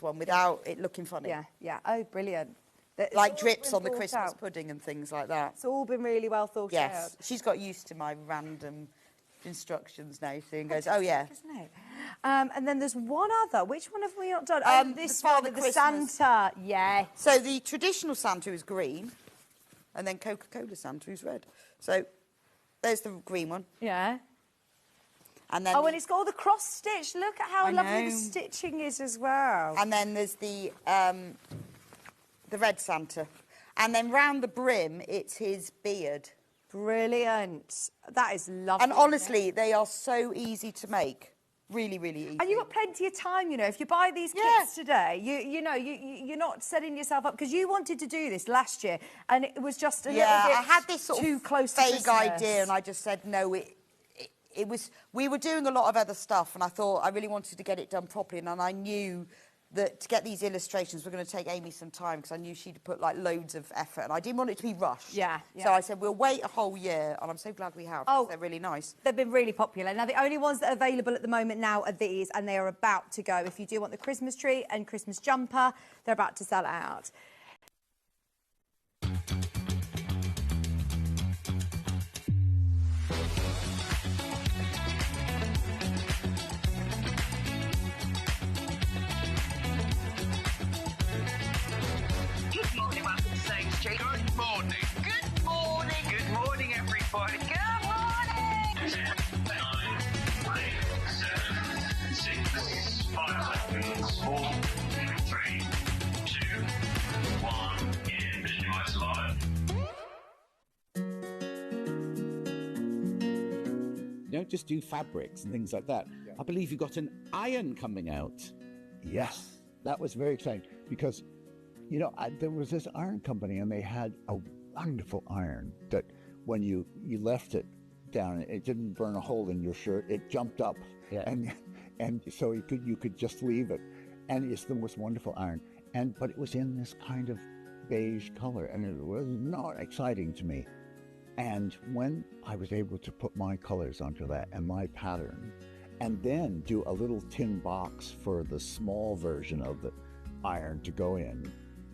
one without it looking funny. Yeah, yeah. Oh, brilliant. Like drips on the Christmas pudding and things like that. It's all been really well thought out. Yes, she's got used to my random instructions now, and goes, oh, yeah. Isn't it? And then there's one other. Which one have we not done? This one, the Santa. Yeah. So the traditional Santa is green, and then Coca-Cola Santa is red. So there's the green one. Yeah. And then and it's got all the cross stitch. Look at how lovely the stitching is as well. And then there's the red Santa. And then round the brim, it's his beard. Brilliant. That is lovely. And honestly, they are so easy to make. Really, really easy. And you've got plenty of time, you know. If you buy these kits today, you're not setting yourself up, because you wanted to do this last year, and it was just a little bit I had this sort too of close vague to Christmas. idea, and I just said no. It was. We were doing a lot of other stuff, and I thought I really wanted to get it done properly, and I knew that to get these illustrations were going to take Amy some time, because I knew she'd put like loads of effort, and I didn't want it to be rushed. Yeah. So I said we'll wait a whole year, and I'm so glad we have. Oh, they're really nice. They've been really popular. Now the only ones that are available at the moment now are these, and they are about to go. If you do want the Christmas tree and Christmas jumper, they're about to sell out. Good morning. Good morning. Good morning, everybody. Good morning. 10, 9, 8, 7, 6, 5 seconds, 4, 3, 2, 1. In Visualize Live. You don't just do fabrics and things like that. Yeah. I believe you got an iron coming out. Yes, that was very exciting, because you know, there was this iron company, and they had a wonderful iron that when you left it down, it didn't burn a hole in your shirt. It jumped up, and so you could just leave it, and it's the most wonderful iron. But it was in this kind of beige color, and it was not exciting to me. And when I was able to put my colors onto that and my pattern, and then do a little tin box for the small version of the iron to go in,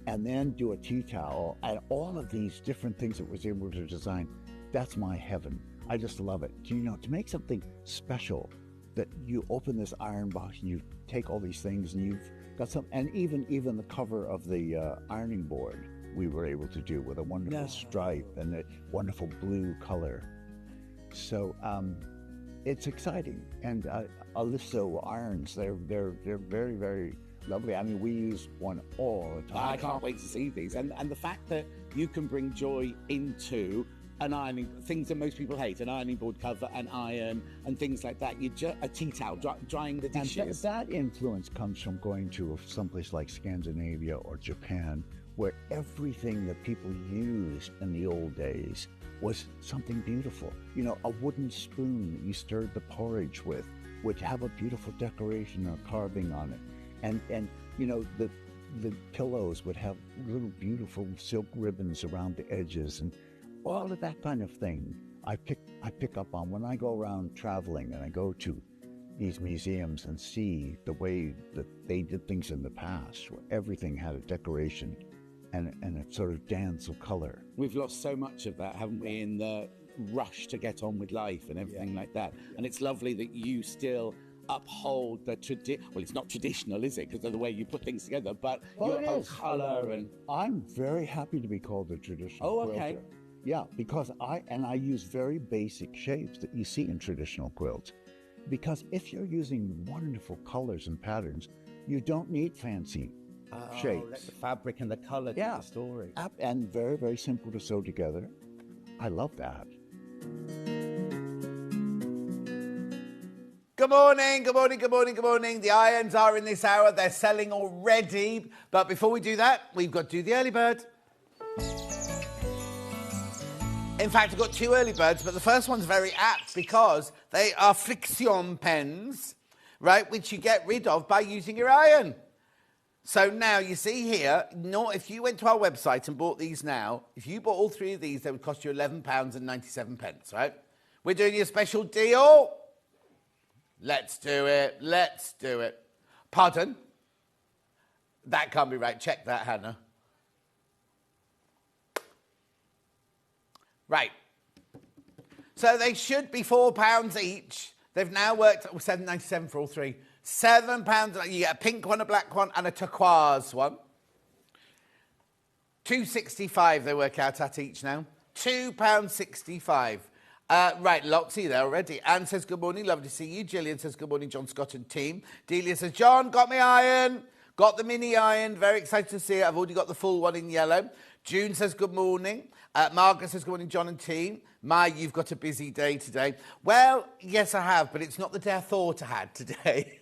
and then do a tea towel, and all of these different things that was able to design, that's my heaven. I just love it. You know, to make something special, that you open this iron box and you take all these things and you've got some, and even the cover of the ironing board we were able to do with a wonderful stripe and a wonderful blue color. So it's exciting. And Oliso irons, they're very, very lovely. I mean, we use one all the time. I can't wait to see these. And the fact that you can bring joy into an ironing, things that most people hate, an ironing board cover, an iron, and things like that. A tea towel, drying the dishes. And that influence comes from going to someplace like Scandinavia or Japan, where everything that people used in the old days was something beautiful. You know, a wooden spoon that you stirred the porridge with would have a beautiful decoration or carving on it. And you know, the pillows would have little beautiful silk ribbons around the edges, and all of that kind of thing I pick up on when I go around traveling, and I go to these museums and see the way that they did things in the past, where everything had a decoration and a sort of dance of color. We've lost so much of that, haven't we, in the rush to get on with life and everything like that. And it's lovely that you still uphold the well, it's not traditional, is it, because of the way you put things together, but your whole colour. And I'm very happy to be called a traditional quilter. Okay. Yeah, because I use very basic shapes that you see in traditional quilts. Because if you're using wonderful colors and patterns, you don't need fancy shapes. Let the fabric and the colour do the story. And very, very simple to sew together. I love that. Good morning, good morning, good morning, good morning. The irons are in this hour. They're selling already. But before we do that, we've got to do the early bird. In fact, I've got two early birds, but the first one's very apt because they are friction pens, right, which you get rid of by using your iron. So now you see here, if you went to our website and bought these now, if you bought all three of these, they would cost you £11.97, right? We're doing you a special deal. Let's do it. Let's do it. Pardon? That can't be right. Check that, Hannah. Right. So they should be £4 each. They've now worked at £7.97 for all three. £7. You get a pink one, a black one, and a turquoise one. £2.65 they work out at each now. £2.65. Right, Loxie there already. Anne says, good morning, lovely to see you. Gillian says, good morning, John Scott and team. Delia says, John, got my iron. Got the mini iron. Very excited to see it. I've already got the full one in yellow. June says, good morning. Margaret says, good morning, John and team. You've got a busy day today. Well, yes, I have, but it's not the day I thought I had today.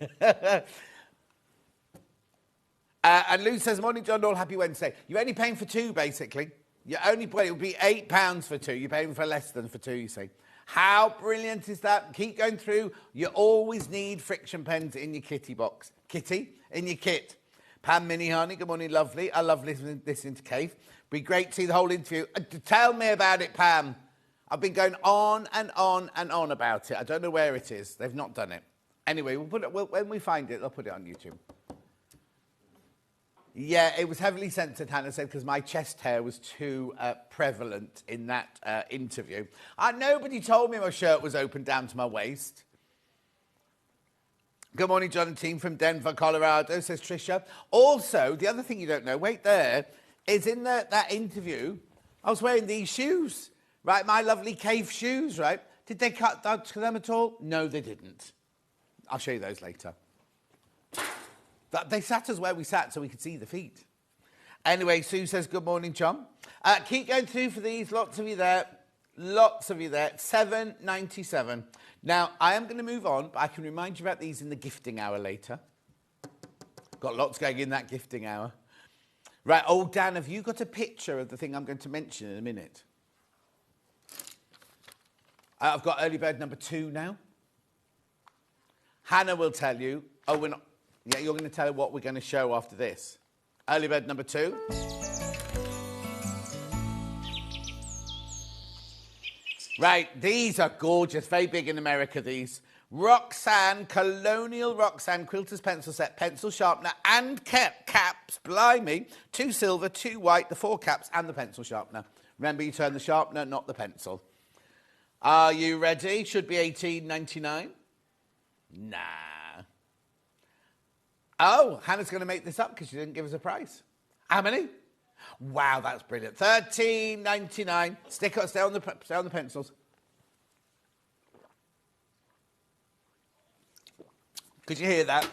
And Lou says, morning, John, all happy Wednesday. You're only paying for two, basically. It would be £8 for two. You're paying for less than for two, you see. How brilliant is that? Keep going through. You always need friction pens in your kitty box. In your kit. Pam Minnie Honey, good morning, lovely. I love listening to Kaffe. Be great to see the whole interview. Tell me about it, Pam. I've been going on and on and on about it. I don't know where it is. They've not done it. Anyway, when we find it, they'll put it on YouTube. Yeah, it was heavily censored, Hannah said, because my chest hair was too prevalent in that interview. Nobody told me my shirt was open down to my waist. Good morning, John and team from Denver, Colorado, says Tricia. Also, the other thing you don't know, wait there, is in that interview, I was wearing these shoes, right? My lovely Kaffe shoes, right? Did they cut to them at all? No, they didn't. I'll show you those later. They sat us where we sat so we could see the feet. Anyway, Sue says, good morning, John. Keep going through for these. Lots of you there. £7.97. Now, I am going to move on, but I can remind you about these in the gifting hour later. Got lots going in that gifting hour. Right, Dan, have you got a picture of the thing I'm going to mention in a minute? I've got early bird number 2 now. Hannah will tell you. Oh, we're not. Yeah, you're going to tell her what we're going to show after this. Early bird number 2. Right, these are gorgeous. Very big in America, these. Roxanne, Colonial Roxanne Quilter's pencil set, pencil sharpener and caps. Blimey. 2 silver, 2 white, the 4 caps and the pencil sharpener. Remember, you turn the sharpener, not the pencil. Are you ready? Should be $18.99. Nah. Oh, Hannah's going to make this up because she didn't give us a price. How many? Wow, that's brilliant. $13.99. Stay on the pencils. Could you hear that?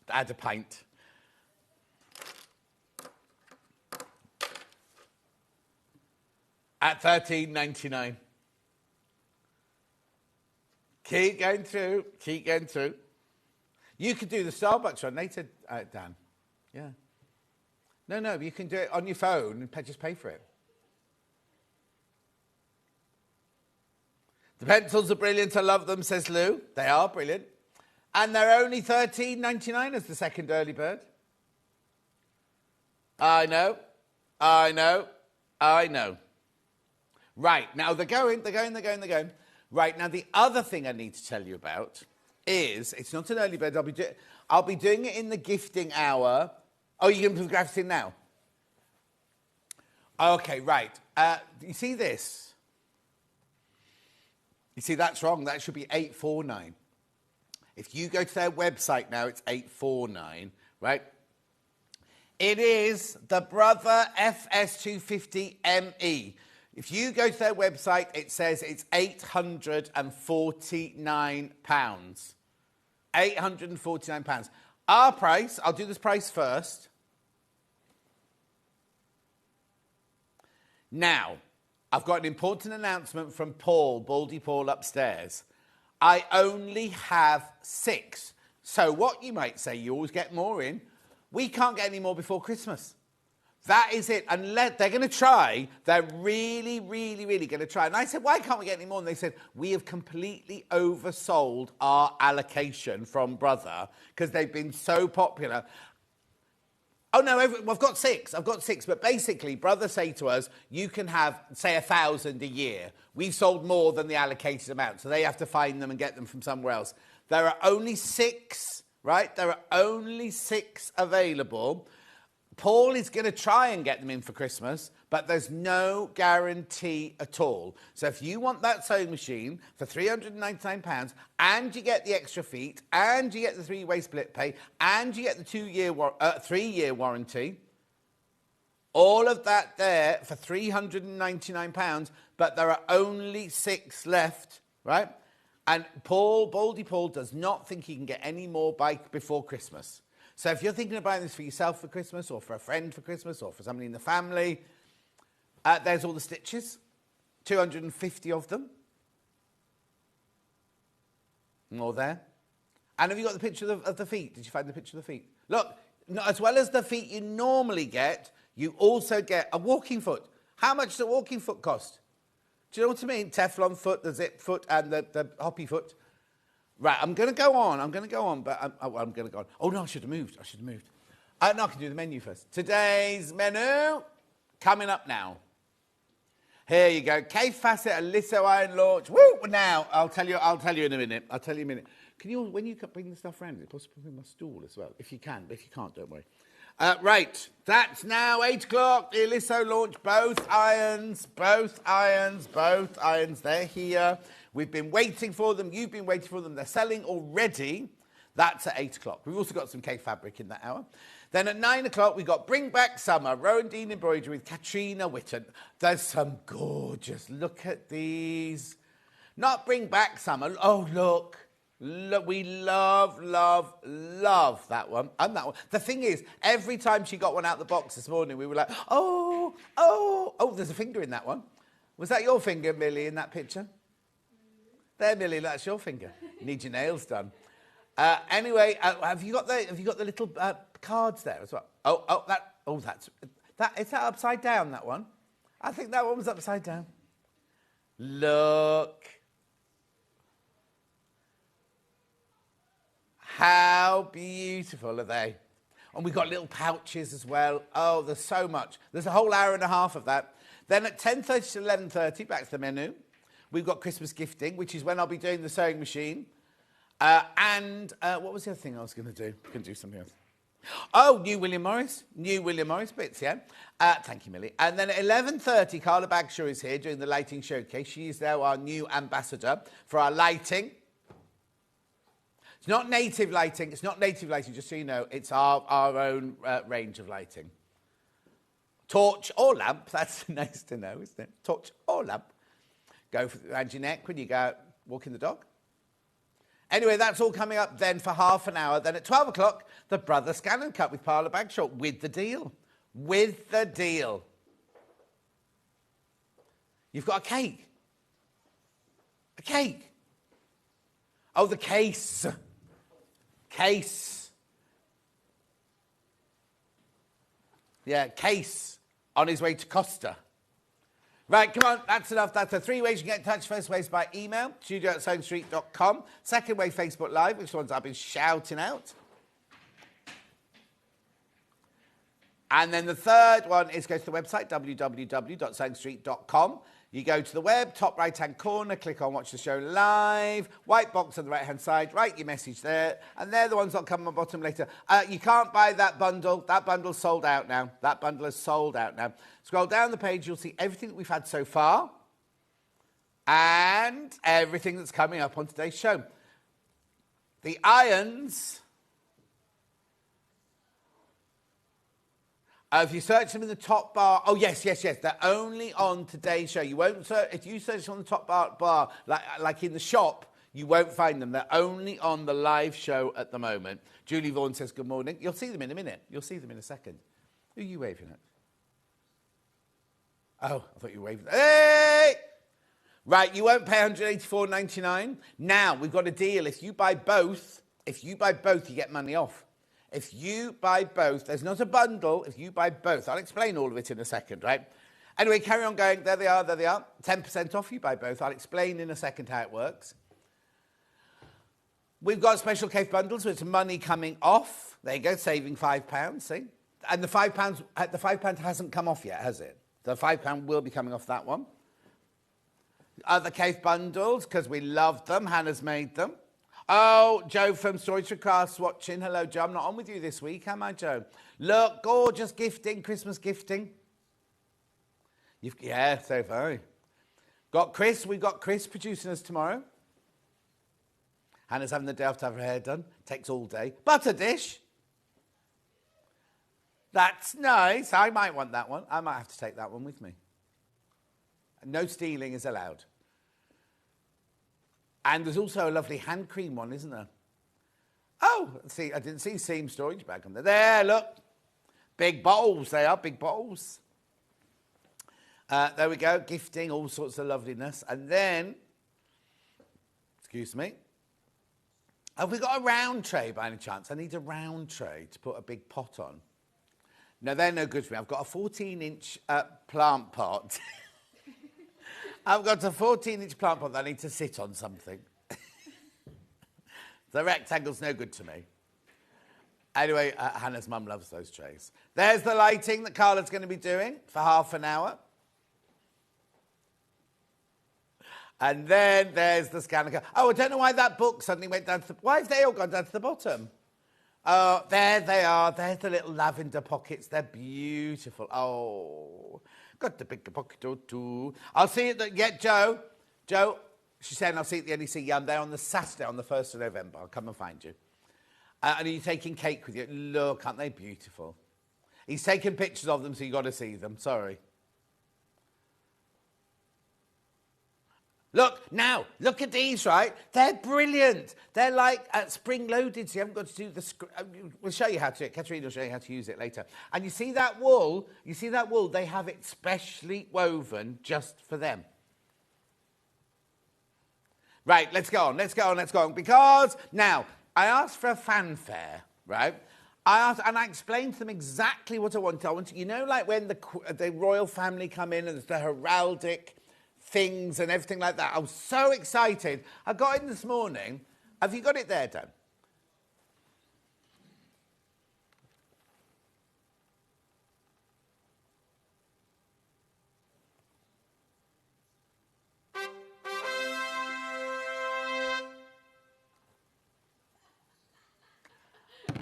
Add a pint. At $13.99. Keep going through. You could do the Starbucks one later, Dan. Yeah. No, you can do it on your phone and just pay for it. The pencils are brilliant. I love them, says Lou. They are brilliant. And they're only $13.99 as the second early bird. I know. Right, now they're going. Right, now the other thing I need to tell you about is, it's not an early bird, I'll be doing it in the gifting hour. Oh, you're going to put the graphics in now? Okay, right. You see this? You see, that's wrong. That should be $8.49. If you go to their website now, it's $8.49, right? It is the Brother FS250ME. If you go to their website, it says it's £849. £849. Our price, I'll do this price first. Now, I've got an important announcement from Paul, Baldy Paul upstairs. I only have 6. So what you might say, you always get more in. We can't get any more before Christmas. That is it. And they're going to try. They're really, really, really going to try. And I said, why can't we get any more? And they said, we have completely oversold our allocation from Brother because they've been so popular. Oh, no, I've got 6. But basically, Brother say to us, you can have, say, 1,000 a year. We've sold more than the allocated amount. So they have to find them and get them from somewhere else. There are only 6 right? There are only 6 available. Paul is going to try and get them in for Christmas, but there's no guarantee at all. So if you want that sewing machine for £399 and you get the extra feet and you get the 3-way split pay and you get the 3-year warranty, all of that there for £399, but there are only 6 left, right? And Baldy Paul does not think he can get any more before Christmas. So if you're thinking of buying this for yourself for Christmas or for a friend for Christmas or for somebody in the family, there's all the stitches, 250 of them. More there. And have you got the picture of the feet? Did you find the picture of the feet? Look, as well as the feet you normally get, you also get a walking foot. How much does a walking foot cost? Do you know what I mean? Teflon foot, the zip foot, and the hoppy foot. Right, I'm going to go on, but I'm going to go on. Oh, no, I should have moved. No, I can do the menu first. Today's menu, coming up now. Here you go. Kaffe Fassett, Oliso iron launch. Woo! Now, I'll tell you in a minute. Can you, when you bring the stuff around, is it possible to bring my stool as well? If you can, but if you can't, don't worry. Right, that's now 8 o'clock. The Oliso launch, both irons. They're here. We've been waiting for them. You've been waiting for them. They're selling already. That's at 8 o'clock. We've also got some Kaffe fabric in that hour. Then at 9 o'clock, we've got Bring Back Summer, Rowan Dean Embroidery with Katrina Witten. There's some gorgeous, look at these. Not Bring Back Summer. Oh, look. We love that one. And that one. The thing is, every time she got one out the box this morning, we were like, oh, there's a finger in that one. Was that your finger, Millie, in that picture? There, Millie, that's your finger. You need your nails done. Anyway, have you got the little cards there as well? Is that upside down, that one? I think that one was upside down. Look. How beautiful are they? And we've got little pouches as well. Oh, there's so much. There's a whole hour and a half of that. Then at 10:30 to 11:30, back to the menu, we've got Christmas gifting, which is when I'll be doing the sewing machine. What was the other thing I was going to do? I can do something else. Oh, new William Morris bits, yeah. Thank you, Millie. And then at 11:30, Carla Bagshaw is here doing the lighting showcase. She is now our new ambassador for our lighting. It's not native lighting, just so you know. It's our own range of lighting. Torch or lamp, that's nice to know, isn't it? Torch or lamp. Go around your neck when you go out walking the dog. Anyway, that's all coming up then for half an hour. Then at 12 o'clock, the Brother ScanNCut with Carla Bagshaw with the deal. You've got a cake. Oh, the case. Yeah, case on his way to Costa. Right, come on, that's enough. That's the 3 ways you can get in touch. First way is by email, studio@sewingstreet.com. Second way, Facebook Live, which ones I've been shouting out. And then the third one is go to the website, www.sewingstreet.com. You go to the web, top right-hand corner, click on Watch the Show Live, white box on the right-hand side, write your message there, and they're the ones that come on the bottom later. You can't buy that bundle. That bundle's sold out now. Scroll down the page, you'll see everything that we've had so far and everything that's coming up on today's show. The irons... if you search them in the top bar, yes, they're only on today's show. You won't search, if you search on the top bar like in the shop, you won't find them. They're only on the live show at the moment. Julie Vaughan says good morning. You'll see them in a minute. You'll see them in a second. Who are you waving at? Oh, I thought you were waving. Hey! Right, you won't pay $184.99. Now, we've got a deal. If you buy both, you get money off. If you buy both, there's not a bundle. If you buy both, I'll explain all of it in a second, right? Anyway, carry on going. There they are. 10% off, you buy both. I'll explain in a second how it works. We've got special Kaffe bundles with some money coming off. There you go, saving £5, see? And the £5 hasn't come off yet, has it? The £5 will be coming off that one. Other Kaffe bundles, because we love them. Hannah's made them. Oh, Joe from Storage for Crafts watching. Hello, Joe. I'm not on with you this week, am I, Joe? Look, gorgeous gifting, Christmas gifting. Yeah, so far. We've got Chris producing us tomorrow. Hannah's having the day off to have her hair done. Takes all day. Butter dish. That's nice. I might want that one. I might have to take that one with me. No stealing is allowed. And there's also a lovely hand cream one, isn't there? Oh, see, I didn't see seam storage bag on there. There, look. Big bottles, they are, big bottles. There we go, gifting, all sorts of loveliness. And then, excuse me, have we got a round tray by any chance? I need a round tray to put a big pot on. No, they're no good for me. I've got a 14-inch plant pot. I've got a 14-inch plant pot that I need to sit on something. The rectangle's no good to me. Anyway, Hannah's mum loves those trays. There's the lighting that Carla's going to be doing for half an hour. And then there's the ScanNCut. Oh, I don't know why that book suddenly went down to the... Why have they all gone down to the bottom? Oh, there they are. There's the little lavender pockets. They're beautiful. Oh, got the big pocket or two. I'll see you at the... Yeah, Joe, she's saying I'll see you at the NEC. Yeah, I'm there on the Saturday, on the 1st of November. I'll come and find you. And are you taking cake with you? Look, aren't they beautiful? He's taking pictures of them, so you've got to see them. Sorry. Look, now, look at these, right? They're brilliant. They're like spring-loaded, so you haven't got to do the... We'll show you how to... Katrina will show you how to use it later. And you see that wool? You see that wool? They have it specially woven just for them. Right, let's go on. Because, now, I asked for a fanfare, right? And I explained to them exactly what I wanted. You know, like when the royal family come in and there's the heraldic things and everything like that. I was so excited. I got in this morning. Have you got it there, Dan?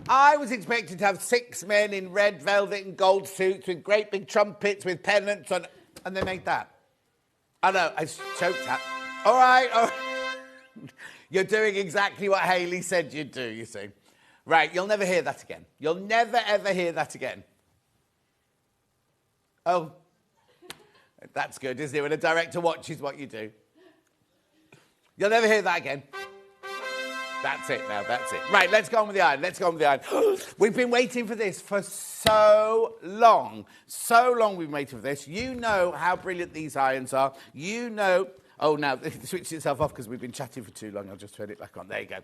I was expecting to have 6 men in red velvet and gold suits with great big trumpets with pennants on, and they made that. I know, I choked up. All right. You're doing exactly what Hayley said you'd do, you see. Right, you'll never hear that again. You'll never, ever hear that again. Oh, that's good, isn't it? When a director watches what you do. You'll never hear that again. That's it now, that's it. Right, let's go on with the iron, We've been waiting for this for so long. So long we've been waiting for this. You know how brilliant these irons are. You know... Oh, now, it switched itself off because we've been chatting for too long. I'll just turn it back on. There you go.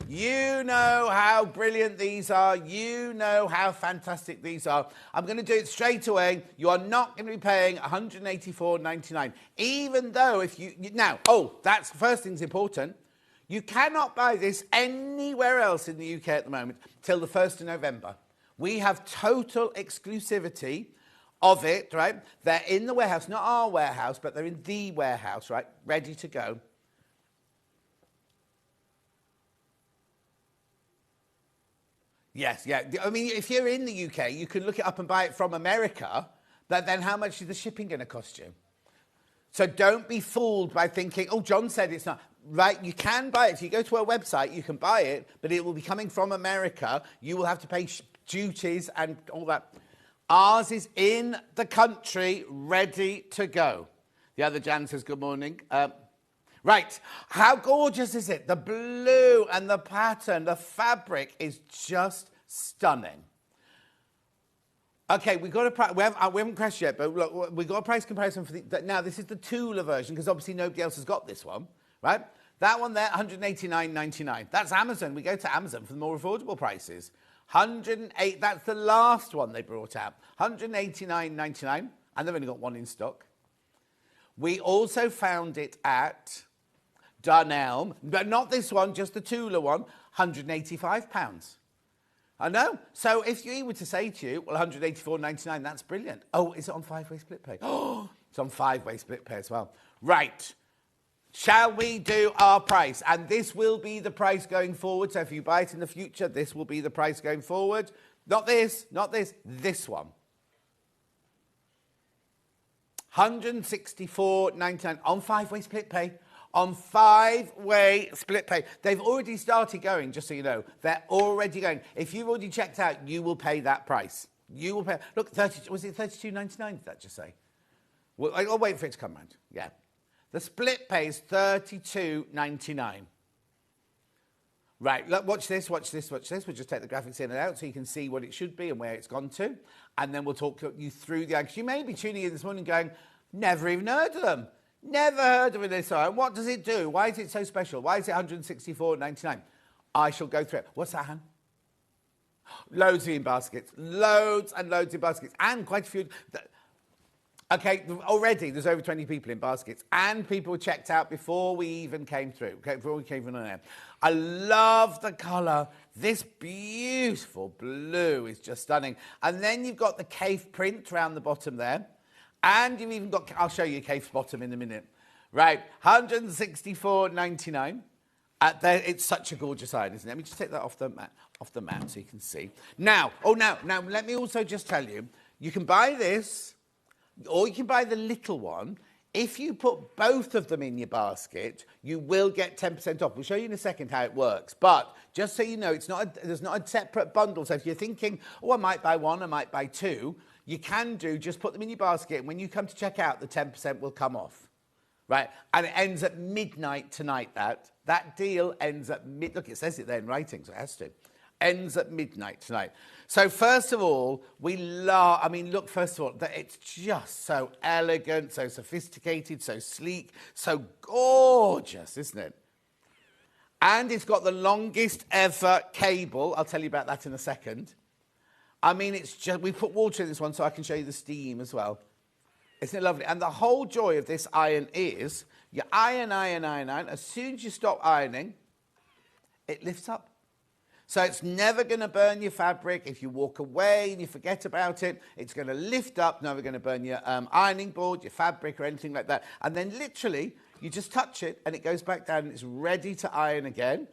You know how brilliant these are. You know how fantastic these are. I'm going to do it straight away. You are not going to be paying $184.99. Even though if you... Now, that's the first thing's important. You cannot buy this anywhere else in the UK at the moment till the 1st of November. We have total exclusivity of it, right? They're in the warehouse, not our warehouse, but they're in the warehouse, right? Ready to go. Yes, yeah. I mean, if you're in the UK, you can look it up and buy it from America, but then how much is the shipping going to cost you? So don't be fooled by thinking, oh, John said it's not. Right, you can buy it. If you go to our website, you can buy it, but it will be coming from America. You will have to pay duties and all that. Ours is in the country, ready to go. The other Jan says, good morning. Right, how gorgeous is it? The blue and the pattern, the fabric is just stunning. Okay, we haven't crashed yet, but look, we got a price comparison for now. This is the Tula version because obviously nobody else has got this one, right? That one there, $189.99. That's Amazon. We go to Amazon for the more affordable prices. 108. That's the last one they brought out. $189.99, and they've only got one in stock. We also found it at Dunelm, but not this one, just the Tula one. £185. I know. So if he were to say to you, well, $184.99, that's brilliant. Oh, is it on 5-way split pay? Oh, it's on 5-way split pay as well. Right. Shall we do our price? And this will be the price going forward. So if you buy it in the future, this will be the price going forward. Not this, this one. $164.99 on 5-way split pay. On 5-way split pay. They've already started going, just so you know. They're already going. If you've already checked out, you will pay that price. You will pay. Look, was it $32.99, did that just say? Well, I'll wait for it to come round. Yeah. The split pay is $32.99. Right, look, watch this. We'll just take the graphics in and out so you can see what it should be and where it's gone to. And then we'll talk you through the... Because you may be tuning in this morning going, never even heard of them. Never heard of this iron. What does it do? Why is it so special? Why is it $164.99? I shall go through it. What's that, Han? Loads in baskets. Loads and loads in baskets. And quite a few... Okay, already there's over 20 people in baskets, and people were checked out before we even came through, okay, before we came on air. I love the colour. This beautiful blue is just stunning. And then you've got the cave print around the bottom there, and you've even got, I'll show you cave's bottom in a minute. Right, $164.99. It's such a gorgeous iron, isn't it? Let me just take that off the mat so you can see. Now, let me also just tell you, you can buy this, or you can buy the little one. If you put both of them in your basket, you will get 10% off. We'll show you in a second how it works. But just so you know, there's not a separate bundle. So if you're thinking, oh, I might buy one, I might buy two, you can just put them in your basket. And when you come to check out, the 10% will come off. Right? And it ends at midnight tonight, that deal ends at midnight. Look, it says it there in writing, so it has to. Ends at midnight tonight. So first of all, first of all, it's just so elegant, so sophisticated, so sleek, so gorgeous, isn't it? And it's got the longest ever cable. I'll tell you about that in a second. I mean, it's just, we put water in this one so I can show you the steam as well. Isn't it lovely? And the whole joy of this iron is, you iron. As soon as you stop ironing, it lifts up. So it's never going to burn your fabric. If you walk away and you forget about it, it's going to lift up, never going to burn your ironing board, your fabric or anything like that. And then literally, you just touch it and it goes back down and it's ready to iron again.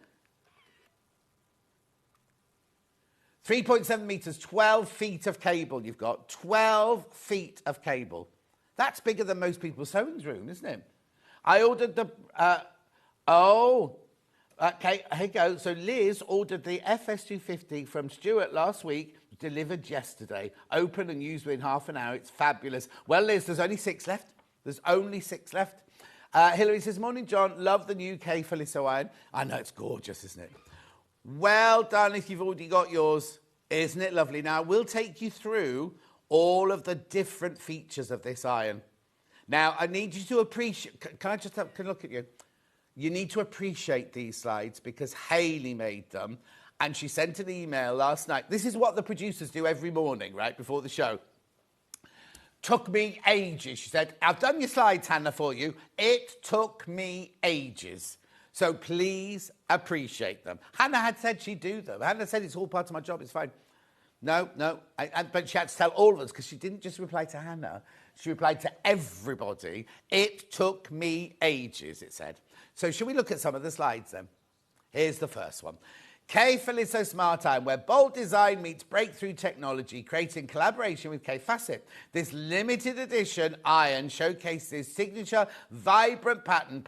3.7 metres, 12 feet of cable you've got. 12 feet of cable. That's bigger than most people's sewing room, isn't it? I ordered the... Okay, here you go. So Liz ordered the FS250 from Stuart last week, delivered yesterday. Open and used within half an hour. It's fabulous. Well, Liz, there's only 6 left. Hilary says, morning, John. Love the new Kaffe Fassett iron. I know, it's gorgeous, isn't it? Well done if you've already got yours. Isn't it lovely? Now, we'll take you through all of the different features of this iron. Now, I need you to appreciate... Can I look at you? You need to appreciate these slides because Hayley made them and she sent an email last night. This is what the producers do every morning, right, before the show. Took me ages. She said, I've done your slides, Hannah, for you. It took me ages. So please appreciate them. Hannah had said she'd do them. Hannah said it's all part of my job, it's fine. No, but she had to tell all of us because she didn't just reply to Hannah. She replied to everybody. It took me ages, it said. So shall we look at some of the slides then? Here's the first one. Kaffe Fassett Smart Iron, where bold design meets breakthrough technology, created in collaboration with Kaffe Fassett. This limited edition iron showcases signature vibrant pattern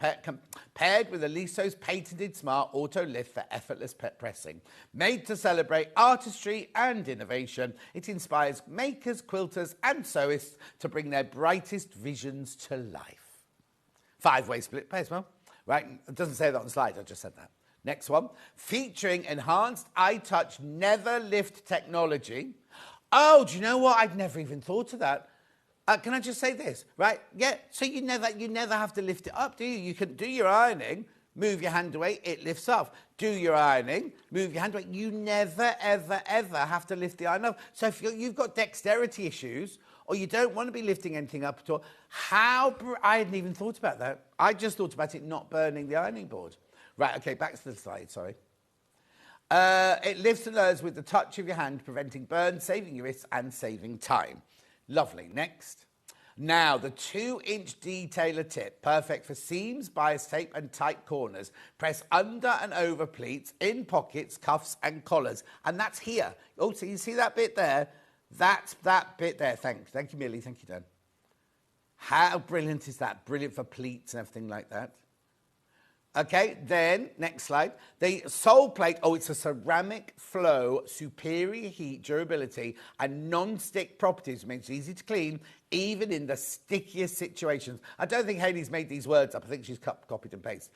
paired with Oliso's patented smart auto lift for effortless pressing. Made to celebrate artistry and innovation, it inspires makers, quilters and sewists to bring their brightest visions to life. 5-way split pay as well. Right, it doesn't say that on the slide, I just said that. Next one, featuring enhanced iTouch never lift technology. Oh, do you know what? I'd never even thought of that. Can I just say this, right? Yeah, so you never have to lift it up, do you? You can do your ironing, move your hand away, it lifts up. Do your ironing, move your hand away. You never, ever, ever have to lift the iron up. So if you've got dexterity issues, or you don't want to be lifting anything up at all, I hadn't even thought about that. I just thought about it not burning the ironing board. Right, okay, back to the slide, sorry. It lifts and lowers with the touch of your hand, preventing burns, saving your wrists and saving time. Lovely. Next. Now, the 2-inch detailer tip, perfect for seams, bias tape and tight corners. Press under and over pleats, in pockets, cuffs and collars. And that's here. Oh, so you see that bit there? That's that bit there. Thank you, Millie. Thank you, Dan. How brilliant is that? Brilliant for pleats and everything like that. Okay, then, next slide. The sole plate, it's a ceramic flow, superior heat, durability, and non-stick properties. Makes it easy to clean, even in the stickiest situations. I don't think Hayley's made these words up. I think she's copied and pasted.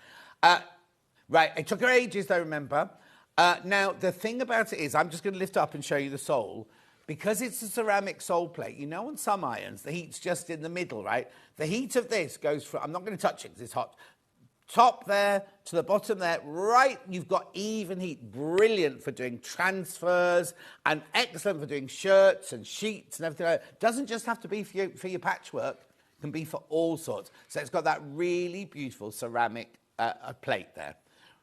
Right, it took her ages, though, remember. Now, the thing about it is, I'm just going to lift up and show you the sole. Because it's a ceramic sole plate, you know on some irons, the heat's just in the middle, right? The heat of this goes from, I'm not going to touch it because it's hot, top there to the bottom there, right, you've got even heat. Brilliant for doing transfers and excellent for doing shirts and sheets and everything like that. Doesn't just have to be for your patchwork, it can be for all sorts. So it's got that really beautiful ceramic plate there.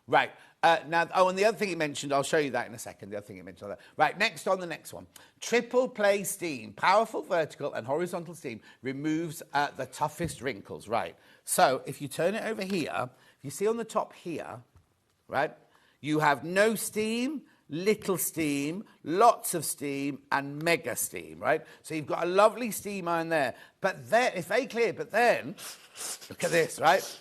Right, now, and the other thing he mentioned, I'll show you that in a second, the other thing he mentioned. Right, next on the next one. Triple play steam, powerful vertical and horizontal steam removes the toughest wrinkles, right? So if you turn it over here, you see on the top here, right, you have no steam, little steam, lots of steam, and mega steam, right? So you've got a lovely steam iron there. But then, it's very clear, but then, look at this, right?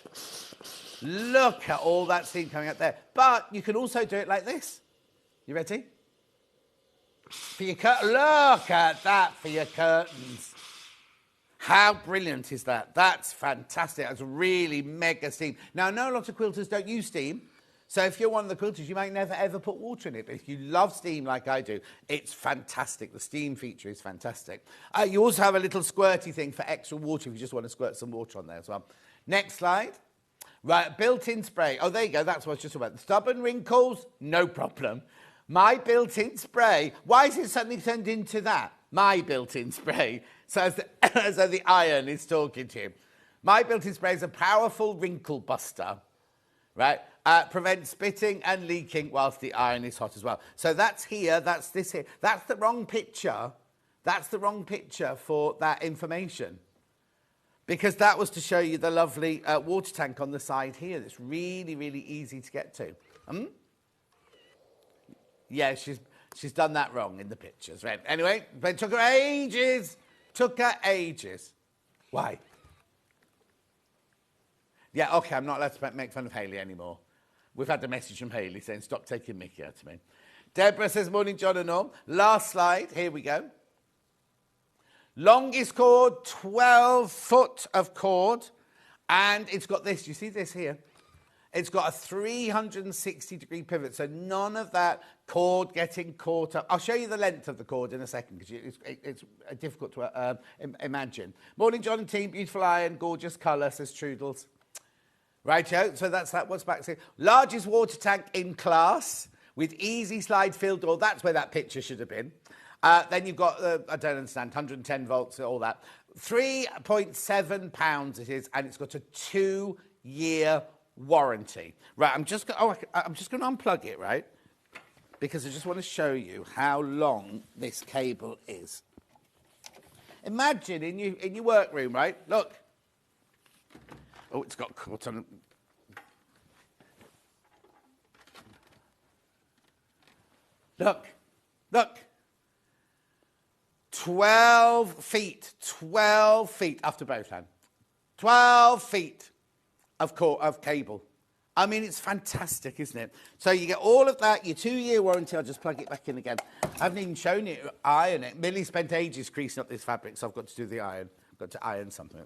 Look at all that steam coming up there. But you can also do it like this. You ready? For your look at that for your curtains. How brilliant is that? That's fantastic. That's really mega steam. Now, I know a lot of quilters don't use steam. So if you're one of the quilters, you might never, ever put water in it. But if you love steam like I do, it's fantastic. The steam feature is fantastic. You also have a little squirty thing for extra water if you just want to squirt some water on there as well. Next slide. Right, built-in spray. Oh, there you go. That's what I was just about. Stubborn wrinkles, no problem. My built-in spray. Why is it suddenly turned into that? My built-in spray. So as though the iron is talking to you. My built-in spray is a powerful wrinkle buster. Right? Prevents spitting and leaking whilst the iron is hot as well. So that's here. That's this here. That's the wrong picture. That's the wrong picture for that information. Because that was to show you the lovely water tank on the side here. That's really, really easy to get to. Yeah, she's done that wrong in the pictures. Right. Anyway, but it took her ages. Took her ages. Why? Yeah, okay, I'm not allowed to make fun of Hayley anymore. We've had a message from Hayley saying, stop taking mickey out of me. Deborah says, morning, John and Norm. Last slide. Here we go. Longest cord, 12 foot of cord, and it's got this. You see this here? It's got a 360-degree pivot, so none of that cord getting caught up. I'll show you the length of the cord in a second, because it's difficult to imagine. Morning, John and team. Beautiful iron, gorgeous colour, says Trudels. Right, Joe? So that's that. What's back? Largest water tank in class with easy slide fill door. That's where that picture should have been. Then you've got, I don't understand, 110 volts, all that. 3.7 pounds it is, and it's got a 2-year warranty. Right, I'm just going to unplug it, right? Because I just want to show you how long this cable is. Imagine in your workroom, right? Look. Oh, it's got caught on. Look. 12 feet after both hands. 12 feet of cable. I mean, it's fantastic, isn't it? So you get all of that, your 2-year warranty. I'll just plug it back in again. I haven't even shown you iron it. Millie spent ages creasing up this fabric, so I've got to do the iron. I've got to iron something.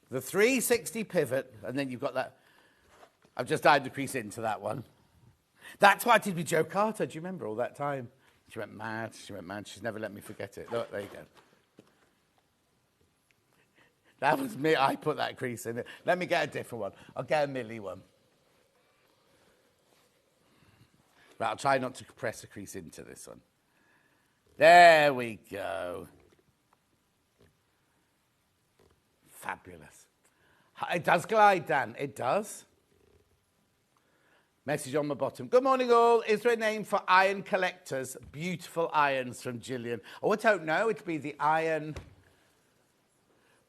The 360 pivot, and then you've got that. I've just ironed the crease into that one. That's what I did with Jo Carter. Do you remember all that time? She went mad. She's never let me forget it. Look, there you go. That was me. I put that crease in it. Let me get a different one. I'll get a Millie one. Right, I'll try not to press a crease into this one. There we go. Fabulous. It does glide, Dan. It does. Message on the bottom. Good morning, all. Is there a name for iron collectors? Beautiful irons from Gillian. Oh, I don't know. It'd be the iron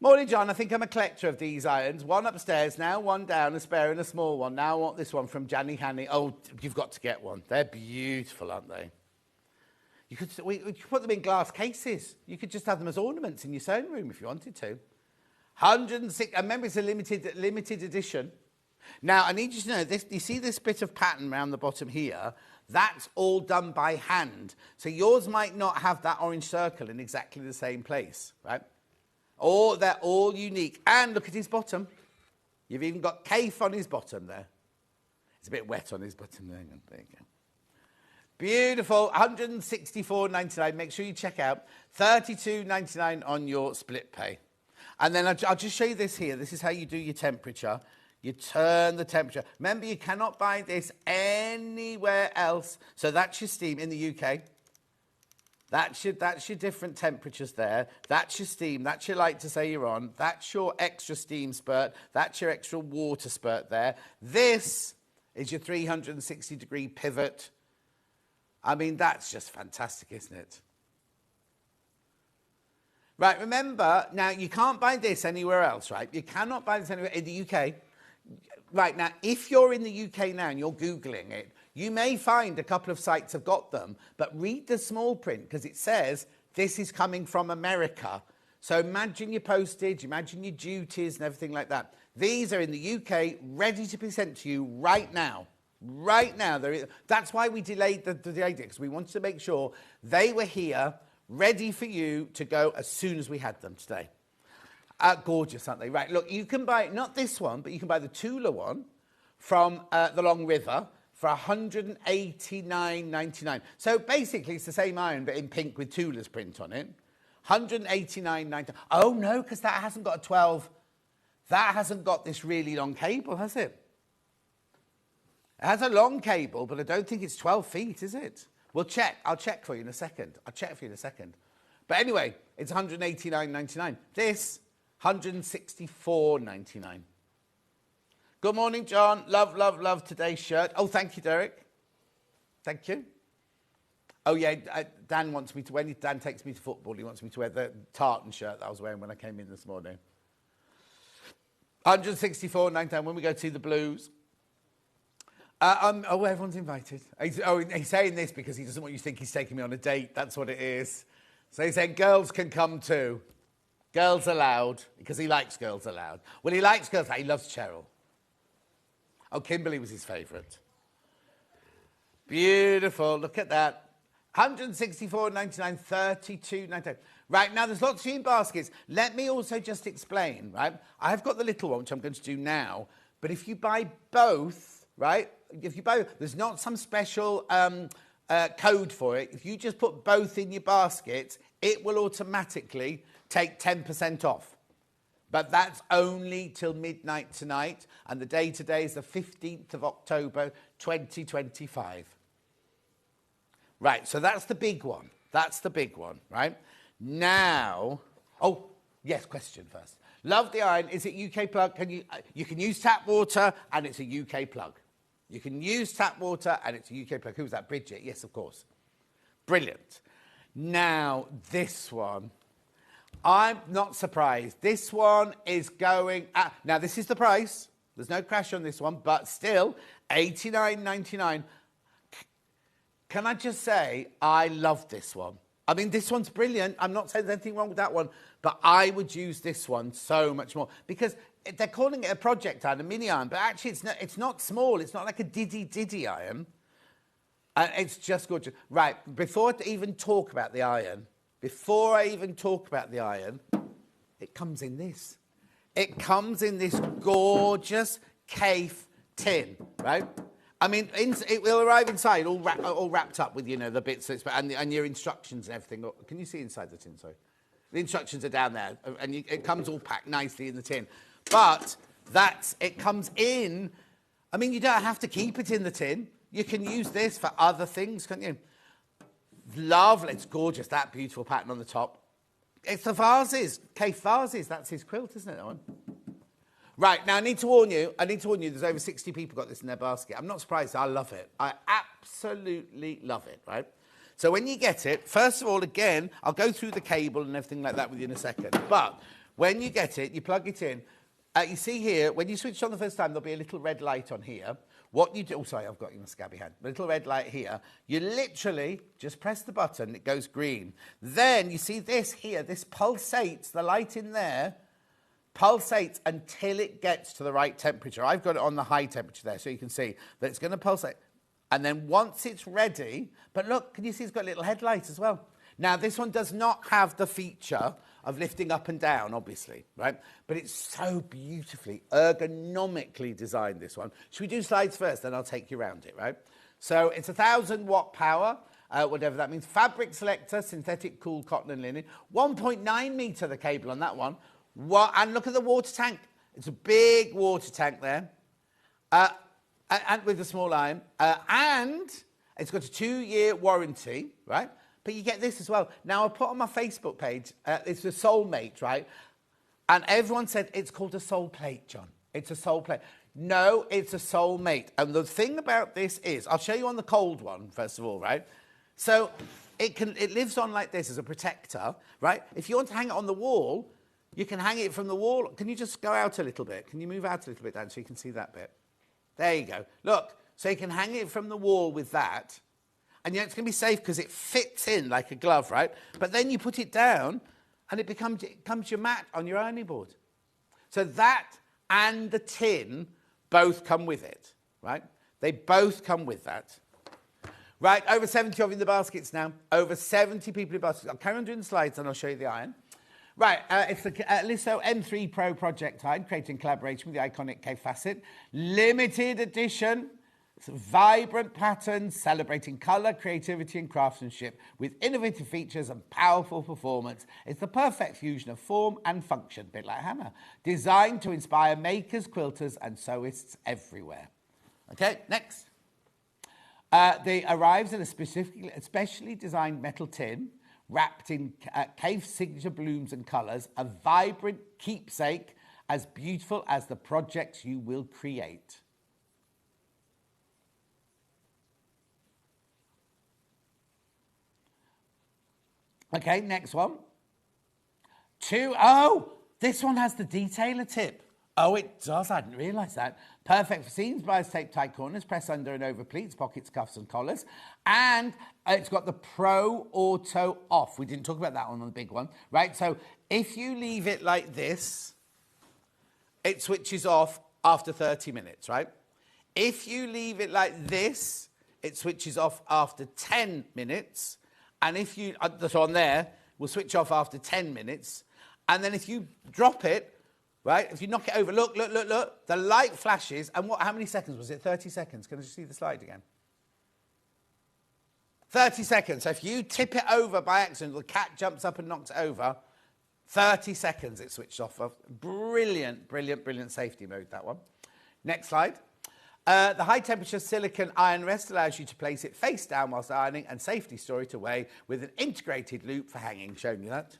Morning, John. I think I'm a collector of these irons. One upstairs now, one down, a spare and a small one. Now I want this one from Janny Hanny. Oh, you've got to get one. They're beautiful, aren't they? We could put them in glass cases. You could just have them as ornaments in your sewing room if you wanted to. 106. Remember, it's a limited edition. Now, I need you to know this. You see this bit of pattern around the bottom here? That's all done by hand. So yours might not have that orange circle in exactly the same place, right? Or they're all unique. And look at his bottom. You've even got Kaffe on his bottom there. It's a bit wet on his bottom there. There you go. Beautiful. $164.99. Make sure you check out. $32.99 on your split pay. And then I'll just show you this here. This is how you do your temperature. You turn the temperature. Remember, you cannot buy this anywhere else. So that's your steam in the UK. That's your different temperatures there. That's your steam. That's your light to say you're on. That's your extra steam spurt. That's your extra water spurt there. This is your 360-degree pivot. I mean, that's just fantastic, isn't it? Right, remember, now, you can't buy this anywhere else, right? You cannot buy this anywhere in the UK. Right, now, if you're in the UK now and you're Googling it, you may find a couple of sites have got them, but read the small print because it says this is coming from America. So imagine your postage, imagine your duties and everything like that. These are in the UK, ready to be sent to you right now. Right now. That's why we delayed it, because we wanted to make sure they were here, ready for you to go as soon as we had them today. Gorgeous, aren't they? Right, look, you can buy, not this one, but you can buy the Tula one from the Long River for $189.99. So basically, it's the same iron, but in pink with Tula's print on it. $189.99. Oh, no, because that hasn't got a 12. That hasn't got this really long cable, has it? It has a long cable, but I don't think it's 12 feet, is it? We'll check. I'll check for you in a second. But anyway, it's $189.99. This, $164.99. Good morning, John. Love, love, love today's shirt. Oh, thank you, Derek. Thank you. Oh, yeah, Dan wants me to, when Dan takes me to football, he wants me to wear the tartan shirt that I was wearing when I came in this morning. $164.99 when we go to the Blues. Oh, everyone's invited. He's saying this because he doesn't want you to think he's taking me on a date. That's what it is. So he's saying girls can come too. Girls allowed, because he likes girls allowed. Well, he likes girls. He loves Cheryl. Oh, Kimberly was his favourite. Beautiful. Look at that. $164.99, $32.99. Right, now there's lots in baskets. Let me also just explain, right? I've got the little one, which I'm going to do now. But if you buy both, right? If you buy, there's not some special code for it. If you just put both in your basket, it will automatically take 10% off. But that's only till midnight tonight. And the day today is the 15th of October, 2025. Right, so that's the big one. That's the big one, right? Now, oh, yes, question first. Love the iron. Is it UK plug? You can use tap water and it's a UK plug. You can use tap water and it's a UK plug. Who was that? Bridget? Yes, of course. Brilliant. Now, this one. I'm not surprised. This one is going... now, this is the price. There's no crash on this one, but still, $89.99. Can I just say, I love this one. I mean, this one's brilliant. I'm not saying there's anything wrong with that one, but I would use this one so much more because they're calling it a project iron, a mini iron, but actually it's not small. It's not like a diddy iron. It's just gorgeous. Right, before I even talk about the iron, it comes in this. It comes in this gorgeous Kaffe tin, right? I mean, it will arrive inside, all wrapped up with, you know, the bits and your instructions and everything. Can you see inside the tin? Sorry. The instructions are down there, and it comes all packed nicely in the tin. But it comes in. I mean, you don't have to keep it in the tin. You can use this for other things, can't you? Lovely. It's gorgeous, that beautiful pattern on the top. It's the vases, Kaffe vases. That's his quilt, isn't it, that one? Right, now I need to warn you, there's over 60 people got this in their basket. I'm not surprised, I love it. I absolutely love it, right? So when you get it, first of all, again, I'll go through the cable and everything like that with you in a second. But When you get it, you plug it in. You see here, when you switch on the first time, there'll be a little red light on here. What you do, oh, sorry, I've got you in a scabby hand. A little red light here. You literally just press the button, it goes green. Then you see this here, this pulsates, the light in there, pulsates until it gets to the right temperature. I've got it on the high temperature there, so you can see that it's going to pulsate. And then once it's ready, but look, can you see it's got a little headlight as well? Now, this one does not have the feature of lifting up and down, obviously, right? But it's so beautifully, ergonomically designed, this one. Should we do slides first, then I'll take you around it, right? So it's 1,000 watt power, whatever that means. Fabric selector, synthetic cool cotton and linen. 1.9 metre the cable on that one. And look at the water tank. It's a big water tank there. And with a small iron. And it's got a 2-year warranty, right? But you get this as well. Now, I put on my Facebook page, it's a soulmate, right? And everyone said, it's called a soul plate, John. It's a soul plate. No, it's a soulmate. And the thing about this is, I'll show you on the cold one, first of all, right? So it lives on like this as a protector, right? If you want to hang it on the wall, you can hang it from the wall. Can you just go out a little bit? Can you move out a little bit, Dan, so you can see that bit? There you go. Look, so you can hang it from the wall with that. And it's going to be safe because it fits in like a glove, right? But then you put it down and it becomes your mat on your ironing board. So that and the tin both come with it, right? They both come with that. Right, over 70 of you in the baskets now. Over 70 people in baskets. I'll carry on doing the slides and I'll show you the iron. Right, it's the Oliso M3 Pro project iron, created in collaboration with the iconic Kaffe Fassett. Limited edition. It's a vibrant pattern celebrating colour, creativity and craftsmanship with innovative features and powerful performance. It's the perfect fusion of form and function, a bit like hammer, designed to inspire makers, quilters and sewists everywhere. Okay, next. They arrives in a specially designed metal tin, wrapped in Kaffe signature blooms and colours, a vibrant keepsake as beautiful as the projects you will create. Okay, next one. This one has the detailer tip. Oh, it does. I didn't realise that. Perfect for seams, bias tape, tight corners, press under and over pleats, pockets, cuffs and collars. And it's got the Pro Auto Off. We didn't talk about that one on the big one, right? So if you leave it like this, it switches off after 30 minutes, right? If you leave it like this, it switches off after 10 minutes. And if you, that's on there, will switch off after 10 minutes. And then if you drop it, right, if you knock it over, look, the light flashes. And how many seconds was it? 30 seconds. Can I just see the slide again? 30 seconds. So if you tip it over by accident, the cat jumps up and knocks it over, 30 seconds it switched off. Brilliant, brilliant, brilliant safety mode, that one. Next slide. The high-temperature silicone iron rest allows you to place it face down whilst ironing and safely store it away with an integrated loop for hanging. Showing you that.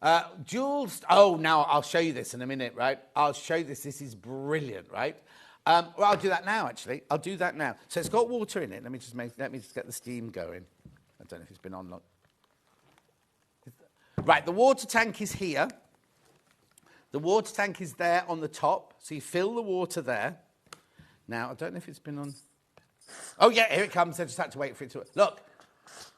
Now I'll show you this in a minute, right? I'll show you this. This is brilliant, right? Well, I'll do that now, actually. I'll do that now. So it's got water in it. Let me just get the steam going. I don't know if it's been on long. Right, the water tank is here. The water tank is there on the top, so you fill the water there. Now, I don't know if it's been on. Oh, yeah, here it comes. I just had to wait for it to. Look.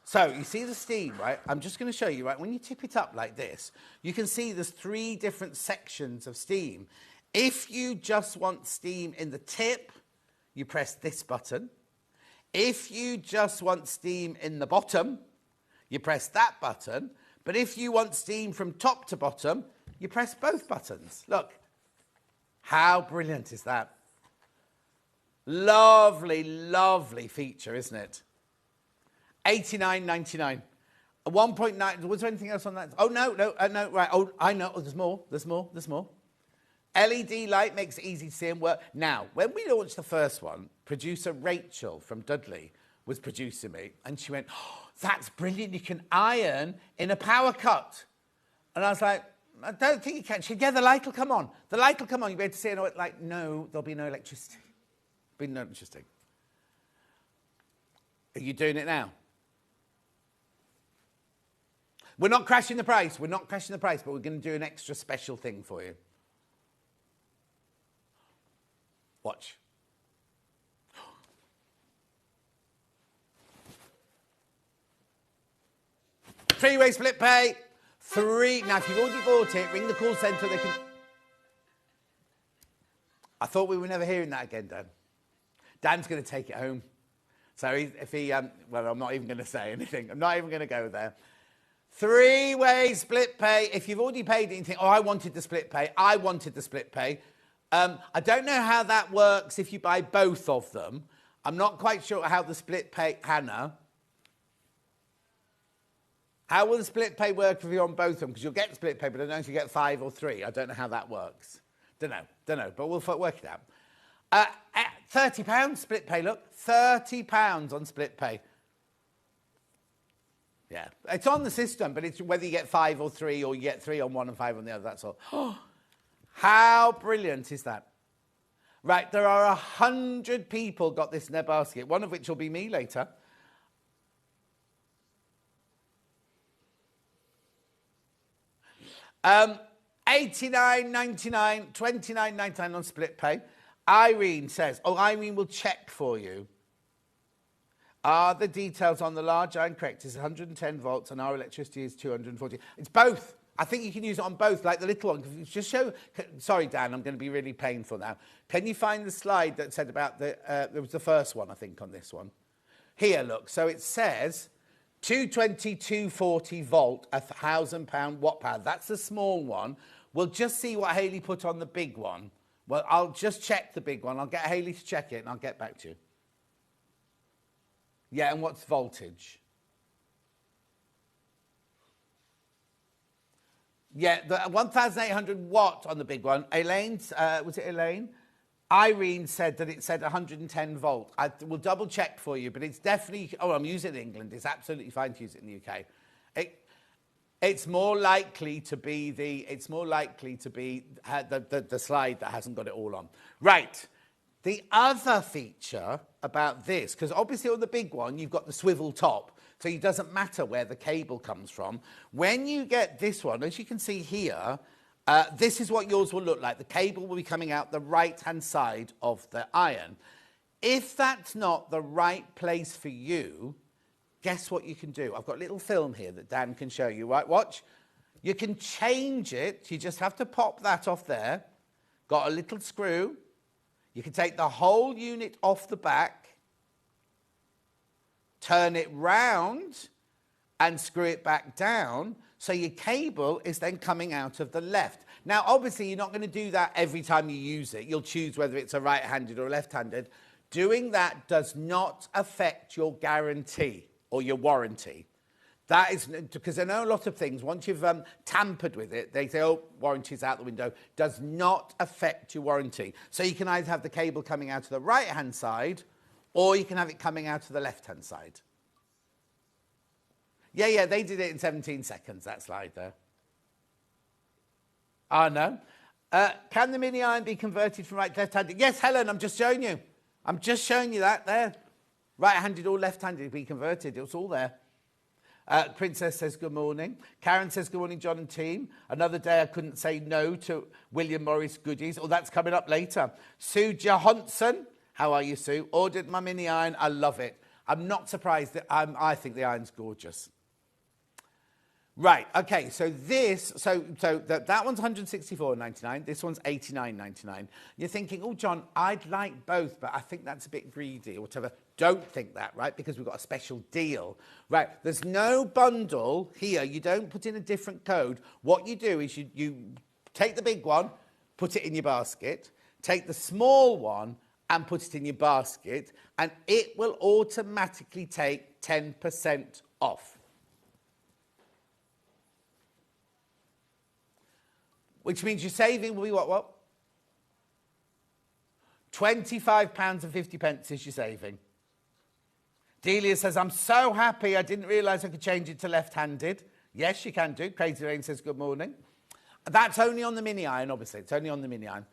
So, you see the steam, right? I'm just going to show you, right? When you tip it up like this, you can see there's 3 different sections of steam. If you just want steam in the tip, you press this button. If you just want steam in the bottom, you press that button. But if you want steam from top to bottom, you press both buttons. Look, how brilliant is that? Lovely, lovely feature, isn't it? $89.99. 1.9. Was there anything else on that? Oh, no, right. Oh, I know. Oh, there's more. LED light makes it easy to see and work. Now, when we launched the first one, producer Rachel from Dudley was producing me, and she went, "Oh, that's brilliant. You can iron in a power cut." And I was like, "I don't think you can." She said, "Yeah, the light will come on. The light will come on. You'll be able to see it." Like, no, there'll be no electricity. There'll be no electricity. Are you doing it now? We're not crashing the price. We're not crashing the price, but we're going to do an extra special thing for you. Watch. Three-way split pay. Now, if you've already bought it, ring the call centre. They can... I thought we were never hearing that again, Dan. Dan's going to take it home. So if he, well, I'm not even going to say anything. I'm not even going to go there. Three-way split pay. If you've already paid it and you think, oh, I wanted the split pay. I wanted the split pay. I don't know how that works if you buy both of them. I'm not quite sure how the split pay, Hannah. How will the split pay work if you're on both of them? Because you'll get the split pay, but I don't know if you get 5 or 3. I don't know how that works. Don't know, but we'll work it out. £30 split pay, look. £30 on split pay. Yeah, it's on the system, but it's whether you get 5 or 3 or you get 3 on one and 5 on the other, that's all. How brilliant is that? Right, there are 100 people got this in their basket, one of which will be me later. $89.99, $29.99 on split pay. Irene says, oh, Irene will check for you. Are the details on the large iron correct? It's 110 volts and our electricity is 240. It's both. I think you can use it on both, like the little one. Just show... Sorry, Dan, I'm going to be really painful now. Can you find the slide that said about the... there was the first one, I think, on this one. Here, look. So it says 220, 240 volt, £1,000 watt power. That's the small one. We'll just see what Hayley put on the big one. Well, I'll just check the big one. I'll get Hayley to check it and I'll get back to you. Yeah, and what's voltage? Yeah, the 1,800 watt on the big one. Elaine's, was it Elaine? Irene said that it said 110 volt. I will double check for you, but it's definitely, oh, I'm using it in England. It's absolutely fine to use it in the UK. It's more likely to be the slide that hasn't got it all on. Right. The other feature about this, because obviously on the big one, you've got the swivel top, so it doesn't matter where the cable comes from. When you get this one, as you can see here, this is what yours will look like. The cable will be coming out the right-hand side of the iron. If that's not the right place for you, guess what you can do? I've got a little film here that Dan can show you. Right, watch. You can change it. You just have to pop that off there. Got a little screw. You can take the whole unit off the back, turn it round, and screw it back down, so your cable is then coming out of the left. Now, obviously, you're not going to do that every time you use it. You'll choose whether it's a right-handed or a left-handed. Doing that does not affect your guarantee or your warranty. That is, because I know a lot of things, once you've tampered with it, they say, oh, warranty's out the window. Does not affect your warranty. So you can either have the cable coming out of the right-hand side, or you can have it coming out of the left-hand side. Yeah, they did it in 17 seconds, that slide there. Oh, no. Can the mini iron be converted from right to left-handed? Yes, Helen, I'm just showing you. I'm just showing you that there. Right-handed or left-handed be converted. It's all there. Princess says good morning. Karen says good morning, John and team. Another day I couldn't say no to William Morris goodies. Oh, that's coming up later. Sue Johansson. How are you, Sue? Ordered my mini iron. I love it. I'm not surprised. I think the iron's gorgeous. Right, okay, so that one's $164.99, this one's $89.99. You're thinking, oh, John, I'd like both, but I think that's a bit greedy or whatever. Don't think that, right, because we've got a special deal. Right, there's no bundle here. You don't put in a different code. What you do is you take the big one, put it in your basket, take the small one and put it in your basket, and it will automatically take 10% off. Which means your saving will be what? £25.50 is your saving. Delia says, I'm so happy I didn't realise I could change it to left-handed. Yes, you can do. Crazy Rain says, good morning. That's only on the mini iron, obviously. It's only on the mini iron.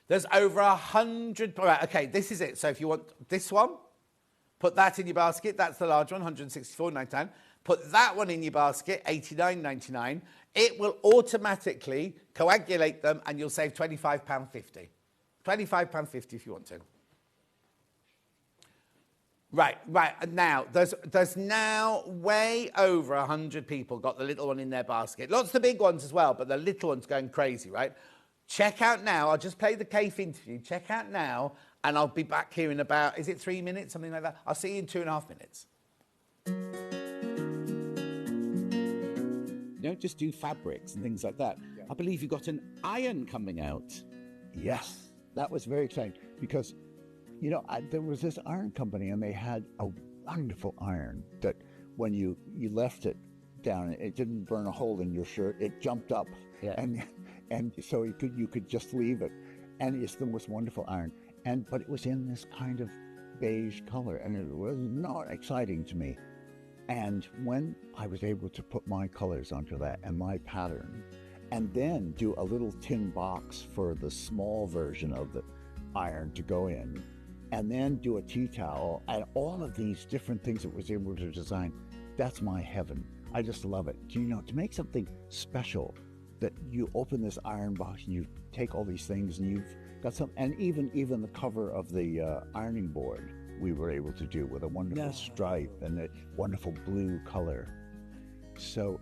There's over 100... Right, okay, this is it. So if you want this one, put that in your basket. That's the large one, $164.99. put that one in your basket, $89.99. It will automatically coagulate them and you'll save £25.50. £25.50 if you want to. Right. Now, there's now way over 100 people got the little one in their basket. Lots of the big ones as well, but the little one's going crazy, right? Check out now. I'll just play the Kaffe interview. Check out now, and I'll be back here in about, is it 3 minutes, something like that? I'll see you in 2.5 minutes. You don't just do fabrics and things like that. I believe you got an iron coming out. Yes, that was very exciting because, you know, there was this iron company and they had a wonderful iron that when you left it down, it didn't burn a hole in your shirt. It jumped up, and so you could just leave it, and it's the most wonderful iron. But it was in this kind of beige color, and it was not exciting to me. And when I was able to put my colors onto that and my pattern, and then do a little tin box for the small version of the iron to go in, and then do a tea towel, and all of these different things that was able to design, that's my heaven. I just love it. You know, to make something special, that you open this iron box and you take all these things and you've got some, and even the cover of the ironing board we were able to do with a wonderful stripe and a wonderful blue color. So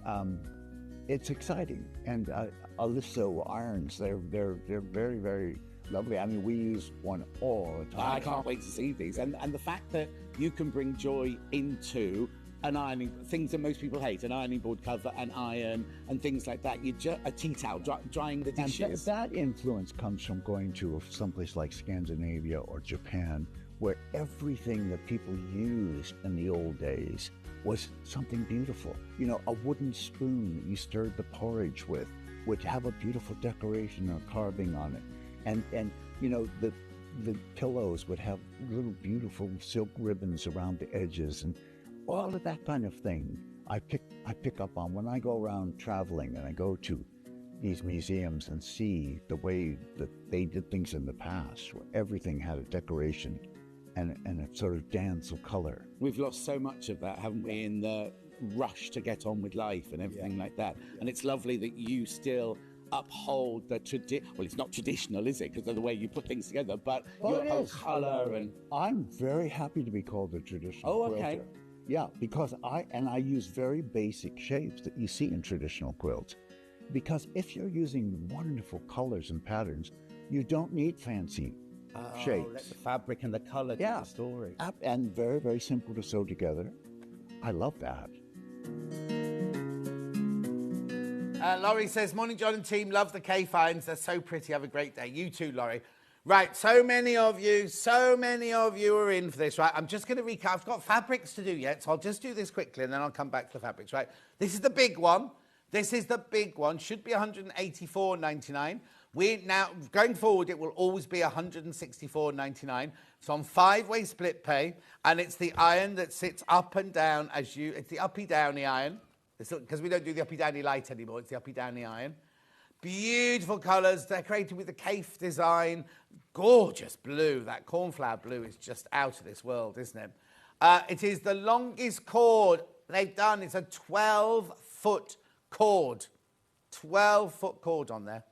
it's exciting. And Oliso irons, they're very, very lovely. I mean, we use one all the time. I can't wait to see these. And the fact that you can bring joy into an ironing, things that most people hate, an ironing board cover, an iron, and things like that. A tea towel, drying the dishes. And that influence comes from going to someplace like Scandinavia or Japan, where everything that people used in the old days was something beautiful. You know, a wooden spoon that you stirred the porridge with would have a beautiful decoration or carving on it. And you know, the pillows would have little beautiful silk ribbons around the edges, and all of that kind of thing I pick up on when I go around traveling and I go to these museums and see the way that they did things in the past, where everything had a decoration and a sort of dance of color. We've lost so much of that, haven't we, in the rush to get on with life and everything like that. And it's lovely that you still uphold the well, it's not traditional, is it, because of the way you put things together, but your whole colour. And I'm very happy to be called a traditional okay. quilter. Yeah, because I use very basic shapes that you see in traditional quilts. Because if you're using wonderful colors and patterns, you don't need fancy shapes. Let the fabric and the colour tell the story. And very, very simple to sew together. I love that. Laurie says, morning, John and team. Love the Kaffe irons. They're so pretty. Have a great day. You too, Laurie. Right, so many of you are in for this, right? I'm just going to recap. I've got fabrics to do yet, so I'll just do this quickly and then I'll come back to the fabrics, right? This is the big one. This is the big one. Should be $184.99. Now, going forward, it will always be $164.99. It's on 5-way split pay, and it's the iron that sits up and down it's the uppy-downy iron. Because we don't do the uppy-downy light anymore, it's the uppy-downy iron. Beautiful colours, decorated with the Kaffe design. Gorgeous blue. That cornflower blue is just out of this world, isn't it? It is the longest cord they've done. It's a 12-foot cord. 12-foot cord on there.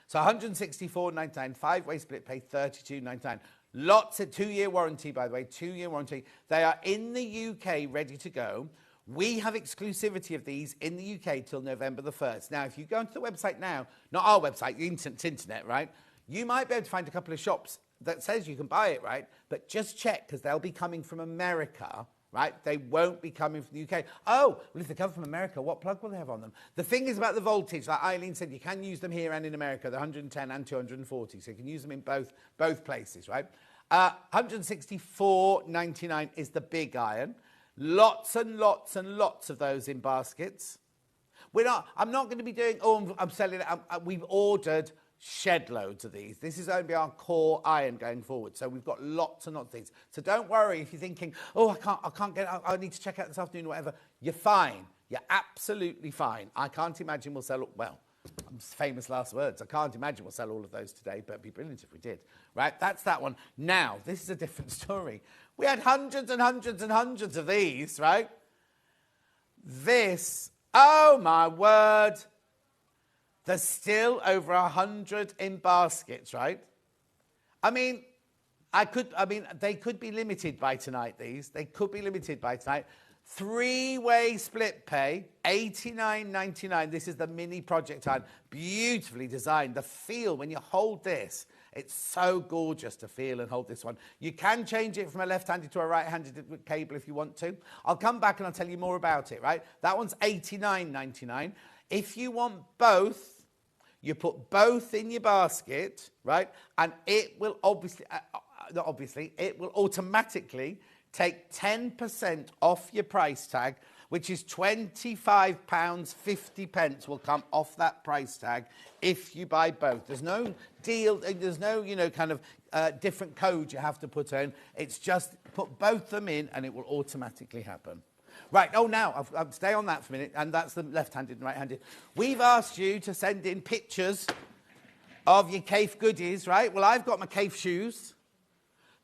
So $164.99, 5-way split pay, $32.99. Lots of 2-year warranty, by the way, 2-year warranty. They are in the UK, ready to go. We have exclusivity of these in the UK till November the 1st. Now, if you go onto the website now, not our website, the internet, right? You might be able to find a couple of shops that says you can buy it, right? But just check, because they'll be coming from America, right? They won't be coming from the UK. Oh, well, if they come from America, what plug will they have on them? The thing is about the voltage, like Eileen said, you can use them here and in America, the 110 and 240, so you can use them in both places, right? $164.99 is the big iron. Lots and lots and lots of those in baskets. I'm not going to be doing, I'm selling it. We've ordered shed loads of these. This is going to be our core iron going forward. So we've got lots and lots of these. So don't worry if you're thinking, I can't get it. I need to check out this afternoon or whatever. You're fine. You're absolutely fine. I can't imagine we'll sell, famous last words. I can't imagine we'll sell all of those today, but it'd be brilliant if we did. Right, that's that one. Now, this is a different story. We had hundreds and hundreds and hundreds of these, right? This, oh my word. There's still over 100 in baskets, right? I mean, they could be limited by tonight, these. They could be limited by tonight. 3-way split pay, $89.99. This is the mini project iron. Beautifully designed. The feel, when you hold this, it's so gorgeous to feel and hold this one. You can change it from a left-handed to a right-handed cable if you want to. I'll come back and I'll tell you more about it, right? That one's $89.99. If you want both, you put both in your basket, right? And it will it will automatically take 10% off your price tag, which is £25.50 will come off that price tag if you buy both. There's no deal, there's no, kind of different code you have to put in. It's just put both of them in and it will automatically happen. Right, now, I'll stay on that for a minute, and that's the left-handed and right-handed. We've asked you to send in pictures of your Kaffe goodies, right? Well, I've got my Kaffe shoes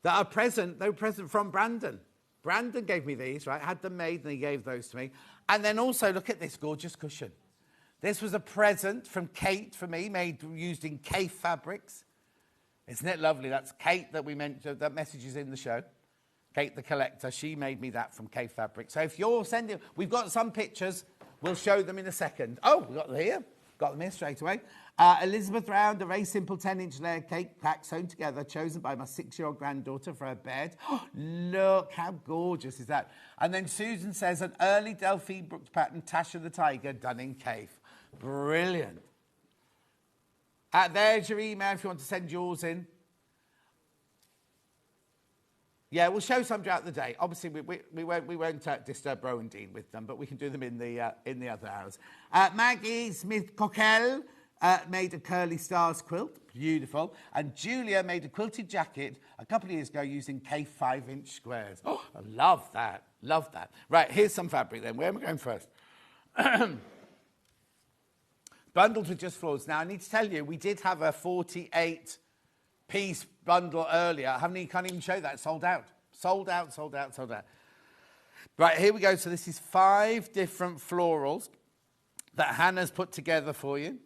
that are present. They were present from Brandon. Brandon gave me these, right? I had them made, and he gave those to me. And then also, look at this gorgeous cushion. This was a present from Kate for me, used in Kaffe fabrics. Isn't it lovely? That's Kate that we mentioned, that messages in the show. Kate the collector, she made me that from Kaffe fabric. So if you're sending, we've got some pictures. We'll show them in a second. Oh, we got them here. Got them here straight away. Elizabeth Round, a very simple 10-inch layer cake pack sewn together, chosen by my 6-year-old granddaughter for her bed. Oh, look, how gorgeous is that? And then Susan says, an early Delphine Brooks pattern, Tasha the Tiger, done in Kaffe. Brilliant. There's your email if you want to send yours in. Yeah, we'll show some throughout the day. Obviously, we won't disturb Rowan and Dean with them, but we can do them in the other hours. Maggie Smith-Coquel made a curly stars quilt. Beautiful. And Julia made a quilted jacket a couple of years ago using Kaffe 5-inch squares. Oh, I love that. Love that. Right, here's some fabric then. Where am I going first? Bundles with just floors. Now, I need to tell you, we did have a 48-piece bundle earlier. I can't even show that. Sold out. Sold out, sold out, sold out. Right, here we go. So this is 5 different florals that Hannah's put together for you.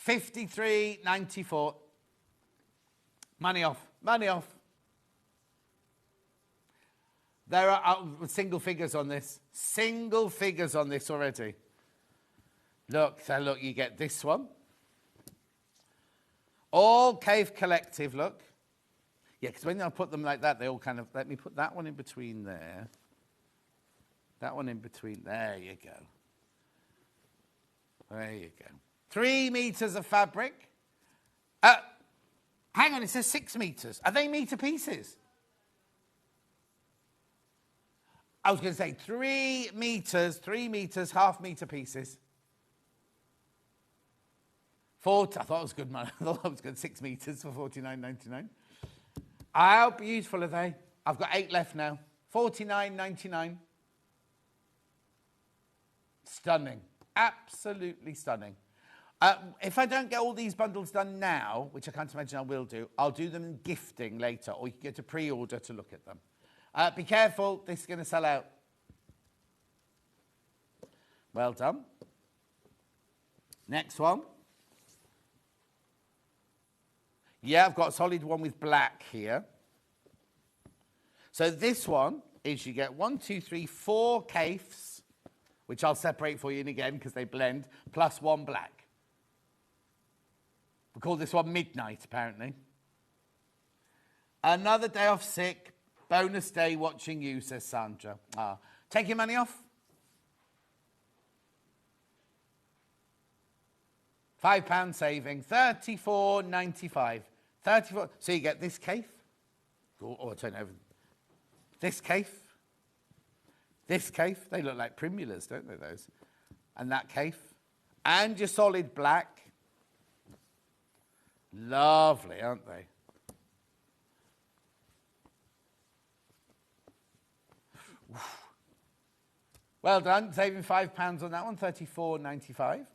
$53.94. Money off. Money off. There are single figures on this. Single figures on this already. Look, so look, you get this one. All Kaffe Collective, look. Yeah, because when I put them like that, they all kind of, let me put that one in between there. That one in between, there you go. There you go. 3 meters of fabric. Hang on, it says 6 meters. Are they meter pieces? I was going to say 3 meters, half-meter pieces. I thought it was good money. I thought it was good. 6 meters for $49.99. How beautiful are they? I've got 8 left now. $49.99. Stunning. Absolutely stunning. If I don't get all these bundles done now, which I can't imagine I will do, I'll do them in gifting later, or you can get a pre-order to look at them. Be careful, this is going to sell out. Well done. Next one. Yeah, I've got a solid one with black here. So this one is you get 1, 2, 3, 4 Kaffes, which I'll separate for you in again because they blend, plus 1 black. We call this one Midnight, apparently. Another day off sick. Bonus day watching you, says Sandra. Take your money off. £5 saving. $34.95. 34. So you get this Kaffe. Oh, turn over. This Kaffe. This Kaffe. They look like primulas, don't they, those? And that Kaffe. And your solid black. Lovely, aren't they? Well done. Saving £5 on that one. $34.95.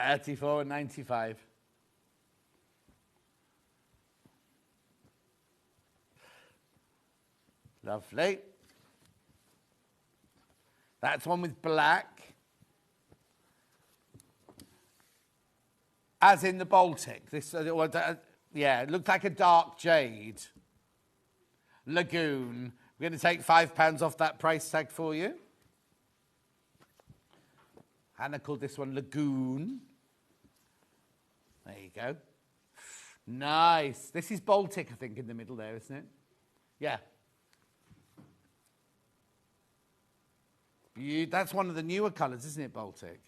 34.95. Lovely. That's one with black. As in the Baltic. This, yeah, it looks like a dark jade. Lagoon. We're going to take £5 off that price tag for you. Hannah called this one Lagoon. There you go. Nice. This is Baltic, I think, in the middle there, isn't it? Yeah. That's one of the newer colours, isn't it, Baltic?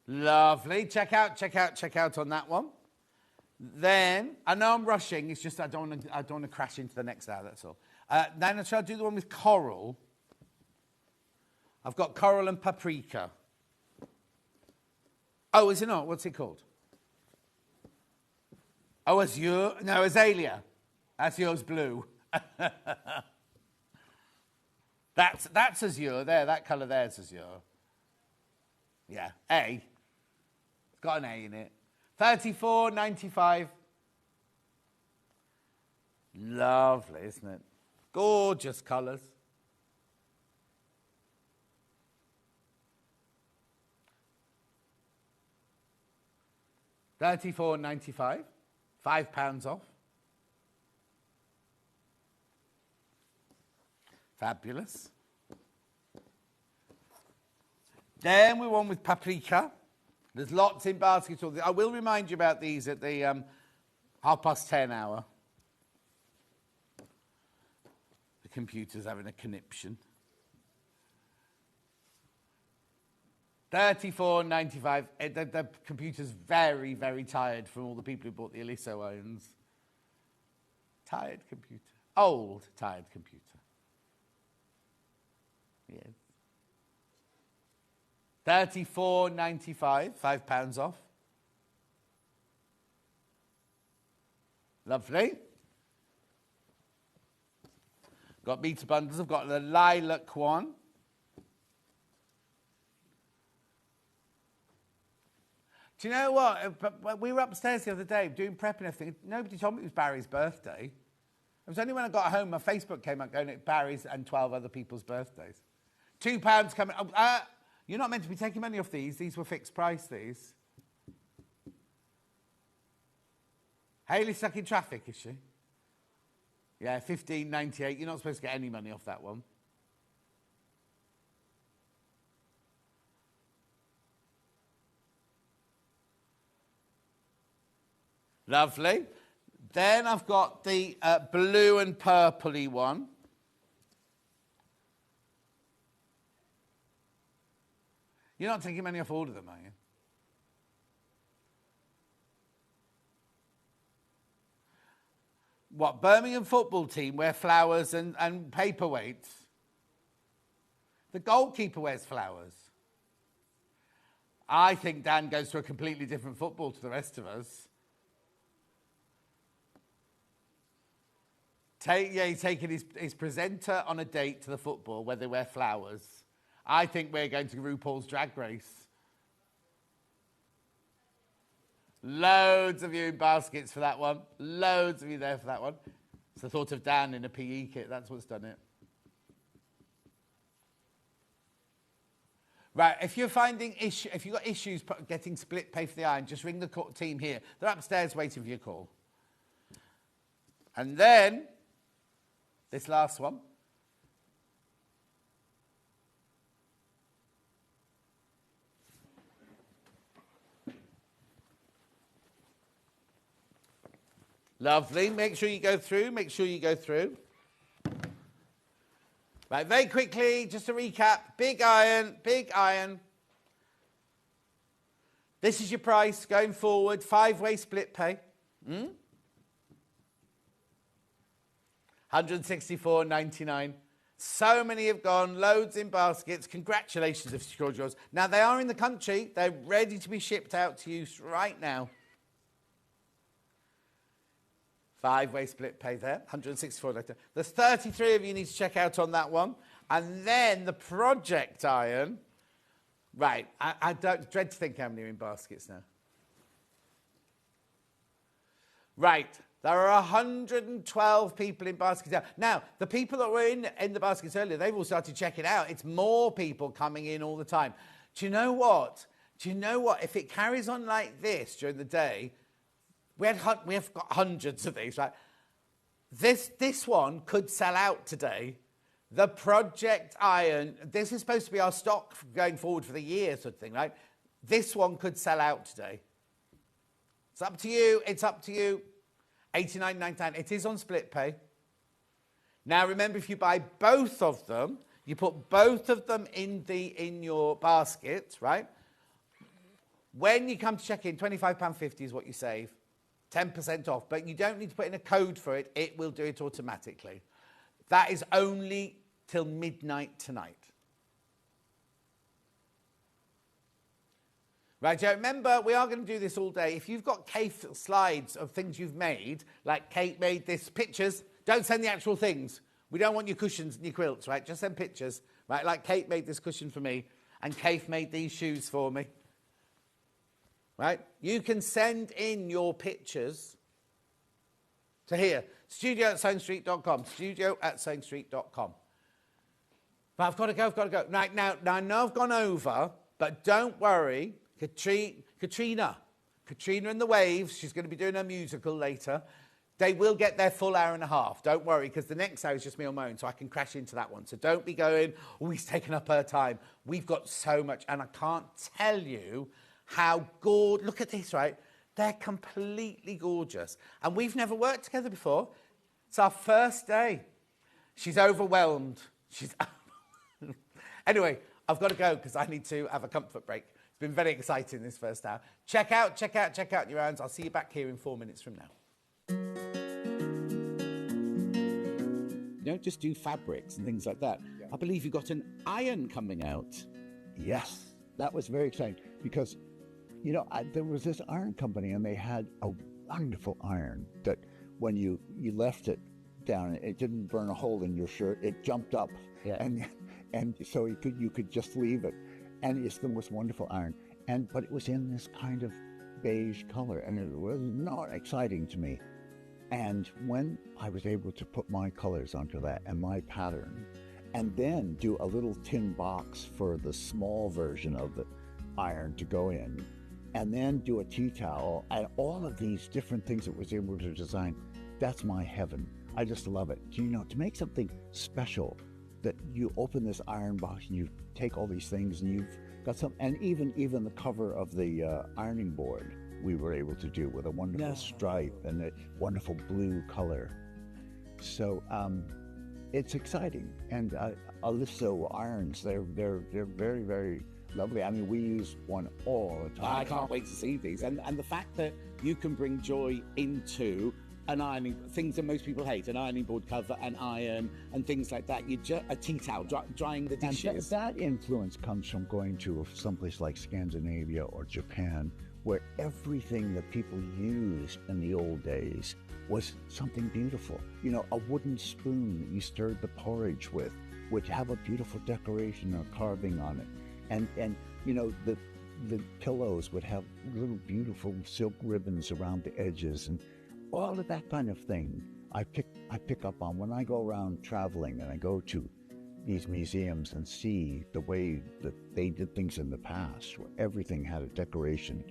Lovely. Check out on that one. Then, I know I'm rushing, it's just I don't want to crash into the next hour, that's all. Then I shall do the one with coral. I've got coral and paprika. Oh, is it not? What's it called? Oh, azure. No, azalea. Azure's blue. That's azure there. That colour there's azure. Yeah, A. It's got an A in it. 34.95. Lovely, isn't it? Gorgeous colours. £34.95. £5 off. Fabulous. Then we're on with paprika. There's lots in baskets. I will remind you about these at the 10:30 hour. The computer's having a conniption. £34.95. The computer's very, very tired from all the people who bought the Oliso irons. Tired computer. Old, tired computer. Yes. £34.95, £5 off. Lovely. Got meter bundles. I've got the lilac one. Do you know what? We were upstairs the other day doing prep and everything. Nobody told me it was Barry's birthday. It was only when I got home, my Facebook came up going, it's Barry's and 12 other people's birthdays. £2 coming. You're not meant to be taking money off these. These were fixed price, these. Hayley's stuck in traffic, is she? Yeah, £15.98. You're not supposed to get any money off that one. Lovely. Then I've got the blue and purpley one. You're not taking money off all of them, are you? What, Birmingham football team wear flowers and paperweights? The goalkeeper wears flowers. I think Dan goes to a completely different football to the rest of us. He's taking his presenter on a date to the football where they wear flowers. I think we're going to RuPaul's Drag Race. Loads of you in baskets for that one. Loads of you there for that one. It's the thought of Dan in a PE kit. That's what's done it. Right, if you're finding if you've got issues getting split pay for the iron, just ring the team here. They're upstairs waiting for your call. And then, this last one. Lovely. Make sure you go through. Make sure you go through. Right, very quickly, just to recap. Big iron, big iron. This is your price going forward. 5-way split pay. £164.99. So many have gone. Loads in baskets. Congratulations if you secured yours. Now, they are in the country. They're ready to be shipped out to you right now. 5-way split pay there, 164 later. There's 33 of you need to check out on that one. And then the project iron. Right, I don't dread to think how many are in baskets now. Right, there are 112 people in baskets now. Now, the people that were in the baskets earlier, they've all started checking out. It's more people coming in all the time. Do you know what? If it carries on like this during the day, we have got hundreds of these, right? This one could sell out today. The project iron, this is supposed to be our stock going forward for the year sort of thing, right? This one could sell out today. It's up to you. It's up to you. $89.99. It is on split pay. Now, remember, if you buy both of them, you put both of them in your basket, right? When you come to check in, £25.50 is what you save. 10% off. But you don't need to put in a code for it. It will do it automatically. That is only till midnight tonight. Right, Joe, remember, we are going to do this all day. If you've got Kate slides of things you've made, like Kate made this, pictures, don't send the actual things. We don't want your cushions and your quilts, right? Just send pictures, right? Like Kate made this cushion for me, and Kate made these shoes for me. Right? You can send in your pictures to here, studio@sewingstreet.com, studio@sewingstreet.com. But I've got to go. Right, now I know I've gone over, but don't worry. Katrina and the Waves, she's going to be doing her musical later. They will get their full hour and a half. Don't worry, because the next hour is just me on my own, so I can crash into that one. So don't be going, oh, he's taken up her time. We've got so much, and I can't tell you how gorgeous. Look at this, right? They're completely gorgeous. And we've never worked together before. It's our first day. She's overwhelmed. Anyway, I've got to go because I need to have a comfort break. It's been very exciting this first hour. Check out your irons. I'll see you back here in 4 minutes from now. You don't just do fabrics and things like that. Yeah. I believe you've got an iron coming out. Yes, that was very exciting because, you know, there was this iron company and they had a wonderful iron that when you left it down, it didn't burn a hole in your shirt. It jumped up, and so you could just leave it, and it's the most wonderful iron. But it was in this kind of beige color, and it was not exciting to me. And when I was able to put my colors onto that and my pattern, and then do a little tin box for the small version of the iron to go in, and then do a tea towel, and all of these different things that was able to design, that's my heaven. I just love it. You know, to make something special, that you open this iron box and you take all these things and you've got some, and even the cover of the ironing board we were able to do with a wonderful stripe and a wonderful blue color. So it's exciting. And Oliso irons, they're very, very lovely. I mean, we use one all the time. I can't wait to see these. And the fact that you can bring joy into an ironing, things that most people hate, an ironing board cover, an iron, and things like that. A tea towel, drying the dishes. And that influence comes from going to someplace like Scandinavia or Japan, where everything that people used in the old days was something beautiful. You know, a wooden spoon that you stirred the porridge with would have a beautiful decoration or carving on it. And you know, the pillows would have little beautiful silk ribbons around the edges, and all of that kind of thing I pick up on when I go around traveling and I go to these museums and see the way that they did things in the past, where everything had a decoration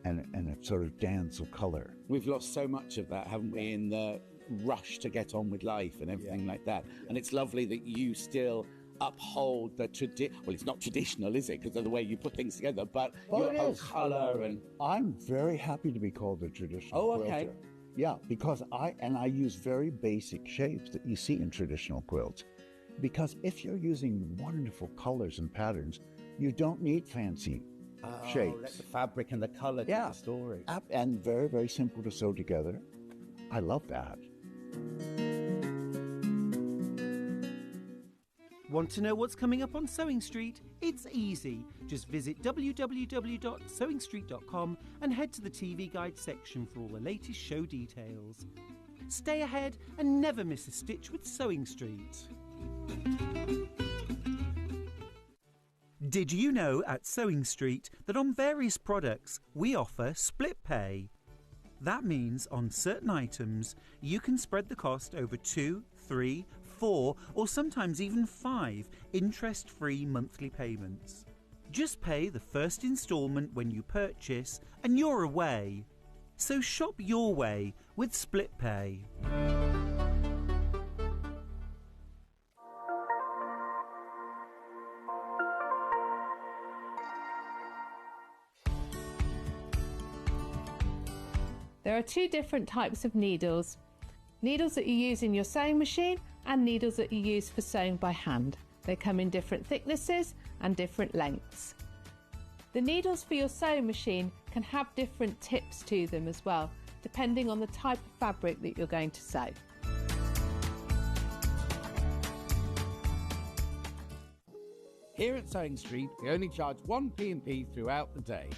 and a sort of dance of color. We've lost so much of that, haven't we, in the rush to get on with life and everything like that. And it's lovely that you still uphold the well, it's not traditional, is it, because of the way you put things together, but your whole colour. And I'm very happy to be called a traditional quilter. Okay. Yeah, because I use very basic shapes that you see in traditional quilts. Because if you're using wonderful colors and patterns, you don't need fancy shapes. Let the fabric and the colour tell the story. And very, very simple to sew together. I love that. Want to know what's coming up on Sewing Street? It's easy. Just visit www.sewingstreet.com and head to the TV Guide section for all the latest show details. Stay ahead and never miss a stitch with Sewing Street. Did you know at Sewing Street that on various products we offer split pay? That means on certain items you can spread the cost over 2, 3, 4 or sometimes even 5 interest-free monthly payments. Just pay the first instalment when you purchase and you're away. So shop your way with split pay. There are 2 different types of needles. Needles that you use in your sewing machine and needles that you use for sewing by hand. They come in different thicknesses and different lengths. The needles for your sewing machine can have different tips to them as well, depending on the type of fabric that you're going to sew. Here at Sewing Street, we only charge 1 P&P throughout the day.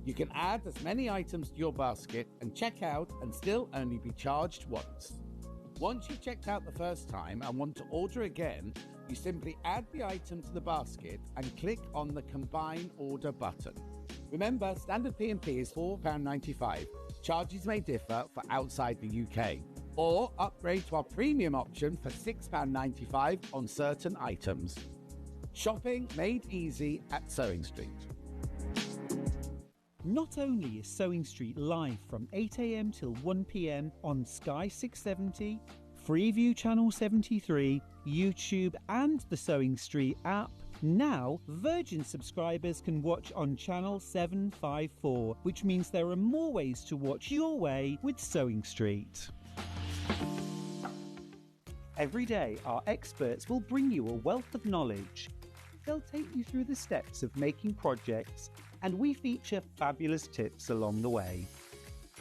You can add as many items to your basket and check out and still only be charged once. Once you've checked out the first time and want to order again, you simply add the item to the basket and click on the Combine Order button. Remember, standard P&P is £4.95. Charges may differ for outside the UK. Or upgrade to our premium option for £6.95 on certain items. Shopping made easy at Sewing Street. Not only is Sewing Street live from 8 a.m. till 1 p.m. on Sky 670, Freeview Channel 73, YouTube and the Sewing Street app, now Virgin subscribers can watch on Channel 754, which means there are more ways to watch your way with Sewing Street. Every day, our experts will bring you a wealth of knowledge. They'll take you through the steps of making projects, and we feature fabulous tips along the way.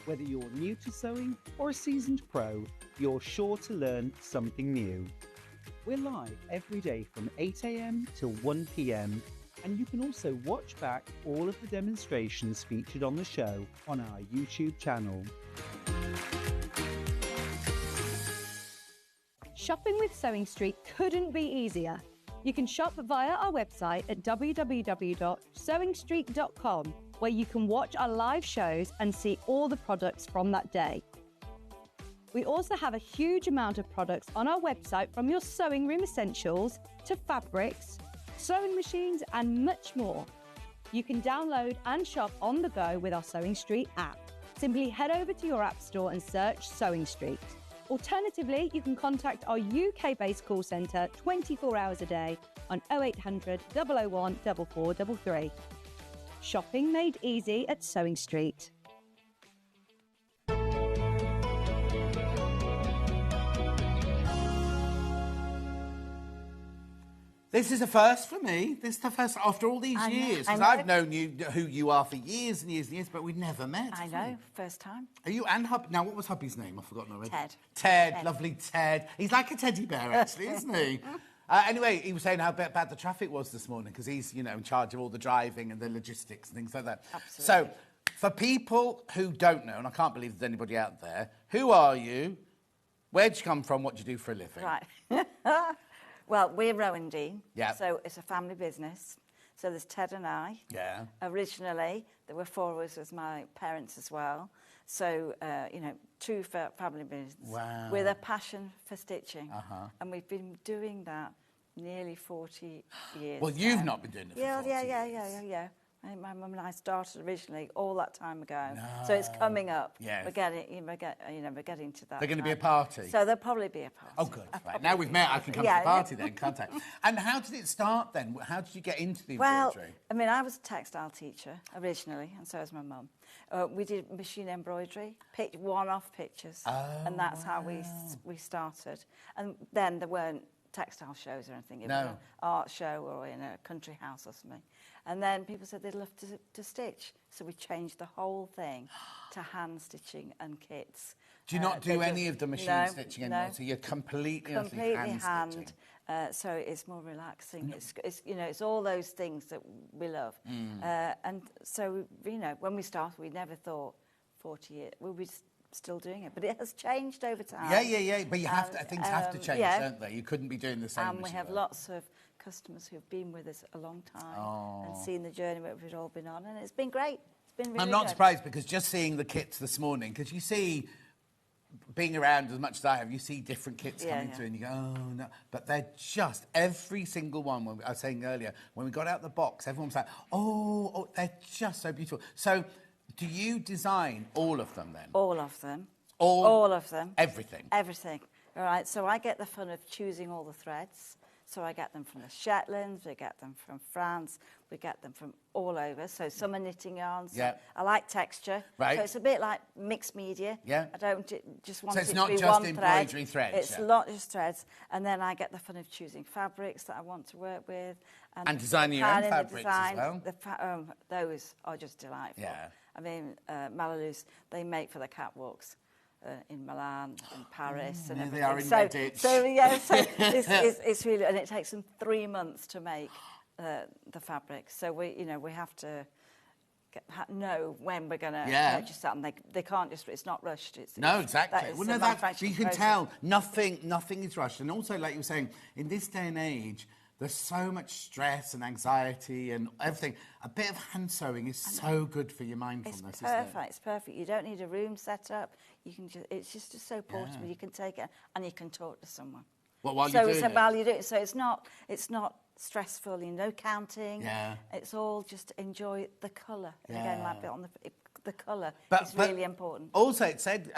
Whether you're new to sewing or a seasoned pro, you're sure to learn something new. We're live every day from 8 a.m. till 1 p.m, and you can also watch back all of the demonstrations featured on the show on our YouTube channel. Shopping with Sewing Street couldn't be easier. You can shop via our website at www.sewingstreet.com, where you can watch our live shows and see all the products from that day. We also have a huge amount of products on our website, from your sewing room essentials to fabrics, sewing machines and much more. You can download and shop on the go with our Sewing Street app. Simply head over to your app store and search Sewing Street. Alternatively, you can contact our UK-based call centre 24 hours a day on 0800 001 4433. Shopping made easy at Sewing Street. This is a first for me. This is the first after all these years. Because I've known you, who you are, for years and years and years, but we've never met. I know, first time. Are you and hubby? Now, what was hubby's name? I've forgotten already. Ted. Ted, lovely Ted. He's like a teddy bear, actually, isn't he? Anyway, he was saying how bad the traffic was this morning because he's, you know, in charge of all the driving and the logistics and things like that. Absolutely. So, for people who don't know, and I can't believe there's anybody out there, who are you? Where'd you come from? What do you do for a living? Right. Well, we're Rowan-Dean, Yeah. so it's a family business. So there's Ted and I. Yeah. Originally, there were 4 of us as my parents as well. So, you know, 2 family business. Wow. With a passion for stitching. And we've been doing that nearly 40 years. Well, you've not been doing it for 40 years. Yeah. I think my mum and I started originally all that time ago. So it's coming up. Yes. We're getting to that. They're going to be a time. party? So there'll probably be a party. Oh, good. Right. Now we've met, I can come to the party then, can't I? And how did it start then? How did you get into the embroidery? Well, I mean, I was a textile teacher originally, and so was my mum. We did machine embroidery, one-off pictures, and that's how we started. And then there weren't textile shows or anything. It was an art show or in a country house or something. And then people said they'd love to stitch. So we changed the whole thing to hand stitching and kits. Do you not do any of the machine stitching anymore? No. So you're completely hand stitching? So it's more relaxing. It's you know, it's all those things that we love. And so, you know, when we started, we never thought 40 years. We still doing it, but it has changed over time. Yeah. But you have to, things have to change, don't they? You couldn't be doing the same. And we have lots of customers who've been with us a long time and seen the journey that we've all been on, and it's been great. It's been really I'm not good. surprised, because just seeing the kits this morning, because you see, being around as much as I have, you see different kits coming through and you go, oh, no. But they're just, every single one, when I was saying earlier, when we got out the box, everyone was like, oh, they're just so beautiful. So do you design all of them then? All of them. All of them. Everything? Everything. All right, so I get the fun of choosing all the threads. So I get them from the Shetlands, we get them from France, we get them from all over. So some are knitting yarns. Yeah. I like texture. Right. So it's a bit like mixed media. Yeah. I don't just want So it it's to not be just one embroidery thread. threads, It's yeah. not just threads. And then I get the fun of choosing fabrics that I want to work with. And designing your own planning the fabrics as design. well. Those are just delightful. Yeah. I mean, Malalus, they make for the catwalks. In Milan and Paris and everything. They are in Redditch. It's really, and it takes them 3 months to make the fabric. So we have to know when we're going to purchase that, and they can't just. It's not rushed. No, exactly. Well, no, that's, you can tell nothing is rushed. And also, like you were saying, in this day and age, there's so much stress and anxiety and everything. A bit of hand sewing is so good for your mindfulness, It's isn't perfect. it? It's perfect. You don't need a room set up. You can it's just so portable. Yeah. You can take it and you can talk to someone. Well, while you're doing it. While you do it, so it's not stressful. No counting. Yeah. It's all just enjoy the colour. Yeah. Again, like on the colour is But really important. Also, it said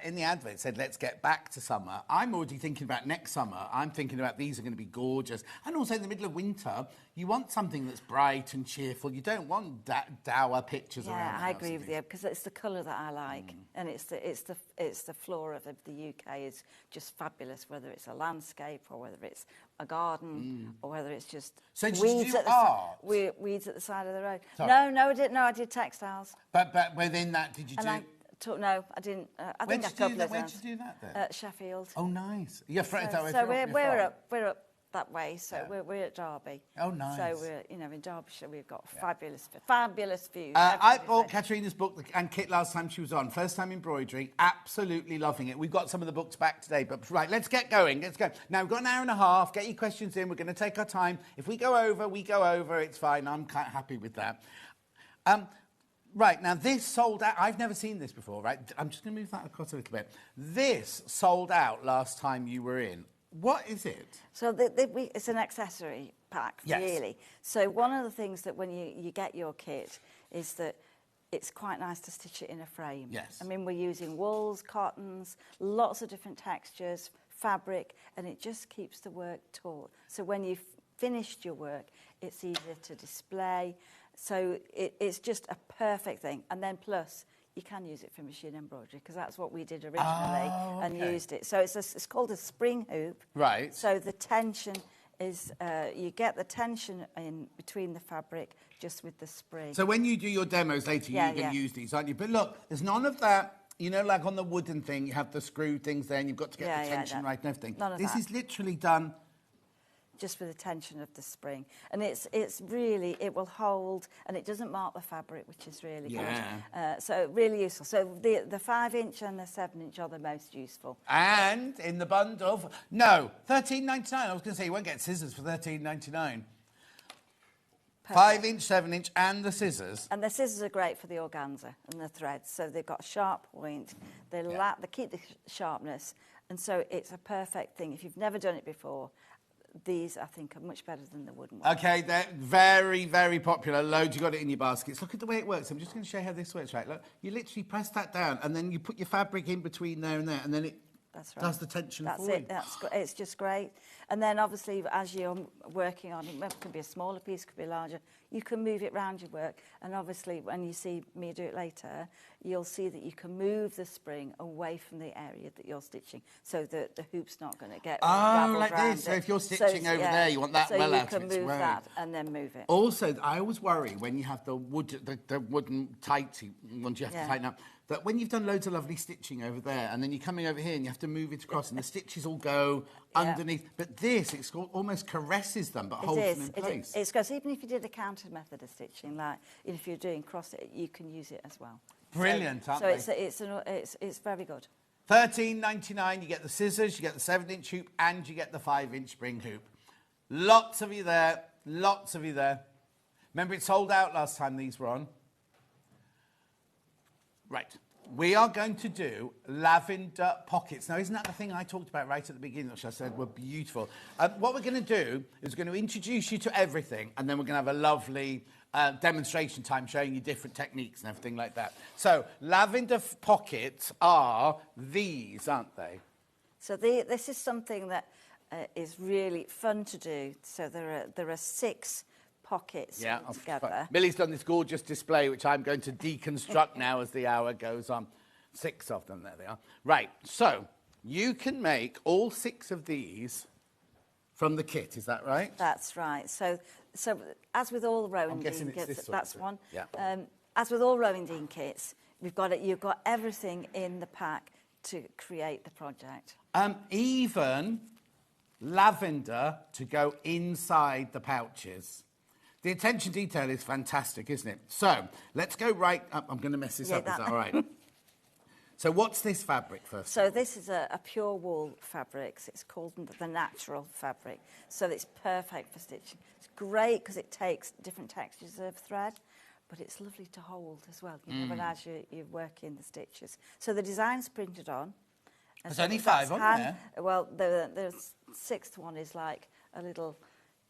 in the advert, it said, let's get back to summer. I'm already thinking about next summer. I'm thinking about these are going to be gorgeous. And also in the middle of winter, you want something that's bright and cheerful. You don't want dour pictures around the Yeah, I house agree and with you, because it's the colour that I like, and it's the flora of the UK is just fabulous. Whether it's a landscape or whether it's a garden or whether it's just So did weeds you do at art? weeds at the side of the road. Sorry. No, I didn't. No, I did textiles. But within that, did you And do... no, I didn't. I Where'd think you a do couple that? of Where'd times. you do that then? At Sheffield. Oh, nice. You're from... So we're up that way. So we're at Derby. Oh, nice. So we're in Derbyshire. We've got fabulous views. I bought Katrina's book and kit last time she was on. First time embroidery. Absolutely loving it. We've got some of the books back today. But right, let's get going. Let's go. Now, we've got an hour and a half. Get your questions in. We're going to take our time. If we go over, we go over. It's fine. I'm quite happy with that. Right, now this sold out. I've never seen this before, right? I'm just going to move that across a little bit. This sold out last time you were in. What is it? So it's an accessory pack, Yes. really. So one of the things that when you get your kit is that it's quite nice to stitch it in a frame. Yes. I mean, we're using wools, cottons, lots of different textures, fabric, and it just keeps the work taut. So when you've finished your work, it's easier to display. So it's just a perfect thing. And then plus, you can use it for machine embroidery, because that's what we did originally and used it. So it's called a spring hoop. Right. So the tension is, you get the tension in between the fabric just with the spring. So when you do your demos later, you're going to use these, aren't you? But look, there's none of that. You know, like on the wooden thing, you have the screw things there and you've got to get the tension right and everything. None of this that. is literally done... just with the tension of the spring. And it's really, it will hold, and it doesn't mark the fabric, which is really good. So really useful. So the 5-inch and the 7-inch are the most useful. And in the bundle... No, $13.99. I was going to say, you won't get scissors for $13.99. 5-inch, 7-inch, and the scissors. And the scissors are great for the organza and the threads. So they've got a sharp point. They keep the sharpness. And so it's a perfect thing. If you've never done it before, these, I think, are much better than the wooden ones. OK, they're very, very popular. Loads, you got it in your baskets. Look at the way it works. I'm just going to show you how this works, right? Look, you literally press that down, and then you put your fabric in between there and there, and then it does the tension for you. That's it. It's just great. And then, obviously, as you're working on it, it could be a smaller piece, could be larger, you can move it round your work. And obviously, when you see me do it later, you'll see that you can move the spring away from the area that you're stitching, so that the hoop's not going to get ravelled like round this. So it. if you're stitching over there, you want that so well you out can of its move way. that and then move it. Also, I always worry when you have the wooden tighty ones you have to tighten up, that when you've done loads of lovely stitching over there, and then you're coming over here and you have to move it across, and the stitches all go underneath. But this, it's almost caresses them, but holds them in place. It's because even if you did a counter method of stitching, like if you're doing cross it, you can use it as well. Brilliant, aren't so they? it's very good. $13.99. You get the scissors, you get the 7-inch hoop, and you get the 5-inch spring hoop. Lots of you there. Lots of you there. Remember, it sold out last time these were on. Right. We are going to do lavender pockets. Now, isn't that the thing I talked about right at the beginning, which I said were beautiful? What we're going to do is we're going to introduce you to everything, and then we're going to have a lovely demonstration time showing you different techniques and everything like that. So, lavender pockets are these, aren't they? So this is something that is really fun to do. So there are 6 pockets together. Millie's done this gorgeous display, which I'm going to deconstruct now as the hour goes on. 6 of them, there they are. Right, so you can make all 6 of these from the kit, is that right? That's right. So as with all the I'm guessing Rowan it's kits, this that's sort one. Yeah. As with all Rowan Dean kits, you've got everything in the pack to create the project. Even lavender to go inside the pouches. The attention detail is fantastic, isn't it? So, let's go right up. I'm going to mess this up, is that all right? So, what's this fabric first? So, this is a pure wool fabric. It's called the natural fabric. So, it's perfect for stitching. It's great because it takes different textures of thread, but it's lovely to hold as well, when as you're working the stitches. So, the design's printed on. There's only 5 on there. Well, the 6th one is like a little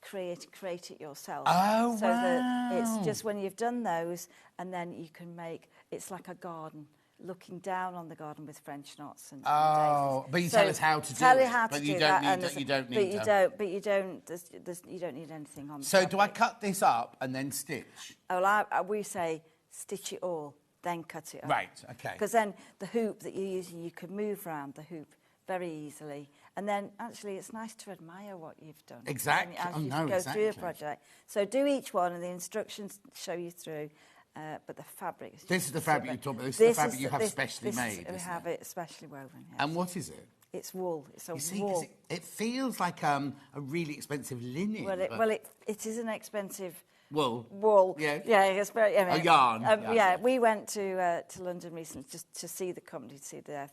create it yourself. Oh, so wow. It's just when you've done those, and then you can make, it's like a garden, looking down on the garden with French knots and daisies. But you tell us how to do tell it. you how to do that. You don't need you don't need anything on. So do I cut this up and then stitch? Well, we say stitch it all, then cut it up. Right, okay. Because then the hoop that you're using, you can move around the hoop very easily. And then, actually, it's nice to admire what you've done. Exactly. As you go through a project. So do each one, and the instructions show you through. But the fabric is This is the fabric you talk about. This is the fabric you have specially made, We have it specially woven, yes. And what is it? It's wool. It's a You see, wool. 'cause it feels like a really expensive linen. Well, it is an expensive... Wool. Wool. Yeah. Yeah, it's very... I mean, a yarn. yeah, we went to London recently just to see the company, to see their...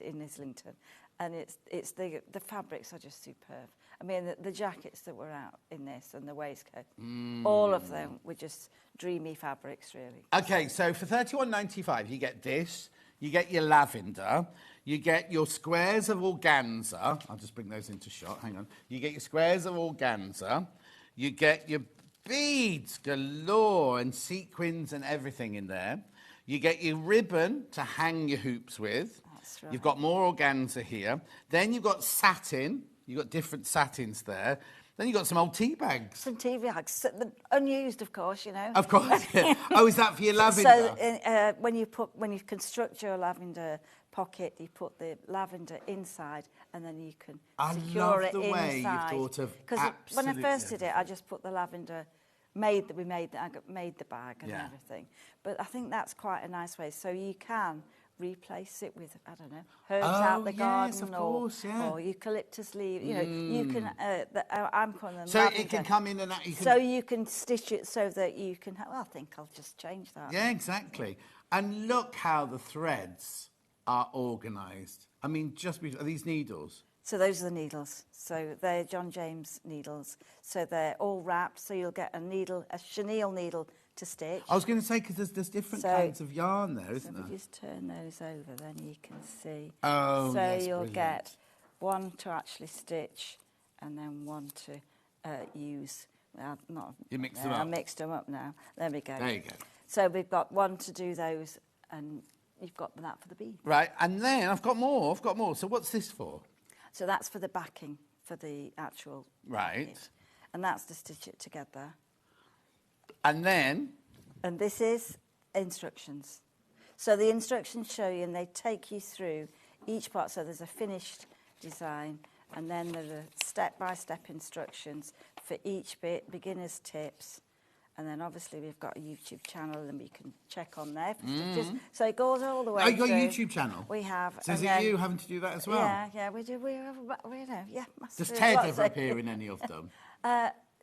in Islington, and it's the fabrics are just superb. I mean, the jackets that were out in this and the waistcoat, all of them were just dreamy fabrics, really. Okay, so for $31.95, you get this, you get your lavender, you get your squares of organza. I'll just bring those into shot. Hang on. You get your squares of organza, you get your beads galore and sequins and everything in there. You get your ribbon to hang your hoops with. That's right. You've got more organza here. Then you've got satin. You've got different satins there. Then you've got some old tea bags. Some tea bags, unused, of course, Of course. Oh, is that for your lavender? So when you construct your lavender pocket, you put the lavender inside, and then you can secure it inside. I love the way you've thought of Because when I first did it, I just put the lavender. I made the bag and everything, but I think that's quite a nice way. So you can replace it with, I don't know, herbs out the garden, or eucalyptus leaf. You know, you can. I'm calling them. So lavender. It can come in and out. So you can stitch it so that you can. Well, I think I'll just change that. Yeah, exactly. And look how the threads are organised. I mean, are these needles? So those are the needles. So they're John James needles. So they're all wrapped. So you'll get a chenille needle to stitch. I was going to say, because there's different kinds of yarn there, isn't there? So if you just turn those over, then you can see. Oh, so yes, you'll brilliant. get one to actually stitch, and then one to use. You mixed them up. I mixed them up now. There we go. There you go. So we've got one to do those, and you've got that for the bead. Right, and then I've got more. So what's this for? So that's for the backing, for the actual Right. kit. And that's to stitch it together. And then? And this is instructions. So the instructions show you, and they take you through each part. So there's a finished design, and then there are step-by-step instructions for each bit, beginner's tips. And then obviously we've got a YouTube channel, and we can check on there for stitches. So it goes all the way Oh, you got a through. YouTube channel? We have. So is it you having to do that as well? Yeah, we do. We know, Does Ted ever appear in any of them?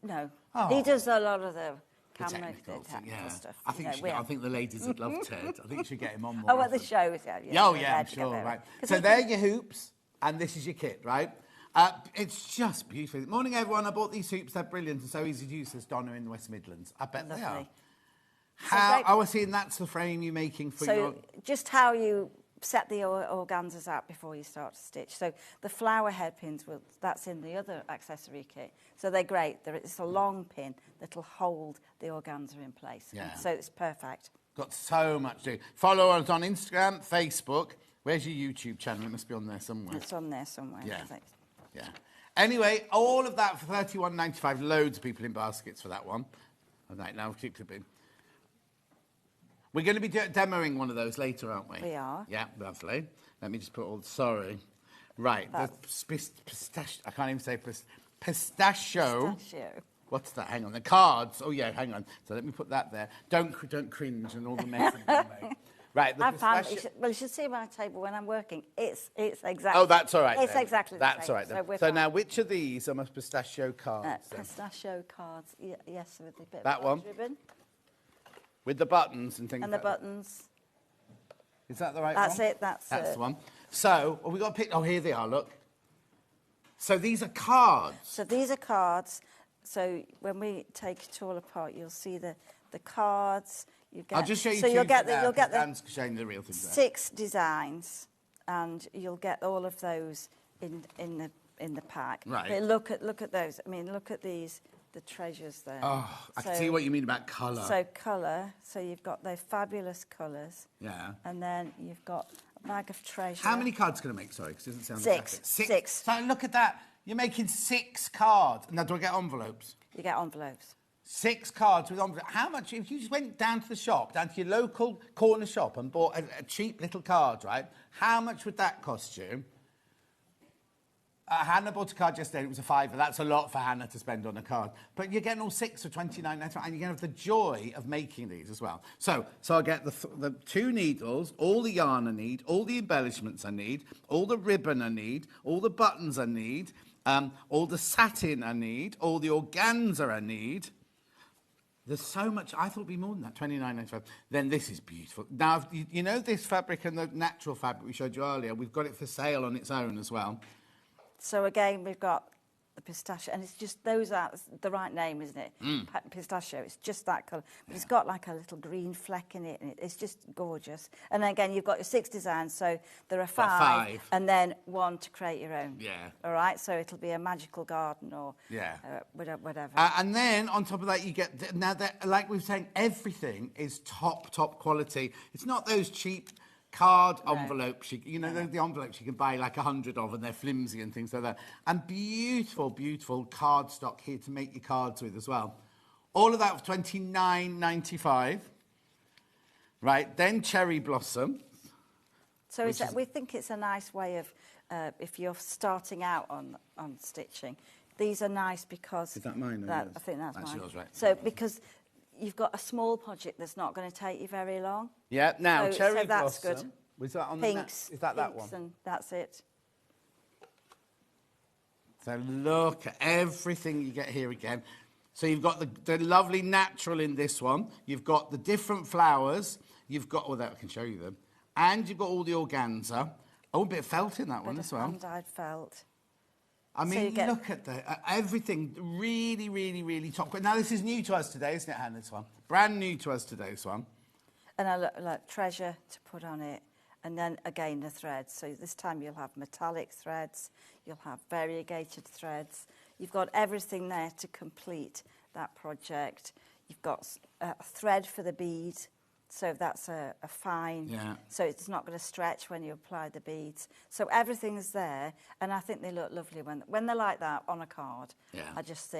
No. Oh. He does a lot of the camera, technical thing, yeah. stuff. I think, I think the ladies would love Ted. I think you should get him on more. Oh, at the often. shows, Oh, yeah, I'm sure, right. So they're your hoops, and this is your kit, right? It's just beautiful. Morning, everyone. I bought these hoops. They're brilliant and so easy to use, says Donna in the West Midlands. I bet they are. I was seeing that's the frame you're making for your... So just how you set the organzas out before you start to stitch. So the flower head pins, that's in the other accessory kit. So they're great. It's a long pin that'll hold the organza in place. Yeah. So it's perfect. Got so much to do. Follow us on Instagram, Facebook. Where's your YouTube channel? It must be on there somewhere. It's on there somewhere. Yeah. Yeah. Anyway, all of that for $31.95. Loads of people in baskets for that one. All right, now keep clipping. We're going to be demoing one of those later, aren't we? We are. Yeah, lovely. Let me just put all... Sorry. Right, the pistachio... I can't even say pistachio. Pistachio. What's that? Hang on. The cards. Oh, yeah, hang on. So let me put that there. Don't cringe and all the mess that you make. Right, the pistachio... You should see my table when I'm working. It's exactly... Oh, that's all right. It's then. exactly That's the all same. right. Then. So So now, which of these are my pistachio cards? Pistachio cards, yes, with a bit That of one? ribbon. With the buttons and things And like the buttons. that. Is that the right That's one? it, that's the one. So, we got to pick... Oh, here they are, look. So these are cards. So these are cards. So when we take it all apart, you'll see the cards. You get, I'll just show you so two you'll get now, you'll get the Dan's showing the real things there. 6 designs, and you'll get all of those in the pack. Right. But look at those. I mean, look at these, the treasures there. Oh, I can see what you mean about colour. So colour. So you've got those fabulous colours. Yeah. And then you've got a bag of treasure. How many cards can I make? Sorry, because it doesn't sound... 6. Six. 6. So look at that. You're making 6 cards. Now, do I get envelopes? You get envelopes. 6 cards with envelopes. How much, if you just went down to the shop, down to your local corner shop and bought a cheap little card, right? How much would that cost you? Hannah bought a card yesterday, it was a £5. That's a lot for Hannah to spend on a card. But you're getting all 6 for $29.95, and you're going to have the joy of making these as well. So I get the 2 needles, all the yarn I need, all the embellishments I need, all the ribbon I need, all the buttons I need, all the satin I need, all the organza I need. There's so much. I thought it'd be more than that, $29.95. Then this is beautiful. Now, you know this fabric and the natural fabric we showed you earlier? We've got it for sale on its own as well. So again, we've got the pistachio, and it's just those are the right name, isn't it? Pistachio. It's just that colour, but it's got like a little green fleck in it, and it's just gorgeous. And then again, you've got your 6 designs, so there are 5, and then 1 to create your own. Yeah. All right. So it'll be a magical garden or whatever. And then on top of that, you get now that, like we were saying, everything is top quality. It's not those cheap card envelopes, you know, the envelopes you can buy like 100 of, and they're flimsy and things like that. And beautiful card stock here to make your cards with as well. All of that for $29.95. Right, then cherry blossom. So we think it's a nice way of, if you're starting out on stitching, these are nice because... Is that mine? I think that's mine. Yours, right. So because you've got a small project that's not going to take you very long. Yeah, now, cherry so that's blossom. good. Was that on Pinks. Is that one? And that's it. So look at everything you get here again. So you've got the lovely natural in this one. You've got the different flowers. You've got, that I can show you them. And you've got all the organza. Oh, a bit of felt in that one as well. Hand-dyed felt. I mean, look at everything really top. Now, this is new to us today, isn't it, Hannah, this one? Brand new to us today, this one. And I like treasure to put on it. And then, again, the threads. So this time you'll have metallic threads. You'll have variegated threads. You've got everything there to complete that project. You've got a thread for the bead. So that's a fine, so it's not going to stretch when you apply the beads. So everything's there, and I think they look lovely when they're like that on a card. Yeah. I just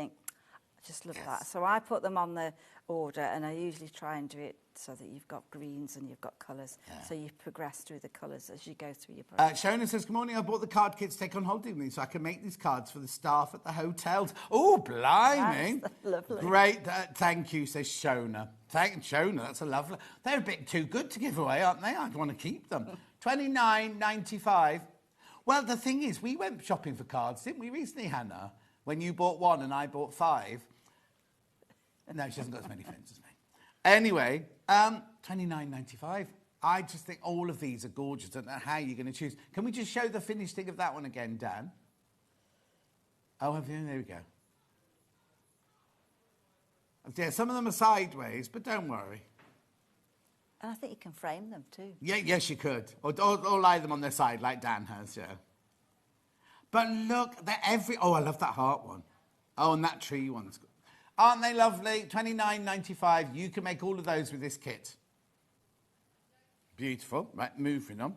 love that. So I put them on the order, and I usually try and do it so that you've got greens and you've got colours. Yeah. So you progress through the colours as you go through your project. Shona says, good morning, I bought the card kit to take on holiday with me so I can make these cards for the staff at the hotels. Oh, blimey. That's lovely. Great, thank you, says Shona. Shona, that's a lovely... They're a bit too good to give away, aren't they? I'd want to keep them. $29.95. Well, the thing is, we went shopping for cards, didn't we, recently, Hannah? When you bought 1 and I bought 5. No, she hasn't got as many friends as me. Anyway, $29.95. I just think all of these are gorgeous. I don't know how you're going to choose. Can we just show the finished thing of that one again, Dan? Oh, have you? There we go. Yeah, some of them are sideways, but don't worry. And I think you can frame them too. Yeah, yes, you could. Or lie them on their side like Dan has, yeah. But look, they're every... Oh, I love that heart one. Oh, and that tree one's good. Aren't they lovely? $29.95. You can make all of those with this kit. Beautiful. Right, moving on.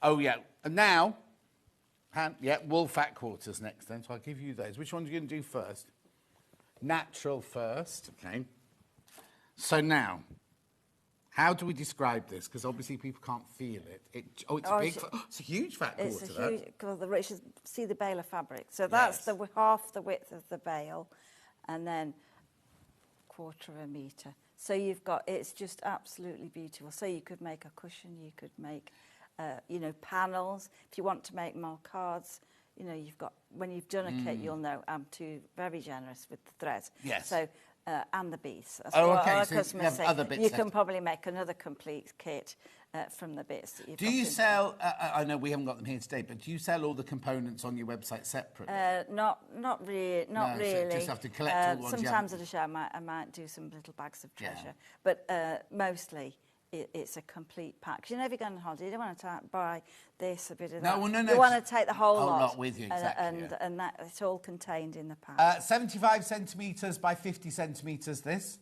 Oh, yeah. And now, wool fat quarters next then. So I'll give you those. Which ones are you going to do first? Natural first. Okay. So now, how do we describe this? Because obviously people can't feel it. It's a huge fat quarter. It's a huge... Well, you should see the bale of fabric. So that's half the width of the bale, and then 1/4 metre. So you've got, it's just absolutely beautiful. So you could make a cushion, you could make, panels. If you want to make more cards, you've got, when you've done a kit, you'll know I'm very generous with the threads. Yes. So, and the beads. That's oh, what okay. our So customers you have say. other bits You left. can probably make another complete kit from the bits that you've got. Do you in sell, I know we haven't got them here today, but do you sell all the components on your website separately? Not really. So you just have to collect all the ones you Sometimes haven't- at a show I might do some little bags of treasure, Yeah. but mostly it's a complete pack. You know, if you're going on holiday, you don't want to buy this, a bit of that. No, no. You want to take the whole lot with you, exactly. and that it's all contained in the pack. 75 centimetres by 50 centimetres, this.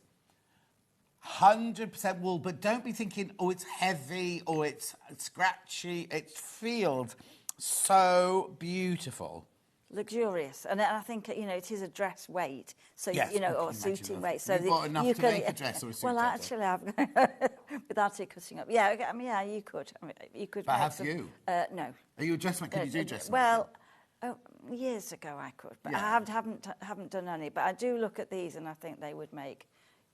100% wool, but don't be thinking, oh, it's heavy or it's scratchy. It feels so beautiful. Luxurious, and I think it is a dress weight, so Yes, or suiting weight. So You've got enough you to can make a dress or a suit. Well, out of. actually, without it cutting up. Yeah, I mean, yeah, you could. I mean, you could. But make have some, you? No. Are you a dressmaker? Can you do dressmaking? Well, years ago I could, but Yeah. I haven't done any. But I do look at these, and I think they would make.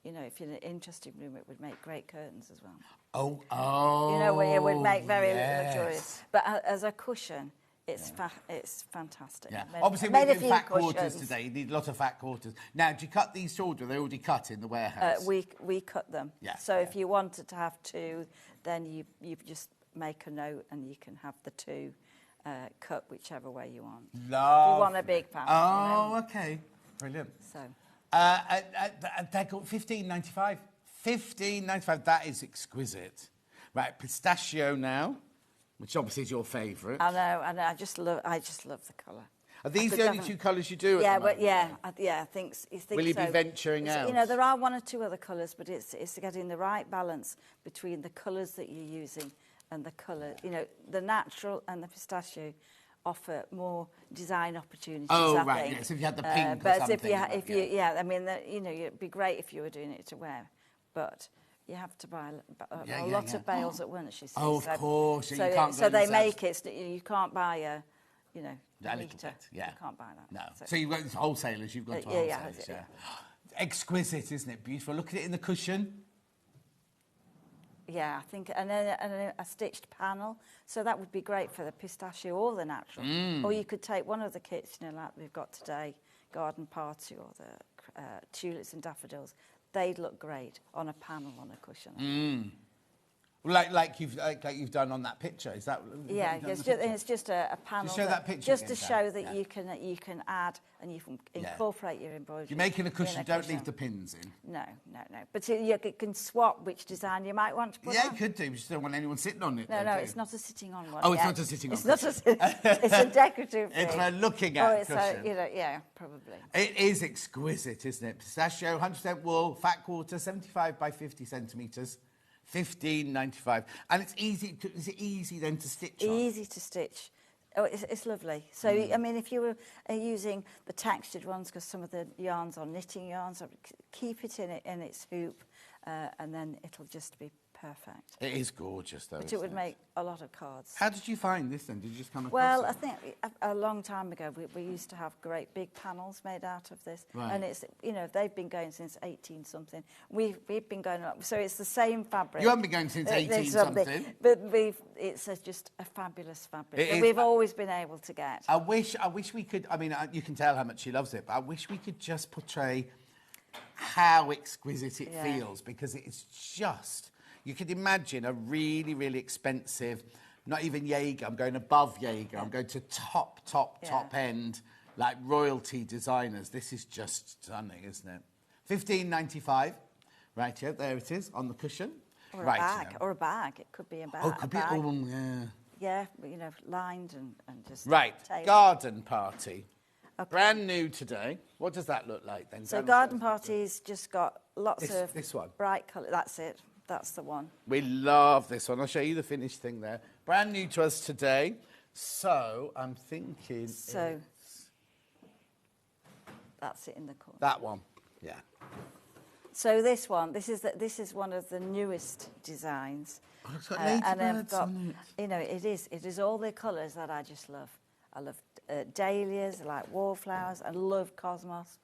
If you're in an interesting room, it would make great curtains as well. Oh. Where it would make very yes. luxurious. But as a cushion, it's fantastic. Yeah. Made- Obviously, made we're a doing few fat quarters cushions. today. You need a lot of fat quarters. Now, do you cut these short, or are they already cut in the warehouse? We cut them. Yeah, So yeah. if you wanted to have two, then you just make a note and you can have the two cut whichever way you want. Love. If you want a big panel. Oh, okay. Brilliant. So They got $15.95. $15.95. That is exquisite. Right, pistachio now, which obviously is your favourite. I know. I just love the colour. Are these the only two colours you do? Yeah, at the but moment? I think so. Will you be venturing out? There are one or two other colours, but it's getting the right balance between the colours that you're using and the colour. The natural and the pistachio offer more design opportunities. Oh, I right. think. Yes, if you had the pink or but something. I mean, it'd be great if you were doing it to wear, but you have to buy a lot of bales at once. You see. Oh, of course. You can't so go they themselves. make it. You can't buy a little metre. bit, yeah. You can't buy that. No. So you've got wholesalers. You've got to yeah, wholesalers. Yeah. Exquisite, isn't it? Beautiful. Look at it in the cushion. Yeah, I think, and then a stitched panel. So that would be great for the pistachio or the natural. Or you could take one of the kits, like we've got today, Garden Party or the tulips and daffodils. They'd look great on a panel on a cushion. Like you've done on that picture, is that? Yeah, it's just a panel. Just show that picture just again, to Dan. show that you can add and you can incorporate your embroidery. You're making a cushion. in Don't leave the pins in. No. But you can swap which design you might want to put Yeah, on. you could do. You just don't want anyone sitting on it. No, though, do it's you? not a sitting on one. Oh, it's yet. not a sitting on It's not cushion. it's a decorative thing. It's a looking at it's cushion. yeah, probably. It is exquisite, isn't it? Pistachio, 100% wool, fat quarter, 75 by 50 centimetres, $15.95. And it's easy. Is it easy then to stitch on? Easy to stitch. Oh, it's lovely. So, I mean, if you were using the textured ones, because some of the yarns are knitting yarns, keep it in its hoop, and then it'll just be perfect. It is gorgeous, though. But it would make a lot of cards. How did you find this then? Did you just come across Well, it? I think a long time ago we used to have great big panels made out of this, Right. and it's they've been going since 18 something. We've been going up, so it's the same fabric. You haven't been going since 18 something. But it's just a fabulous fabric It that is. we've always been able to get. I wish we could. I mean, you can tell how much she loves it, but I wish we could just portray how exquisite it Yeah. feels, because it's just, you could imagine a really, really expensive, not even Jaeger, I'm going above Jaeger, I'm going to top end, like royalty designers. This is just stunning, isn't it? $15.95. Right here, there it is, on the cushion. Or a right bag, here. or a bag. It could be a bag. Oh, it could be, bag. yeah. Yeah, you know, lined and just... Right, tailored. garden party. Okay. Brand new today. What does that look like then? So Demonstrate. garden party's just got lots This- of this one? bright colour. That's it. That's the one. We love this one. I'll show you the finished thing there. Brand new to us today. So I'm thinking So that's it in the corner. that one. Yeah. So this one, this is one of the newest designs. Oh, it's got And I've ladybirds got, on it. you know, it is all the colours that I just love. I love dahlias, I like wallflowers, I love cosmos.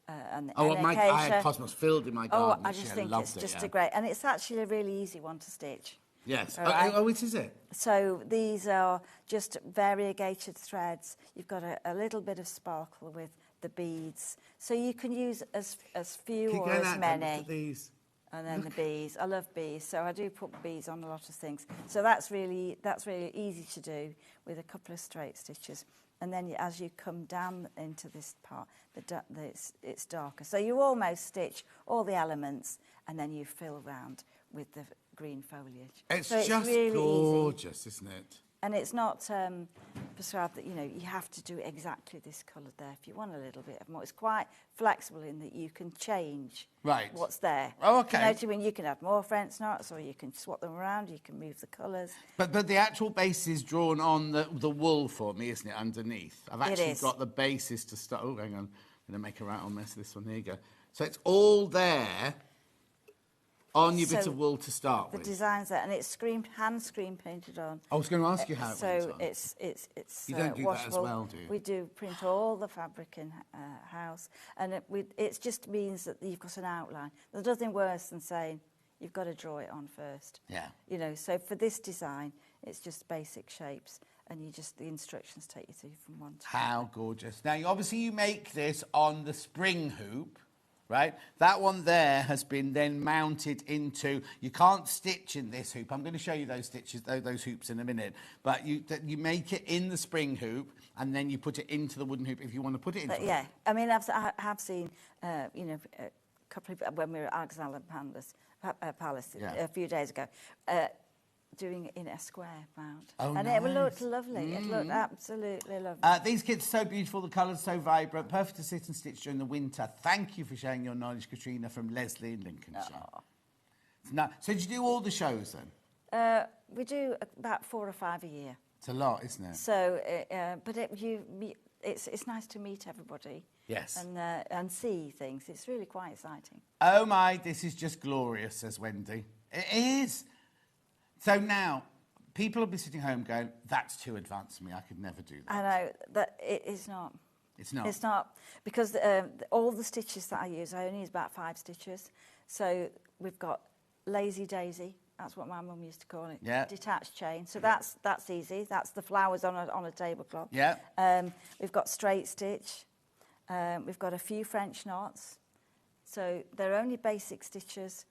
And Oh, and I acacia. had cosmos filled in my Oh, garden. I this just year. think Loved it's it, just yeah. a great, and it's actually a really easy one to stitch. Yes. All right. Oh, it is it? So these are just variegated threads. You've got a little bit of sparkle with the beads. So you can use as few Keep or going as out, don't look many. at these. And then the bees. I love bees, so I do put bees on a lot of things. So that's really easy to do with a couple of straight stitches. And then as you come down into this part, it's darker. So you almost stitch all the elements, and then you fill round with the green foliage. It's so just really gorgeous, isn't it? And it's not prescribed that, you know, you have to do exactly this colour there. If you want a little bit of more, it's quite flexible in that you can change Right. what's there. Oh, okay. You know what I mean? You can add more French knots, or you can swap them around, you can move the colours. But the actual base is drawn on the wool for me, isn't it, underneath? I've actually is. got the bases to start. Oh, hang on. I'm going to make a rattle mess of this one. There you go. So it's all there on your bit So of wool to start The with. design's there, and it's hand screen painted on. I was going to ask you how it So went on. it's You don't do that as washable. well, do you? We do print all the fabric in house, and it just means that you've got an outline. There's nothing worse than saying you've got to draw it on first. Yeah. You know, so for this design, it's just basic shapes, and the instructions take you through from one to How gorgeous. Now, obviously, you make this on the spring hoop, right? That one there has been then mounted into... You can't stitch in this hoop. I'm going to show you those stitches, those hoops in a minute. But you make it in the spring hoop, and then you put it into the wooden hoop if you want to put it into yeah, I mean, I have seen, you know, a couple of... When we were at Alexander Palace Yeah. a few days ago, doing it in a square mount. Oh, and nice. it looked lovely. It looked absolutely lovely. These kits are so beautiful, the colours so vibrant, perfect to sit and stitch during the winter. Thank you for sharing your knowledge, Katrina, from Leslie in Lincolnshire. So did you do all the shows then? We do about 4 or 5 a year. It's a lot, isn't it? So, but it's nice to meet everybody. Yes. And see things. It's really quite exciting. Oh my, this is just glorious, says Wendy. It is. So now, people will be sitting home going, that's too advanced for me, I could never do that. I know that it is not. It's not. It's not, because all the stitches that I use, I only use about 5 stitches. So we've got lazy daisy. That's what my mum used to call it. Yeah. Detached chain. So that's easy. That's the flowers on a tablecloth. Yeah. We've got straight stitch. We've got a few French knots. So they're only basic stitches.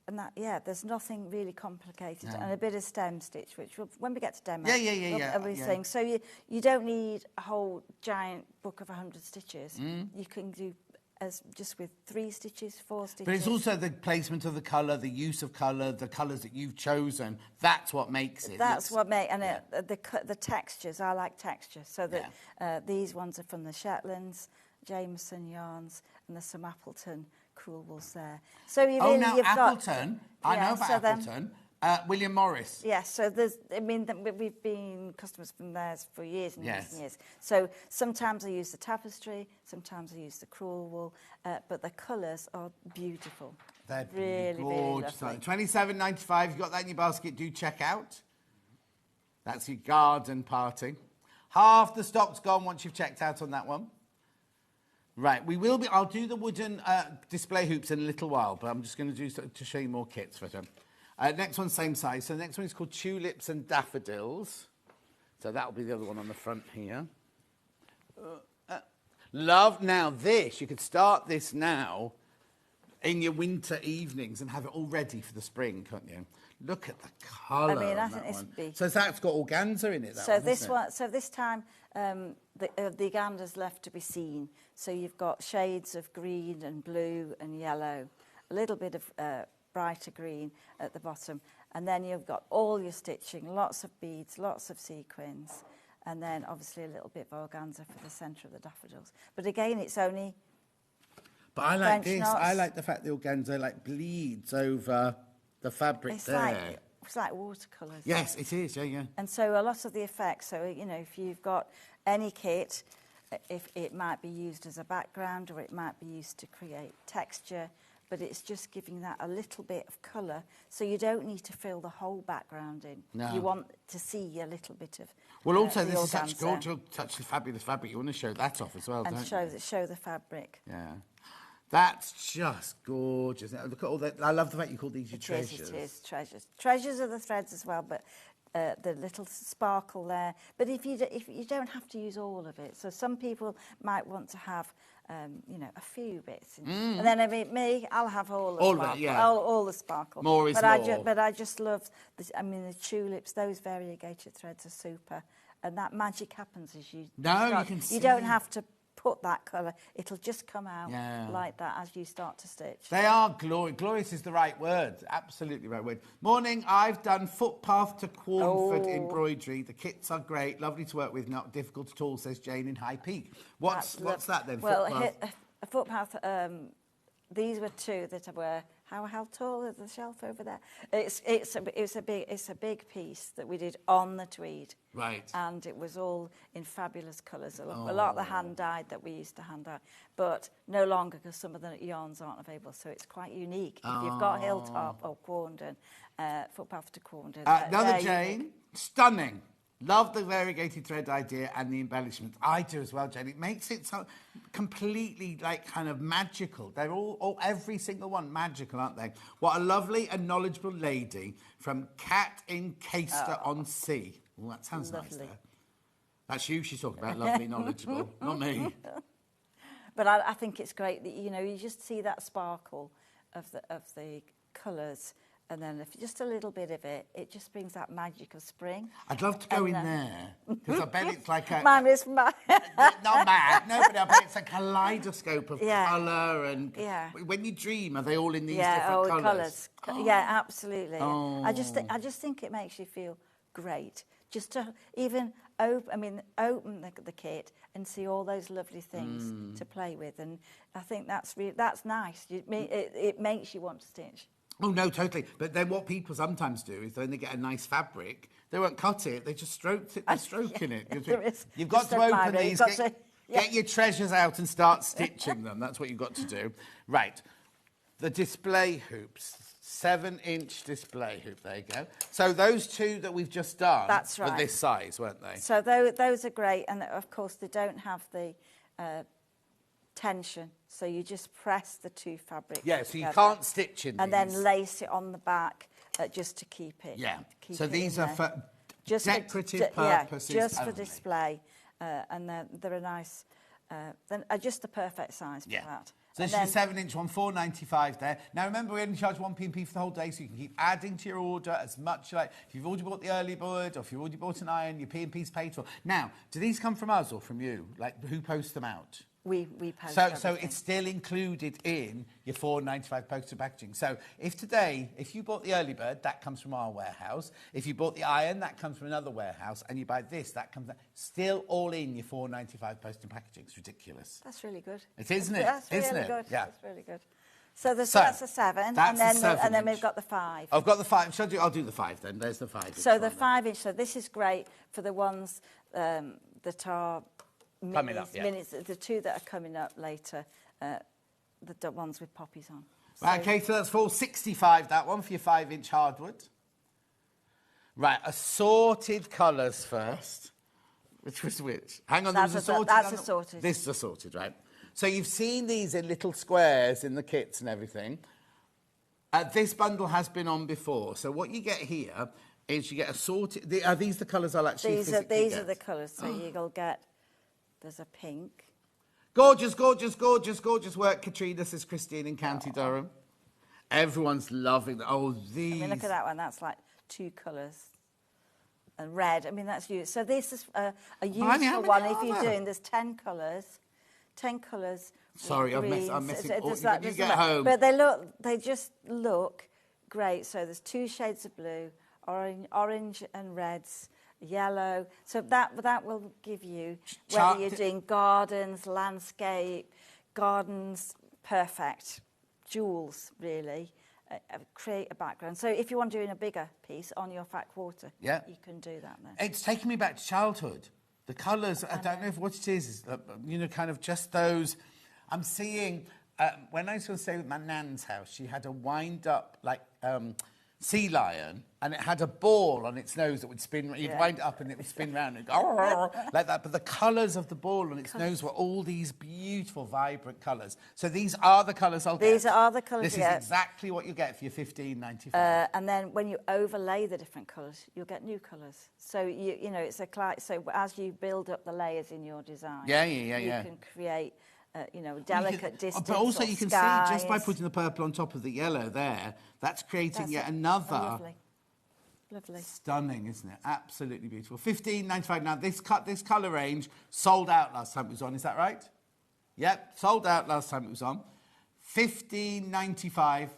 And there's nothing really complicated. No. And a bit of stem stitch, which when we get to demo, everything. So you don't need a whole giant book of 100 stitches. You can do just with 3 stitches, 4 stitches. But it's also the placement of the colour, the use of colour, the colours that you've chosen. That's what makes it. That's what makes... And the textures, I like texture. So that these ones are from the Shetlands, Jameson yarns, and there's some Appleton crewel wools there. So you've Appleton. I know about so Appleton. William Morris. Yes, so we've been customers from theirs for years and years and years. So sometimes I use the tapestry, sometimes I use the crewel wool, but the colours are beautiful. They're really, gorgeous. really lovely. $27.95. You've got that in your basket. Do check out. That's your garden party. Half the stock's gone once you've checked out on that one. Right, I'll do the wooden display hoops in a little while, but I'm just going to show you more kits for them. Next one, same size. So the next one is called Tulips and Daffodils. So that'll be the other one on the front here. Love, now this, you could start this now in your winter evenings and have it all ready for the spring, can't you? Look at the colour. I mean, I on think that this one. would be... So that's got organza in it. That So one, this isn't it? one, so this time, the organza's left to be seen. So you've got shades of green and blue and yellow, a little bit of brighter green at the bottom, and then you've got all your stitching, lots of beads, lots of sequins, and then obviously a little bit of organza for the centre of the daffodils. But again, it's only... But I like French this. knots. I like the fact the organza like bleeds over the fabric It's there. like watercolours. Yes, it is. Yeah. And so a lot of the effects, so, you know, if you've got any kit, if it might be used as a background or it might be used to create texture, but it's just giving that a little bit of colour, so you don't need to fill the whole background in. No. You want to see a little bit of Well, also, the this is such organza. gorgeous, such a fabulous fabric. You want to show that off as well, And don't show, you? show the fabric. Yeah. That's just gorgeous. Now, look at all that. I love the fact you call these your treasures. It is, treasures. Treasures are the threads as well, but the little sparkle there. But if you don't have to use all of it. So some people might want to have, you know, a few bits. And then me, I'll have all the All of sparkle. it, yeah. All the sparkle. More is but more. But I just love, I mean, the tulips, those variegated threads are super. And that magic happens as you start. can see. You don't have to put that colour. It'll just come out Yeah. like that as you start to stitch. They are glorious. Glorious is the right word. Absolutely right word. Morning, I've done footpath to Cornford embroidery. The kits are great. Lovely to work with. Not difficult at all, says Jane in High Peak. What's that then? Well, footpath? a footpath, these were two that were, how tall is the shelf over there? It's a big piece that we did on the tweed. Right. And it was all in fabulous colours. A lot of the hand dyed that we used to hand dye, but no longer because some of the yarns aren't available. So it's quite unique. If you've got Hilltop or Quarndon, footpath to Quarndon. Another Jane, stunning. Love the variegated thread idea and the embellishments. I do as well, Jane. It makes it so completely, like, kind of magical. They're all every single one magical, aren't they? What a lovely and knowledgeable lady from Cat in Caister-on-Sea. Well, that sounds nice Lovely. there. That's you she's talking about, lovely, knowledgeable, not me. But I think it's great that, you know, you just see that sparkle of the colours. And then if just a little bit of it, it just brings that magic of spring. I'd love to go in there, because I bet it's like a... Mine is mad. Not mad, no, but I bet it's a kaleidoscope of colour and... Yeah. When you dream, are they all in these different colours? Yeah, absolutely. Oh. I just think it makes you feel great. Just to even open the kit and see all those lovely things to play with. And I think that's nice. It makes you want to stitch. Oh, no, totally. But then what people sometimes do is when they get a nice fabric, they won't cut it, they just stroke it. They're stroking it. You've got to open these, get your treasures out and start stitching them. That's what you've got to do. Right. The display hoops. 7-inch display hoop. There you go. So those two that we've just done That's right. were this size, weren't they? So those are great. And, of course, they don't have the... tension, so you just press the two fabrics so you together can't stitch in and these. then lace it on the back just to keep it. So these are for just decorative purposes just for only. display, and they're a nice, then just the perfect size for that. So this is a 7-inch one, $4.95 there. Now remember, we only charge 1p for the whole day, so you can keep adding to your order as much like if you've already bought the early bird or if you've already bought an iron, your P&P's paid for. Now, do these come from us or from you? Like, who posts them out? We post So everything. it's still included in your $4.95 postage packaging. So if you bought the early bird, that comes from our warehouse. If you bought the iron, that comes from another warehouse. And you buy this, that comes still all in your $4.95 postage packaging. It's ridiculous. That's really good. It isn't it? That's Isn't really it? good. Yeah. That's really good. So that's a 7, That's and a then 7-inch. we've got the 5. I've got the 5. I'll do the 5 then. There's the 5. So the 5-inch. So this is great for the ones that are Coming up, yeah. the two that are coming up later, the ones with poppies on. Right, okay, so that's $4.65, that one, for your 5-inch hardwood. Right, assorted colours first. Which was which? Hang on, That's assorted. that's assorted. This is assorted, right? So you've seen these in little squares in the kits and everything. This bundle has been on before. So what you get here is you get assorted... Are these the colours I'll actually physically These get? are the colours. So you'll get... There's a pink. Gorgeous, gorgeous, gorgeous, gorgeous work, Katrina, says Christine in County Durham. Everyone's loving that. Oh, these. I mean, look at that one. That's like 2 colours. And red. I mean, that's used. So this is a useful one. If you're doing, there's 10 colours. 10 colours. Sorry, I'm messing. You get matter. home. But they just look great. So there's 2 shades of blue, orange and reds, yellow. So that will give you, whether you're doing gardens, landscape, gardens, perfect. Jewels, really. Create a background. So if you want to do in a bigger piece on your fat quarter, you can do that then. It's taking me back to childhood. The colours, I don't know if what it is kind of just those. I'm seeing, when I used to stay with my nan's house, she had a wind-up, sea lion, and it had a ball on its nose that would spin. You'd wind it up and it would spin round and go like that. But the colours of the ball on its nose were all these beautiful, vibrant colours. So these are the colours I'll get. These are the colours This you is get. exactly what you get for your $15.95. And then when you overlay the different colours, you'll get new colours. So you know it's so as you build up the layers in your design, you can create. Delicate distance. But also or you can skies. see, just by putting the purple on top of the yellow there, that's creating yet another... Lovely. Lovely. Stunning, isn't it? Absolutely beautiful. $15.95. Now, this colour range sold out last time it was on. Is that right? Yep, sold out last time it was on. $15.95.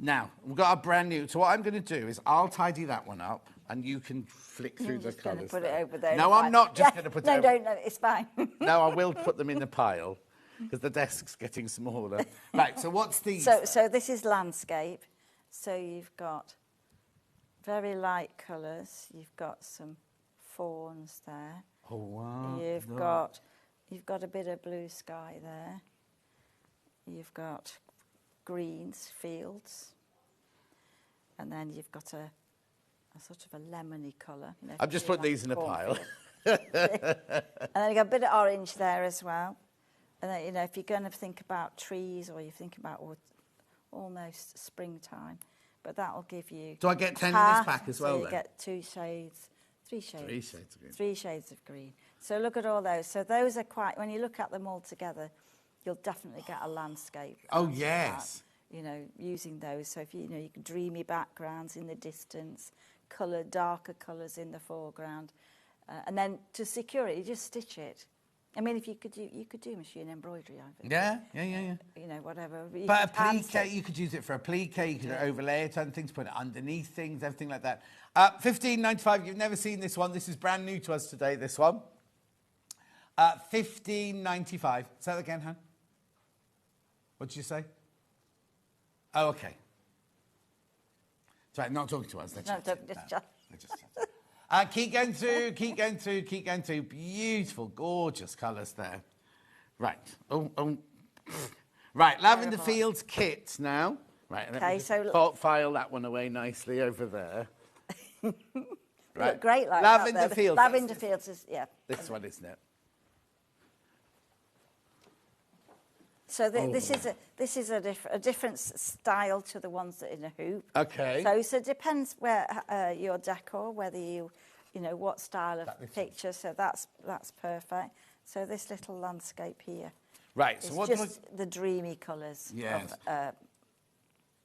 Now, we've got a brand new... So what I'm going to do is I'll tidy that one up and you can flick through the colours. Put it over there. No, I'm not just going to put it over. No, it's fine. No, I will put them in the pile because the desk's getting smaller. Right, so what's these? So this is landscape. So you've got very light colours. You've got some fawns there. Oh, wow. You've got a bit of blue sky there. You've got greens, fields. And then you've got a sort of a lemony colour. I've just put these in a pile. And then you've got a bit of orange there as well. And then, if you're going to think about trees or you think about almost springtime, but that'll give you... Do I get 10 in this pack as well, so you then? get 2 shades, 3 shades. 3 shades of green. 3 shades of green. So look at all those. So those are quite... When you look at them all together, you'll definitely get a landscape. Oh, yes. Using those. So if you can dreamy backgrounds in the distance, darker colours in the foreground. And then to secure it, you just stitch it. I mean, if you could do machine embroidery, I think. Yeah. Whatever. But a plique, you could use it for a plique, you could overlay it on things, put it underneath things, everything like that. $15.95, you've never seen this one. This is brand new to us today, this one. $15.95. Say that again, Han. What did you say? Oh, okay. Sorry, not talking to us. Keep going through, keep going through, keep going through. Beautiful, gorgeous colours there. Right. Right, Lavender Fields kit now. Right, okay, file that one away nicely over there. Right. Look great like Lavender that. Fields. Lavender Fields is, This one, isn't it? So this is a different style to the ones that are in a hoop. Okay. So it depends where your decor, whether you what style of picture. So that's perfect. So this little landscape here. Right. So it's just the dreamy colours. Yes.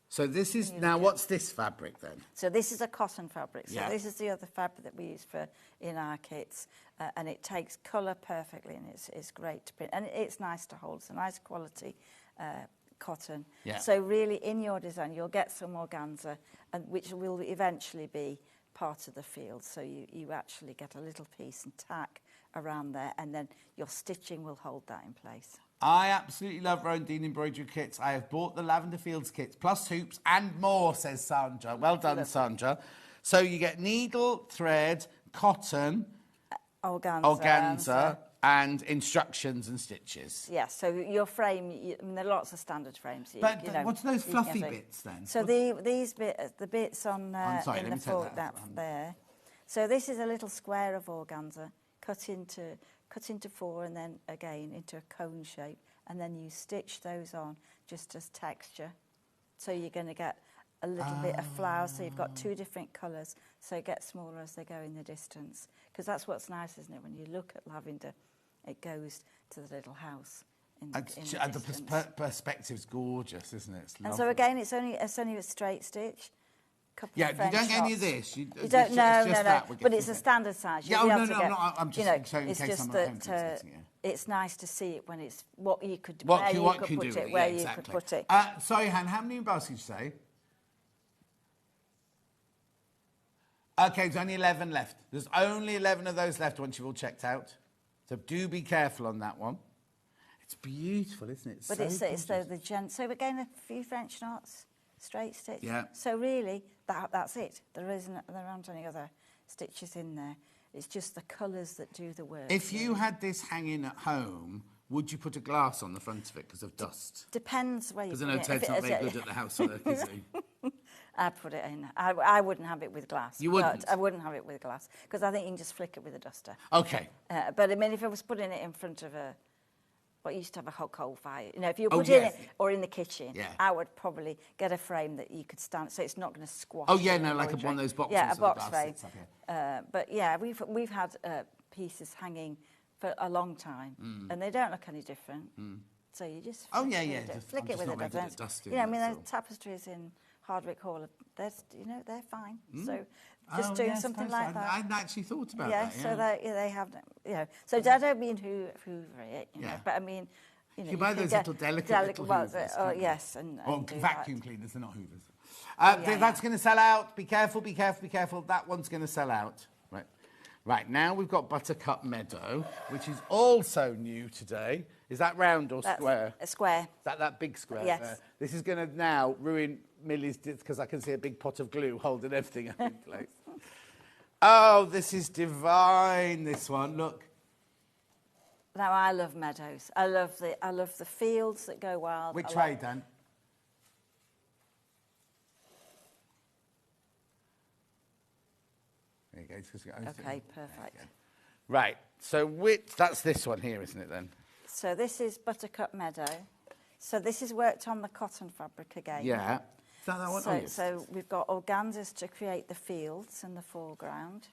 So this is now. What's this fabric then? So this is a cotton fabric. So this is the other fabric that we use in our kits, and it takes colour perfectly, and it's great to print, and it's nice to hold. It's a nice quality cotton. Yeah. So really, in your design, you'll get some organza, and which will eventually be part of the field. So you actually get a little piece and tack around there, and then your stitching will hold that in place. I absolutely love Rondine embroidery kits. I have bought the Lavender Fields kits, plus hoops and more, says Sandra. Well done, Sandra. So you get needle, thread, cotton, organza, and instructions and stitches. Yes, so your frame, there are lots of standard frames. But what's those fluffy bits then? So the bits on in the fork, that's there. So this is a little square of organza cut into 4 and then again into a cone shape, and then you stitch those on just as texture. So you're going to get a little bit of flower, so you've got 2 different colours, so it gets smaller as they go in the distance. Because that's what's nice, isn't it, when you look at lavender, it goes to the little house in And the the distance. perspective's gorgeous, isn't it? It's And so lovely. again, it's only a straight stitch. Couple Yeah, of you French don't get any of knots. this. You You don't. it's No, just no, that no. we're But getting it's a it. standard size. Yeah, You'll oh, be able no, to no, get, I'm just you know, showing in it's case just someone at home that thinks it's, yeah. it's nice to see it when it's what you could What where you, you what could can put do it, with where yeah, you exactly. could put it. Sorry, Han, how many bows did you say? Okay, there's only 11 left. There's only 11 of those left once you've all checked out. So do be careful on that one. It's beautiful, isn't it? But so it's so again a few French knots, straight stitch. Yeah. So really that's it. There aren't any other stitches in there. It's just the colours that do the work. If you had this hanging at home, would you put a glass on the front of it because of dust? Depends where you Because put I know it. Ted's not very good at the housework, is he? I'd put it in. I wouldn't have it with glass. You wouldn't? But I wouldn't have it with glass because I think you can just flick it with a duster. Okay. But I mean, if I was putting it in front of what used to have a hot coal fire, you know, if you Oh, put yes. it in it or in the kitchen, Yeah. I would probably get a frame that you could stand, so it's not going to squash. Oh, yeah, the no, like embroidery. one of those boxes Yeah, a with the box glass frame. sits up here. But yeah, we've had pieces hanging for a long time, and they don't look any different. So you just Oh, flick yeah, it yeah, with a- just- flick I'm it just with not a very good at duster. dusting, You know, I mean, that's the all. tapestries in Hardwick Hall, they're fine. So Oh, just doing yes, something I like suppose. that. I hadn't actually thought about Yeah, that. so they have, you know. So I don't mean hoover it, you know, Yeah. but I mean, you know, You buy can those get little delicate little ones hoovers, oh, can't you? yes, and Or do vacuum that. cleaners, they're not hoovers. yeah, That's yeah. going to sell out. Be careful, be careful, be careful. That one's going to sell out. Right. Right, now we've got Buttercup Meadow, which is also new today. Is that round or That's square? a square. Is that big square Yes. there? This is going to now ruin Millie's, because I can see a big pot of glue holding everything up in place. Oh, this is divine, this one. Look. Now I love meadows. I love the fields that go wild. Which I way, love- Dan? There you go. It's just- Okay, perfect. Right, so that's this one here, isn't it, then? So this is Buttercup Meadow. So this is worked on the cotton fabric again. Yeah. Is that one? So, so we've got organzas to create the fields in the foreground.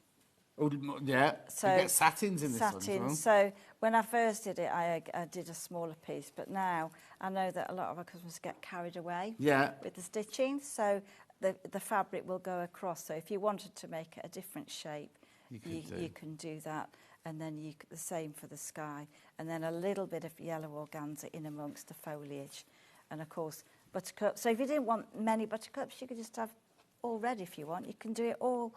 Yeah. So you get satins in this one as satin. well. So when I first did it, I did a smaller piece, but now I know that a lot of our customers get carried away Yeah. with the stitching. So the fabric will go across. So if you wanted to make it a different shape, you can do that. And then the same for the sky. And then a little bit of yellow organza in amongst the foliage. And of course, buttercups. So if you didn't want many buttercups, you could just have all red if you want. You can do it all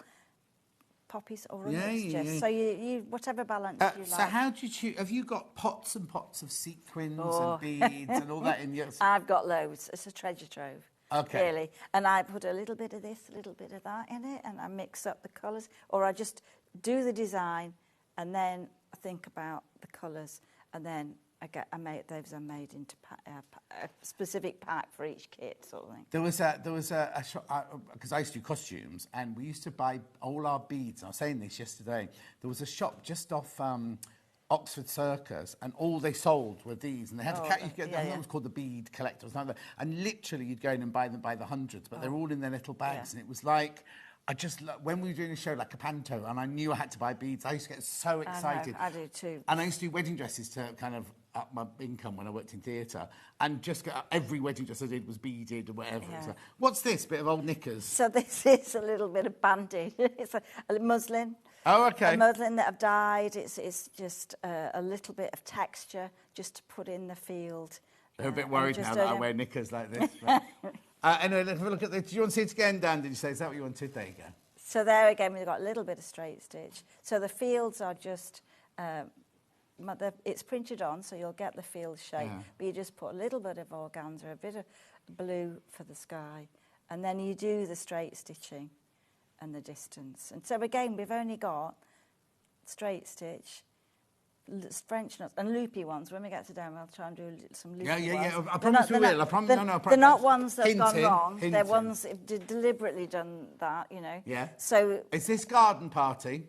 poppies or a mixture. yeah. So you whatever balance you like. So how do you choose? Have you got pots and pots of sequins and beads and all that in yours? I've got loads. It's a treasure trove. Okay. Really. And I put a little bit of this, a little bit of that in it, and I mix up the colours. Or I just do the design, and then I think about the colours, and then I made into a specific pack for each kit, sort of thing. There was a shop, because I used to do costumes, and we used to buy all our beads. I was saying this yesterday. There was a shop just off Oxford Circus, and all they sold were these, and they had you get it was called the Bead Collector or something like that. And literally, you'd go in and buy them by the hundreds, but they're all in their little bags, and it was like. When we were doing a show like a panto, and I knew I had to buy beads, I used to get so excited. I do too. And I used to do wedding dresses to kind of up my income when I worked in theatre, and just every wedding dress I did was beaded or whatever. Yeah. So, what's this? Bit of old knickers. So this is a little bit of banding. It's a muslin. Oh, okay. A muslin that I've dyed. It's just a little bit of texture just to put in the field. They're a bit worried now that I wear knickers like this. Anyway, let's have a look at this. Do you want to see it again, Dan? Did you say? Is that what you wanted? There you go. So there again, we've got a little bit of straight stitch. So the fields are just, it's printed on, so you'll get the field shape. Yeah. But you just put a little bit of organza, a bit of blue for the sky, and then you do the straight stitching and the distance. And so again, we've only got straight stitch, French knots and loopy ones. When we get to them, I'll try and do some loopy ones. Yeah. I promise we will. I promise. They're not ones that have gone Hinting, wrong. They're hinting. ones that have deliberately done that, you know. Yeah. So Is this garden party?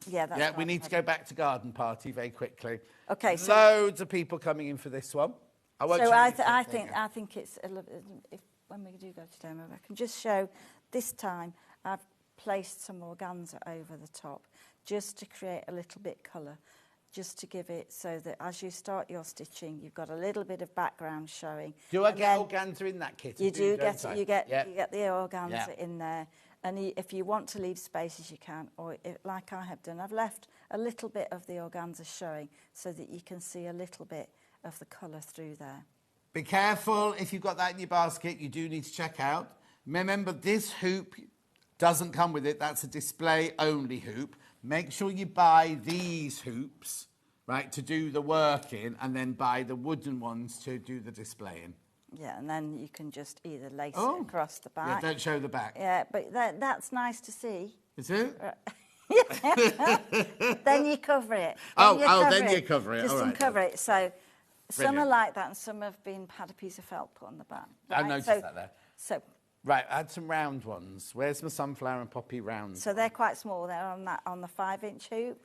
yeah, that's Yeah, we right. need to go back to garden party very quickly. Okay, so- Loads of people coming in for this one. I won't So show I you think there you it's when we do go to demo, I can just show. This time I've placed some organza over the top, just to create a little bit colour, just to give it so that as you start your stitching, you've got a little bit of background showing. Do I And get then organza in that kit? You do get don't I? you get Yeah. you get the organza Yeah. in there, and if you want to leave spaces, you can. Or like I have done, I've left a little bit of the organza showing so that you can see a little bit of the colour through there. Be careful if you've got that in your basket. You do need to check out. Remember, this hoop doesn't come with it. That's a display-only hoop. Make sure you buy these hoops, right, to do the work in, and then buy the wooden ones to do the displaying. Yeah, and then you can just either lace it across the Yeah, back. don't show the back. Yeah, but that's nice to see. Is it? Then you cover it. Then you cover it. Just All right. uncover it. So some are Brilliant. like that, and some have had a piece of felt put on the back. I Right, noticed so- that there. So Right, add some round ones. Where's my sunflower and poppy rounds? So they're quite small. They're on the 5-inch hoop.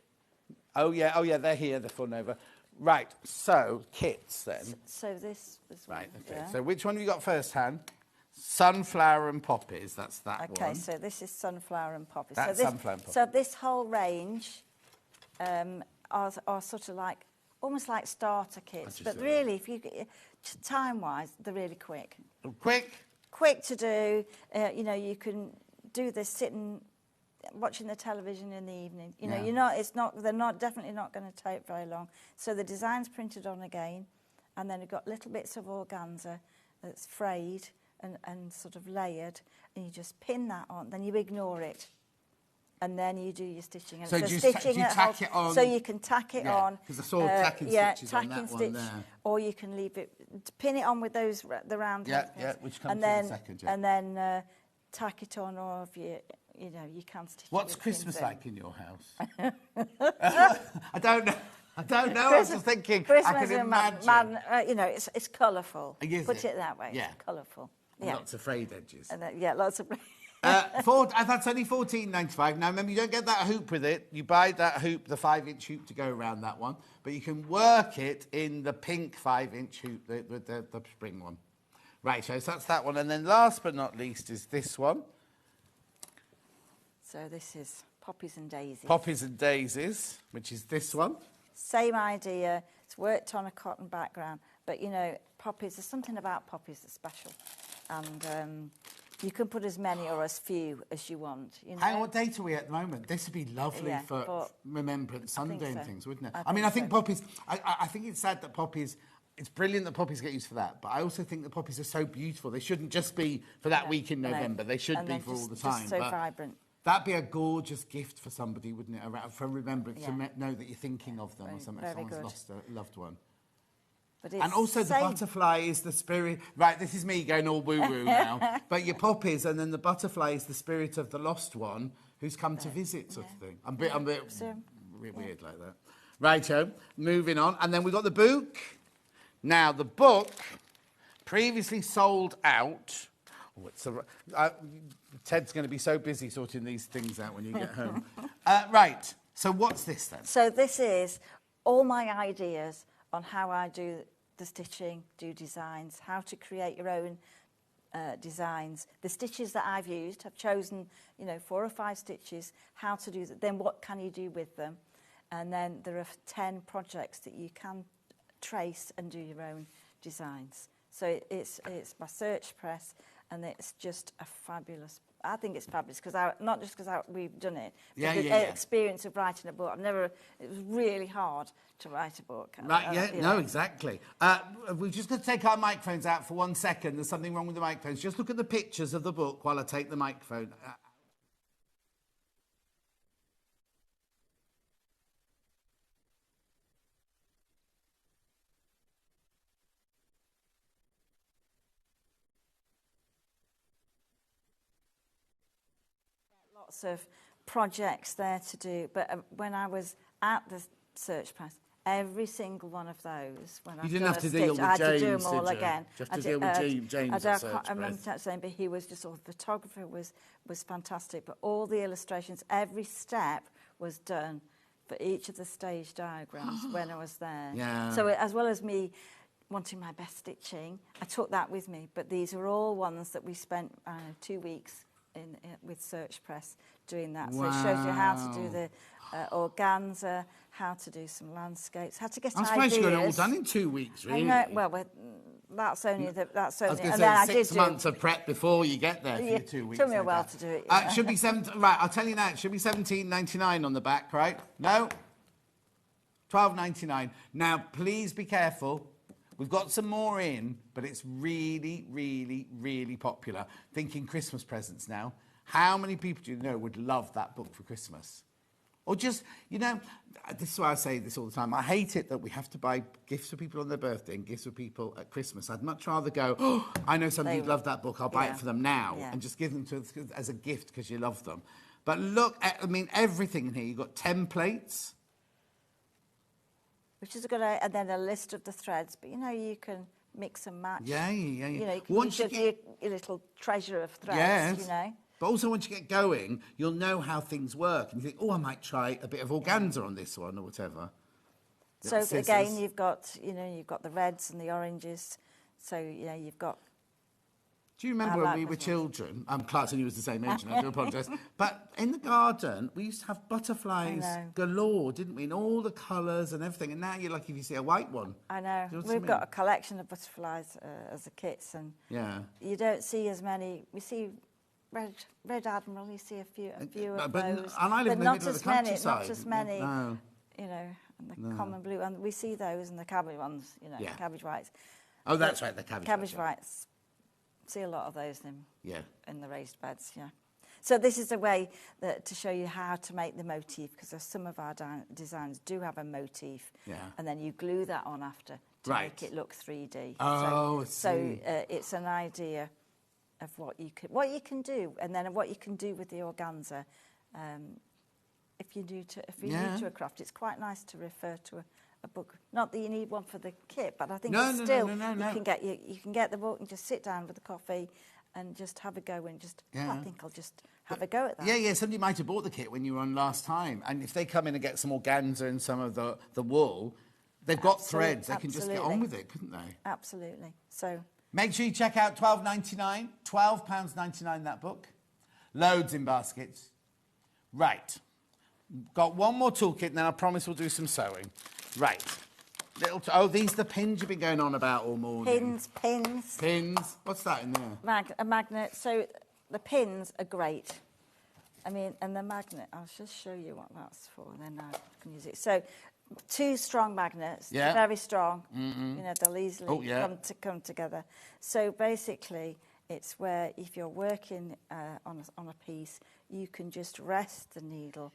Oh yeah, they're here. They're falling over. Right, so kits then. So this was Right, okay. Yeah. So which one have you got first hand? Sunflower and poppies. That's that one. Okay, so this is sunflower and poppy. That's so sunflower and poppy. So this whole range are sort of like almost like starter kits, just but see really, if you time-wise, they're really quick. Quick to do. You can do this sitting, watching the television in the evening. You know, they're definitely not going to take very long. So the design's printed on again, and then you've got little bits of organza that's frayed and sort of layered, and you just pin that on. Then you ignore it, and then you do your stitching. And So it's do a you stitching tack at it home, on? so you can tack it Yeah, on. 'cause I saw tacking stitches on that one there. Or you can leave it, pin it on with the round Yeah, pins, yeah, which comes and in a then, second, yeah. And then tack it on, or if you can stitch it. What's with Christmas pins in. like in your house? I don't know. I was just thinking. Christmas I can is imagine. it's colourful. Is Put it? it that way. Yeah. It's colourful. And Yeah. lots of frayed edges. And lots of. That's only $14.95. Now remember, you don't get that hoop with it. You buy that hoop, the 5-inch hoop, to go around that one. But you can work it in the pink 5-inch hoop, the spring one. Right, so that's that one. And then last but not least is this one. So this is Poppies and Daisies. Poppies and Daisies, which is this one. Same idea. It's worked on a cotton background, but poppies. There's something about poppies that's special, and you can put as many or as few as you want. Hang on, what date are we at the moment? This would be lovely Yeah, for but Remembrance Sunday and so. things, wouldn't it? I I think think so. poppies. I think it's sad that poppies. It's brilliant that poppies get used for that, but I also think that poppies are so beautiful. They shouldn't just be for that week in No, November. They should and be they're for all the just time. so but vibrant. That'd be a gorgeous gift for somebody, wouldn't it? For remembrance Yeah. to know that you're thinking of them or something. very Someone's good. lost a loved one. But And also the butterfly is the spirit. Right, this is me going all woo-woo now. But your poppies, and then the butterfly is the spirit of the lost one who's come to visit, sort of thing. I'm a bit weird like that. Righto, moving on. And then we've got the book. Now, the book, previously sold out. Ted's going to be so busy sorting these things out when you get home. Right, so what's this then? So this is all my ideas on how I do the stitching, do designs, how to create your own designs. The stitches that I've used, I've chosen, 4 or 5 stitches, how to do that. Then what can you do with them? And then there are 10 projects that you can trace and do your own designs. So it's by Search Press, and it's just a fabulous. I think it's fabulous because not just because we've done it, but the experience of writing a book. It was really hard to write a book. Right, exactly. We're just going to take our microphones out for 1 second. There's something wrong with the microphones. Just look at the pictures of the book while I take the microphone out. Lots of projects there to do, but when I was at the Search Press, every single one of those, when You didn't have to deal with I had to do James, them all did you? again. You have to deal with James at Search I remember Press. saying, but he was just, the photographer was fantastic, but all the illustrations, every step was done for each of the stage diagrams when I was there. Yeah. So as well as me wanting my best stitching, I took that with me, but these are all ones that we spent 2 weeks with Search Press doing that. So it shows you how to do the organza, how to do some landscapes, how to get I'm ideas. surprised you got it all done in 2 weeks, really. I know, well, that's only that's I was only, going and to then I say did 6 months of prep before you get there for your 2 weeks. Took me a like while that. to do it. It should be right. I'll tell you now. It should be $17.99 on the back, right? No, $12.99. Now, please be careful. We've got some more in, but it's really, really, really popular. Thinking Christmas presents now. How many people do you know would love that book for Christmas? Or just, you know, this is why I say this all the time. I hate it that we have to buy gifts for people on their birthday and gifts for people at Christmas. I'd much rather go, oh, I know somebody who'd love that book. I'll buy it for them now and just give them as a gift because you love them. But look at, I mean, everything in here. You've got templates. Which is a good idea, and then a list of the threads. But, you know, you can mix and match. Yeah. You know, you can Once use you get... your little treasure of threads, you know. But also, once you get going, you'll know how things work. And you think, oh, I might try a bit of organza on this one or whatever. So, again, you've got, you know, you've got the reds and the oranges. So, you know, you've got... Do you remember when we were children? Clark said you was the same age, and I do apologise. But in the garden, we used to have butterflies galore, didn't we? In all the colours and everything. And now you're lucky if you see a white one. I know. Do you know what We've I got mean? a collection of butterflies as a kits, and you don't see as many. We see red admiral. You see a few of those, and I live but in the not middle of as the many. countryside. Not as many. No. You know, and the common blue, and we see those and the cabbage ones. You know, cabbage whites. Oh, that's right, the cabbage whites. See a lot of those in the raised beds, yeah. So this is a way to show you how to make the motif, because some of our designs do have a motif, and then you glue that on after to make it look 3D. Oh, so it's an idea of what you can do, and then what you can do with the organza. If you're new to a craft, it's quite nice to refer to a book. Not that you need one for the kit, but I think you can get the book and just sit down with a coffee and just have a go and just I think I'll just have a go at that. Yeah, somebody might have bought the kit when you were on last time, and if they come in and get some organza and some of the wool, they've got threads, they can just get on with it, couldn't they? Absolutely. So make sure you check out £12.99, £12.99 that book. Loads in baskets. Right. Got one more toolkit, and then I promise we'll do some sewing. Right. These are the pins you've been going on about all morning. Pins. Pins. What's that in there? A magnet. So the pins are great. I mean, and the magnet, I'll just show you what that's for, and then I can use it. So 2 strong magnets, very strong. You know, they'll easily come together. So basically, it's where if you're working on a piece, you can just rest the needle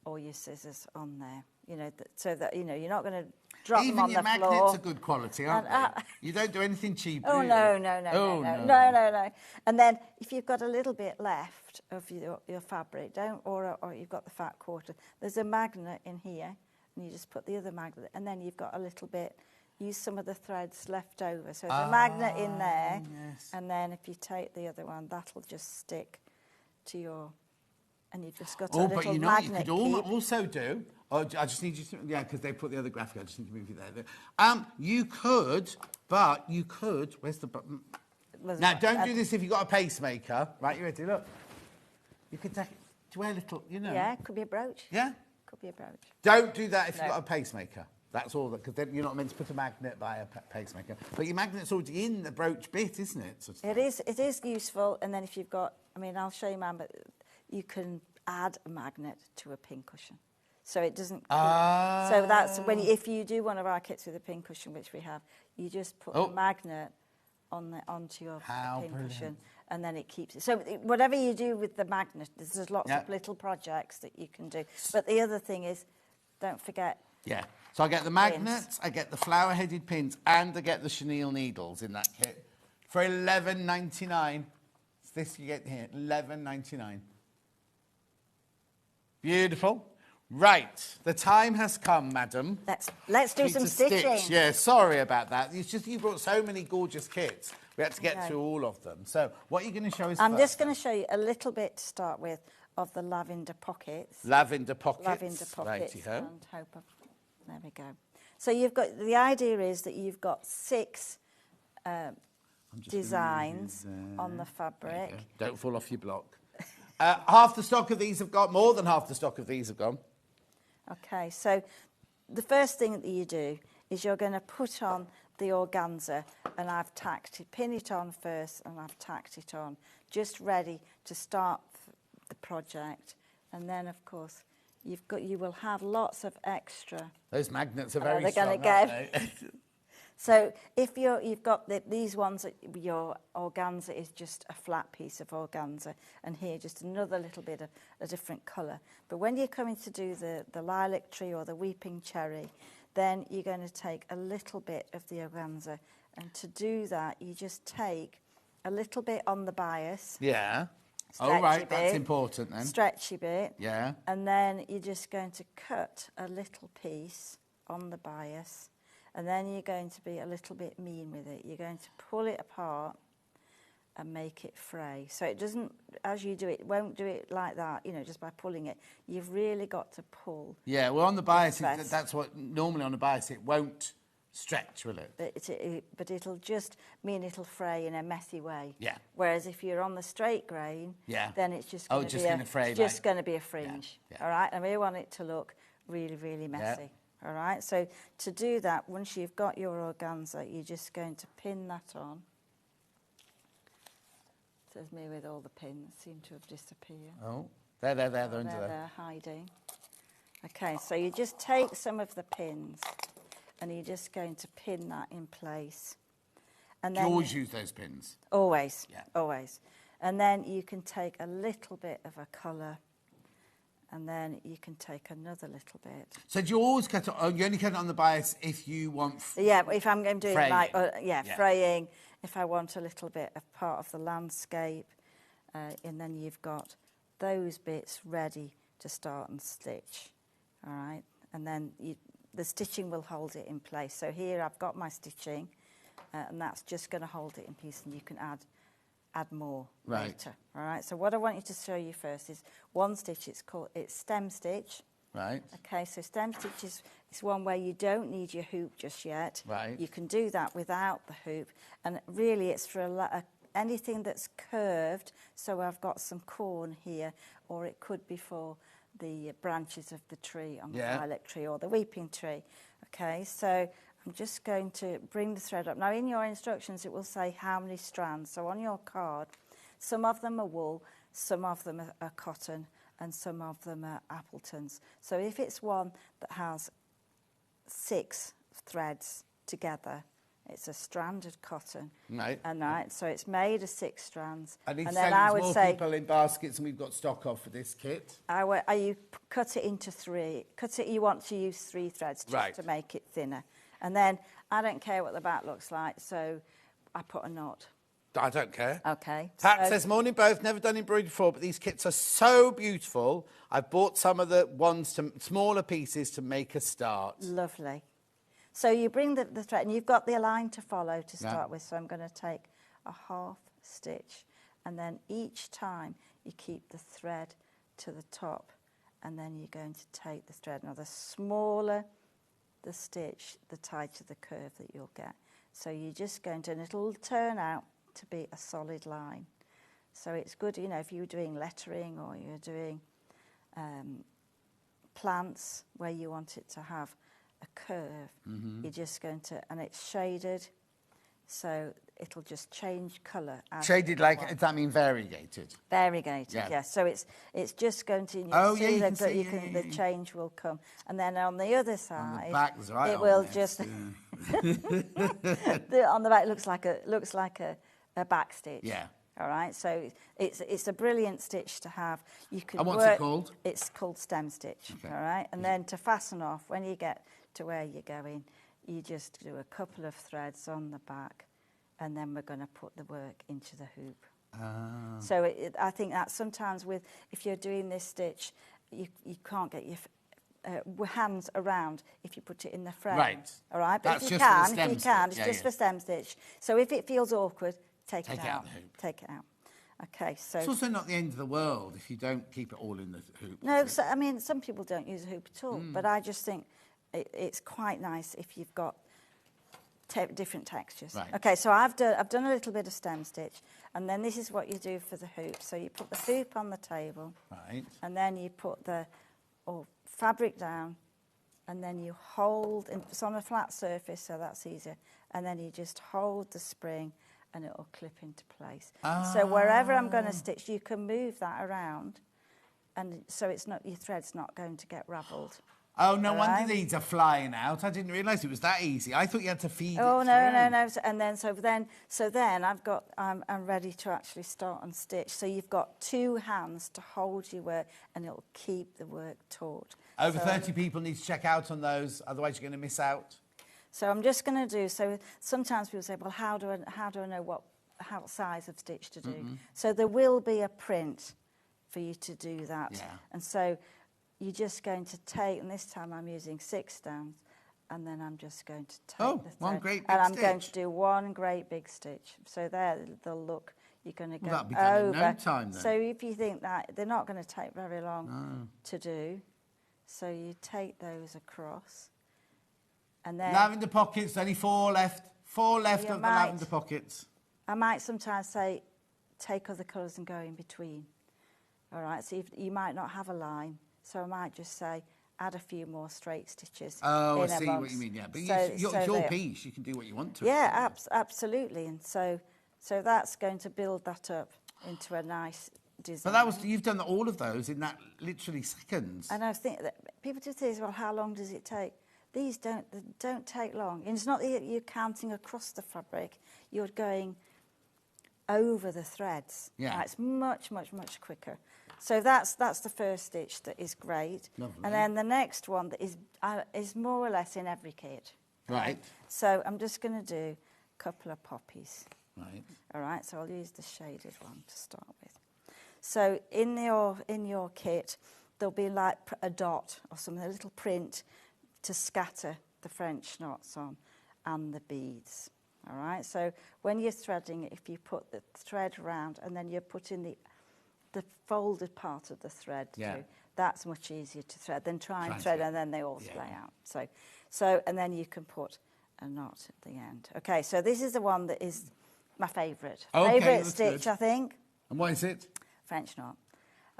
or your scissors on there, you know, so that, you know, you're not going to drop them on the floor. Even your magnets are good quality, aren't they? You don't do anything cheap, Oh, do you? No. And then if you've got a little bit left of your fabric, or you've got the fat quarter, there's a magnet in here, and you just put the other magnet, and then you've got a little bit, use some of the threads left over. So there's a magnet in there, and then if you take the other one, that'll just stick to your... And you've just got a little magnet. But you know what you could also do? I just need you to... Yeah, because they put the other graphic. I just need to move you there. You could... Where's the button? Now, don't do this if you've got a pacemaker. Right, you ready? Look. You could take... To wear a little, you know... Yeah, could be a brooch. Yeah? Could be a brooch. Don't do that if you've got a pacemaker. That's all, because then you're not meant to put a magnet by a pacemaker. But your magnet's already in the brooch bit, isn't it? Sort of It is useful, and then if you've got... I mean, I'll show you mine, but... You can add a magnet to a pincushion, so it doesn't. So that's if you do one of our kits with a pincushion, which we have, you just put a magnet onto your pincushion, and then it keeps it. So whatever you do with the magnet, there's lots of little projects that you can do. But the other thing is, don't forget. Yeah. So I get the magnets, I get the flower-headed pins, and I get the chenille needles in that kit for $11.99. It's this you get here, $11.99. Beautiful. Right, the time has come, madam. Let's do some stitching. Yeah, sorry about that. It's just you brought so many gorgeous kits. We had to get through all of them. So, what are you going to show us I'm first? just going to show you a little bit to start with of the lavender pockets. Lavender pockets. Lavender pockets. Righty-ho. There we go. So you've got the idea is that you've got 6 designs on the fabric. Don't fall off your block. Half the stock of these have got, more than half the stock of these have gone. Okay, so the first thing that you do is you're going to put on the organza, and I've pin it on first, and I've tacked it on, just ready to start the project. And then, of course, you will have lots of extra. Those magnets are very they're strong, gonna aren't they? So if you've got these ones, your organza is just a flat piece of organza, and here just another little bit of a different colour. But when you're coming to do the lilac tree or the weeping cherry, then you're going to take a little bit of the organza, and to do that, you just take a little bit on the bias. Yeah. Stretchy Oh, right, that's bit, important then. Stretchy bit. Yeah. And then you're just going to cut a little piece on the bias, and then you're going to be a little bit mean with it. You're going to pull it apart and make it fray. So it doesn't, as you do it, won't do it like that, you know, just by pulling it. You've really got to pull. Yeah, well, on the bias, Press. that's what, normally on the bias, it won't stretch, will it? But it'll just mean it'll fray in a messy way. Yeah. Whereas if you're on the straight grain, Yeah. then it's just Oh, going to just be gonna fray just like- going to be a fringe. Yeah. All right, and we want it to look really, really messy. All right, so to do that, once you've got your organza, you're just going to pin that on. There's me with all the pins, seem to have disappeared. Oh, they're under there. They're hiding. Okay, so you just take some of the pins, and you're just going to pin that in place. And Do you then always use those pins? Always, Yeah. always. And then you can take a little bit of a colour, and then you can take another little bit. So do you always cut it, you only cut it on the bias if you want... Yeah, if I'm doing fraying. like, Yeah. fraying, if I want a little bit of part of the landscape, and then you've got those bits ready to start and stitch, all right? And then the stitching will hold it in place. So here I've got my stitching, and that's just going to hold it in place, and you can add more later. All right. So what I want you to show you first is one stitch. It's stem stitch. Right. Okay. So stem stitch is one where you don't need your hoop just yet. Right. You can do that without the hoop, and really it's for anything that's curved. So I've got some corn here, or it could be for the branches of the tree on the lilac tree or the weeping tree. Okay. So I'm just going to bring the thread up. Now, in your instructions, it will say how many strands. So on your card, some of them are wool, some of them are cotton, and some of them are Appletons. So if it's one that has 6 threads together, it's a stranded cotton. Right. And right, so it's made of 6 strands. I need to then send I would more say, people in baskets, and we've got stock of for this kit. you cut it into 3. You want to use 3 threads just to make it thinner. And then I don't care what the back looks like, so I put a knot. I don't care. Okay. Pat says, morning both, never done embroidery before, but these kits are so beautiful. I've bought some of the ones, smaller pieces to make a start. Lovely. So you bring the thread, and you've got the line to follow to start with, so I'm going to take a half stitch, and then each time you keep the thread to the top, and then you're going to take the thread. Now, the smaller the stitch, the tighter the curve that you'll get. So you're just going to, and it'll turn out to be a solid line. So it's good, you know, if you're doing lettering or you're doing plants where you want it to have a curve, you're just going to, and it's shaded, so it'll just change colour. Shaded like, does that mean variegated? Variegated, yes. So it's just going to, the change will come. And then on the other side, the back was right it will this. just, on the back looks like a back stitch. Yeah. All right, so it's a brilliant stitch to have. You can And what's it called? It's called stem stitch. Okay. All right, and then to fasten off, when you get to where you're going, you just do a couple of threads on the back, and then we're going to put the work into the hoop. So I think that sometimes if you're doing this stitch, you can't get your hands around if you put it in the frame. Right. All right, but That's if you just for the can, stem it's stitch. just for stem stitch. So if it feels awkward, take it Take it out out. the hoop. Take it out. Okay, so... It's also not the end of the world if you don't keep it all in the hoop. No, so, I mean, some people don't use a hoop at all, but I just think it's quite nice if you've got different textures. Right. Okay, so I've done a little bit of stem stitch, and then this is what you do for the hoop. So you put the hoop on the table, Right. and then you put the fabric down, and then you hold, it's on a flat surface, so that's easier, and then you just hold the spring, and it will clip into place. So wherever I'm going to stitch, you can move that around, and so it's not, your thread's not going to get ravelled. Oh, no All wonder right. these are flying out. I didn't realise it was that easy. I thought you had to feed it Oh, no, through. no, no. And then, so then I'm ready to actually start and stitch. So you've got 2 hands to hold your work, and it'll keep the work taut. Over 30 people need to check out on those, otherwise you're going to miss out. So I'm just going to do, so sometimes people say, well, how do I know what size of stitch to do? So there will be a print for you to do that. Yeah. And so you're just going to take, and this time I'm using 6 strands, and then I'm just going to take the thread. one great big and I'm going to stitch. do one great big stitch. So there, they'll look, you're going to go Well, that'll be done over. in no time then. So if you think that, they're not going to take very long to do. So you take those across, and then Lavender pockets, only 4 left. 4 left You of the might. lavender pockets. I might sometimes say, take other colours and go in between. All right, so you might not have a line, so I might just say, add a few more straight stitches. Oh, I in see amongst. what you mean, yeah. But So- it's your so they- piece. You can do what you want to. Yeah, absolutely. And so that's going to build that up into a nice design. But you've done all of those in that literally seconds. And I think that people do this, well, how long does it take? These don't take long. And it's not that you're counting across the fabric. You're going over the threads. Yeah. It's much, much, much quicker. So that's the first stitch that is great. Lovely. And then the next one that is more or less in every kit. Right. So I'm just going to do a couple of poppies. Right. All right, so I'll use the shaded one to start with. So in your kit, there'll be like a dot or something, a little print to scatter the French knots on and the beads. All right, so when you're threading, if you put the thread around and then you're putting the folded part of the thread through, that's much easier to thread than try and thread and then they all splay out. So and then you can put a knot at the end. Okay, so this is the one that is my favourite. Okay, Favourite that's stitch, good. I think. And what is it? French knot.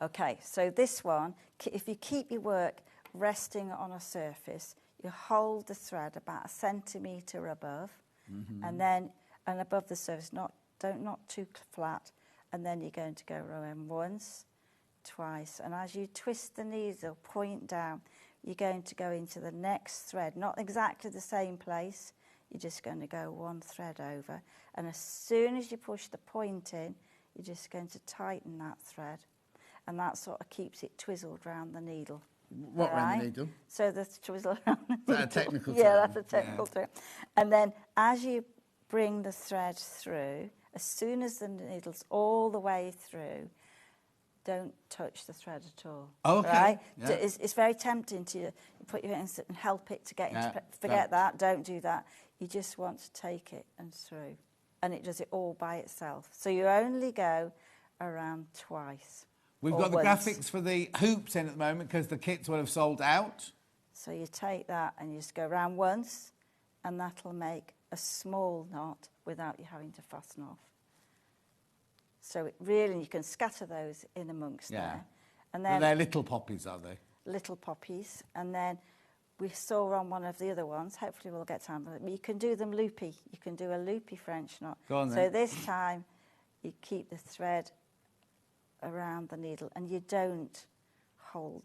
Okay, so this one, if you keep your work resting on a surface, you hold the thread about 1 centimetre above, and above the surface, not too flat, and then you're going to go around once, twice, and as you twist the needle, point down, you're going to go into the next thread, not exactly the same place, you're just going to go 1 thread over, and as soon as you push the point in, you're just going to tighten that thread, and that sort of keeps it twizzled round the needle. What All round right? the needle? So the twizzle around the needle. Is that a technical Yeah, term? that's a technical term. And then as you bring the thread through, as soon as the needle's all the way through, don't touch the thread at all. Oh, okay. Right? Yeah. It's very tempting to put your hands and help it to get into... Yeah, Forget that. Don't do that. You just want to take it and through. And it does it all by itself. So you only go around twice. We've or got the once. graphics for the hoops in at the moment because the kits will have sold out. So you take that and you just go around once, and that'll make a small knot without you having to fasten off. So you can scatter those in amongst there. And But then they're little poppies, are they? little poppies. And then we saw on one of the other ones, hopefully we'll get time, but you can do them loopy. You can do a loopy French knot. Go on So then. this time you keep the thread around the needle and you don't hold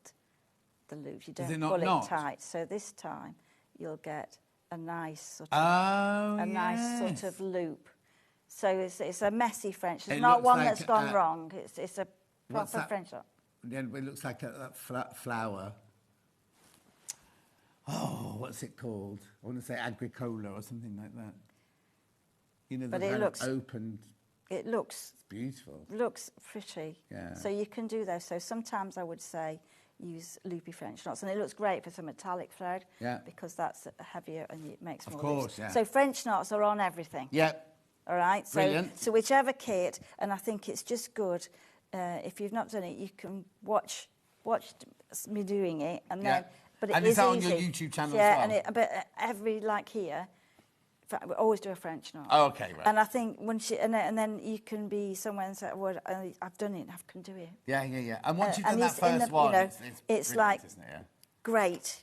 the loops. You Does don't it not pull knot? it tight. So this time you'll get a nice sort Oh, nice sort of loop. So it's a messy French. It's It not looks one like that's gone a- wrong. It's a What's proper that? French knot. Yeah, it looks like that flower. Oh, what's it called? I want to say agricola or something like that. You know, the But it kind looks- of opened. It looks It's beautiful. pretty. Yeah. So you can do those. So sometimes I would say use loopy French knots, and it looks great for some metallic thread. Yeah. Because that's heavier and it makes Of more course, loops. yeah. So French knots are on everything. Yeah. All right. So Brilliant. so whichever kit, and I think it's just good if you've not done it, you can watch me doing it, and Yeah. then. But And it is is that on your easy. YouTube channel as Yeah, well? and but every like here. We always do a French knot. Oh, okay, right. And I think when and then you can be somewhere and say, well, I've done it, I can do it. Yeah. And once you've done and that it's in first the- one, you know, it's it's brilliant, like isn't it? Yeah. great,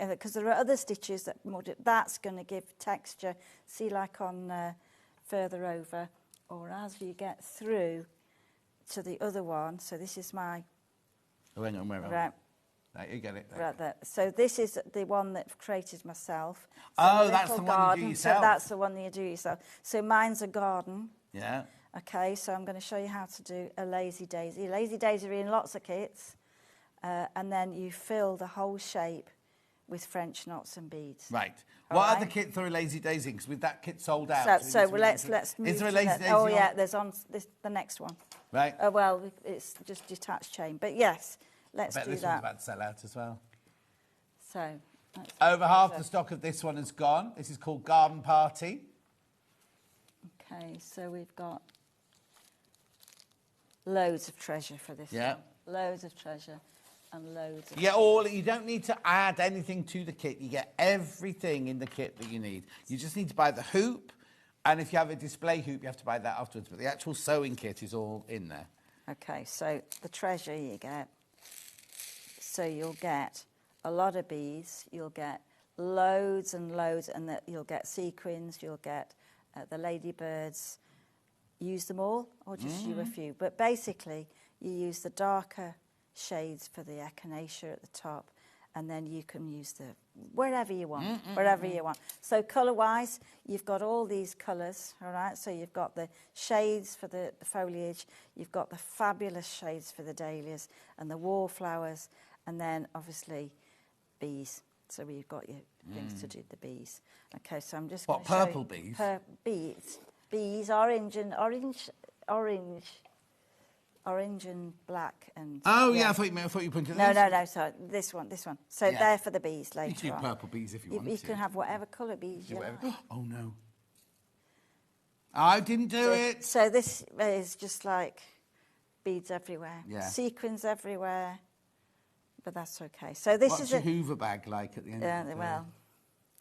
because there are other stitches that's going to give texture. See, like on further over, or as you get through to the other one. So this is my Oh, hang on, where are we? right. Right, you get it. Right there. So this is the one that I've created myself. So Oh, a that's little the one you do garden. yourself. So that's the one that you do yourself. So mine's a garden. Yeah. Okay, so I'm going to show you how to do a lazy daisy. Lazy daisy are in lots of kits, and then you fill the whole shape with French knots and beads. Right. All What right. other kits are a lazy daisy? Because with that kit sold out. So let's move. Is there a to lazy the- daisy? Oh on? yeah, there's on the next one. Right. Well, it's just detached chain, but yes, let's I bet do this one's that. about to sell out as well. So let's Over half so- the stock of this one is gone. This is called Garden Party. Okay, so we've got loads of treasure for this Yeah. one. Loads of treasure and loads of... You don't need to add anything to the kit. You get everything in the kit that you need. You just need to buy the hoop, and if you have a display hoop, you have to buy that afterwards. But the actual sewing kit is all in there. Okay, so the treasure you get, so you'll get a lot of beads, you'll get loads and loads, and you'll get sequins, you'll get the ladybirds. Use them all, or just use a few. But basically, you use the darker shades for the echinacea at the top, and then you can use the wherever you want, wherever you want. So colour-wise, you've got all these colours, all right? So you've got the shades for the foliage, you've got the fabulous shades for the dahlias and the wallflowers, and then obviously bees. So you've got your things to do the bees. Okay, so I'm just going What, to show purple you- bees? Bees. Bees, orange and black and... Oh, yeah, I thought you pointed No, this. sorry, this one. So Yeah. they're for the bees You later can do on. purple bees if you want You to. can have whatever colour bees Do you whatever. like. Oh, no. I didn't do it. So this is just like beads everywhere, Yeah. sequins everywhere, but that's okay. So this What's is your Hoover bag like at the end of the well,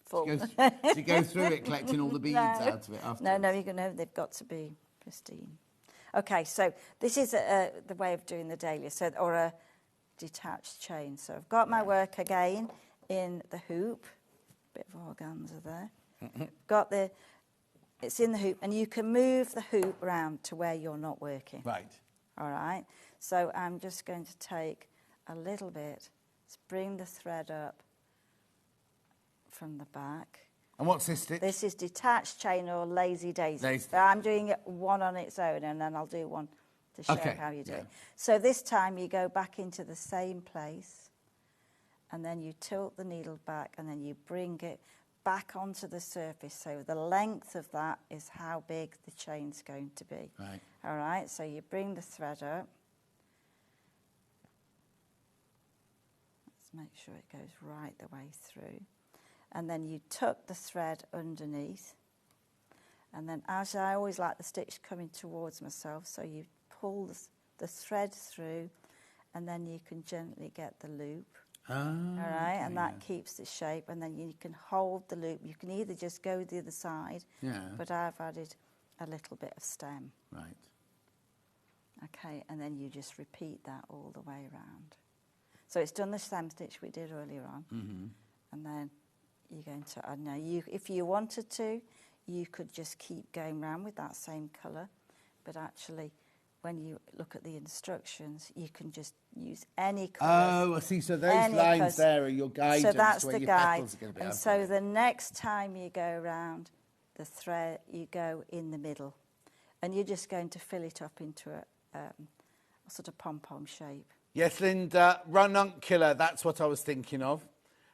full. Do you go through it collecting all the beads out of it afterwards? No, they've got to be pristine. Okay, so this is the way of doing the dahlia, or a detached chain. So I've got my work again in the hoop, bit of organza there. It's in the hoop, and you can move the hoop around to where you're not working. Right. All right, so I'm just going to take a little bit, let's bring the thread up from the back. And what's this stitch? This is detached chain or lazy daisy. Lazy. So I'm doing it one on its own, and then I'll do one to show Okay, how you do yeah. it. So this time you go back into the same place, and then you tilt the needle back, and then you bring it back onto the surface. So the length of that is how big the chain's going to be. Right. All right, so you bring the thread up. Let's make sure it goes right the way through. And then you tuck the thread underneath. And then as I always like the stitch coming towards myself, so you pull the thread through, and then you can gently get the loop. Oh, All right, and that yeah. keeps the shape, and then you can hold the loop. You can either just go the other side, Yeah. but I've added a little bit of stem. Right. Okay, and then you just repeat that all the way around. So it's done the stem stitch we did earlier on, and then you're going to, I don't know, if you wanted to, you could just keep going round with that same colour, but actually, when you look at the instructions, you can just use any colours. Oh, I see. So those Any lines colours. there are your guidance So that's where the your guide. petals are going to be. And Okay. so the next time you go around the thread, you go in the middle, and you're just going to fill it up into a sort of pom-pom shape. Yes, Linda, ranuncular, that's what I was thinking of.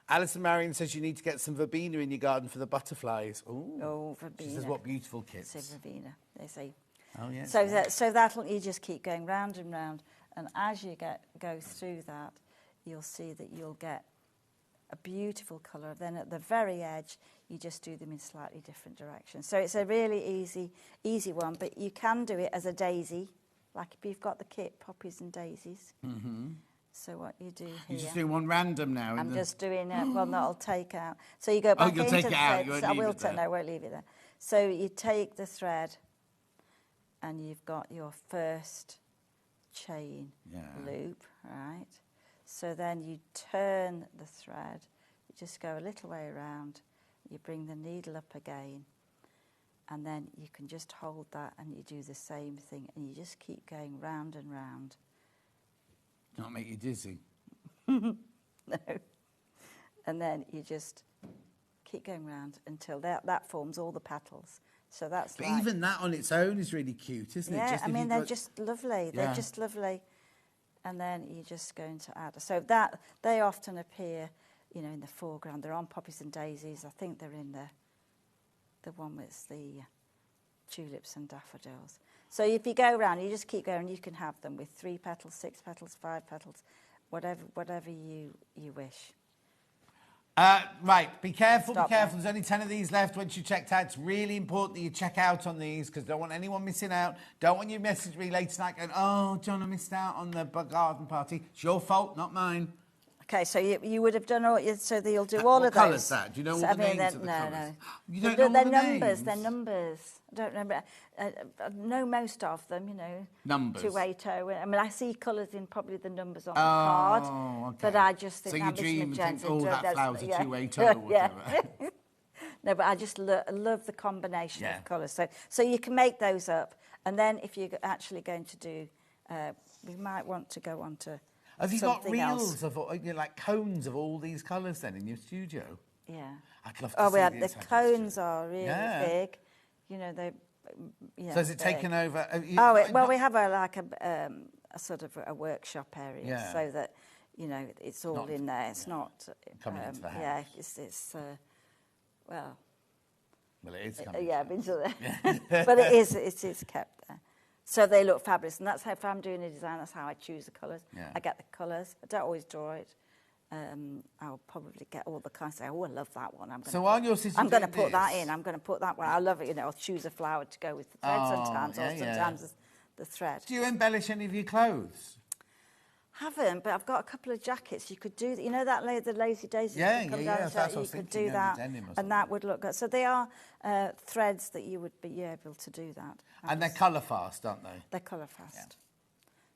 Alison Marion says you need to get some verbena in your garden for the butterflies. Ooh. Oh, verbena. She says, what beautiful kits. Say verbena, they say. Oh, yes. So that'll, you just keep going round and round, and as you go through that, you'll see that you'll get a beautiful colour. Then at the very edge, you just do them in slightly different directions. So it's a really easy one, but you can do it as a daisy, like if you've got the kit, poppies and daisies. So what you do here... You're just doing one random now. I'm just doing one that I'll take out. So you go back you'll into take the it out, thread. you won't So I leave will it there. no, I won't leave it there. So you take the thread and you've got your first chain loop, right? So then you turn the thread, you just go a little way around, you bring the needle up again, and then you can just hold that and you do the same thing, and you just keep going round and round. Not make you dizzy. No. And then you just keep going round until that forms all the petals. So that's But like, even that on its own is really cute, isn't it? yeah, Just I if mean, you've they're got- just lovely. Yeah. They're just lovely. And then you're just going to add. So that they often appear, you know, in the foreground. They're on poppies and daisies. I think they're in the one with the tulips and daffodils. So if you go around, you just keep going. You can have them with 3 petals, 6 petals, 5 petals, whatever you wish. Right, be careful, Stop be careful. there. There's only 10 of these left once you checked out. It's really important that you check out on these because don't want anyone missing out. Don't want you to message me later tonight going, oh, John, I missed out on the garden party. It's your fault, not mine. Okay, so you would have done all. So you'll do all what of those. colour's that? Do you know all So, the I mean, names of the no, colours? no. You don't They're know all the numbers. names? They're numbers. I don't remember. I know most of them. You know. Numbers. 280. I mean, I see colours in probably the numbers on the card. okay. But I just think So you that dream and think, magenta. oh, that that's- flower's a yeah. 280 or whatever. Yeah. No, but I just love the combination Yeah. of colours. So you can make those up, and then if you're actually going to do, we might want to go on to. Have you got something reels else. of, you know, like cones of all these colours then in your studio? Yeah. I'd love to Oh, see well, the the inside of cones studio. are really Yeah. big. You know, they. Yeah, So has it big. taken over? Well, we have a sort of a workshop area, Yeah. so that you know it's all Not- in there. It's not coming into the house. Yeah, it's well, Well, it is coming. yeah, I've been to there, but it is kept there. So they look fabulous, and that's how if I'm doing a design, that's how I choose the colours. Yeah. I get the colours. I don't always draw it. I'll probably get all the colours. Say, oh, I love that one. So while you're sitting I'm going to doing put that this- in. I'm going to put that one. I love it. You know, I'll choose a flower to go with the thread Oh, sometimes, yeah, or yeah. sometimes the thread. Do you embellish any of your clothes? Haven't, but I've got a couple of jackets. You could do, you know, that the lazy daisies. Yeah, that come yeah, down yeah, the that's jacket? what I was You could thinking, do yeah, the that, denim or and that something. would look good. So they are threads that you would be able to do that. And they're colour fast, aren't they? They're colour fast.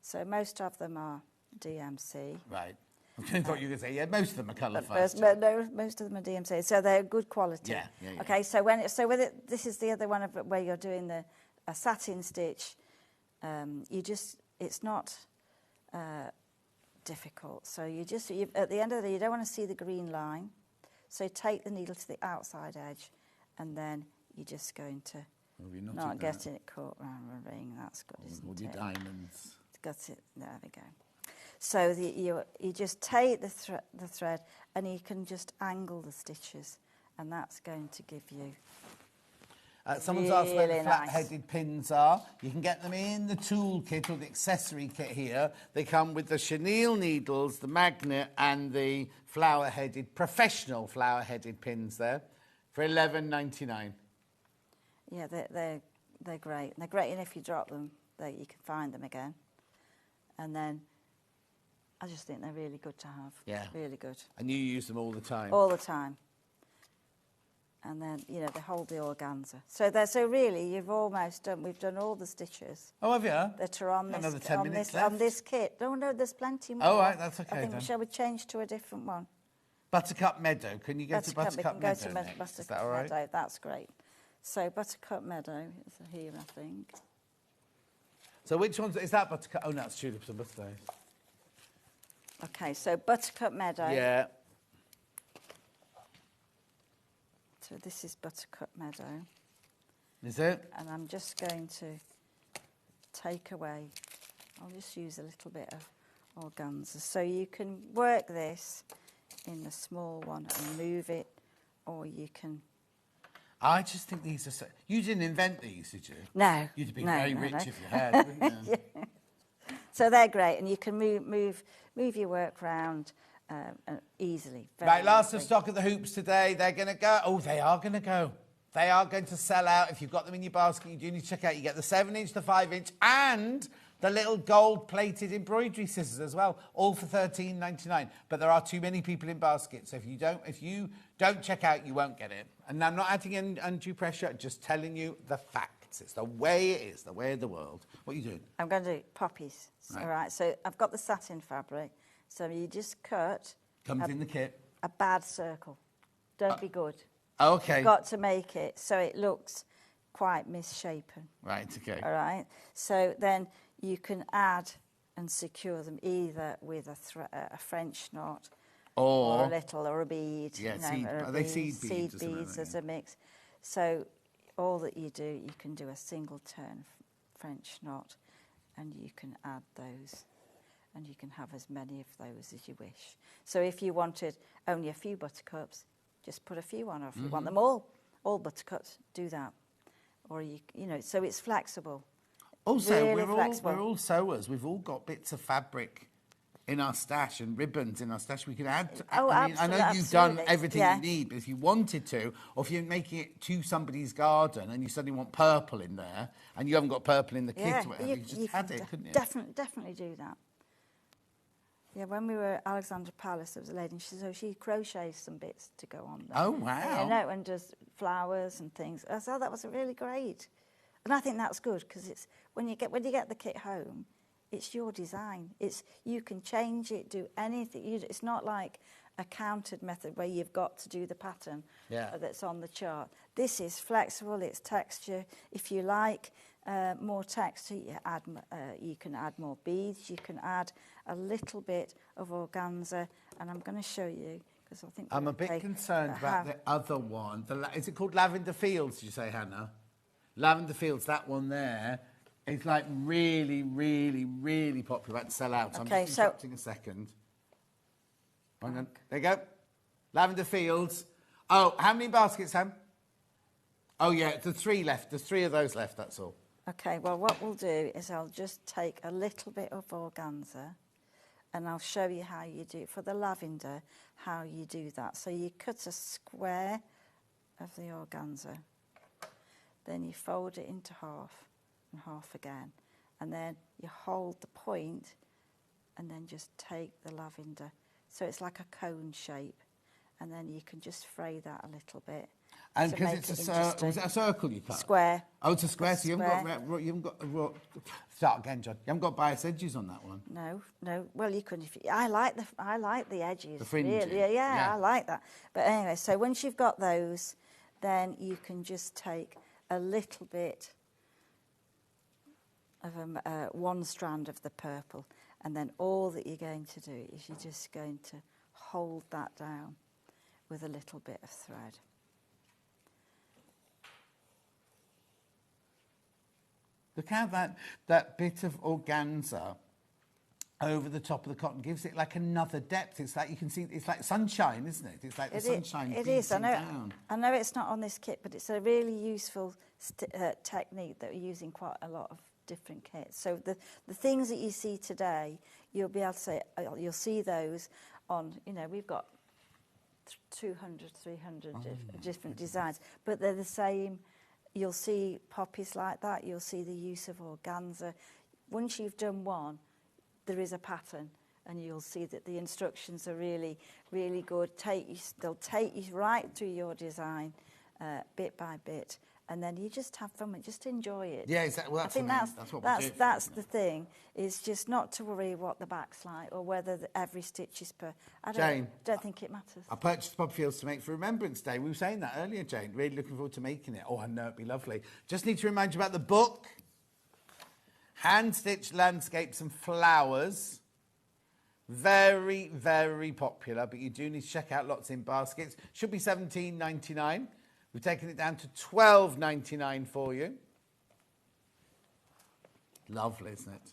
So most of them are DMC. Right. I thought you were going to say, yeah, most of them are colour But fast. no, most of them are DMC, so they're good quality. Yeah, yeah, yeah. Okay, so this is the other one of where you're doing a satin stitch. It's not difficult. So at the end of the day, you don't want to see the green line. So take the needle to the outside edge, and then you're just going to not getting it caught around the ring. That's good, isn't All it? your diamonds. Got it. There we go. So you just take the thread and you can just angle the stitches, and that's going to give you. Someone's asked where the Really nice. flat-headed pins are. You can get them in the tool kit or the accessory kit here. They come with the chenille needles, the magnet, and the flower-headed, professional flower-headed pins there for $11.99. Yeah, they're great. They're great, and if you drop them, you can find them again. And then I just think they're really good to have. Yeah. Really good. And you use them all the time. All the time. And then, you know, they hold the organza. So really, you've almost done, we've done all the stitches Oh, have you? that are on Another this, 10 on, minutes this on left. this kit. No, there's plenty more. Oh, right, that's okay I think then. shall we change to a different one? Buttercup Meadow. Can you go to We Buttercup can go Meadow to next? Buttercup Is that all right? Meadow. That's great. So Buttercup Meadow is here, I think. So which one's... Is that Buttercup? Oh, no, it's Tulips and Birthdays. Okay, so Buttercup Meadow. Yeah. So this is Buttercup Meadow. Is it? And I'm just going to take away, I'll just use a little bit of organza. So you can work this in the small one and move it, or you can... I just think these are so... You didn't invent these, did you? No. You'd have been no, very no, rich no. if you had, wouldn't you? So they're great, and you can move your work round easily. Very Right, last of easily. stock of the hoops today. They're going to go. Oh, they are going to go. They are going to sell out. If you've got them in your basket, you do need to check out. You get the 7-inch, the 5-inch, and the little gold-plated embroidery scissors as well, all for $13.99. But there are too many people in baskets, so if you don't check out, you won't get it. And I'm not adding in undue pressure, just telling you the facts. It's the way it is, the way of the world. What are you doing? I'm going to do poppies. Right. All right, so I've got the satin fabric. So you just cut... Comes in the kit. A bad circle. Don't be good. Okay. You've got to make it so it looks quite misshapen. Right, okay. All right. So then you can add and secure them either with a French knot or a bead. Yeah, or are they seed beads? Seed beads as a mix. So all that you do, you can do a single turn French knot and you can add those. And you can have as many of those as you wish. So if you wanted only a few buttercups, just put a few on. Or if you want them all buttercups, do that. Or you know, so it's flexible. Also, really we're all sewers. We've all got bits of fabric in our stash and ribbons in our stash. We could add. I know you've done everything you need, but if you wanted to, or if you're making it to somebody's garden and you suddenly want purple in there, and you haven't got purple in the kit, or whatever, you just add it, couldn't you? Definitely do that. Yeah, when we were at Alexandra Palace, there was a lady, and she crochets some bits to go on there. Oh, wow. You know, and does flowers and things. I thought that was really great. And I think that's good, because it's when you get the kit home, it's your design. You can change it, do anything. It's not like a counted method where you've got to do the pattern that's on the chart. This is flexible, it's texture. If you like more texture, you can add more beads, you can add a little bit of organza, and I'm going to show you, because I think... I'm a bit concerned about the other one. Is it called Lavender Fields, did you say, Hannah? Lavender Fields, that one there, is like really, really, really popular, about to sell out. I'm just interrupting a second. Hang on. There you go. Lavender Fields. Oh, how many baskets, Sam? Oh, yeah, there's 3 left. There's 3 of those left, that's all. OK, well, what we'll do is I'll just take a little bit of organza and I'll show you how you do it for the lavender, how you do that. So you cut a square of the organza, then you fold it into half and half again, and then you hold the point and then just take the lavender. So it's like a cone shape, and then you can just fray that a little bit. And because it's a circle, was it a circle you cut? Square. Oh, it's a square, so you haven't got start again, John. You haven't got bias edges on that one. No. Well, you could. I like the edges. The fringes. Really, yeah, I like that. But anyway, so once you've got those, then you can just take a little bit of one strand of the purple, and then all that you're going to do is you're just going to hold that down with a little bit of thread. Look how that bit of organza over the top of the cotton gives it like another depth. It's like you can see, it's like sunshine, isn't it? It's like the sunshine beating down. I know it's not on this kit, but it's a really useful technique that we're using quite a lot of different kits. So the things that you see today, you'll be able to say, you'll see those on, we've got 200, 300 different designs, but they're the same. You'll see poppies like that. You'll see the use of organza. Once you've done one, there is a pattern, and you'll see that the instructions are really, really good. They'll take you right through your design, bit by bit, and then you just have fun with it, just enjoy it. Yeah, exactly. Well, that's the thing, is just not to worry what the back's like or whether every stitch is per... I don't think it matters. I purchased Poppy Fields to make for Remembrance Day. We were saying that earlier, Jane. Really looking forward to making it. Oh, I know, it'd be lovely. Just need to remind you about the book. Hand-stitched landscapes and flowers. Very, very popular, but you do need to check out lots in baskets. Should be $17.99. We've taken it down to $12.99 for you. Lovely, isn't it?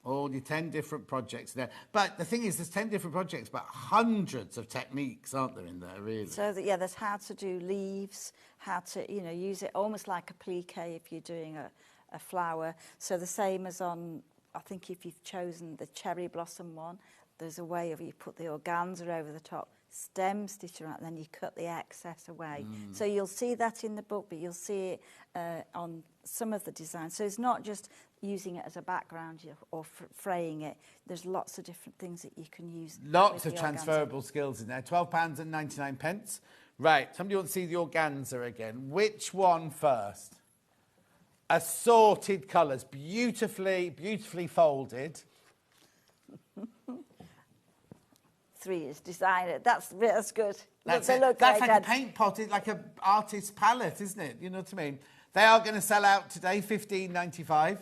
All your 10 different projects there. But the thing is, there's 10 different projects, but hundreds of techniques, aren't there, in there, really? So, there's how to do leaves, how to, use it almost like a plique if you're doing a flower. So the same as on, I think if you've chosen the cherry blossom one, there's a way of you put the organza over the top stem stitch around, and then you cut the excess away. So you'll see that in the book, but you'll see it on some of the designs. So it's not just using it as a background or fraying it. There's lots of different things that you can use. Lots with of the organza. transferable skills in there. £12.99. Right, somebody wants to see the organza again. Which one first? Assorted colours, beautifully folded. 3 is designer. That's good. That's They it. look That's great, like a Ed. paint pot, it's like an artist's palette, isn't it? You know what I mean? They are going to sell out today, $15.95.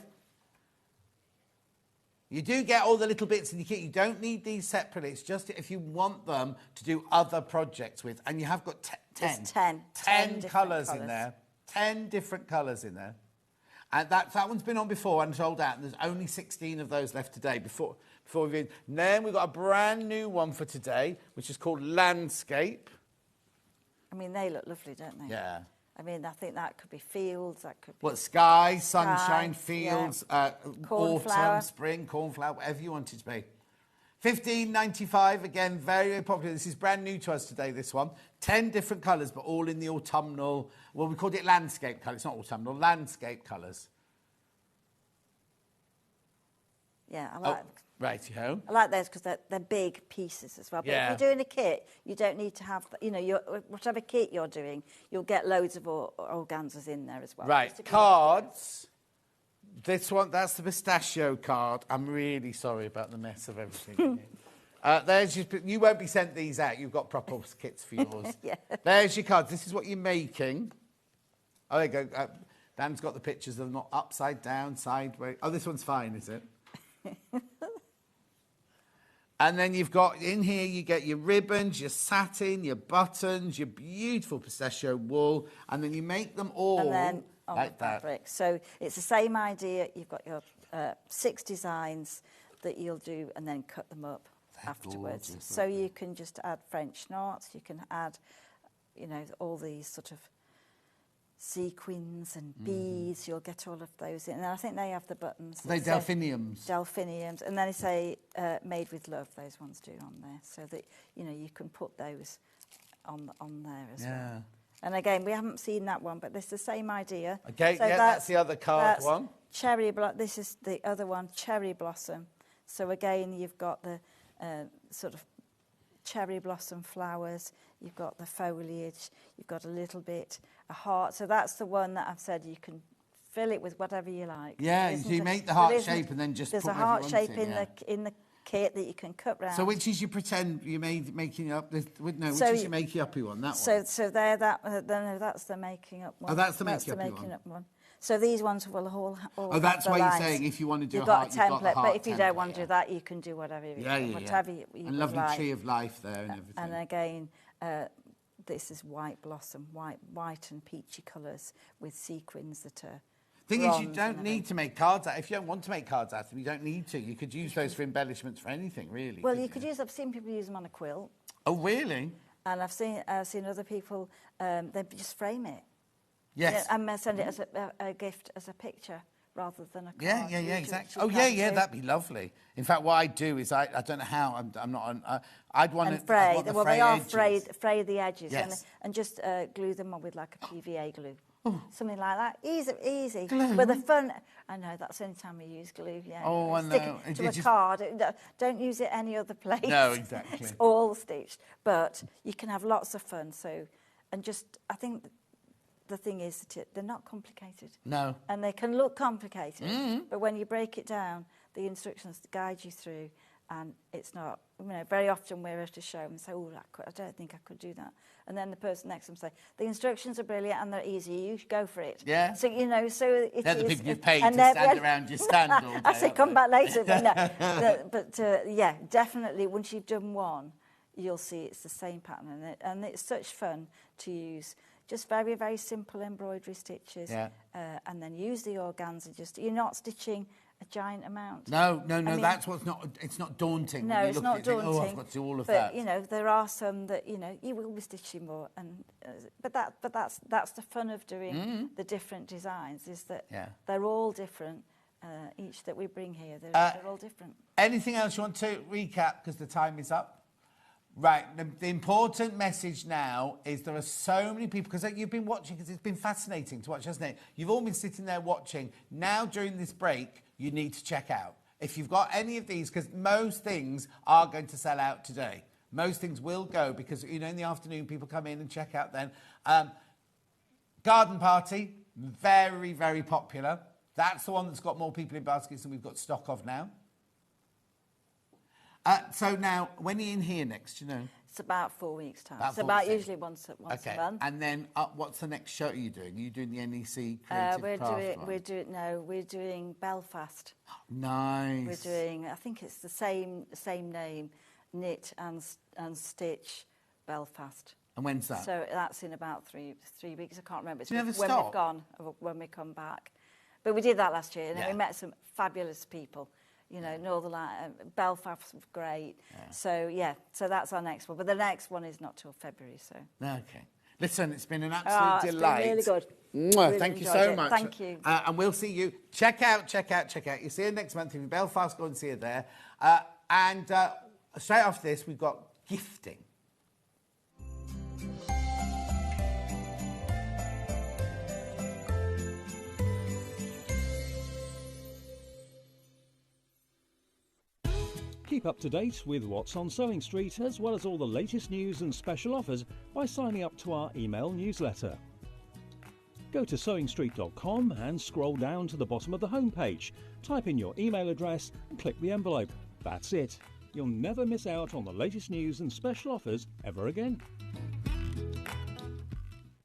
You do get all the little bits in your kit. You don't need these separately. It's just if you want them to do other projects with. And you have got 10. There's 10 different colours in colours. there. 10 different colours in there. And that one's been on before and sold out. And there's only 16 of those left today before we've... Then we've got a brand new one for today, which is called Landscape. I mean, they look lovely, don't they? Yeah. I mean, I think that could be fields, that could be... What, sky, sunshine, fields, yeah. Cornflower. autumn, spring, cornflower, whatever you want it to be. $15.95, again, very, very popular. This is brand new to us today, this one. 10 different colours, but all in the autumnal... Well, we called it landscape colour. It's not autumnal, landscape colours. Yeah, I like... Righty-ho. I like those because they're big pieces as well. But Yeah. if you're doing a kit, you don't need to have, whatever kit you're doing, you'll get loads of organzas in there as well. Right, Just to be- cards. This one, that's the pistachio card. I'm really sorry about the mess of everything. You won't be sent these out. You've got proper kits for yours. Yeah. There's your cards. This is what you're making. Oh, there you go. Dan's got the pictures of them not upside down, sideways. Oh, this one's fine, is it? And then you've got, in here, you get your ribbons, your satin, your buttons, your beautiful pistachio wool, and then you make them all And then on like the that. fabric. So it's the same idea. You've got your 6 designs that you'll do and then cut them up afterwards. gorgeous, So you can just add French knots. You can add, all these sort of sequins and beads. You'll get all of those in. And I think they have the buttons. They that say delphiniums. Delphiniums. And then they say made with love, those ones do on there. So that, you can put those on there as well. And again, we haven't seen that one, but it's the same idea. Okay, So yeah, that's the other card one. This is the other one, cherry blossom. So again, you've got the sort of cherry blossom flowers, you've got the foliage, you've got a little bit, a heart. So that's the one that I've said you can fill it with whatever you like. Yeah, so you make the heart shape and then just there's put a heart whatever you shape want in the kit that you can cut round. So which is you pretend you making up? Which So is your make uppy one? That So one. so they're that. No, that's the making up one. Oh, that's the making up one. So these ones will all Oh, that's have why the you're lines. saying if you want to do You've a heart, got a you've got the template, heart but if you don't want template, to do that, you can do whatever you whatever you And lovely like. tree of life there and everything. And again, this is white blossom, white and peachy colours with sequins that are. Thing is, you bronze don't and need to make cards out. If you don't want to make cards out of them, you don't need to. You could use those for embellishments for anything, really. Well, you could use. I've seen people use them on a quilt, Oh, really? and I've seen other people. They just frame it. Yes. And send it as a gift, as a picture, rather than a card. Yeah, You exactly. you Oh, yeah, can do. that'd be lovely. In fact, what I'd do is, I don't know how, I'm not on, I'd want And to... fray. Well, they are edges. fray the edges, Yes. and just glue them on with like a PVA glue. Something like that. Easy. But the fun... I know, that's the only time we use glue, yeah. Oh, I Stick know. it to It a just- card. Don't use it any other place. No, exactly. It's all stitched. But you can have lots of fun, so... And just, I think the thing is that they're not complicated. No. And they can look complicated, but when you break it down, the instructions guide you through, and it's not, very often we're at a show and say, I don't think I could do that. And then the person next to them say, the instructions are brilliant and they're easy, you should go for it. Yeah. So, so it They're the is- people you've paid and to they're- stand around your stand all day. I say, aren't come they? back later. But no, yeah, definitely, once you've done one, you'll see it's the same pattern, and it's such fun to use. Just very, very simple embroidery stitches, Yeah. and then use the organza. You're not stitching a giant amount. No, I mean, that's what's not, it's not daunting. No, when you it's look not at it, you daunting. think, oh, I've got to do all of but, that. there are some that, you will be stitching more. And but that's the fun of doing the different designs, is that they're all different. Each that we bring here, they're all different. Anything else you want to recap, because the time is up? Right, the important message now is there are so many people, because you've been watching, because it's been fascinating to watch, hasn't it? You've all been sitting there watching. Now, during this break, you need to check out. If you've got any of these, because most things are going to sell out today. Most things will go, because, you know, in the afternoon, people come in and check out then. Garden Party, very, very popular. That's the one that's got more people in baskets than we've got stock of now. So now, when are you in here next, you know? It's about 4 weeks' time. About It's 4 about weeks' usually once a month. And then what's the next show you're doing? Are you doing the NEC Creative Craft one? We're doing Belfast. Nice. We're doing, I think it's the same name, Knit and Stitch Belfast. And when's that? So that's in about three weeks. I can't remember. It's Do you when ever stop? we've gone, when we come back. But we did that last year, and Yeah. we met some fabulous people. You know, Northern Belfast was great. Yeah. So that's our next one. But the next one is not till February, so. Okay. Listen, it's been an absolute delight. It's been really good. Mwah, thank you so much. Thank you. And we'll see you. Check out. You see her next month. If you're in Belfast, go and see her there. And straight after this, we've got gifting. Keep up to date with what's on Sewing Street, as well as all the latest news and special offers by signing up to our email newsletter. Go to sewingstreet.com and scroll down to the bottom of the homepage. Type in your email address and click the envelope. That's it. You'll never miss out on the latest news and special offers ever again.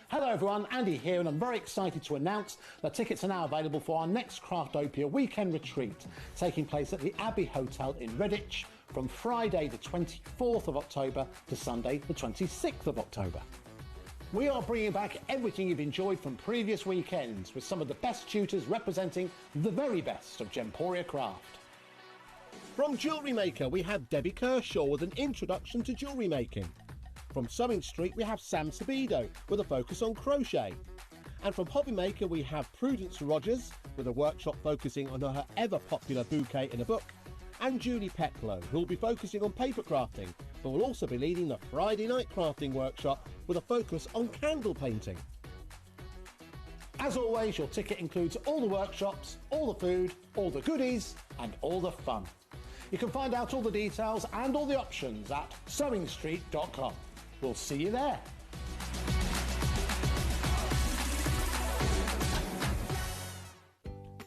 Hello everyone, Andy here, and I'm very excited to announce that tickets are now available for our next Craftopia weekend retreat, taking place at the Abbey Hotel in Redditch from Friday the 24th of October to Sunday the 26th of October. We are bringing back everything you've enjoyed from previous weekends, with some of the best tutors representing the very best of Gemporia craft. From Jewellery Maker, we have Debbie Kershaw with an introduction to jewellery making. From Sewing Street, we have Sam Sabido with a focus on crochet. And from Hobby Maker, we have Prudence Rogers with a workshop focusing on her ever-popular bouquet in a book. And Julie Petlow, who will be focusing on paper crafting, but will also be leading the Friday night crafting workshop with a focus on candle painting. As always, your ticket includes all the workshops, all the food, all the goodies, and all the fun. You can find out all the details and all the options at sewingstreet.com. We'll see you there.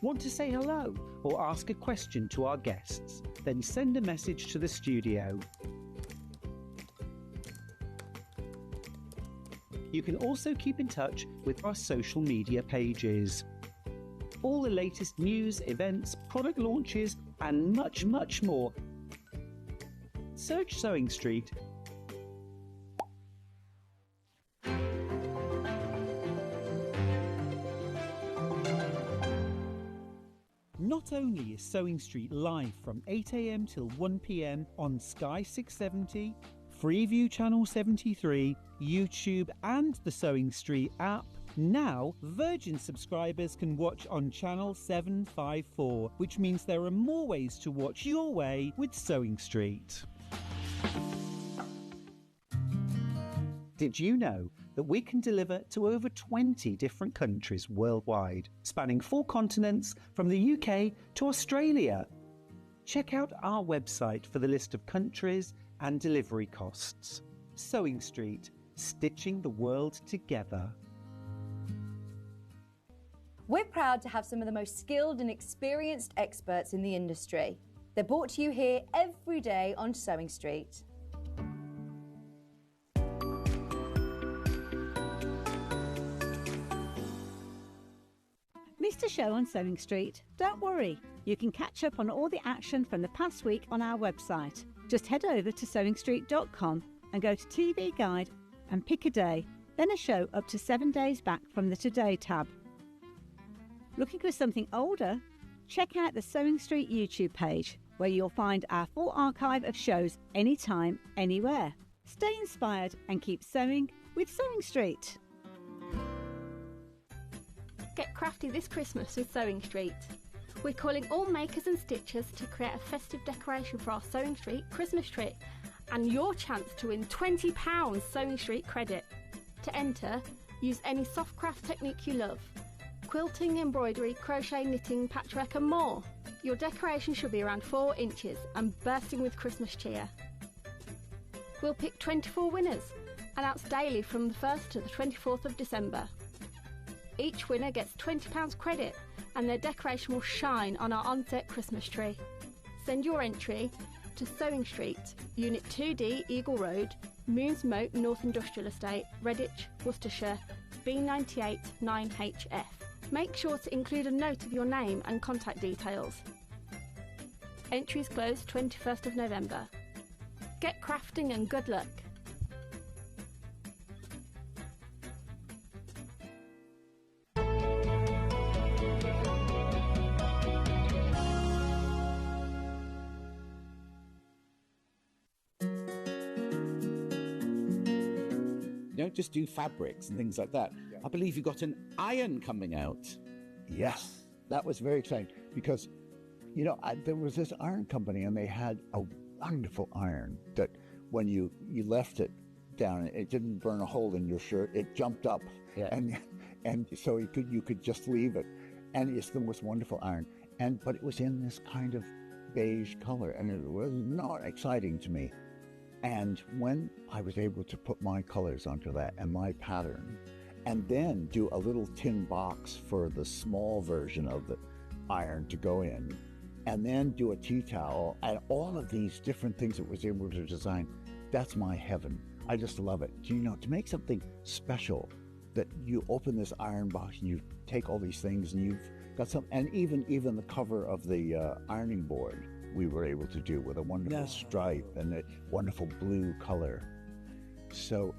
Want to say hello or ask a question to our guests? Then send a message to the studio. You can also keep in touch with our social media pages. All the latest news, events, product launches, and much, much more. Search Sewing Street. Not only is Sewing Street live from 8 AM till 1 PM on Sky 670, Freeview Channel 73, YouTube and the Sewing Street app, now Virgin subscribers can watch on Channel 754, which means there are more ways to watch your way with Sewing Street. Did you know that we can deliver to over 20 different countries worldwide, spanning 4 continents from the UK to Australia? Check out our website for the list of countries and delivery costs. Sewing Street, stitching the world together. We're proud to have some of the most skilled and experienced experts in the industry. They're brought to you here every day on Sewing Street. Missed a show on Sewing Street? Don't worry, you can catch up on all the action from the past week on our website. Just head over to sewingstreet.com and go to TV Guide and pick a day, then a show up to 7 days back from the Today tab. Looking for something older? Check out the Sewing Street YouTube page, where you'll find our full archive of shows anytime, anywhere. Stay inspired and keep sewing with Sewing Street. Get crafty this Christmas with Sewing Street. We're calling all makers and stitchers to create a festive decoration for our Sewing Street Christmas tree and your chance to win £20 Sewing Street credit. To enter, use any soft craft technique you love. Quilting, embroidery, crochet, knitting, patchwork and more. Your decoration should be around 4 inches and bursting with Christmas cheer. We'll pick 24 winners, announced daily from the 1st to the 24th of December. Each winner gets £20 credit and their decoration will shine on our on-set Christmas tree. Send your entry to Sewing Street, Unit 2D, Eagle Road, Moons Moat, North Industrial Estate, Redditch, Worcestershire, B98 9HF. Make sure to include a note of your name and contact details. Entries close 21st of November. Get crafting and good luck. You don't just do fabrics and things like that. I believe you got an iron coming out. Yes, that was very exciting because, you know, there was this iron company and they had a wonderful iron that when you left it down, it didn't burn a hole in your shirt. It jumped up, and so you could just leave it, and it's the most wonderful iron. But it was in this kind of beige color, and it was not exciting to me. And when I was able to put my colors onto that and my pattern, and then do a little tin box for the small version of the iron to go in, and then do a tea towel, and all of these different things that was able to design, that's my heaven. I just love it. You know, to make something special, that you open this iron box and you take all these things and you've got some, and even the cover of the ironing board, we were able to do with a wonderful stripe and a wonderful blue color. So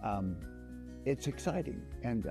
it's exciting. And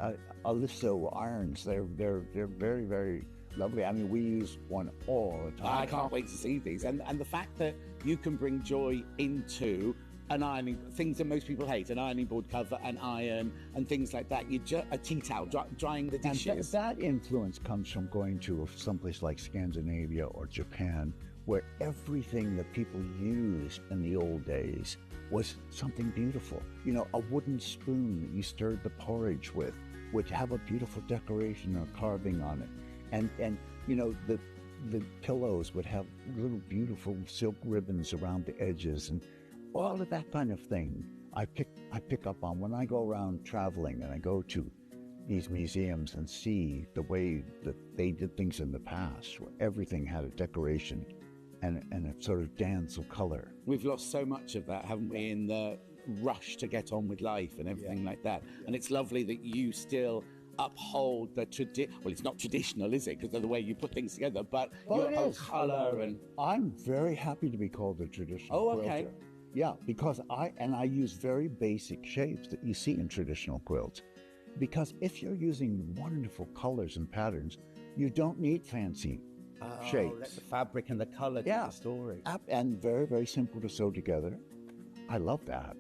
Oliso irons, they're very, very lovely. I mean, we use one all the time. I can't wait to see these. And the fact that you can bring joy into an ironing, things that most people hate, an ironing board cover, an iron, and things like that. A tea towel, drying the dishes. And that influence comes from going to someplace like Scandinavia or Japan, where everything that people used in the old days was something beautiful. You know, a wooden spoon that you stirred the porridge with would have a beautiful decoration or carving on it. And you know, the pillows would have little beautiful silk ribbons around the edges, and all of that kind of thing I pick up on when I go around traveling and I go to these museums and see the way that they did things in the past, where everything had a decoration and a sort of dance of color. We've lost so much of that, haven't we, in the rush to get on with life and everything like that. And it's lovely that you still uphold the well, it's not traditional, is it? Because of the way you put things together, but Well, your it is. colour and... I'm very happy to be called a traditional Oh, quilter. okay. Yeah, because I use very basic shapes that you see in traditional quilts. Because if you're using wonderful colors and patterns, you don't need fancy shapes. Let the fabric and the colour tell the story. And very, very simple to sew together. I love that.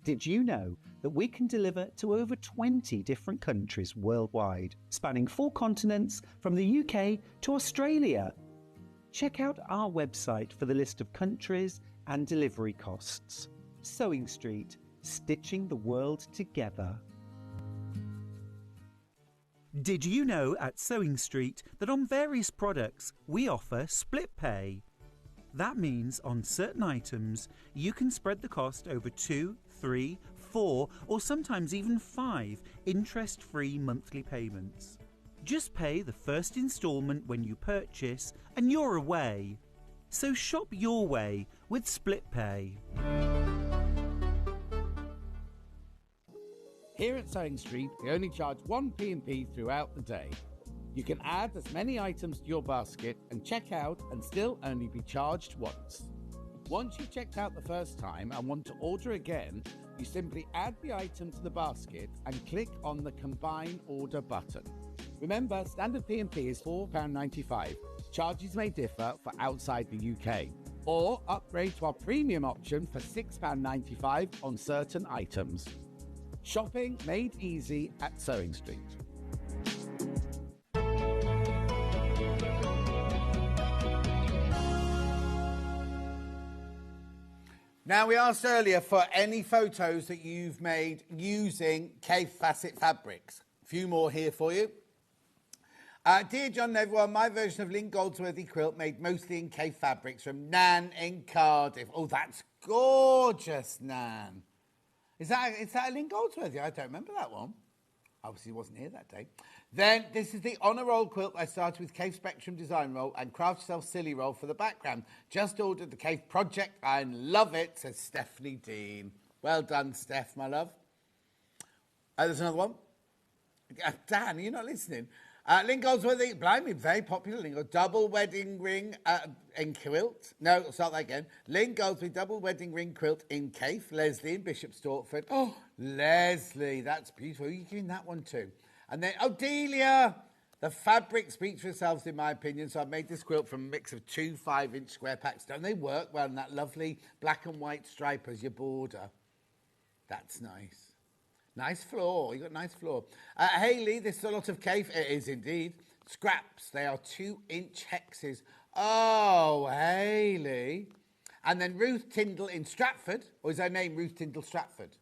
Did you know that we can deliver to over 20 different countries worldwide, spanning 4 continents from the UK to Australia? Check out our website for the list of countries and delivery costs. Sewing Street, stitching the world together. Did you know at Sewing Street that on various products we offer split pay? That means on certain items you can spread the cost over 2, 3, 4 or sometimes even 5 interest-free monthly payments. Just pay the first instalment when you purchase and you're away. So shop your way with split pay. Here at Sewing Street, we only charge 1 P&P throughout the day. You can add as many items to your basket and check out and still only be charged once. Once you've checked out the first time and want to order again, you simply add the item to the basket and click on the Combine Order button. Remember, standard P&P is £4.95. Charges may differ for outside the UK. Or upgrade to our premium option for £6.95 on certain items. Shopping made easy at Sewing Street. Now, we asked earlier for any photos that you've made using Kaffe Fassett fabrics. A few more here for you. Dear John and everyone, my version of Lynn Goldsworthy quilt made mostly in Kaffe fabrics from Nan in Cardiff. Oh, that's gorgeous, Nan. Is that a Lynn Goldsworthy? I don't remember that one. Obviously, wasn't here that day. Then, this is the Honour Roll quilt I started with Kaffe Spectrum Design Roll and Craft Yourself Silly Roll for the background. Just ordered the Kaffe project. I love it, says Stephanie Dean. Well done, Steph, my love. There's another one. Dan, are you not listening? Lynn Goldsworthy, blimey, very popular. Lynn double wedding ring in quilt. No, I'll start that again. Lynn Goldsworthy, double wedding ring quilt in Kaffe. Leslie in Bishop Stortford. Oh, Leslie, that's beautiful. Who are you giving that one to? And then, oh, Delia. The fabric speaks for themselves, in my opinion. So I've made this quilt from a mix of 2 5-inch square packs. Don't they work well in that lovely black and white stripe as your border? That's nice. Nice floor. You got a nice floor. Hayley, this is a lot of Kaffe. It is indeed. Scraps. They are 2-inch hexes. Oh, Hayley. And then Ruth Tyndall in Stratford. Or is her name Ruth Tyndall Stratford?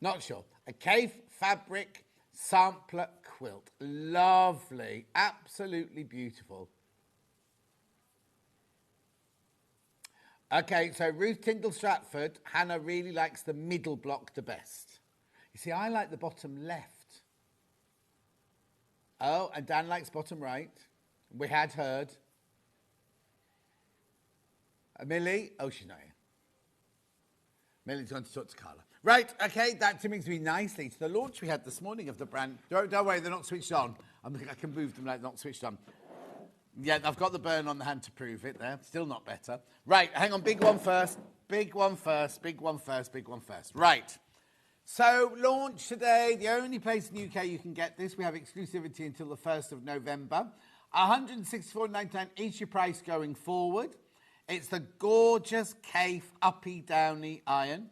Not sure. A Kaffe fabric sampler quilt. Lovely. Absolutely beautiful. Okay, so Ruth Tyndall Stratford. Hannah really likes the middle block the best. You see, I like the bottom left. Oh, and Dan likes bottom right. We had heard. Millie? Oh, she's not here. Millie's going to talk to Carla. Right, okay, that brings me nicely to the launch we had this morning of the brand. Don't worry, they're not switched on. I can move them like they're not switched on. Yeah, I've got the burn on the hand to prove it there. Still not better. Right, hang on, big one first. Big one first, big one first, big one first. Right. So, launch today, the only place in the UK you can get this. We have exclusivity until the 1st of November. £164.99 is your price going forward. It's the gorgeous Kaffe Uppy Downy iron.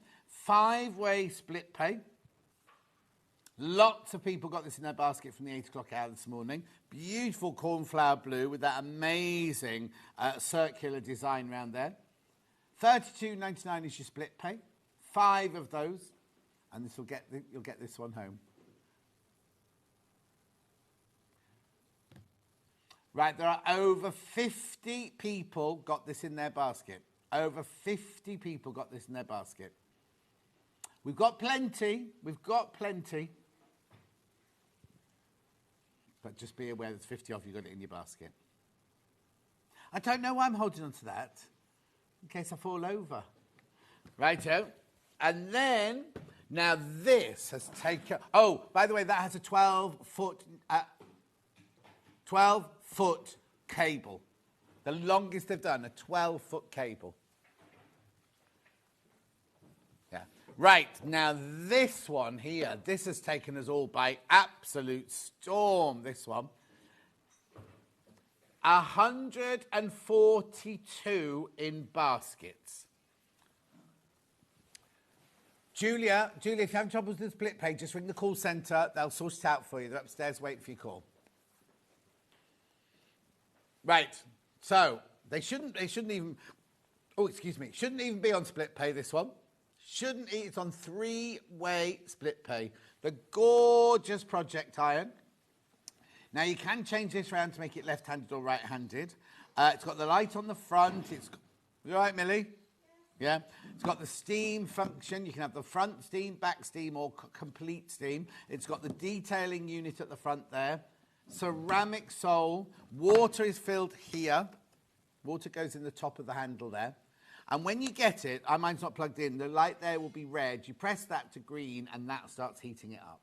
5-way split pay. Lots of people got this in their basket from the 8 o'clock hour this morning. Beautiful cornflower blue with that amazing circular design round there. £32.99 is your split pay. 5 of those. And this will you'll get this one home. Right, there are over 50 people got this in their basket. Over 50 people got this in their basket. We've got plenty. We've got plenty. But just be aware there's 50 of you got it in your basket. I don't know why I'm holding on to that. In case I fall over. Righto. And then... Now, this has taken... Oh, by the way, that has a 12-foot cable. The longest they've done, a 12-foot cable. Yeah. Right, now this one here, this has taken us all by absolute storm, this one. 142 in baskets. Julia, if you're having trouble with the split pay, just ring the call centre. They'll sort it out for you. They're upstairs waiting for your call. Right. So they shouldn't even. Oh, excuse me. Shouldn't even be on split pay. This one shouldn't. It's on 3-way split pay. The gorgeous project iron. Now you can change this round to make it left-handed or right-handed. It's got the light on the front. You all right, Millie? Yeah, it's got the steam function. You can have the front steam, back steam, or complete steam. It's got the detailing unit at the front there. Ceramic sole. Water is filled here. Water goes in the top of the handle there. And when you get it, mine's not plugged in, the light there will be red. You press that to green, and that starts heating it up.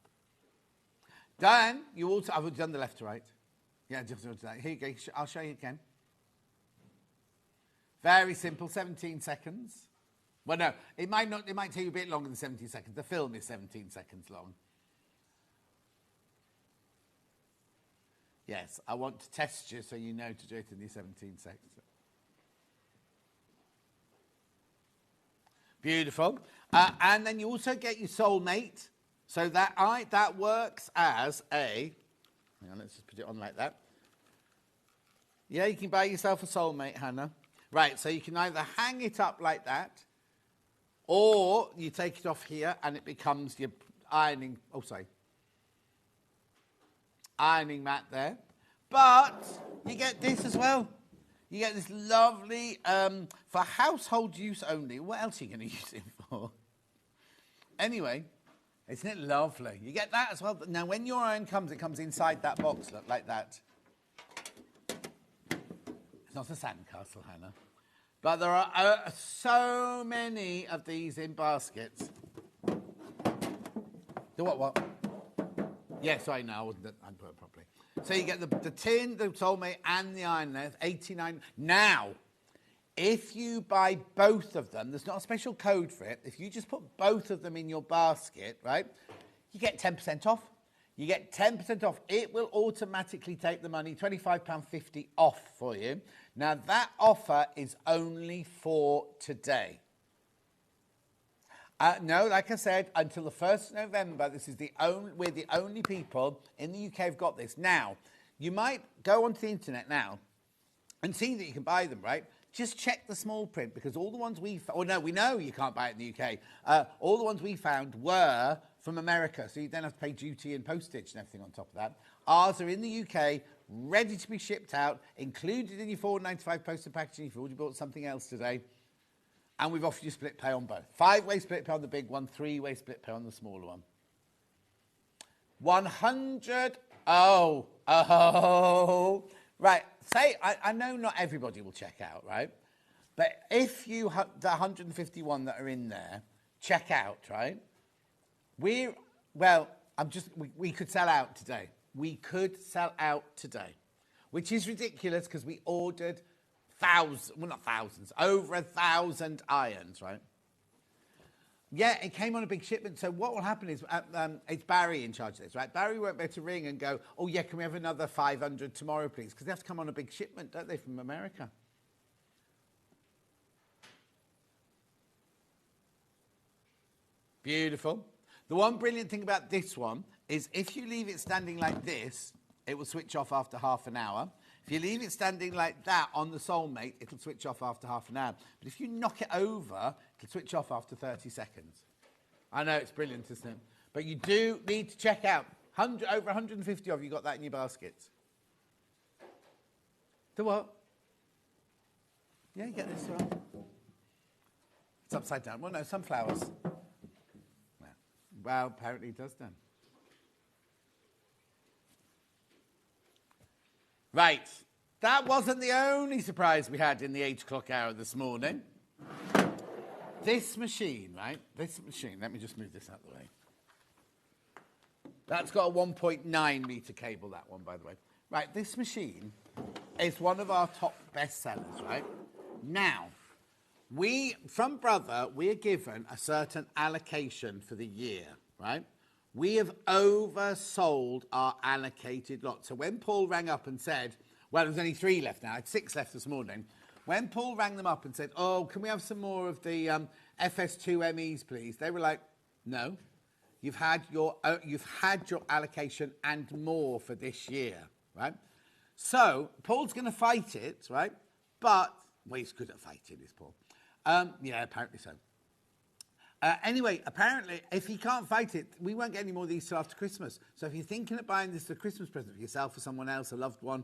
Dan, you also... I've done the left to right. Yeah, just do that. Here you go. I'll show you again. Very simple, 17 seconds. Well, no, it might take you a bit longer than 17 seconds. The film is 17 seconds long. Yes, I want to test you so you know to do it in the 17 seconds. Beautiful. And then you also get your soulmate. So that works as a... Hang on, let's just put it on like that. Yeah, you can buy yourself a soulmate, Hannah. Right, so you can either hang it up like that, Or you take it off here and it becomes your ironing mat there. But you get this as well. You get this lovely, for household use only. What else are you going to use it for? Anyway, isn't it lovely? You get that as well. Now, when your iron comes, it comes inside that box, look, like that. It's not a sandcastle, Hannah. But there are so many of these in baskets. The what? Yes, I know. I put it properly. So you get the tin, the soulmate, and the iron there, 89. Now, if you buy both of them, there's not a special code for it. If you just put both of them in your basket, right, you get 10% off. You get 10% off. It will automatically take the money, £25.50 off for you. Now, that offer is only for today. No, like I said, until the 1st of November, we're the only people in the UK who've got this. Now, you might go onto the internet now and see that you can buy them, right? Just check the small print, because all the ones we know you can't buy it in the UK. All the ones we found were from America, so you then have to pay duty and postage and everything on top of that. Ours are in the UK, ready to be shipped out, included in your £4.95 postal packaging if you've already bought something else today. And we've offered you split pay on both. 5-way split pay on the big one, 3-way split pay on the smaller one. 100. Oh. Right, say, I know not everybody will check out, right? But if the 151 that are in there check out, right? We could sell out today. We could sell out today, which is ridiculous because we ordered over 1,000 irons, right? Yeah, it came on a big shipment. So what will happen is, it's Barry in charge of this, right? Barry won't be able to ring and go, oh yeah, can we have another 500 tomorrow, please? Because they have to come on a big shipment, don't they, from America? Beautiful. The one brilliant thing about this one is if you leave it standing like this, it will switch off after half an hour. If you leave it standing like that on the soulmate, it'll switch off after half an hour. But if you knock it over, it'll switch off after 30 seconds. I know, it's brilliant, isn't it? But you do need to check out. Over 150 of you got that in your baskets. The what? Yeah, you get this as well. It's upside down. Well, no, sunflowers. Well, apparently it does then. Right, that wasn't the only surprise we had in the 8 o'clock hour this morning. This machine, right? This machine, let me just move this out of the way. That's got a 1.9 metre cable, that one, by the way. Right, this machine is one of our top best sellers, right? Now, from Brother, we are given a certain allocation for the year, right? We have oversold our allocated lot. So when Paul rang up and said, well, there's only 3 left now. I had 6 left this morning. When Paul rang them up and said, oh, can we have some more of the FS2 MEs, please? They were like, no, you've had your allocation and more for this year, right? So Paul's going to fight it, right? But, well, he's good at fighting, is Paul. Yeah, apparently so. Anyway, apparently, if he can't fight it, we won't get any more of these till after Christmas. So if you're thinking of buying this as a Christmas present for yourself or someone else, a loved one,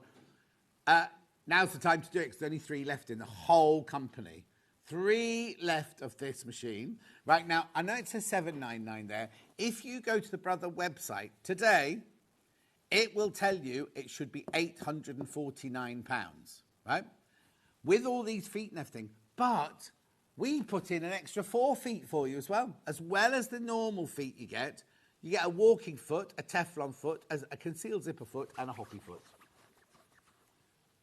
now's the time to do it because there's only 3 left in the whole company. 3 left of this machine. Right now, I know it says $7.99 there. If you go to the Brother website today, it will tell you it should be £849, right? With all these feet and everything. But we put in an extra 4 feet for you as well as the normal feet you get. You get a walking foot, a Teflon foot, a concealed zipper foot, and a hoppy foot.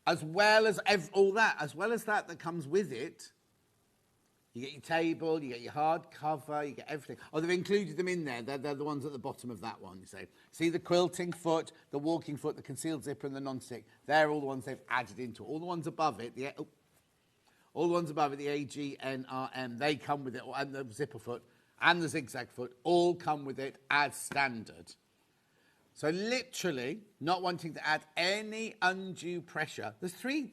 As well as all that, as well as that comes with it, you get your table, you get your hard cover, you get everything. Oh, they've included them in there. They're the ones at the bottom of that one, you say. See the quilting foot, the walking foot, the concealed zipper, and the non-stick. They're all the ones they've added into it. All the ones above it, all the ones above it, the AGNRM, they come with it, and the zipper foot and the zigzag foot, all come with it as standard. So literally not wanting to add any undue pressure. There's three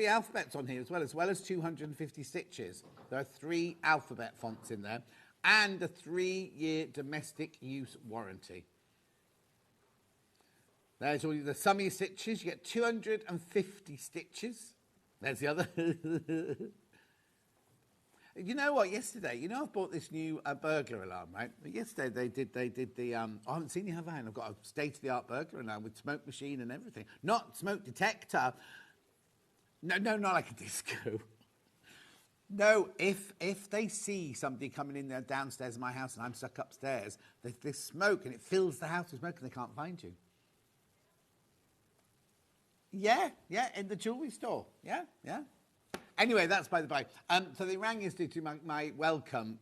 alphabets on here as well as 250 stitches. There are 3 alphabet fonts in there and a 3-year domestic use warranty. There's all the summy stitches. You get 250 stitches. There's the other. You know what? Yesterday, I've bought this new burglar alarm, right? Yesterday they did the. I haven't seen you, have I? And I've got a state-of-the-art burglar alarm with smoke machine and everything. Not smoke detector. No, not like a disco. No, if they see somebody coming in there downstairs in my house and I'm stuck upstairs, there's smoke and it fills the house with smoke and they can't find you. Yeah, in the jewellery store. Yeah. Anyway, that's by the by. So they rang yesterday to my welcome.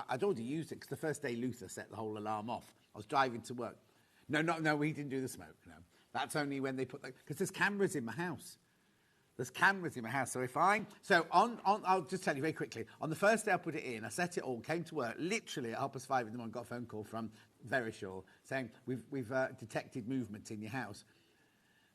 I'd already used it because the first day Luther set the whole alarm off. I was driving to work. No, we didn't do the smoke. No, that's only when they put because there's cameras in my house. So I'll just tell you very quickly. On the first day I put it in, I set it all, came to work. Literally at 5:30 in the morning, got a phone call from Verisure saying we've detected movement in your house.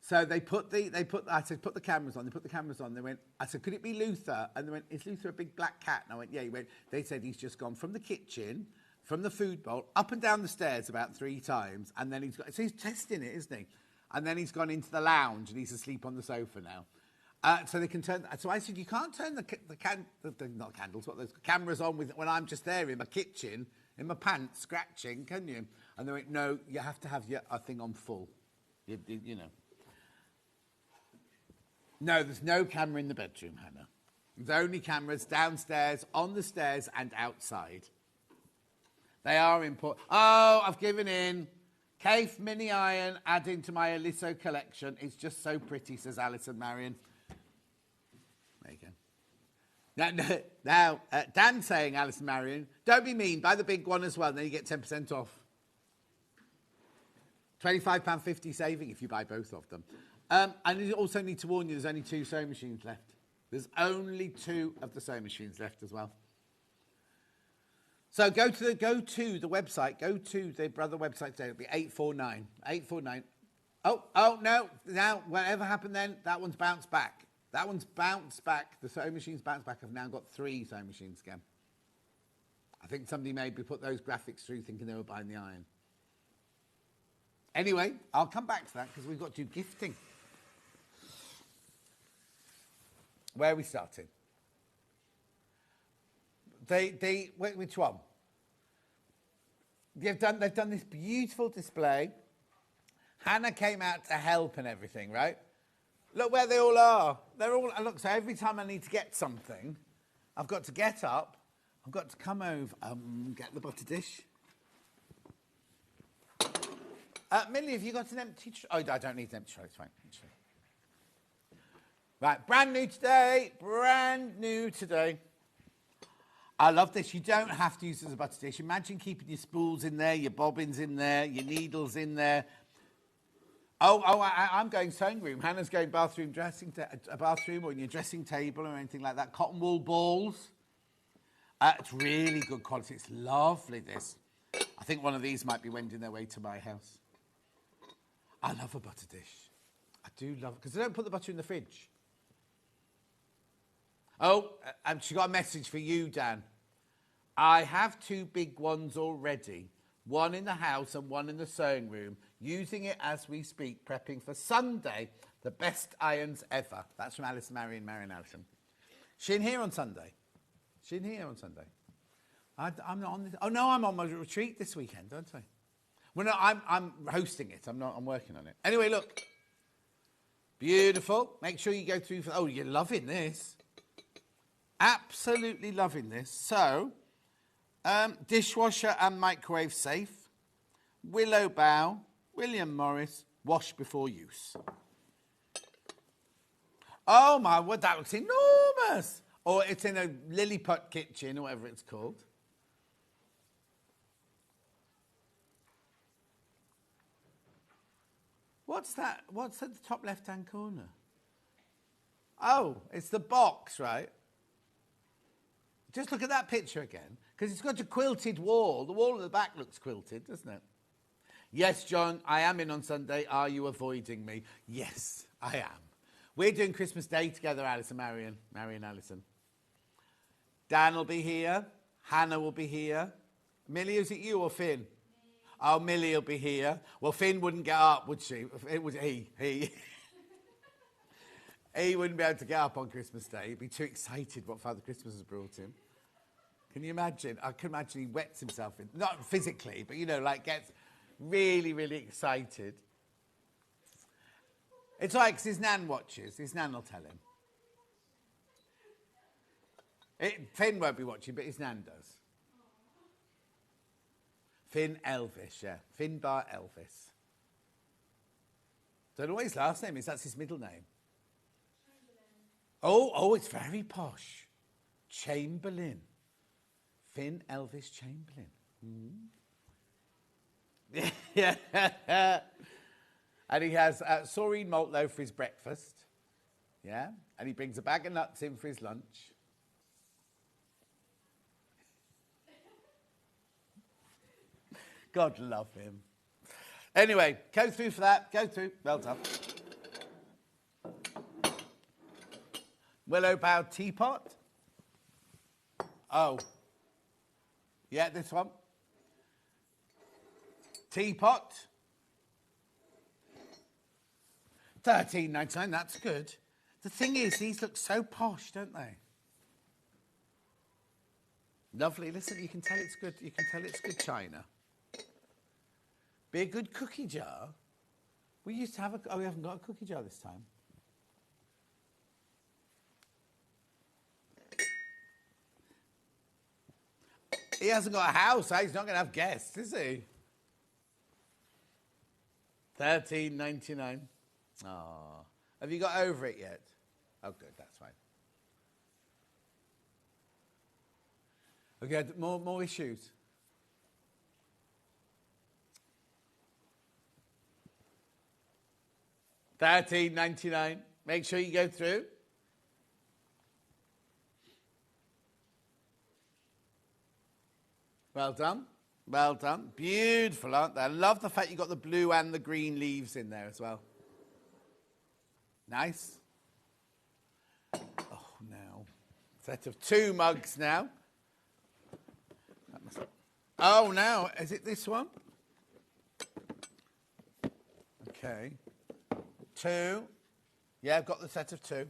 So I said, put the cameras on. They put the cameras on. I said, could it be Luther? And they went, is Luther a big black cat? And I went, yeah. They said he's just gone from the kitchen, from the food bowl, up and down the stairs about 3 times. And then so he's testing it, isn't he? And then he's gone into the lounge and he's asleep on the sofa now. So they can turn. So I said, you can't turn not candles, what those cameras on when I'm just there in my kitchen, in my pants, scratching, can you? And they went, no, you have to have your thing on full. You know. No, there's no camera in the bedroom, Hannah. There's only cameras downstairs, on the stairs, and outside. They are important. Oh, I've given in. Kaffe mini iron, adding to my Oliso collection. It's just so pretty, says Alison Marion. There you go. Now, Dan saying, Alison Marion, don't be mean, buy the big one as well, then you get 10% off. £25.50 saving if you buy both of them. And I also need to warn you, there's only 2 sewing machines left. There's only 2 of the sewing machines left as well. So go to the website, go to the brother website today. It'll be 849. 849. Oh, no. Now, whatever happened then, that one's bounced back. The sewing machines bounced back. I've now got 3 sewing machines again. I think somebody maybe put those graphics through thinking they were buying the iron. Anyway, I'll come back to that because we've got to do gifting. Where are we starting? Which one? They've done this beautiful display. Hannah came out to help and everything, right? Look where they all are. Look, so every time I need to get something, I've got to get up, I've got to come over, get the butter dish. Millie, have you got an empty tray? Oh, I don't need an empty tray, it's fine. Right, brand new today. I love this. You don't have to use it as a butter dish. Imagine keeping your spools in there, your bobbins in there, your needles in there. I'm going sewing room. Hannah's going bathroom or in your dressing table or anything like that. Cotton wool balls. It's really good quality. It's lovely, this. I think one of these might be wending their way to my house. I love a butter dish. I do love it, because I don't put the butter in the fridge. Oh, and she got a message for you, Dan. I have 2 big ones already. One in the house and one in the sewing room. Using it as we speak, prepping for Sunday. The best irons ever. That's from Alison Marion Allison. She in here on Sunday? I'm not on this. Oh, no, I'm on my retreat this weekend, don't I? Well, no, I'm hosting it. I'm working on it. Anyway, look. Beautiful. Make sure you go through. Oh, you're loving this. Absolutely loving this. So, dishwasher and microwave safe. Willow Bough. William Morris. Wash before use. Oh, my word. That looks enormous. Or it's in a Lilliput kitchen or whatever it's called. What's that? What's at the top left-hand corner? Oh, it's the box, right? Just look at that picture again, because it's got a quilted wall. The wall at the back looks quilted, doesn't it? Yes, John, I am in on Sunday. Are you avoiding me? Yes, I am. We're doing Christmas Day together, Alice and Marion. Marion, Alison. Dan will be here. Hannah will be here. Millie, is it you or Finn? Oh, Millie will be here. Well, Finn wouldn't get up, would she? It was he. He wouldn't be able to get up on Christmas Day. He'd be too excited what Father Christmas has brought him. Can you imagine? I can imagine he wets himself in, not physically, but, you know, like gets really, really excited. It's all right, because his nan watches. His nan will tell him. Finn won't be watching, but his nan does. Finn Elvis, yeah. Finn Bar Elvis. Don't know what his last name is. That's his middle name. Oh, it's very posh. Chamberlain. Finn Elvis Chamberlain. Yeah. And he has saurine malt loaf for his breakfast. Yeah. And he brings a bag of nuts in for his lunch. God love him. Anyway, go through for that. Go through. Well done. Willow Bough teapot. Oh. Yeah, this one. Teapot. $13.99, that's good. The thing is, these look so posh, don't they? Lovely. Listen, you can tell it's good. You can tell it's good china. Be a good cookie jar. We used to have a... Oh, we haven't got a cookie jar this time. He hasn't got a house, eh? He's not going to have guests, is he? $13.99. Oh, have you got over it yet? Oh, good, that's fine. Okay, more issues. $13.99. Make sure you go through. Well done. Well done. Beautiful, aren't they? I love the fact you got the blue and the green leaves in there as well. Nice. Oh, now. Set of 2 mugs now. Oh, now. Is it this one? Okay. 2. Yeah, I've got the set of 2.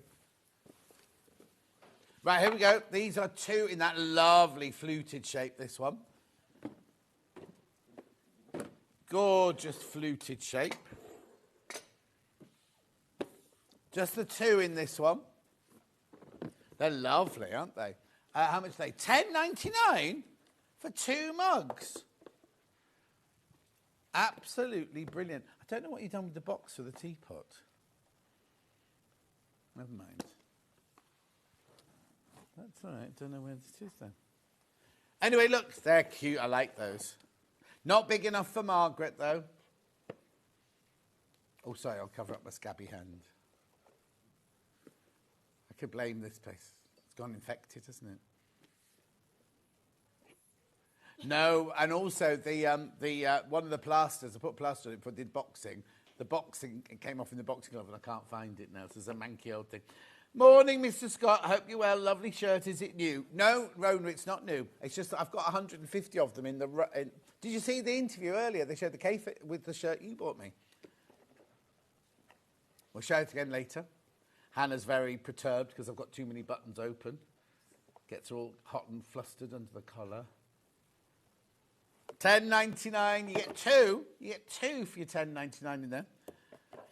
Right, here we go. These are 2 in that lovely fluted shape, this one. Gorgeous fluted shape. Just the 2 in this one. They're lovely, aren't they? How much are they? $10.99 for 2 mugs. Absolutely brilliant. I don't know what you've done with the box for the teapot. Never mind. That's all right. Don't know where this is then. Anyway, look, they're cute. I like those. Not big enough for Margaret, though. Oh, sorry, I'll cover up my scabby hand. I could blame this place. It's gone infected, hasn't it? No, and also the one of the plasters, I put plaster on it before I did boxing. The boxing, it came off in the boxing glove and I can't find it now, so it's a manky old thing. Morning, Mr. Scott. Hope you're well. Lovely shirt. Is it new? No, Rona, it's not new. It's just that I've got 150 of them in the... Did you see the interview earlier? They showed the Kaffe with the shirt you bought me. We'll show it again later. Hannah's very perturbed because I've got too many buttons open. Gets all hot and flustered under the collar. $10.99. You get 2. You get 2 for your $10.99 in there.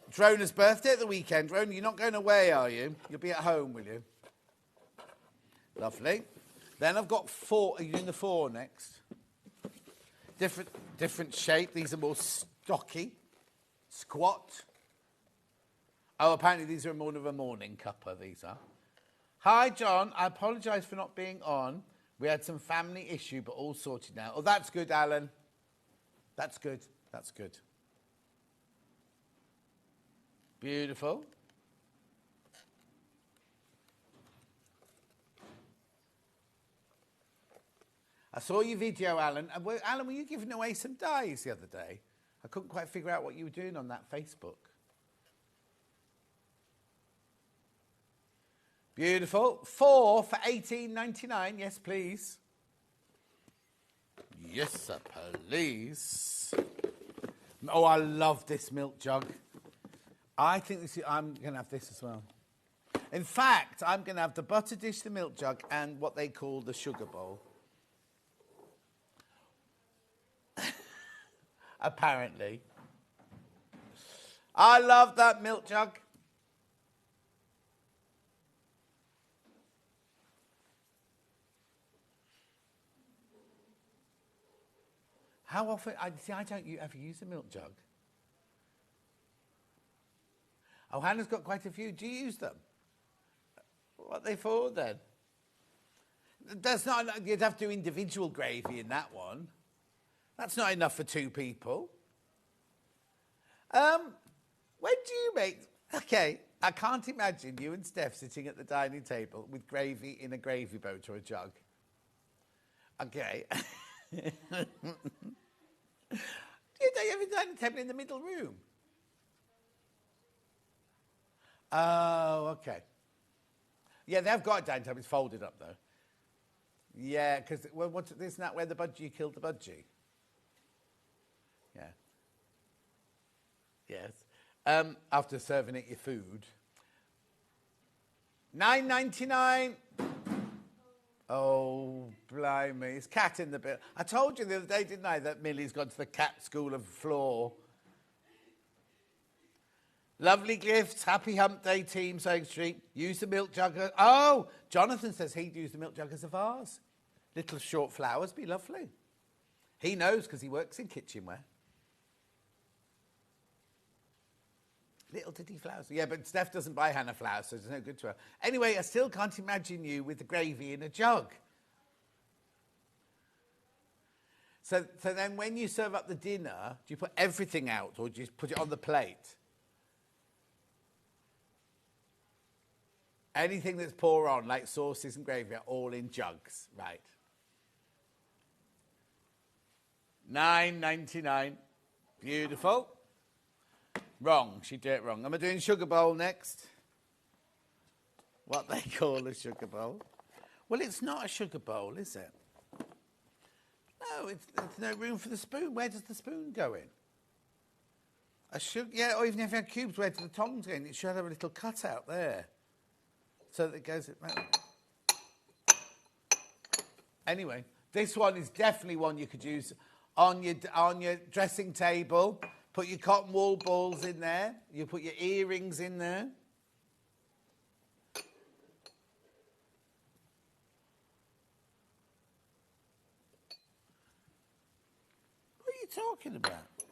It's Rona's birthday at the weekend. Rona, you're not going away, are you? You'll be at home, will you? Lovely. Then I've got 4. Are you doing the 4 next? Different shape. These are more stocky. Squat. Oh, apparently these are more of a morning cuppa, these are. Hi, John. I apologise for not being on. We had some family issue, but all sorted now. Oh, that's good, Alan. That's good. That's good. Beautiful. I saw your video, Alan. Alan, were you giving away some dies the other day? I couldn't quite figure out what you were doing on that Facebook. Beautiful. 4 for $18.99. Yes, please. Yes, sir, please. Oh, I love this milk jug. I think this is, I'm going to have this as well. In fact, I'm going to have the butter dish, the milk jug, and what they call the sugar bowl. Apparently. I love that milk jug. How often, I don't ever use a milk jug. Oh, Hannah's got quite a few. Do you use them? What are they for then? That's not, you'd have to do individual gravy in that one. That's not enough for 2 people. When do you make, okay, I can't imagine you and Steph sitting at the dining table with gravy in a gravy boat or a jug. Okay. You have a dining table in the middle room? Oh, okay. Yeah, they've got a dining table. It's folded up, though. Yeah, because isn't that where the budgie killed the budgie? Yeah. Yes. After serving it your food. $9.99. Oh, blimey. It's cat in the bill. I told you the other day, didn't I, that Millie's gone to the cat school of floor. Lovely gifts. Happy Hump Day, Team Sewing Street. Use the milk jug. Oh, Jonathan says he'd use the milk jug as a vase. Little short flowers. Be lovely. He knows because he works in kitchenware. Little titty flowers. Yeah, but Steph doesn't buy Hannah flowers, so it's no good to her. Anyway, I still can't imagine you with the gravy in a jug. So then when you serve up the dinner, do you put everything out or do you just put it on the plate? Anything that's pour on, like sauces and gravy, are all in jugs. Right. $9.99. Beautiful. Wrong. She did it wrong. Am I doing sugar bowl next? What they call a sugar bowl. Well, it's not a sugar bowl, is it? No, there's no room for the spoon. Where does the spoon go in? Yeah, or even if you have cubes, where do the tongs go in? It should have a little cutout there. So that it goes... Anyway, this one is definitely one you could use on your dressing table. Put your cotton wool balls in there. You put your earrings in there. What are you talking about?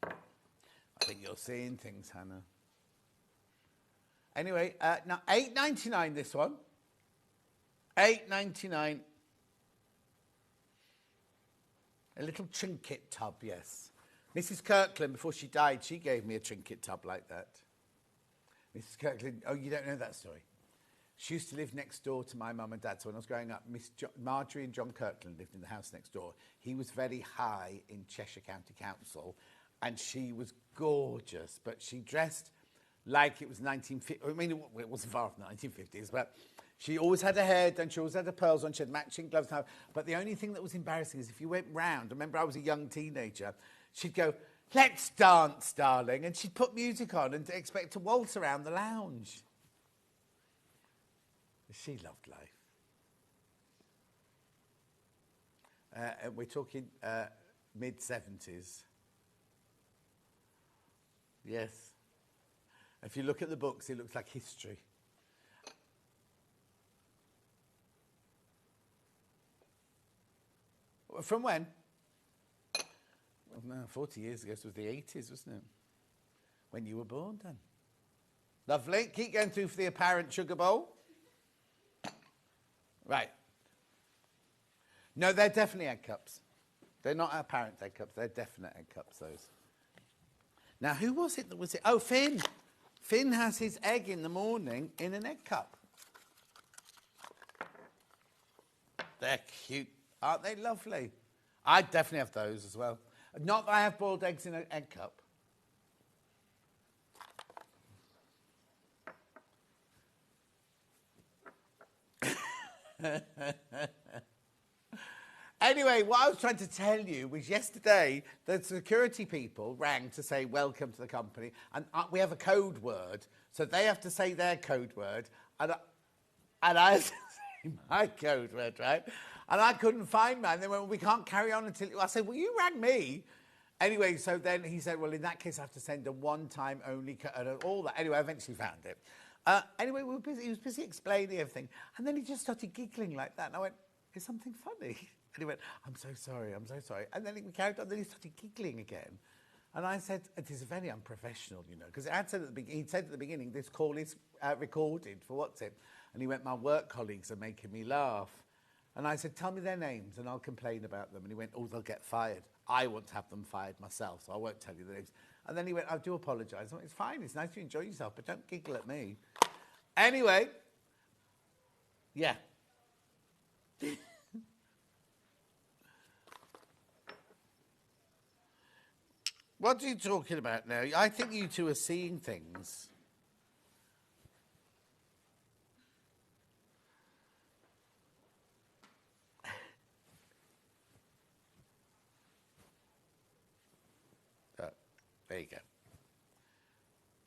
I think you're seeing things, Hannah. Anyway, now $8.99 this one. $8.99. A little trinket tub, yes. Mrs. Kirkland, before she died, she gave me a trinket tub like that. Mrs. Kirkland, oh, you don't know that story? She used to live next door to my mum and dad. So when I was growing up, Marjorie and John Kirkland lived in the house next door. He was very high in Cheshire County Council, and she was gorgeous, but she dressed like it was 1950. I mean, it wasn't far from the 1950s, but she always had her hair done, she always had her pearls on, she had matching gloves. But the only thing that was embarrassing is if you went round, I remember I was a young teenager, she'd go, "Let's dance, darling," and she'd put music on and expect to waltz around the lounge. She loved life. We're talking mid-70s. Yes. If you look at the books, it looks like history. From when? Well, no, 40 years ago, so it was the 80s, wasn't it? When you were born, then. Lovely. Keep going through for the apparent sugar bowl. Right. No, they're definitely egg cups. They're not apparent egg cups. They're definite egg cups, those. Now, who was it that was it? Oh, Finn. Finn has his egg in the morning in an egg cup. They're cute. Aren't they lovely? I'd definitely have those as well. Not that I have boiled eggs in an egg cup. Anyway, what I was trying to tell you was yesterday the security people rang to say welcome to the company, and we have a code word, so they have to say their code word, and I had to say my code word, right? And I couldn't find mine. They went, well, we can't carry on until... I said, well, you rang me. Anyway, so then he said, well, in that case, I have to send a one-time only... all that. Anyway, I eventually found it. Anyway, he was busy explaining everything. And then he just started giggling like that. And I went, is something funny? And he went, I'm so sorry. And then we carried on. Then he started giggling again. And I said, it is very unprofessional, you know, because he'd said at the beginning, this call is recorded for WhatsApp. And he went, my work colleagues are making me laugh. And I said, tell me their names and I'll complain about them. And he went, oh, they'll get fired. I want to have them fired myself, so I won't tell you the names. And then he went, I do apologise. I went, it's fine, it's nice to enjoy yourself, but don't giggle at me. Anyway, yeah. What are you talking about now? I think you two are seeing things. There you go.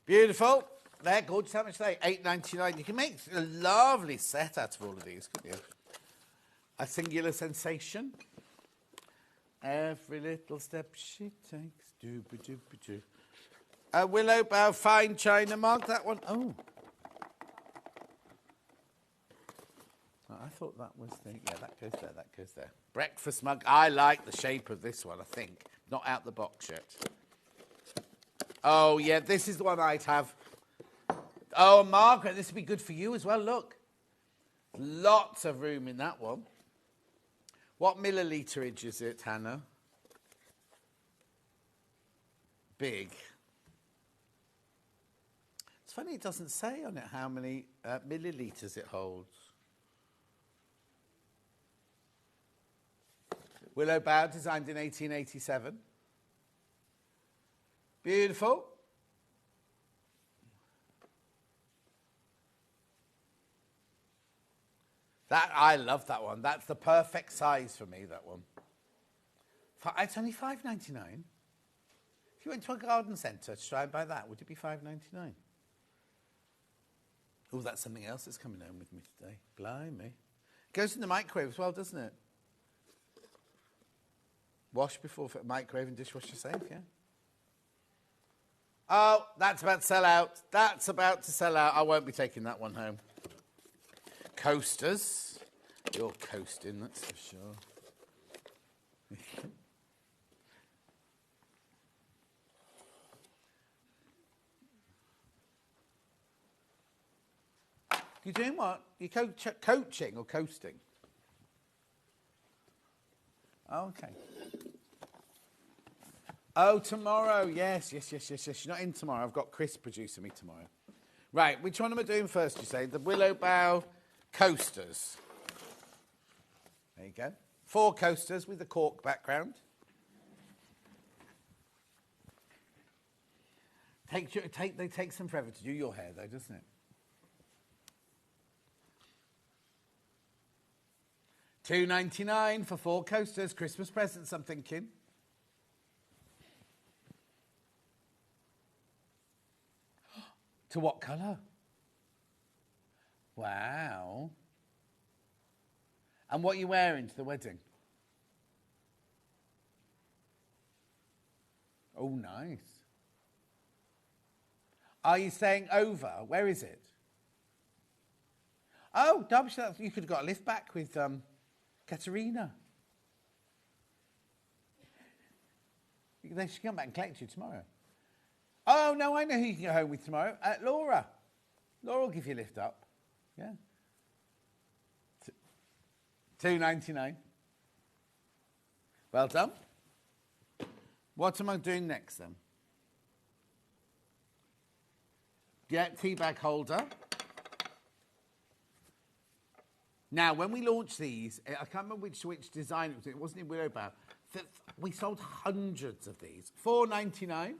Beautiful. They're gorgeous. How much are they? $8.99. You can make a lovely set out of all of these, couldn't you? A singular sensation. Every little step she takes. Dooba-dooba-doo. A Willow Bough fine china mug. That one. Oh. I thought that was the... Yeah, that goes there, that goes there. Breakfast mug. I like the shape of this one, I think. Not out the box yet. Oh, yeah, this is the one I'd have. Oh, Margaret, this would be good for you as well. Look. Lots of room in that one. What milliliterage is it, Hannah? Big. It's funny it doesn't say on it how many millilitres it holds. Willow Bough, designed in 1887. Beautiful. I love that one. That's the perfect size for me, that one. It's only $5.99. If you went to a garden centre to try and buy that, would it be $5.99? Oh, that's something else that's coming home with me today. Blimey. It goes in the microwave as well, doesn't it? Wash before microwave and dishwasher safe, yeah? Oh, that's about to sell out. That's about to sell out. I won't be taking that one home. Coasters. You're coasting, that's for sure. You're doing what? You're coaching or coasting? Oh, okay. Oh, tomorrow. Yes. You're not in tomorrow. I've got Chris producing me tomorrow. Right, which one am I doing first, you say? The Willow Bough coasters. There you go. 4 coasters with the cork background. They take some forever to do your hair, though, doesn't it? $2.99 for 4 coasters. Christmas presents, I'm thinking. To what colour? Wow. And what are you wearing to the wedding? Oh, nice. Are you staying over? Where is it? Oh, Derbyshire, you could have got a lift back with Katerina. They should come back and collect you tomorrow. Oh, no, I know who you can go home with tomorrow. Laura. Laura will give you a lift up. Yeah. $2.99. Well done. What am I doing next, then? Yeah, tea bag holder. Now, when we launched these, I can't remember which design it was. It wasn't in Willow Bough. We sold hundreds of these. $4.99.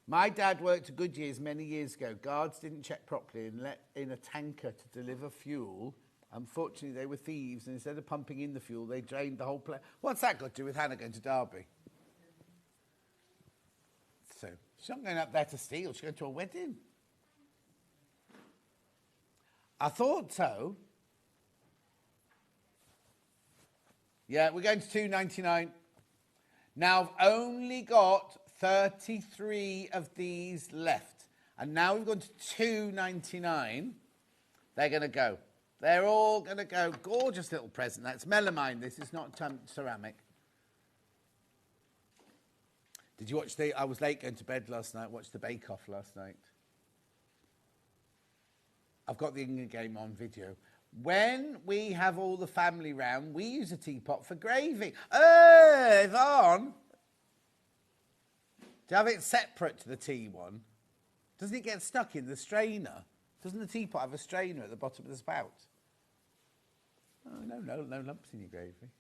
My dad worked at Goodyear's many years ago. Guards didn't check properly and let in a tanker to deliver fuel. Unfortunately, they were thieves, and instead of pumping in the fuel, they drained the whole place. What's that got to do with Hannah going to Derby? So, she's not going up there to steal. She's going to a wedding. I thought so. Yeah, we're going to $2.99. Now, I've only got 33 of these left. And now we've gone to $2.99. They're going to go. They're all going to go. Gorgeous little present. That's melamine. This is not ceramic. Did you watch I was late going to bed last night. Watched the Bake Off last night. I've got the England game on video. When we have all the family round, we use a teapot for gravy. Hey, Yvonne! Do you have it separate to the tea one? Doesn't it get stuck in the strainer? Doesn't the teapot have a strainer at the bottom of the spout? Oh, no lumps in your gravy.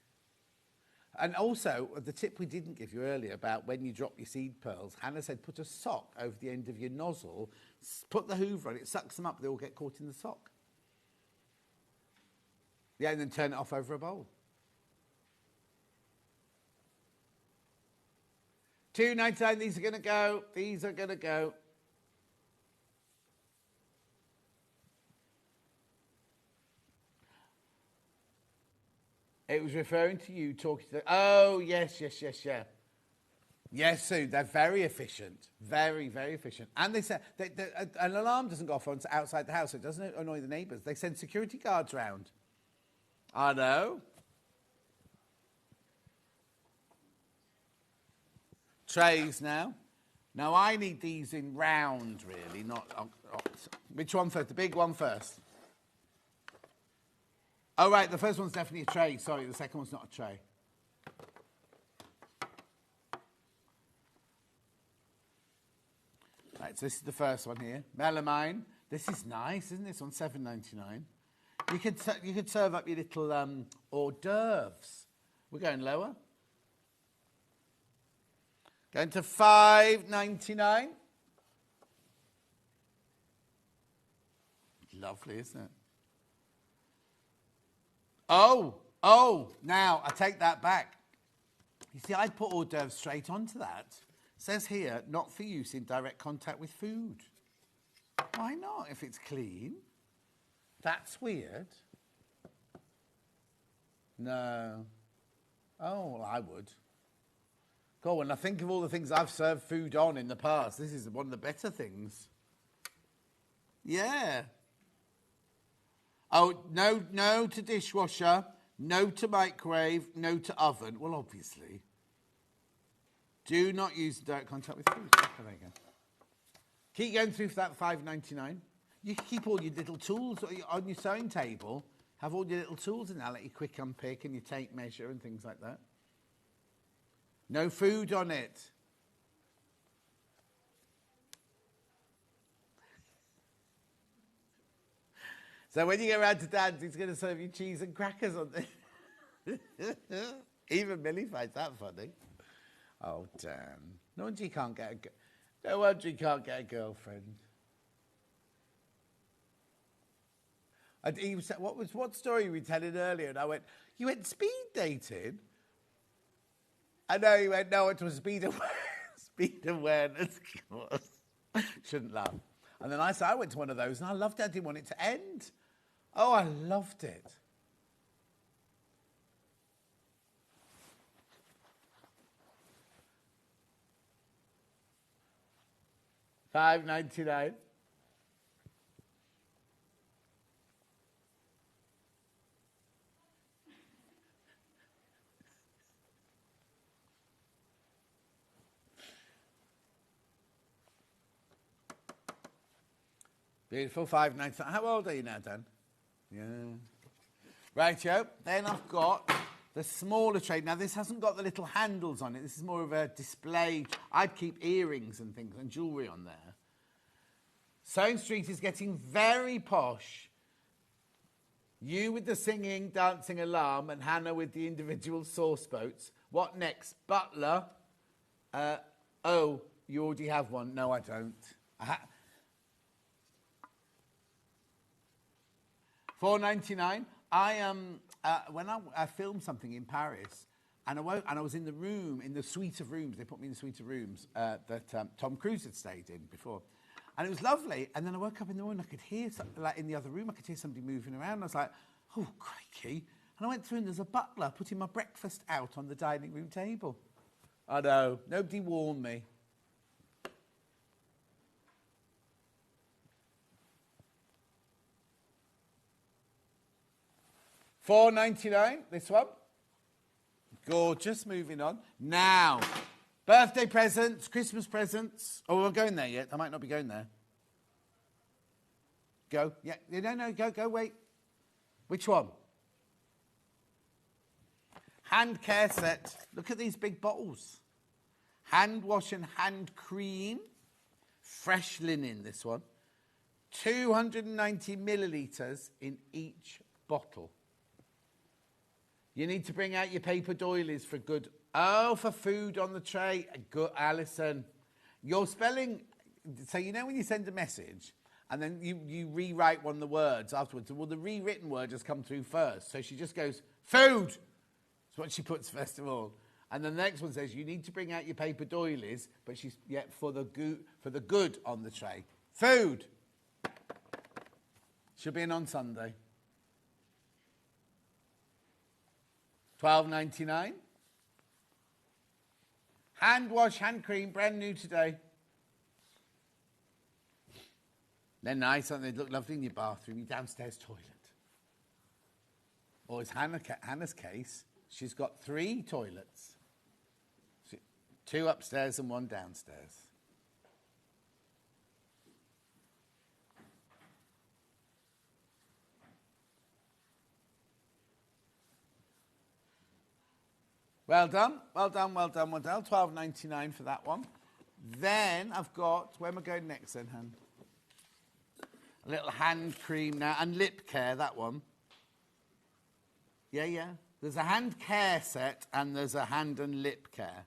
And also, the tip we didn't give you earlier about when you drop your seed pearls, Hannah said put a sock over the end of your nozzle, put the hoover on it, sucks them up, they all get caught in the sock. Yeah, and then turn it off over a bowl. $2.99, these are going to go. These are going to go. It was referring to you talking to the... Oh, yes. Yes, Sue, they're very efficient. Very, very efficient. And they said an alarm doesn't go off outside the house, so it doesn't annoy the neighbours. They send security guards round. I know. Trays now. Now, I need these in round, really, not... Which one first? The big one first. Oh, right, the first one's definitely a tray. Sorry, the second one's not a tray. Right, so this is the first one here. Melamine. This is nice, isn't this one? $7.99. You could serve up your little hors d'oeuvres. We're going lower. Going to $5.99. Lovely, isn't it? Oh, now, I take that back. You see, I'd put hors d'oeuvres straight onto that. It says here, not for use in direct contact with food. Why not, if it's clean? That's weird. No. Oh, well, I would. God, when I think of all the things I've served food on in the past, this is one of the better things. Yeah. Oh, no to dishwasher, no to microwave, no to oven. Well, obviously. Do not use direct contact with food. Oh, there you go. Keep going through for that $5.99. You can keep all your little tools on your sewing table. Have all your little tools in there, like your quick unpick and your tape measure and things like that. No food on it. So when you go round to Dad's, he's going to serve you cheese and crackers on this. Even Millie finds that funny. Oh, Dan. No wonder you can't get a girlfriend. He was, what story were you telling earlier? And I went, you went speed dating? I know, you went, no, it was speed awareness course. Shouldn't laugh. And then I said, I went to one of those and I loved it. I didn't want it to end. Oh, I loved it. $5.99. Beautiful, $5.99. How old are you now, Dan? Yeah. Rightio. Then I've got the smaller tray. Now, this hasn't got the little handles on it. This is more of a display. I'd keep earrings and things and jewellery on there. Sewing Street is getting very posh. You with the singing, dancing alarm, and Hannah with the individual sauce boats. What next? Butler. Oh, you already have one. No, I don't. $4.99. When I filmed something in Paris, and I was in the room, in the suite of rooms. They put me in the suite of rooms that Tom Cruise had stayed in before, and it was lovely. And then I woke up in the morning, I could hear like in the other room, I could hear somebody moving around. I was like, oh crikey! And I went through, and there's a butler putting my breakfast out on the dining room table. I know, nobody warned me. $4.99, this one. Gorgeous, moving on. Now, birthday presents, Christmas presents. Oh, we're not going there yet. I might not be going there. Go. Yeah, no, go, wait. Which one? Hand care set. Look at these big bottles. Hand wash and hand cream. Fresh linen, this one. 290 millilitres in each bottle. You need to bring out your paper doilies for good. Oh, for food on the tray. Good, Alison. Your spelling. So you know when you send a message and then you rewrite one of the words afterwards. Well, the rewritten word has come through first. So she just goes, food. That's what she puts first of all. And then the next one says, you need to bring out your paper doilies, but she's for the good on the tray. Food. She'll be in on Sunday. $12.99. Hand wash, hand cream, brand new today. They're nice, aren't they? They look lovely in your bathroom, your downstairs toilet. Or as Hannah's case, she's got 3 toilets. 2 upstairs and 1 downstairs. Well done, well done, well done, well done. $12.99 for that one. Then I've got, where am I going next then, Han? A little hand cream now, and lip care, that one. Yeah. There's a hand care set, and there's a hand and lip care.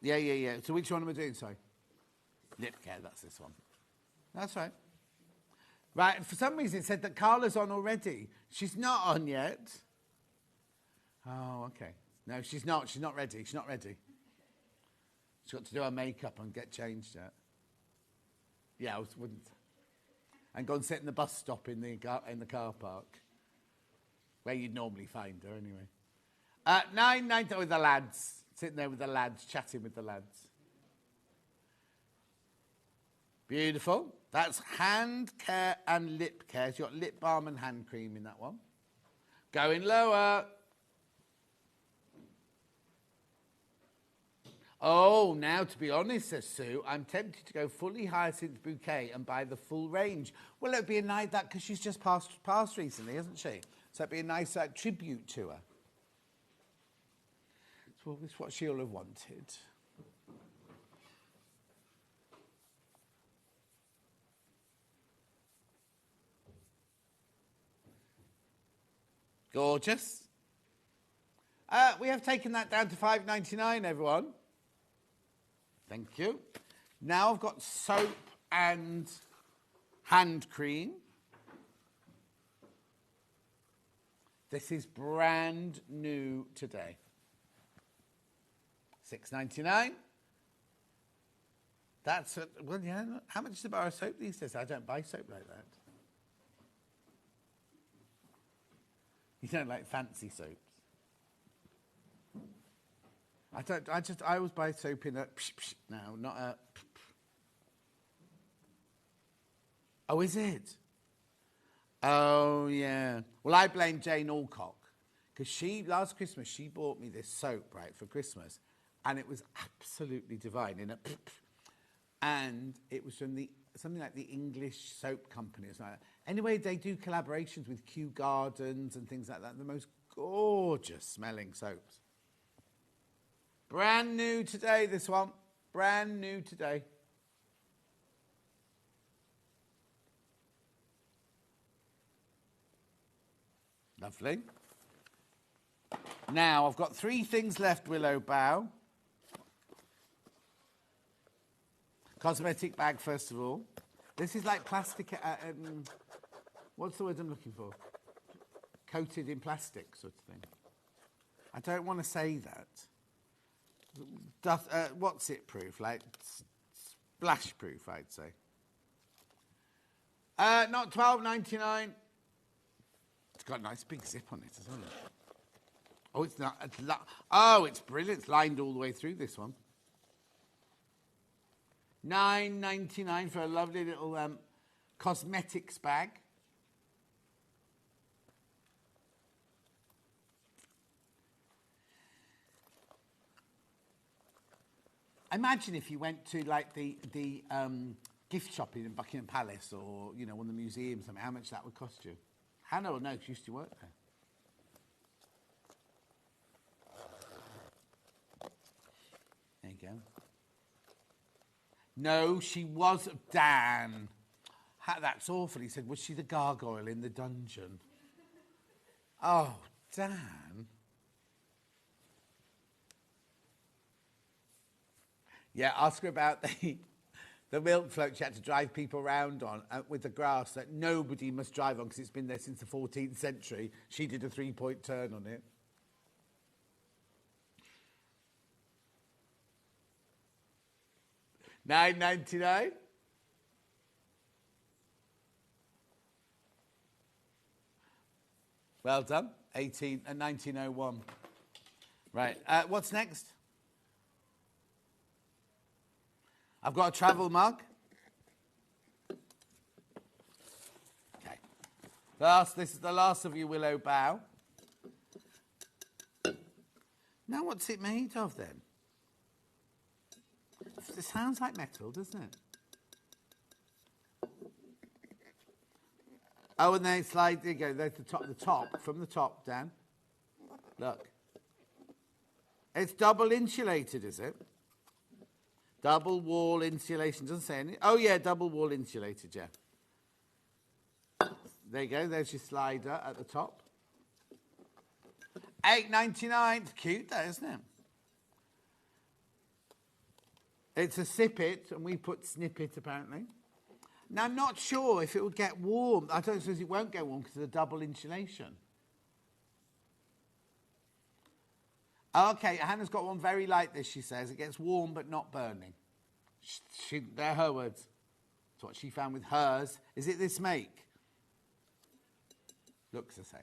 Yeah. So which one am I doing, sorry? Lip care, that's this one. That's right. Right, for some reason it said that Carla's on already. She's not on yet. Oh, okay. No, she's not. She's not ready. She's not ready. She's got to do her makeup and get changed yet. Yeah, wouldn't. And go and sit in the bus stop in the car park, where you'd normally find her anyway. $9.90 with the lads. Sitting there with the lads, chatting with the lads. Beautiful. That's hand care and lip care. So you've got lip balm and hand cream in that one. Going lower. Oh, now to be honest, says Sue, I'm tempted to go fully hyacinth bouquet and buy the full range. Well, it'd be a nice that because she's just passed recently, hasn't she? So it'd be a nice tribute to her. So it's what she'll have wanted. Gorgeous. We have taken that down to $5.99, everyone. Thank you. Now I've got soap and hand cream. This is brand new today. $6.99. That's well, yeah. How much is a bar of soap these days? I don't buy soap like that. You don't like fancy soaps. I always buy soap in a now, not a. Oh, is it? Oh, yeah. Well, I blame Jane Alcock because last Christmas, she bought me this soap, right, for Christmas, and it was absolutely divine and it was from something like the English Soap Company or something like that. Anyway, they do collaborations with Kew Gardens and things like that. The most gorgeous smelling soaps. Brand new today, this one. Brand new today. Lovely. Now, I've got 3 things left, Willow Bough. Cosmetic bag, first of all. This is like plastic, what's the word I'm looking for? Coated in plastic sort of thing. I don't want to say that. What's it proof? Like splash proof, I'd say. Not $12.99. It's got a nice big zip on it, hasn't it? Oh, it's not. Oh, it's brilliant. It's lined all the way through, this one. $9.99 for a lovely little cosmetics bag. Imagine if you went to like the gift shop in Buckingham Palace or, you know, one of the museums, how much that would cost you. Hannah will know, she used to work there. There you go. No, she was Dan. That's awful. He said, was she the gargoyle in the dungeon? Oh, Dan. Yeah, ask her about the milk float she had to drive people around on with the grass that nobody must drive on because it's been there since the 14th century. She did a 3-point turn on it. $9.99. Well done. 1901. Right. What's next? I've got a travel mug. Okay. This is the last of your Willow Bough. Now, what's it made of then? It sounds like metal, doesn't it? Oh, and then it's like, there you go, there's the top, from the top, Dan. Look. It's double insulated, is it? Double wall insulation, doesn't say anything. Oh, yeah, double wall insulated, yeah. There you go, there's your slider at the top. $8.99, it's cute though, isn't it? It's a sip it, and we put snip it, apparently. Now, I'm not sure if it would get warm. I don't suppose it won't get warm because of the double insulation. Okay, Hannah's got one very like this, she says. It gets warm but not burning. They're her words. That's what she found with hers. Is it this make? Looks the same.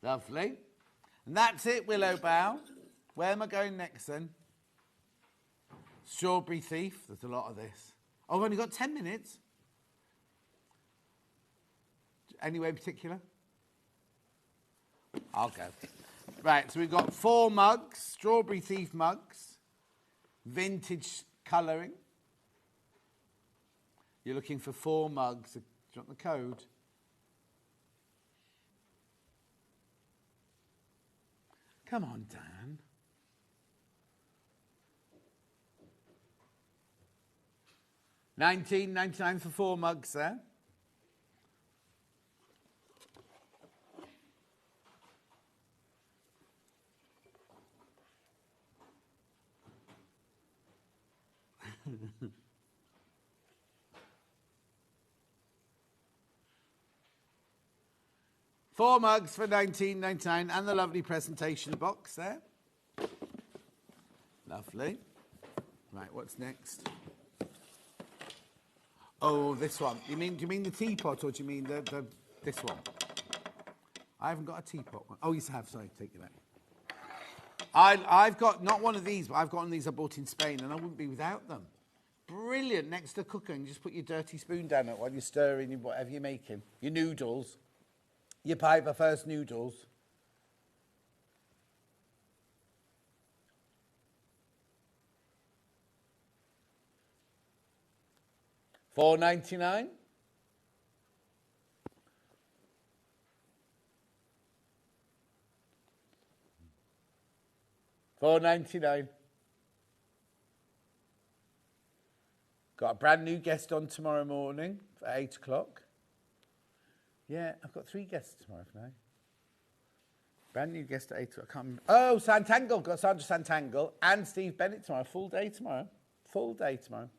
Lovely. And that's it, Willow Bough. Where am I going next then? Strawberry Thief. There's a lot of this. Oh, I've only got 10 minutes. Anywhere in particular? I'll go. Right, so we've got 4 mugs, Strawberry Thief mugs, vintage colouring. You're looking for 4 mugs. Do you want the code? Come on, Dan. $19.99 for 4 mugs there. Four mugs for $19.99 and the lovely presentation box there. Lovely. Right, what's next? Oh, this one. Do you mean the teapot or do you mean this one? I haven't got a teapot one. Oh, you have. Sorry, take it back. I've got not one of these, but I've got one of these I bought in Spain, and I wouldn't be without them. Brilliant. Next to cooking, you just put your dirty spoon down it while you're stirring whatever you're making. Your noodles. Your Piper First noodles. $4.99. $4.99. Got a brand new guest on tomorrow morning for 8 o'clock. Yeah, I've got 3 guests tomorrow for now. Brand new guest at 8 o'clock. I can't remember. Oh, Santangle. Got Sandra Santangle and Steve Bennett tomorrow. Full day tomorrow. Full day tomorrow.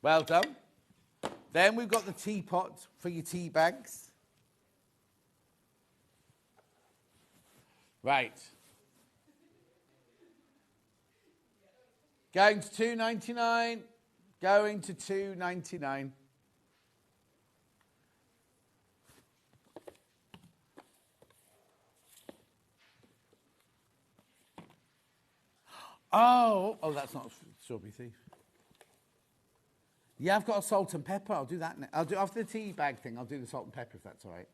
Well done. Then we've got the teapot for your tea bags. Right. Going to $2.99. Going to $2.99. Oh, that's not Strawberry Thief. Yeah, I've got a salt and pepper. I'll do that now. I'll do after the tea bag thing. I'll do the salt and pepper if that's all right.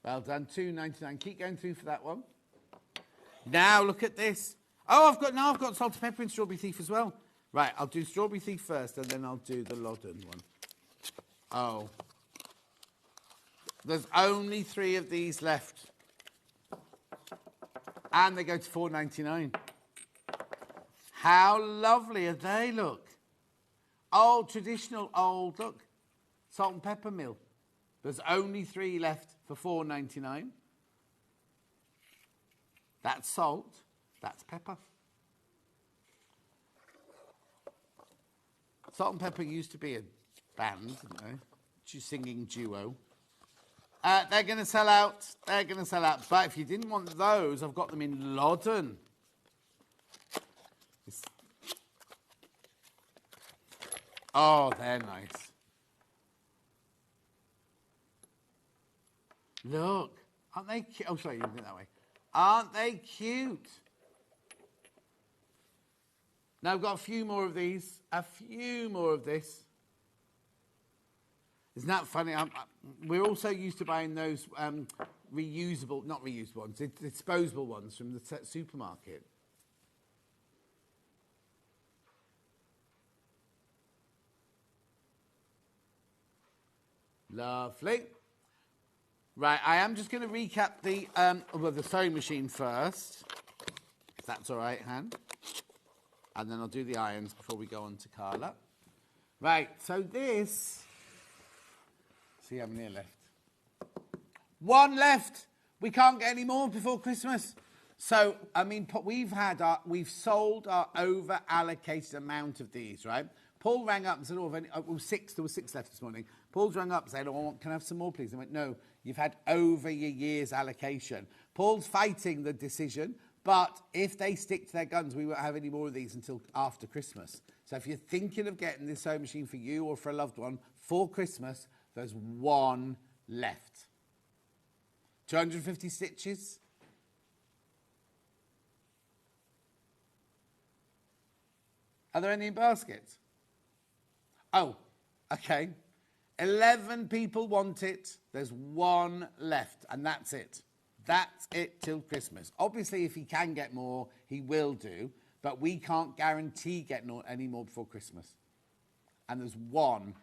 Well done, $2.99. Keep going through for that one. Now look at this. Oh, I've got salt and pepper and Strawberry Thief as well. Right, I'll do Strawberry Thief first, and then I'll do the Loddon one. Oh, there's only 3 of these left, and they go to $4.99. How lovely are they? Look, old traditional old look, salt and pepper mill. There's only 3 left for $4.99. That's salt, that's pepper. Salt and Pepper used to be a band, you know, singing duo. They're going to sell out. They're going to sell out. But if you didn't want those, I've got them in Loddon. Oh, they're nice. Look, aren't they cute? Oh, sorry, you didn't do it that way. Aren't they cute? Now, I've got a few more of these. A few more of this. Isn't that funny? We're also used to buying those reusable, not reusable ones, disposable ones from the supermarket. Lovely. Right, I am just going to recap the sewing machine first, if that's all right, Han. And then I'll do the irons before we go on to Carla. Right, so this... See how many left? 1 left. We can't get any more before Christmas. So, I mean, we've sold our over-allocated amount of these, right? Paul rang up and said, there were 6 left this morning. Paul's rang up and said, can I have some more, please? I went, no, you've had over your year's allocation. Paul's fighting the decision, but if they stick to their guns, we won't have any more of these until after Christmas. So if you're thinking of getting this sewing machine for you or for a loved one for Christmas, there's 1 left. 250 stitches. Are there any in baskets? Oh, okay. 11 people want it. There's 1 left, and that's it. That's it till Christmas. Obviously, if he can get more, he will do, but we can't guarantee getting any more before Christmas. And there's 1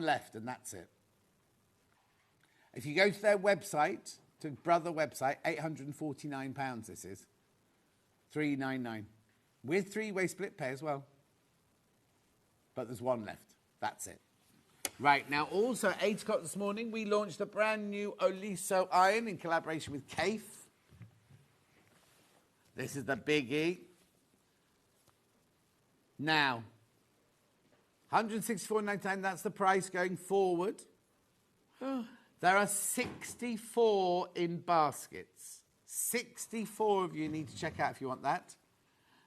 left, and that's it. If you go to their website, to Brother website, £849 this is. $399. With 3-way split pay as well. But there's 1 left. That's it. Right, now also at 8 o'clock this morning, we launched a brand new Oliso iron in collaboration with Kaffe. This is the biggie. Now, $164.99, that's the price going forward. There are 64 in baskets. 64 of you need to check out if you want that.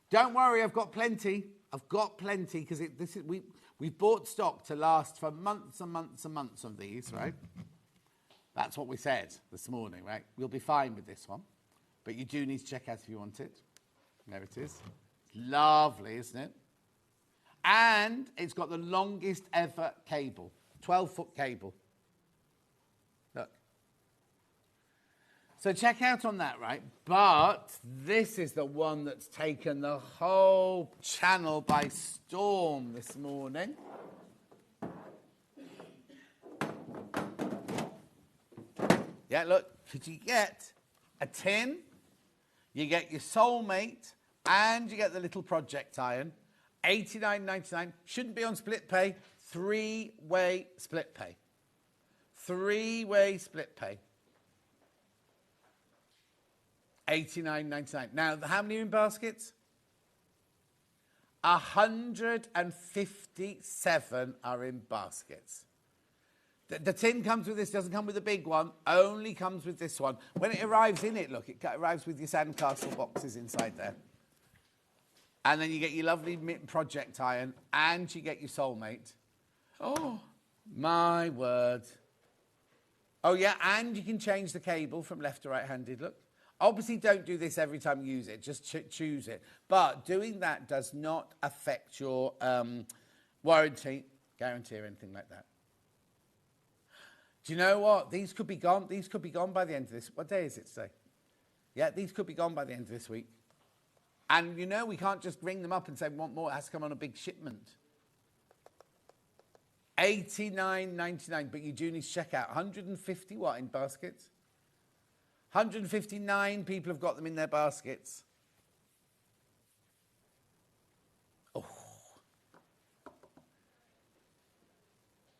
Don't worry, I've got plenty. I've got plenty because we've bought stock to last for months and months and months of these, right? That's what we said this morning, right? We'll be fine with this one. But you do need to check out if you want it. There it is. Lovely, isn't it? And it's got the longest ever cable. 12-foot cable. Look. So check out on that, right? But this is the one that's taken the whole channel by storm this morning. Yeah, look, because you get a tin, you get your soulmate, and you get the little project iron. $89.99, shouldn't be on split pay, three-way split pay. Three-way split pay. $89.99. Now, how many are in baskets? 157 are in baskets. The tin comes with this, doesn't come with the big one, only comes with this one. When it arrives in it, look, it arrives with your sandcastle boxes inside there. And then you get your lovely project iron, and you get your soulmate. Oh, my word. Oh, yeah, and you can change the cable from left to right-handed, look. Obviously, don't do this every time you use it. Just choose it. But doing that does not affect your warranty, guarantee, or anything like that. Do you know what? These could be gone. These could be gone by the end of this. What day is it today? Yeah, these could be gone by the end of this week. And, you know, we can't just ring them up and say we want more. It has to come on a big shipment. $89.99, but you do need to check out 150 what in baskets? 159 people have got them in their baskets. Oh.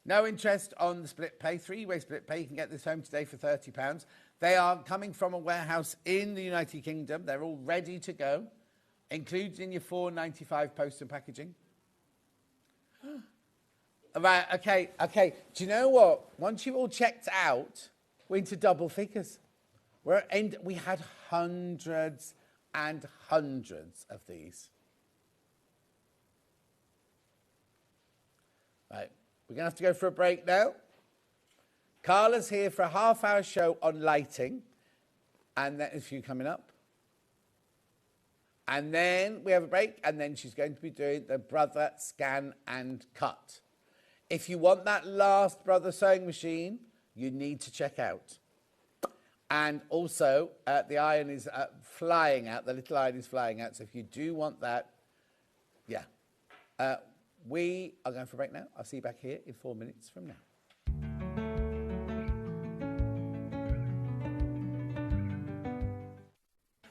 No interest on the split pay, three-way split pay. You can get this home today for £30. They are coming from a warehouse in the United Kingdom. They're all ready to go, included in your £4.95 post and packaging. Right, okay. Do you know what? Once you've all checked out, we're into double figures. We had hundreds and hundreds of these. Right, we're going to have to go for a break now. Carla's here for a half-hour show on lighting, and then a few coming up. And then we have a break, and then she's going to be doing the Brother Scan and Cut. If you want that last Brother sewing machine, you need to check out. And also, the iron is flying out. The little iron is flying out. So if you do want that, yeah. We are going for a break now. I'll see you back here in 4 minutes from now.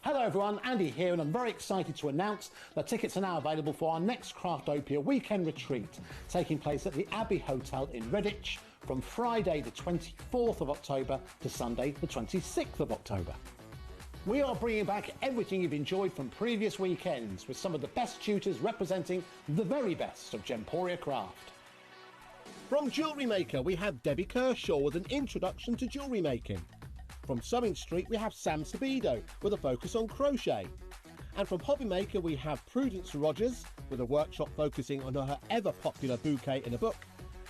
Hello everyone, Andy here, and I'm very excited to announce that tickets are now available for our next Craftopia weekend retreat, taking place at the Abbey Hotel in Redditch from Friday the 24th of October to Sunday the 26th of October. We are bringing back everything you've enjoyed from previous weekends with some of the best tutors representing the very best of Gemporia craft. From Jewellery Maker, we have Debbie Kershaw with an introduction to jewellery making. From Sewing Street, we have Sam Sabido with a focus on crochet. And from Hobby Maker, we have Prudence Rogers with a workshop focusing on her ever-popular bouquet in a book.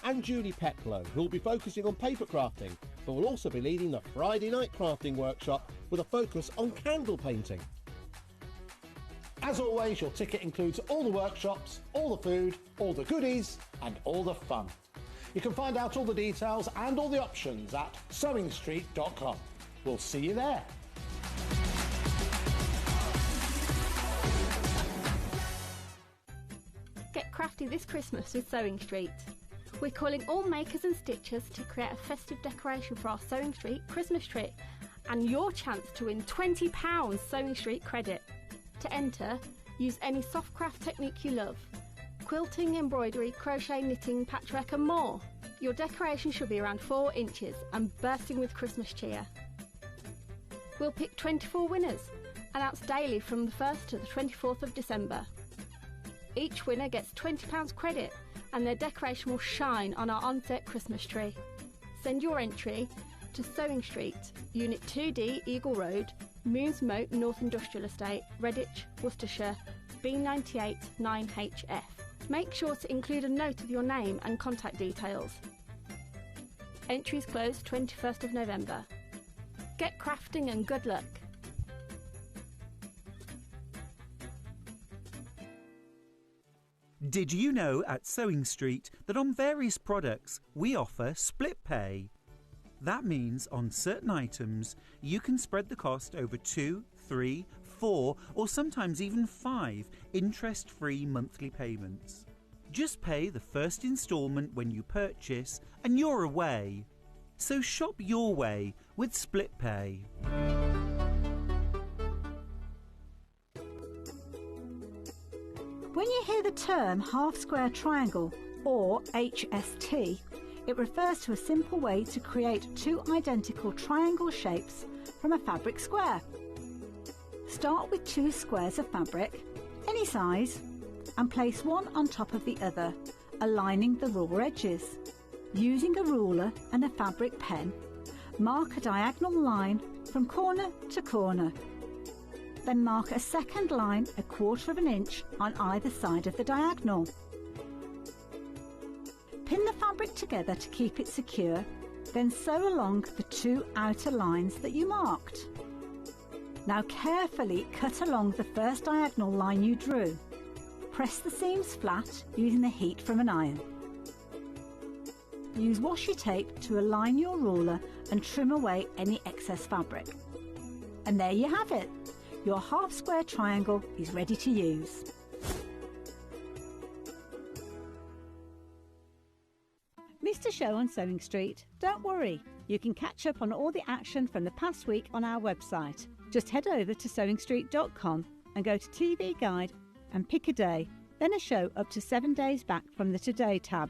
And Julie Pecklow, who will be focusing on paper crafting, but will also be leading the Friday night crafting workshop with a focus on candle painting. As always, your ticket includes all the workshops, all the food, all the goodies, and all the fun. You can find out all the details and all the options at sewingstreet.com. We'll see you there. Get crafty this Christmas with Sewing Street. We're calling all makers and stitchers to create a festive decoration for our Sewing Street Christmas tree and your chance to win £20 Sewing Street credit. To enter, use any soft craft technique you love. Quilting, embroidery, crochet, knitting, patchwork and more. Your decoration should be around 4 inches and bursting with Christmas cheer. We'll pick 24 winners, announced daily from the 1st to the 24th of December. Each winner gets £20 credit and their decoration will shine on our on-set Christmas tree. Send your entry to Sewing Street, Unit 2D, Eagle Road, Moons Moat, North Industrial Estate, Redditch, Worcestershire, B98 9HF. Make sure to include a note of your name and contact details. Entries close 21st of November. Get crafting and good luck. Did you know at Sewing Street that on various products we offer split pay? That means on certain items, you can spread the cost over 2, 3, 4, or sometimes even 5 interest-free monthly payments. Just pay the first instalment when you purchase and you're away. So shop your way with Split Pay. When you hear the term half-square triangle, or HST, it refers to a simple way to create 2 identical triangle shapes from a fabric square. Start with 2 squares of fabric, any size, and place one on top of the other, aligning the raw edges. Using a ruler and a fabric pen, mark a diagonal line from corner to corner. Then mark a second line 1/4 inch on either side of the diagonal. Pin the fabric together to keep it secure, then sew along the 2 outer lines that you marked. Now carefully cut along the first diagonal line you drew. Press the seams flat using the heat from an iron. Use washi tape to align your ruler and trim away any excess fabric. And there you have it. Your half-square triangle is ready to use. Missed a show on Sewing Street? Don't worry, you can catch up on all the action from the past week on our website. Just head over to sewingstreet.com and go to TV Guide and pick a day, then a show up to 7 days back from the Today tab.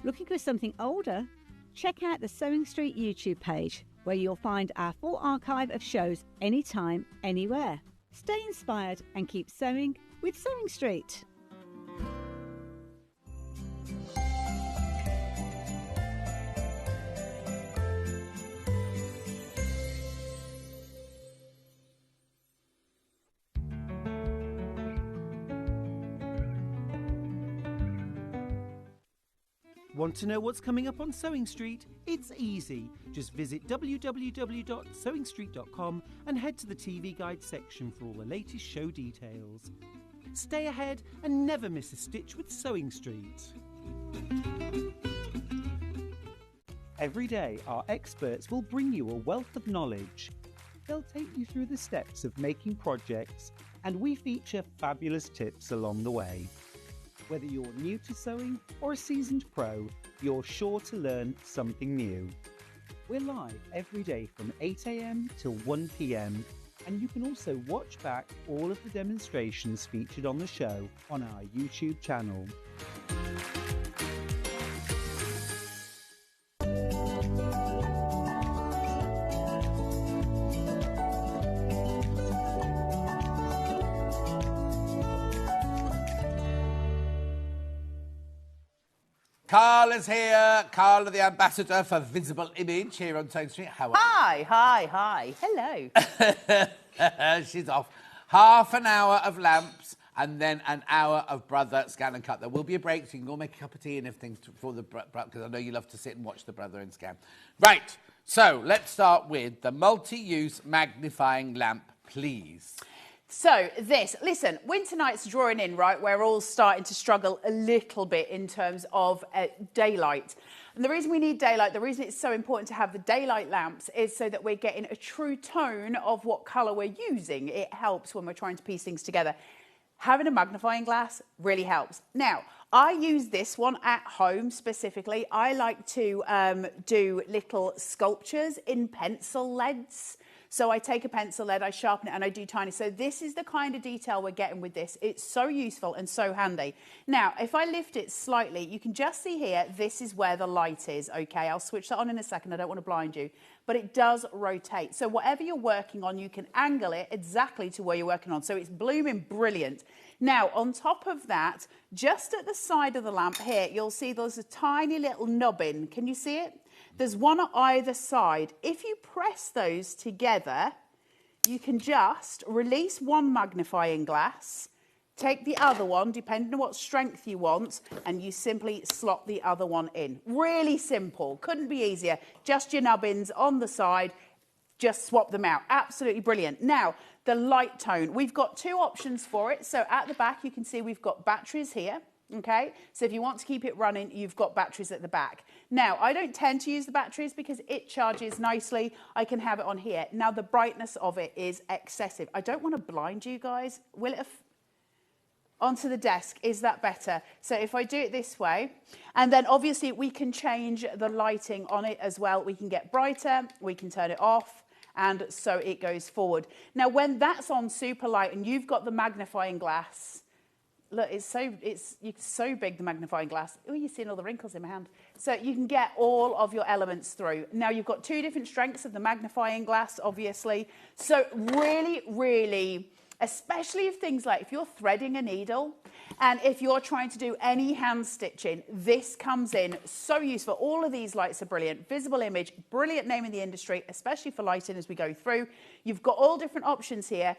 Looking for something older? Check out the Sewing Street YouTube page, where you'll find our full archive of shows anytime, anywhere. Stay inspired and keep sewing with Sewing Street. Want to know what's coming up on Sewing Street? It's easy. Just visit www.sewingstreet.com and head to the TV Guide section for all the latest show details. Stay ahead and never miss a stitch with Sewing Street. Every day, our experts will bring you a wealth of knowledge. They'll take you through the steps of making projects, and we feature fabulous tips along the way. Whether you're new to sewing or a seasoned pro, you're sure to learn something new. We're live every day from 8 a.m. till 1 p.m. and you can also watch back all of the demonstrations featured on the show on our YouTube channel. Carla's here. Carla, the ambassador for Visible Image here on Sewing Street. How are you? Hi. Hello. She's off. Half an hour of lamps and then an hour of Brother ScanNCut. There will be a break, so you can go make a cup of tea and everything for the because I know you love to sit and watch the Brother and Scan. Right, so let's start with the multi-use magnifying lamp, please. So listen, winter nights drawing in, right? We're all starting to struggle a little bit in terms of daylight. And the reason we need daylight, the reason it's so important to have the daylight lamps is so that we're getting a true tone of what colour we're using. It helps when we're trying to piece things together. Having a magnifying glass really helps. Now, I use this one at home specifically. I like to do little sculptures in pencil leads. So I take a pencil lead, I sharpen it, and I do tiny. So this is the kind of detail we're getting with this. It's so useful and so handy. Now, if I lift it slightly, you can just see here, this is where the light is, okay? I'll switch that on in a second. I don't want to blind you. But it does rotate. So whatever you're working on, you can angle it exactly to where you're working on. So it's blooming brilliant. Now, on top of that, just at the side of the lamp here, you'll see there's a tiny little nubbin. Can you see it? There's one on either side. If you press those together, you can just release one magnifying glass, take the other one, depending on what strength you want, and you simply slot the other one in. Really simple. Couldn't be easier. Just your nubbins on the side. Just swap them out. Absolutely brilliant. Now, the light tone. We've got 2 options for it. So at the back, you can see we've got batteries here. Okay, so if you want to keep it running, you've got batteries at the back. Now, I don't tend to use the batteries because it charges nicely. I can have it on here. Now, the brightness of it is excessive. I don't want to blind you guys. Will it onto the desk? Is that better? So if I do it this way, and then obviously we can change the lighting on it as well. We can get brighter, we can turn it off, and so it goes forward. Now, when that's on super light and you've got the magnifying glass, look, it's so big, the magnifying glass. Oh, you're seeing all the wrinkles in my hand. So you can get all of your elements through. Now, you've got two different strengths of the magnifying glass, obviously. So really, really, especially if things like if you're threading a needle and if you're trying to do any hand stitching, this comes in so useful. All of these lights are brilliant. Visible Image, brilliant name in the industry, especially for lighting as we go through. You've got all different options here.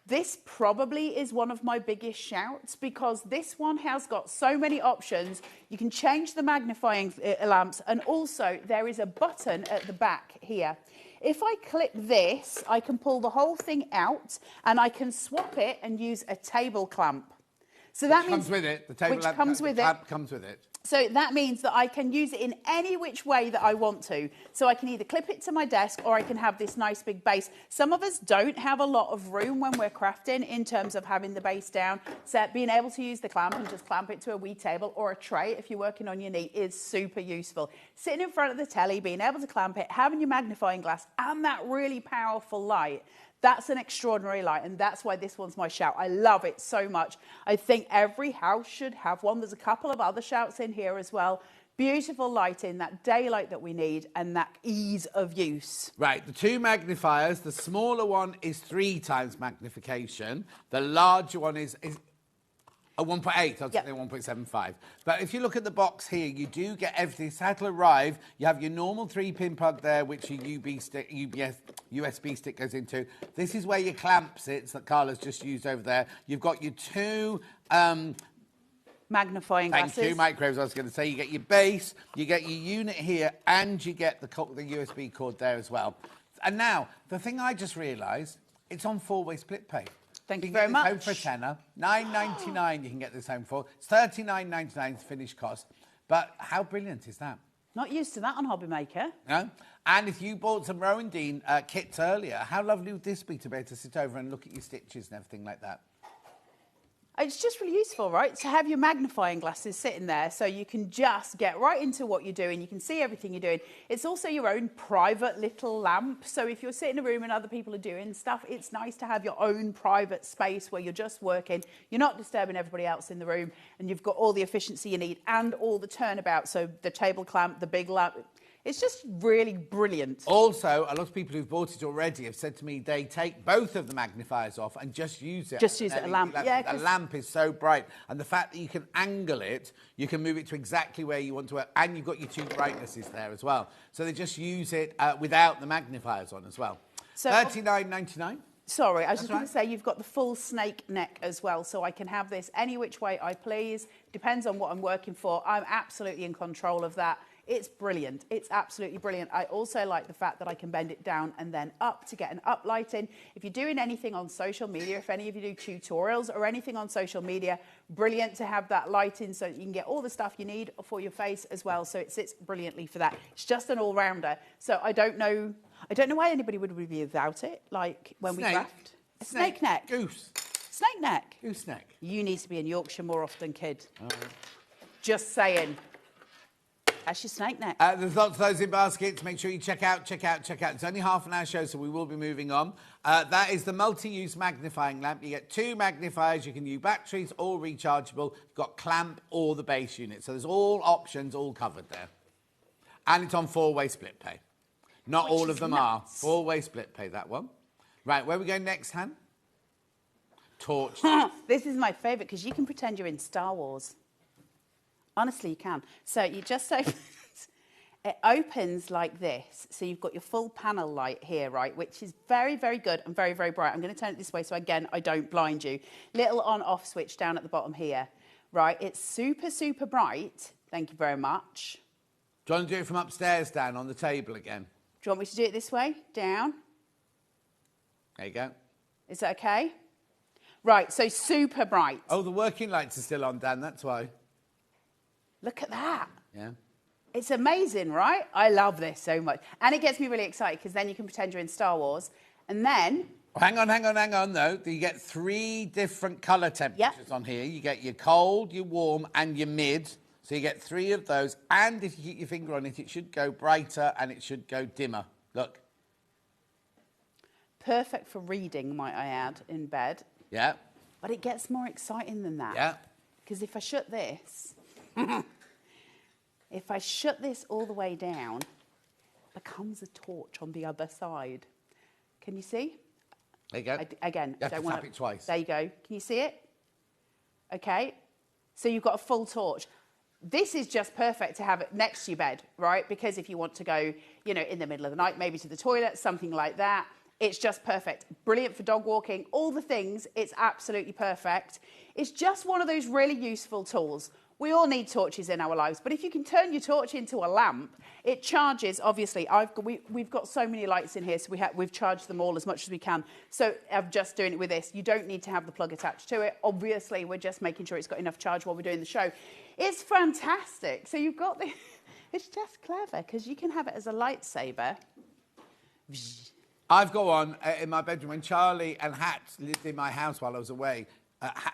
This probably is one of my biggest shouts because this one has got so many options. You can change the magnifying lamps, and also there is a button at the back here. If I click this, I can pull the whole thing out and I can swap it and use a table clamp. So that means comes with it. The table lamp comes with it. clamp comes with it. So that means that I can use it in any which way that I want to. So I can either clip it to my desk or I can have this nice big base. Some of us don't have a lot of room when we're crafting in terms of having the base down. So being able to use the clamp and just clamp it to a wee table or a tray if you're working on your knee is super useful. Sitting in front of the telly, being able to clamp it, having your magnifying glass and that really powerful light. That's an extraordinary light, and that's why this one's my shout. I love it so much. I think every house should have one. There's a couple of other shouts in here as well. Beautiful lighting, that daylight that we need, and that ease of use. Right, the two magnifiers, the smaller one is 3 times magnification. The larger one is a 1.8, I was saying 1.75. But if you look at the box here, you do get everything. That'll arrive. You have your normal 3-pin plug there, which your USB stick goes into. This is where your clamp sits that Carla's just used over there. You've got your 2... magnifying glasses. Thank you, microwaves, I was going to say. You get your base, you get your unit here, and you get the USB cord there as well. And now, the thing I just realised, it's on 4-way split pay. Thank you very much. Home for a tenner, $9.99 you can get this home for. It's $39.99 finished cost. But how brilliant is that? Not used to that on Hobby Maker. No? And if you bought some Rowan Dean kits earlier, how lovely would this be to be able to sit over and look at your stitches and everything like that? It's just really useful, right? To have your magnifying glasses sitting there so you can just get right into what you're doing. You can see everything you're doing. It's also your own private little lamp. So if you're sitting in a room and other people are doing stuff, it's nice to have your own private space where you're just working. You're not disturbing everybody else in the room, and you've got all the efficiency you need and all the turnabout. So the table clamp, the big lamp. It's just really brilliant. Also, a lot of people who've bought it already have said to me they take both of the magnifiers off and just use it. Just use it as a lamp. Yeah, the lamp is so bright. And the fact that you can angle it, you can move it to exactly where you want to work. And you've got your 2 brightnesses there as well. So they just use it without the magnifiers on as well. So $39.99. Sorry, I was just going to say you've got the full snake neck as well, so I can have this any which way I please. Depends on what I'm working for. I'm absolutely in control of that. It's brilliant. It's absolutely brilliant. I also like the fact that I can bend it down and then up to get an up lighting. If you're doing anything on social media, if any of you do tutorials or anything on social media, brilliant to have that lighting so that you can get all the stuff you need for your face as well. So it sits brilliantly for that. It's just an all-rounder. So I don't know why anybody would be without it, like when we craft. A snake neck. Goose. Snake neck. Goose neck. You need to be in Yorkshire more often, kid. Just saying. That's your snake neck. There's lots of those in baskets. Make sure you check out. It's only half an hour show, so we will be moving on. That is the multi-use magnifying lamp. You get 2 magnifiers. You can use batteries or rechargeable. You've got clamp or the base unit. So there's all options all covered there. And it's on 4-way split pay. Not all of them are. 4-way split pay, that one. Right, where are we going next, Han? Torch. This is my favourite because you can pretend you're in Star Wars. Honestly, you can. So you just open it opens like this. So you've got your full panel light here, right, which is very, very good and very, very bright. I'm going to turn it this way so, again, I don't blind you. Little on-off switch down at the bottom here, right? It's super, super bright. Thank you very much. Do you want to do it from upstairs down on the table again? Do you want me to do it this way? Down. There you go. Is that okay? Right, so super bright. Oh, the working lights are still on, Dan, that's why. Look at that. Yeah. It's amazing, right? I love this so much. And it gets me really excited because then you can pretend you're in Star Wars. And then... Hang on, though. You get 3 different colour temperatures on here. You get your cold, your warm, and your mid. So you get 3 of those. And if you keep your finger on it, it should go brighter and it should go dimmer. Look. Perfect for reading, might I add, in bed. Yeah. But it gets more exciting than that. Yeah. Because if I shut this... If I shut this all the way down, it becomes a torch on the other side. Can you see? There you go. Again, you have to tap it twice. There you go. Can you see it? Okay. So you've got a full torch. This is just perfect to have it next to your bed, right? Because if you want to go, you know, in the middle of the night, maybe to the toilet, something like that, it's just perfect. Brilliant for dog walking, all the things, it's absolutely perfect. It's just one of those really useful tools. We all need torches in our lives, but if you can turn your torch into a lamp, it charges, obviously. We've got so many lights in here, so we've charged them all as much as we can. So I'm just doing it with this. You don't need to have the plug attached to it. Obviously, we're just making sure it's got enough charge while we're doing the show. It's fantastic. So you've got the... It's just clever, because you can have it as a lightsaber. I've got one in my bedroom when Charlie and Hat lived in my house while I was away.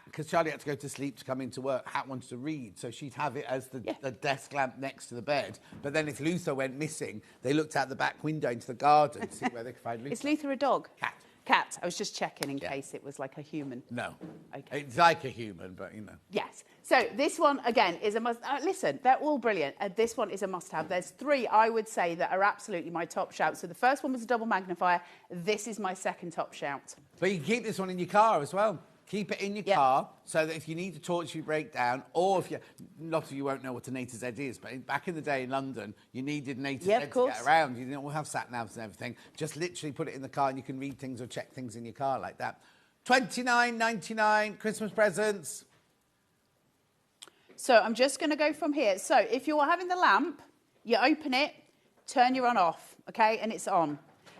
Because Charlie had to go to sleep to come into work, Hat wanted to read, so she'd have it as the desk lamp next to the bed. But then if Luther went missing, they looked out the back window into the garden to see where they could find Luther. Is Luther a dog? Cat. Cat. I was just checking in case it was like a human. No. Okay. It's like a human, but you know. Yes. So this one, again, is a must... listen, they're all brilliant. This one is a must-have. There's 3, I would say, that are absolutely my top shout. So the first one was a double magnifier. This is my second top shout. But you can keep this one in your car as well. Keep it in your car so that if you need a torch, you break down, or if you... A lot of you won't know what an A to Z is, but back in the day in London, you needed an A to Z to get around. You didn't all have sat-navs and everything. Just literally put it in the car and you can read things or check things in your car like that. $29.99, Christmas presents. So I'm just going to go from here. So if you're having the lamp, you open it, turn your on off, okay, and it's on.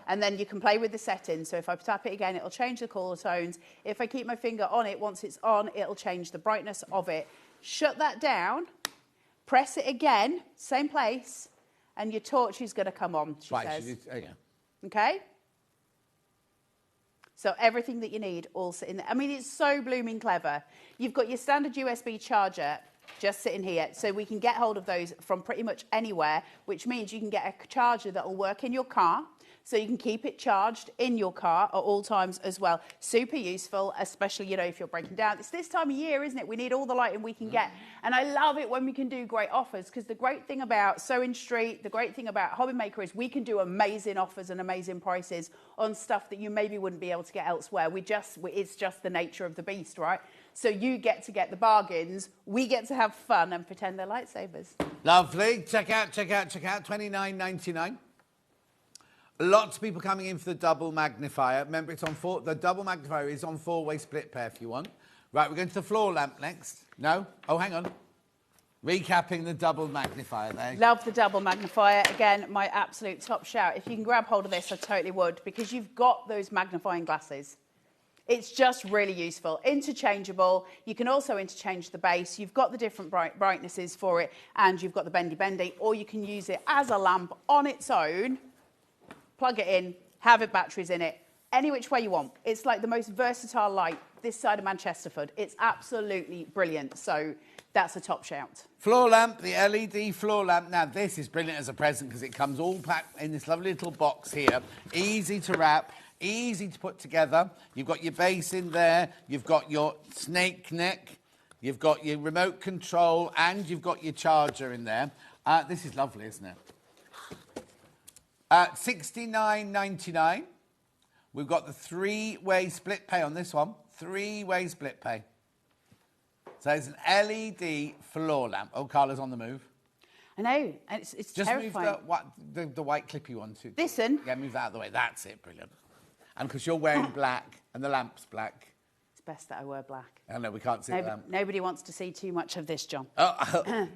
And then you can play with the settings. So if I tap it again, it'll change the colour tones. If I keep my finger on it, once it's on, it'll change the brightness of it. Shut that down, press it again, same place, and your torch is going to come on, she says. Okay? So everything that you need all sit in there. I mean, it's so blooming clever. You've got your standard USB charger just sitting here. So we can get hold of those from pretty much anywhere, which means you can get a charger that will work in your car. So you can keep it charged in your car at all times as well. Super useful, especially, you know, if you're breaking down. It's this time of year, isn't it? We need all the lighting we can get. And I love it when we can do great offers, because the great thing about Sewing Street, the great thing about Hobby Maker is we can do amazing offers and amazing prices on stuff that you maybe wouldn't be able to get elsewhere. It's just the nature of the beast, right? So you get to get the bargains, we get to have fun and pretend they're lightsabers. Lovely. Check out. $29.99. Lots of people coming in for the double magnifier. Remember, it's on the double magnifier is on 4-way split pair if you want. Right, we're going to the floor lamp next. No? Oh, hang on. Recapping the double magnifier there. Love the double magnifier. Again, my absolute top shout. If you can grab hold of this, I totally would, because you've got those magnifying glasses. It's just really useful. Interchangeable. You can also interchange the base. You've got the different brightnesses for it, and you've got the bendy, or you can use it as a lamp on its own. Plug it in, have it batteries in it, any which way you want. It's like the most versatile light this side of Manchesterford. It's absolutely brilliant. So that's a top shout. Floor lamp, the LED floor lamp. Now, this is brilliant as a present because it comes all packed in this lovely little box here. Easy to wrap, easy to put together. You've got your base in there. You've got your snake neck. You've got your remote control, and you've got your charger in there. This is lovely, isn't it? $69.99. We've got the 3-way split pay on this one. 3-way split pay. So it's an LED floor lamp. Oh, Carla's on the move. I know, and it's just terrifying. Move the white clippy one too. Listen. Yeah, move that out of the way. That's it. Brilliant. And because you're wearing black and the lamp's black. It's best that I wear black. I know, we can't see the lamp. Nobody wants to see too much of this, John. Oh.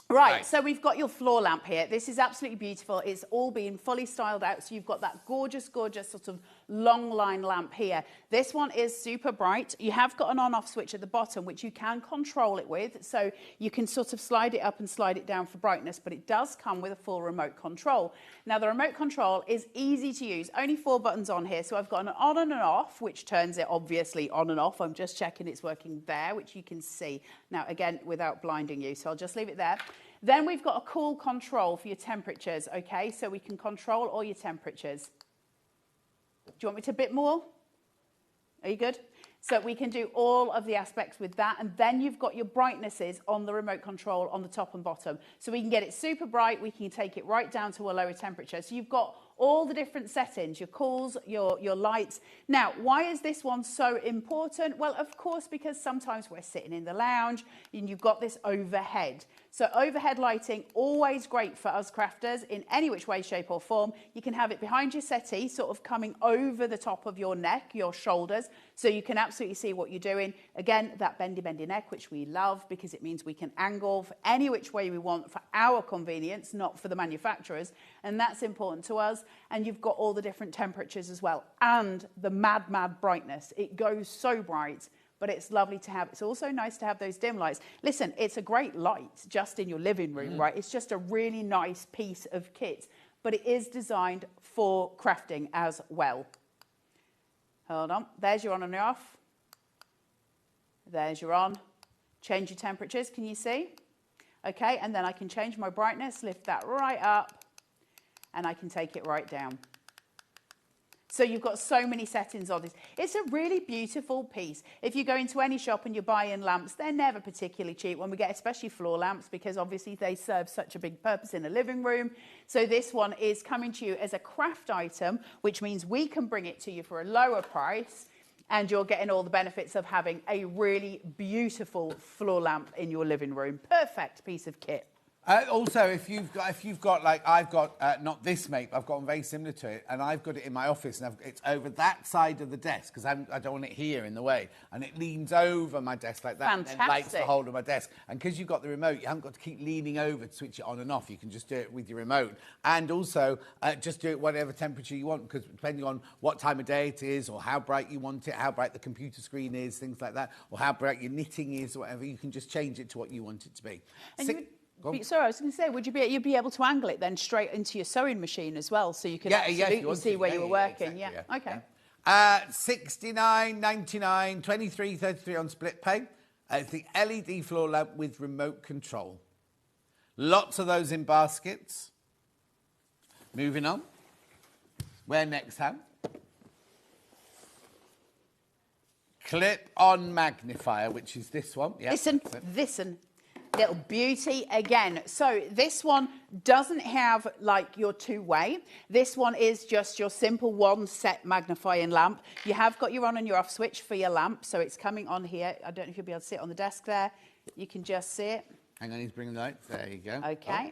Right, so we've got your floor lamp here. This is absolutely beautiful. It's all been fully styled out, so you've got that gorgeous, gorgeous sort of long line lamp here. This one is super bright. You have got an on-off switch at the bottom, which you can control it with. So you can sort of slide it up and slide it down for brightness, but it does come with a full remote control. Now, the remote control is easy to use. Only 4 buttons on here. So I've got an on and an off, which turns it obviously on and off. I'm just checking it's working there, which you can see. Now, again, without blinding you. So I'll just leave it there. Then we've got a cool control for your temperatures, okay? So we can control all your temperatures. Do you want me to a bit more? Are you good? So we can do all of the aspects with that. And then you've got your brightnesses on the remote control on the top and bottom. So we can get it super bright. We can take it right down to a lower temperature. So you've got all the different settings, your cools, your lights. Now, why is this one so important? Well, of course, because sometimes we're sitting in the lounge and you've got this overhead. So overhead lighting, always great for us crafters in any which way, shape or form. You can have it behind your settee, sort of coming over the top of your neck, your shoulders, so you can absolutely see what you're doing. Again, that bendy neck, which we love because it means we can angle for any which way we want for our convenience, not for the manufacturers. And that's important to us. And you've got all the different temperatures as well. And the mad brightness. It goes so bright, but it's lovely to have. It's also nice to have those dim lights. Listen, it's a great light just in your living room, right? It's just a really nice piece of kit, but it is designed for crafting as well. Hold on. There's your on and your off. There's your on. Change your temperatures. Can you see? Okay, and then I can change my brightness, lift that right up, and I can take it right down. So you've got so many settings on this. It's a really beautiful piece. If you go into any shop and you're buying lamps, they're never particularly cheap when we get especially floor lamps because obviously they serve such a big purpose in a living room. So this one is coming to you as a craft item, which means we can bring it to you for a lower price and you're getting all the benefits of having a really beautiful floor lamp in your living room. Perfect piece of kit. Also, if you've got like I've got not this mate, but I've got one very similar to it, and I've got it in my office, and it's over that side of the desk because I don't want it here in the way, and it leans over my desk like that. Fantastic. And lights the whole of my desk, and because you've got the remote, you haven't got to keep leaning over to switch it on and off. You can just do it with your remote, and also just do it whatever temperature you want, because depending on what time of day it is, or how bright you want it, how bright the computer screen is, things like that, or how bright your knitting is, or whatever, you can just change it to what you want it to be. Sorry, I was going to say, you'd be able to angle it then straight into your sewing machine as well, so you could absolutely see where you were working. Exactly, Okay. 69.99, 23.33 on split pay. It's the LED floor lamp with remote control. Lots of those in baskets. Moving on. Where next, Ham? Clip-on magnifier, which is this one. Yeah. Listen. Little beauty again. So this one doesn't have like your two-way. This one is just your simple one set magnifying lamp. You have got your on and your off switch for your lamp, so it's coming on here. I don't know if you'll be able to see it on the desk there. You can just see it. Hang on, he's bringing the lights. There you go. Okay.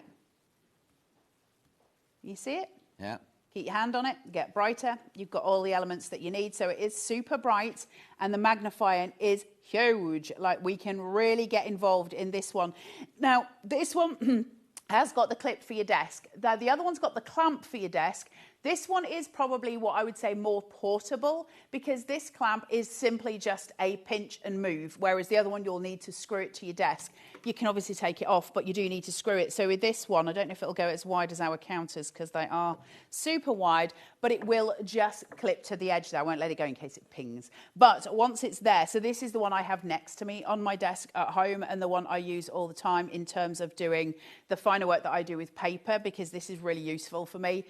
You see it? Yeah. Keep your hand on it, get brighter. You've got all the elements that you need. So it is super bright and the magnifying is huge. Like we can really get involved in this one. Now, this one has got the clip for your desk. The other one's got the clamp for your desk. This one is probably what I would say more portable because this clamp is simply just a pinch and move, whereas the other one you'll need to screw it to your desk. You can obviously take it off, but you do need to screw it. So with this one, I don't know if it'll go as wide as our counters because they are super wide, but it will just clip to the edge there. I won't let it go in case it pings. But once it's there, so this is the one I have next to me on my desk at home and the one I use all the time in terms of doing the finer work that I do with paper because this is really useful for me.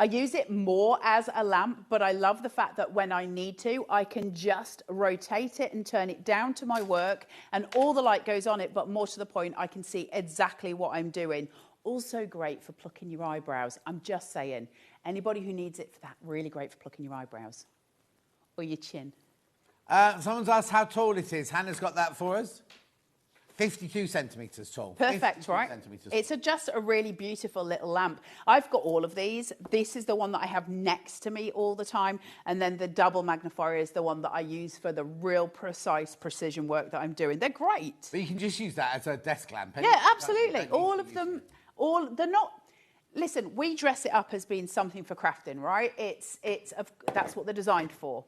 I use it more as a lamp, but I love the fact that when I need to, I can just rotate it and turn it down to my work and all the light goes on it, but more to the point, I can see exactly what I'm doing. Also great for plucking your eyebrows. I'm just saying, anybody who needs it for that, really great for plucking your eyebrows or your chin. Someone's asked how tall it is. Hannah's got that for us. 52 centimetres tall. Perfect, right? It's just a really beautiful little lamp. I've got all of these. This is the one that I have next to me all the time. And then the double magnifier is the one that I use for the real precise precision work that I'm doing. They're great. But you can just use that as a desk lamp. Yeah, absolutely. All of them, they're not... listen, we dress it up as being something for crafting, right? That's what they're designed for.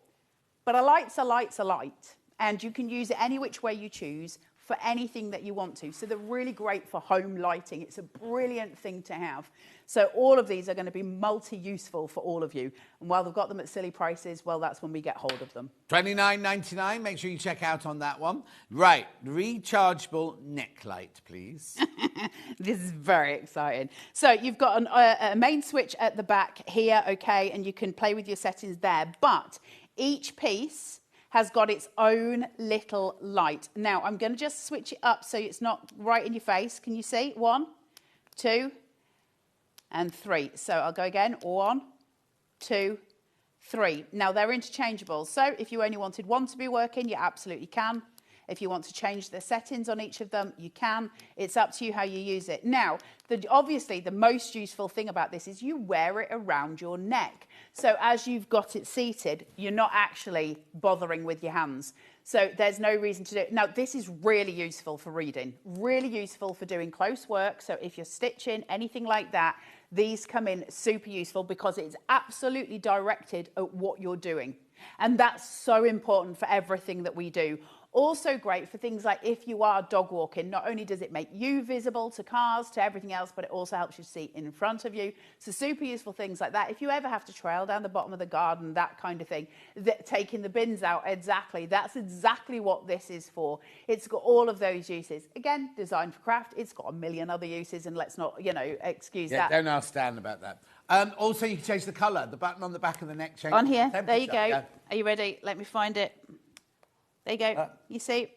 But a light's a light's a light, and you can use it any which way you choose for anything that you want to. So they're really great for home lighting. It's a brilliant thing to have. So all of these are going to be multi-useful for all of you. And while they've got them at silly prices, well, that's when we get hold of them. $29.99. Make sure you check out on that one. Right, rechargeable neck light, please. This is very exciting. So you've got a main switch at the back here, okay, and you can play with your settings there. But each piece has got its own little light. Now, I'm going to just switch it up so it's not right in your face. Can you see? 1, 2, and 3. So I'll go again. 1, 2, 3. Now, they're interchangeable. So if you only wanted one to be working, you absolutely can. If you want to change the settings on each of them, you can. It's up to you how you use it. Now, obviously, the most useful thing about this is you wear it around your neck. So as you've got it seated, you're not actually bothering with your hands. So there's no reason to do it. Now, this is really useful for reading, really useful for doing close work. So if you're stitching, anything like that, these come in super useful because it's absolutely directed at what you're doing. And that's so important for everything that we do. Also great for things like if you are dog walking, not only does it make you visible to cars, to everything else, but it also helps you see in front of you. So super useful things like that. If you ever have to trail down the bottom of the garden, that kind of thing, taking the bins out, exactly. That's exactly what this is for. It's got all of those uses. Again, designed for craft. It's got a million other uses, and let's not, excuse that. Don't ask Stan about that. Also, you can change the colour. The button on the back of the neck changes on here, the there you go. Yeah. Are you ready? Let me find it. There you go. You see?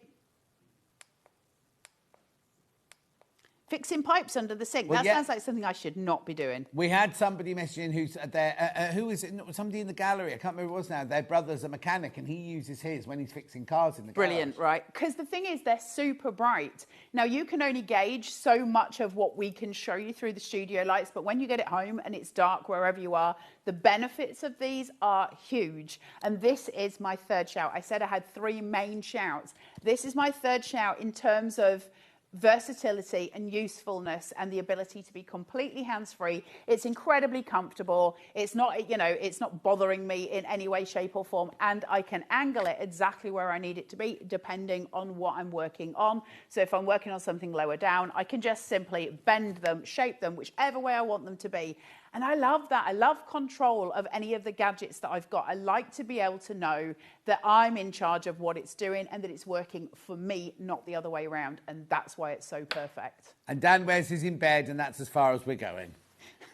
Fixing pipes under the sink. That sounds like something I should not be doing. We had somebody messaging who's there. Who is it? Somebody in the gallery. I can't remember who it was now. Their brother's a mechanic, and he uses his when he's fixing cars in the garage. Brilliant, right? Because the thing is, they're super bright. Now, you can only gauge so much of what we can show you through the studio lights, but when you get it home and it's dark wherever you are, the benefits of these are huge. And this is my third shout. I said I had 3 main shouts. This is my third shout in terms of versatility and usefulness and the ability to be completely hands-free. It's incredibly comfortable. It's not, it's not bothering me in any way, shape or form. And I can angle it exactly where I need it to be, depending on what I'm working on. So if I'm working on something lower down, I can just simply bend them, shape them, whichever way I want them to be. And I love that. I love control of any of the gadgets that I've got. I like to be able to know that I'm in charge of what it's doing and that it's working for me, not the other way around. And that's why it's so perfect. And Dan wears his in bed, and that's as far as we're going.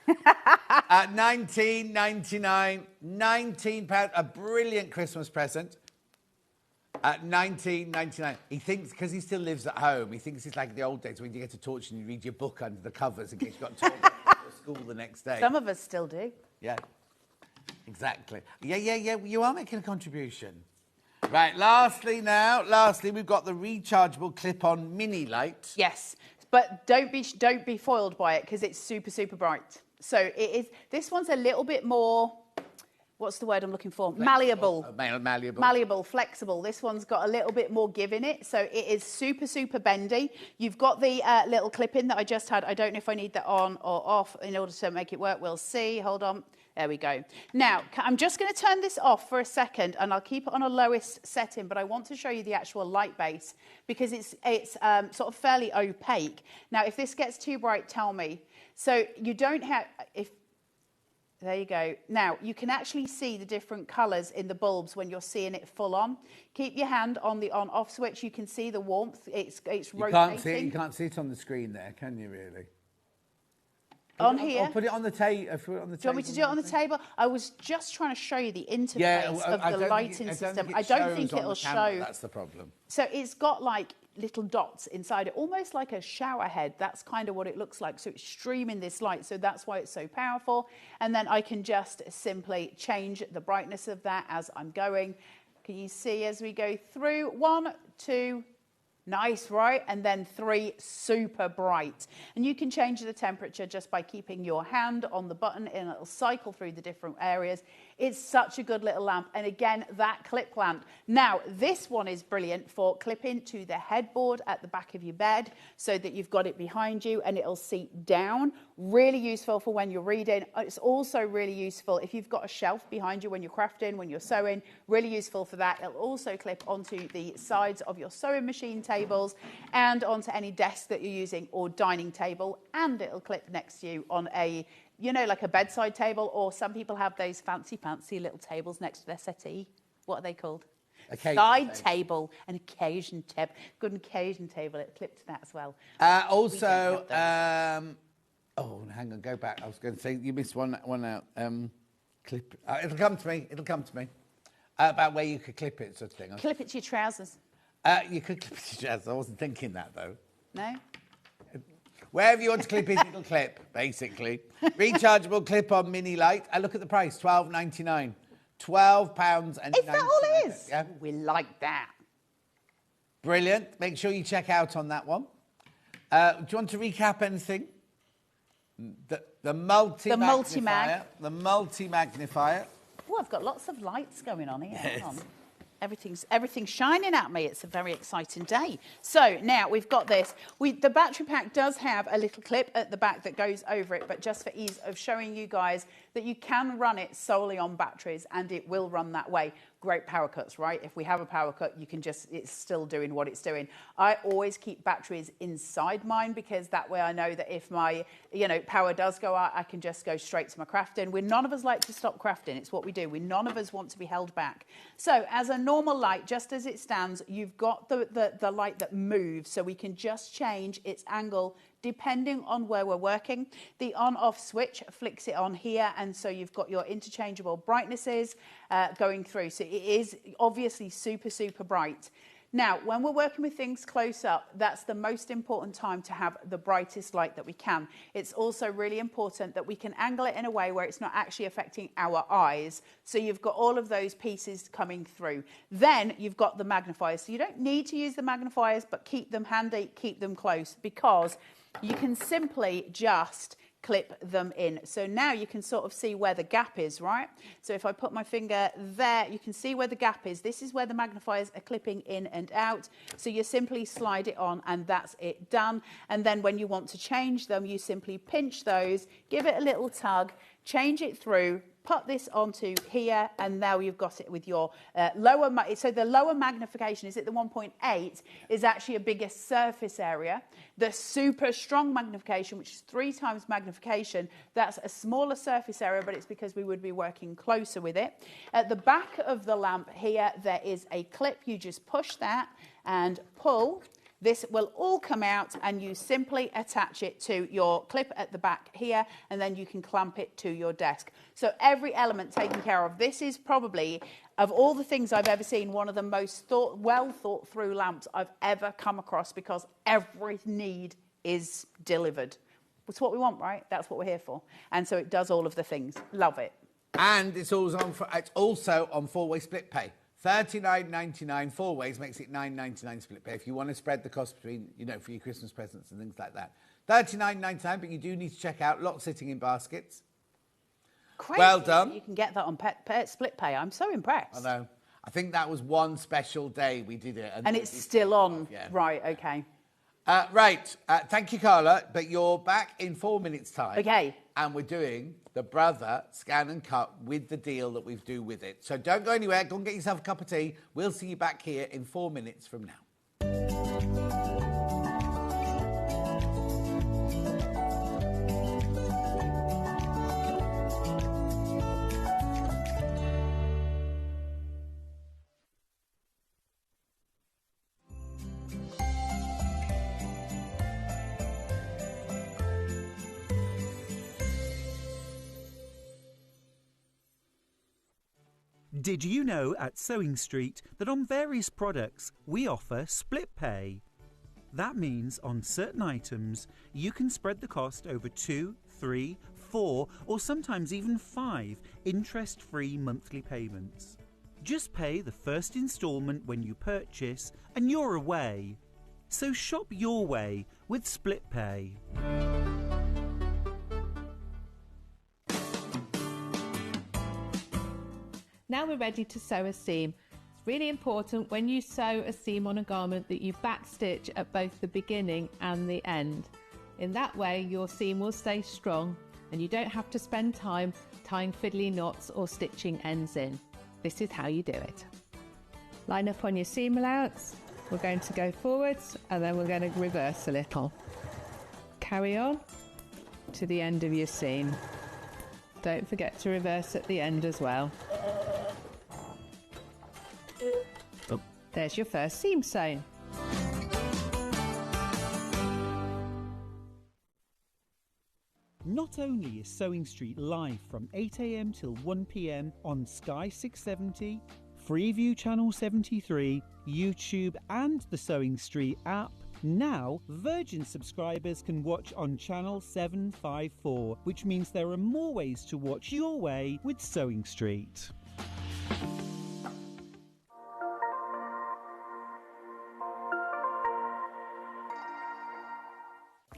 $19.99, £19, a brilliant Christmas present. At $19.99, he thinks, because he still lives at home, he thinks it's like the old days when you get a torch and you read your book under the covers in case you've got to school the next day. Some of us still do. Yeah, exactly. Yeah, you are making a contribution. Right, lastly, we've got the rechargeable clip-on mini light. Yes, but don't be foiled by it because it's super, super bright. So it is. This one's a little bit more. What's the word I'm looking for? Malleable. Malleable. Malleable, flexible. This one's got a little bit more give in it. So it is super, super bendy. You've got the little clip in that I just had. I don't know if I need that on or off in order to make it work. We'll see. Hold on. There we go. Now, I'm just going to turn this off for a second and I'll keep it on a lowest setting, but I want to show you the actual light base because it's sort of fairly opaque. Now, if this gets too bright, tell me. So you don't have... There you go. Now, you can actually see the different colours in the bulbs when you're seeing it full on. Keep your hand on the on-off switch. You can see the warmth. It's rotating. You can't see it on the screen there, can you, really? Here. Or put it on the table. Do you want me to do it on the table? I was just trying to show you the interface of the lighting system. I don't think it'll show. That's the problem. So it's got like little dots inside it, almost like a shower head. That's kind of what it looks like. So it's streaming this light. So that's why it's so powerful. And then I can just simply change the brightness of that as I'm going. Can you see as we go through? 1, 2, nice, right? And then 3, super bright. And you can change the temperature just by keeping your hand on the button and it'll cycle through the different areas. It's such a good little lamp. And again, that clip lamp. Now, this one is brilliant for clipping to the headboard at the back of your bed so that you've got it behind you and it'll seat down. Really useful for when you're reading. It's also really useful if you've got a shelf behind you when you're crafting, when you're sewing. Really useful for that. It'll also clip onto the sides of your sewing machine tables and onto any desk that you're using or dining table. And it'll clip next to you on a, you know, like a bedside table, or some people have those fancy little tables next to their settee. What are they called? Side table, an occasion table. Good occasion table. It clipped to that as well. Also, oh, hang on, go back. I was going to say you missed one out. Clip. It'll come to me. It'll come to me. About where you could clip it, sort of thing. Clip it to your trousers. You could clip it to your trousers. I wasn't thinking that though. No. Wherever you want to clip it, it'll clip, basically. Rechargeable clip-on mini light. Look at the price, £12.99. £12.99. Is that all it is? Yeah. We like that. Brilliant. Make sure you check out on that one. Do you want to recap anything? The multi-magnifier. The multi-magnifier. Oh, I've got lots of lights going on here. Hang on. Everything's shining at me. It's a very exciting day. So now we've got this. The battery pack does have a little clip at the back that goes over it, but just for ease of showing you guys that you can run it solely on batteries and it will run that way. Great power cuts, right? If we have a power cut, you can just, it's still doing what it's doing. I always keep batteries inside mine because that way I know that if my, power does go out, I can just go straight to my crafting. None of us like to stop crafting. It's what we do. None of us want to be held back. So as a normal light, just as it stands, you've got the light that moves, so we can just change its angle depending on where we're working. The on-off switch flicks it on here, and so you've got your interchangeable brightnesses going through. So it is obviously super, super bright. Now, when we're working with things close up, that's the most important time to have the brightest light that we can. It's also really important that we can angle it in a way where it's not actually affecting our eyes. So you've got all of those pieces coming through. Then you've got the magnifiers. So you don't need to use the magnifiers, but keep them handy, keep them close, because you can simply just clip them in. So now you can sort of see where the gap is, right? So if I put my finger there, you can see where the gap is. This is where the magnifiers are clipping in and out. So you simply slide it on and that's it done. And then when you want to change them, you simply pinch those, give it a little tug, change it through, put this onto here, and now you've got it with your lower. So the lower magnification, is it the 1.8, is actually a bigger surface area. The super strong magnification, which is 3 times magnification, that's a smaller surface area, but it's because we would be working closer with it. At the back of the lamp here, there is a clip. You just push that and pull. This will all come out and you simply attach it to your clip at the back here, and then you can clamp it to your desk. So every element taken care of. This is probably, of all the things I've ever seen, one of the most well thought through lamps I've ever come across, because every need is delivered. It's what we want, right? That's what we're here for. And so it does all of the things. Love it. And it's also on 4-way split pay. $39.99 4 ways makes it $9.99 split pay if you want to spread the cost between, for your Christmas presents and things like that. $39.99, but you do need to check out lots sitting in baskets. Crazy. Well done. You can get that on split pay. I'm so impressed. I know. I think that was one special day we did it. And it's still on. Yeah. Right, okay. Right. Thank you, Carla. But you're back in 4 minutes' time. Okay. And we're doing the Brother ScanNCut with the deal that we do with it. So don't go anywhere. Go and get yourself a cup of tea. We'll see you back here in 4 minutes from now. Did you know at Sewing Street that on various products we offer split pay? That means on certain items you can spread the cost over 2, 3, 4 or sometimes even 5 interest-free monthly payments. Just pay the first instalment when you purchase and you're away. So shop your way with split pay. Now we're ready to sew a seam. It's really important when you sew a seam on a garment that you backstitch at both the beginning and the end. In that way your seam will stay strong and you don't have to spend time tying fiddly knots or stitching ends in. This is how you do it. Line up on your seam allowance. We're going to go forwards and then we're going to reverse a little. Carry on to the end of your seam. Don't forget to reverse at the end as well. There's your first seam sewn. Not only is Sewing Street live from 8 AM till 1 PM on Sky 670, Freeview Channel 73, YouTube and the Sewing Street app, now Virgin subscribers can watch on Channel 754, which means there are more ways to watch your way with Sewing Street.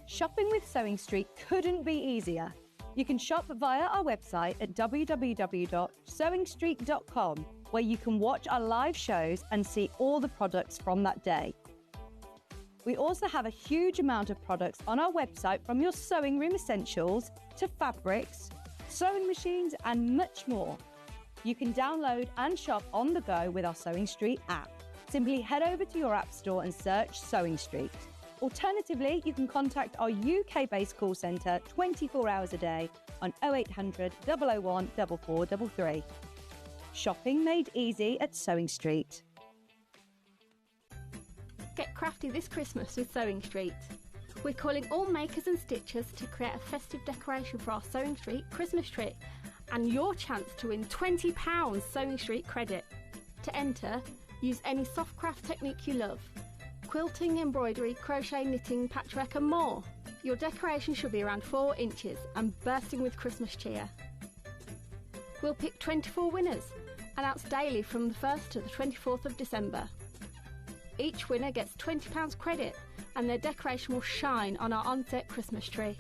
Shopping with Sewing Street couldn't be easier. You can shop via our website at www.sewingstreet.com, where you can watch our live shows and see all the products from that day. We also have a huge amount of products on our website, from your sewing room essentials to fabrics, sewing machines and much more. You can download and shop on the go with our Sewing Street app. Simply head over to your app store and search Sewing Street. Alternatively, you can contact our UK-based call centre 24 hours a day on 0800 001 4433. Shopping made easy at Sewing Street. Get crafty this Christmas with Sewing Street. We're calling all makers and stitchers to create a festive decoration for our Sewing Street Christmas tree and your chance to win £20 Sewing Street credit. To enter, use any soft craft technique you love. Quilting, embroidery, crochet, knitting, patchwork and more. Your decoration should be around 4 inches and bursting with Christmas cheer. We'll pick 24 winners, announced daily from the 1st to the 24th of December. Each winner gets £20 credit and their decoration will shine on our on-set Christmas tree.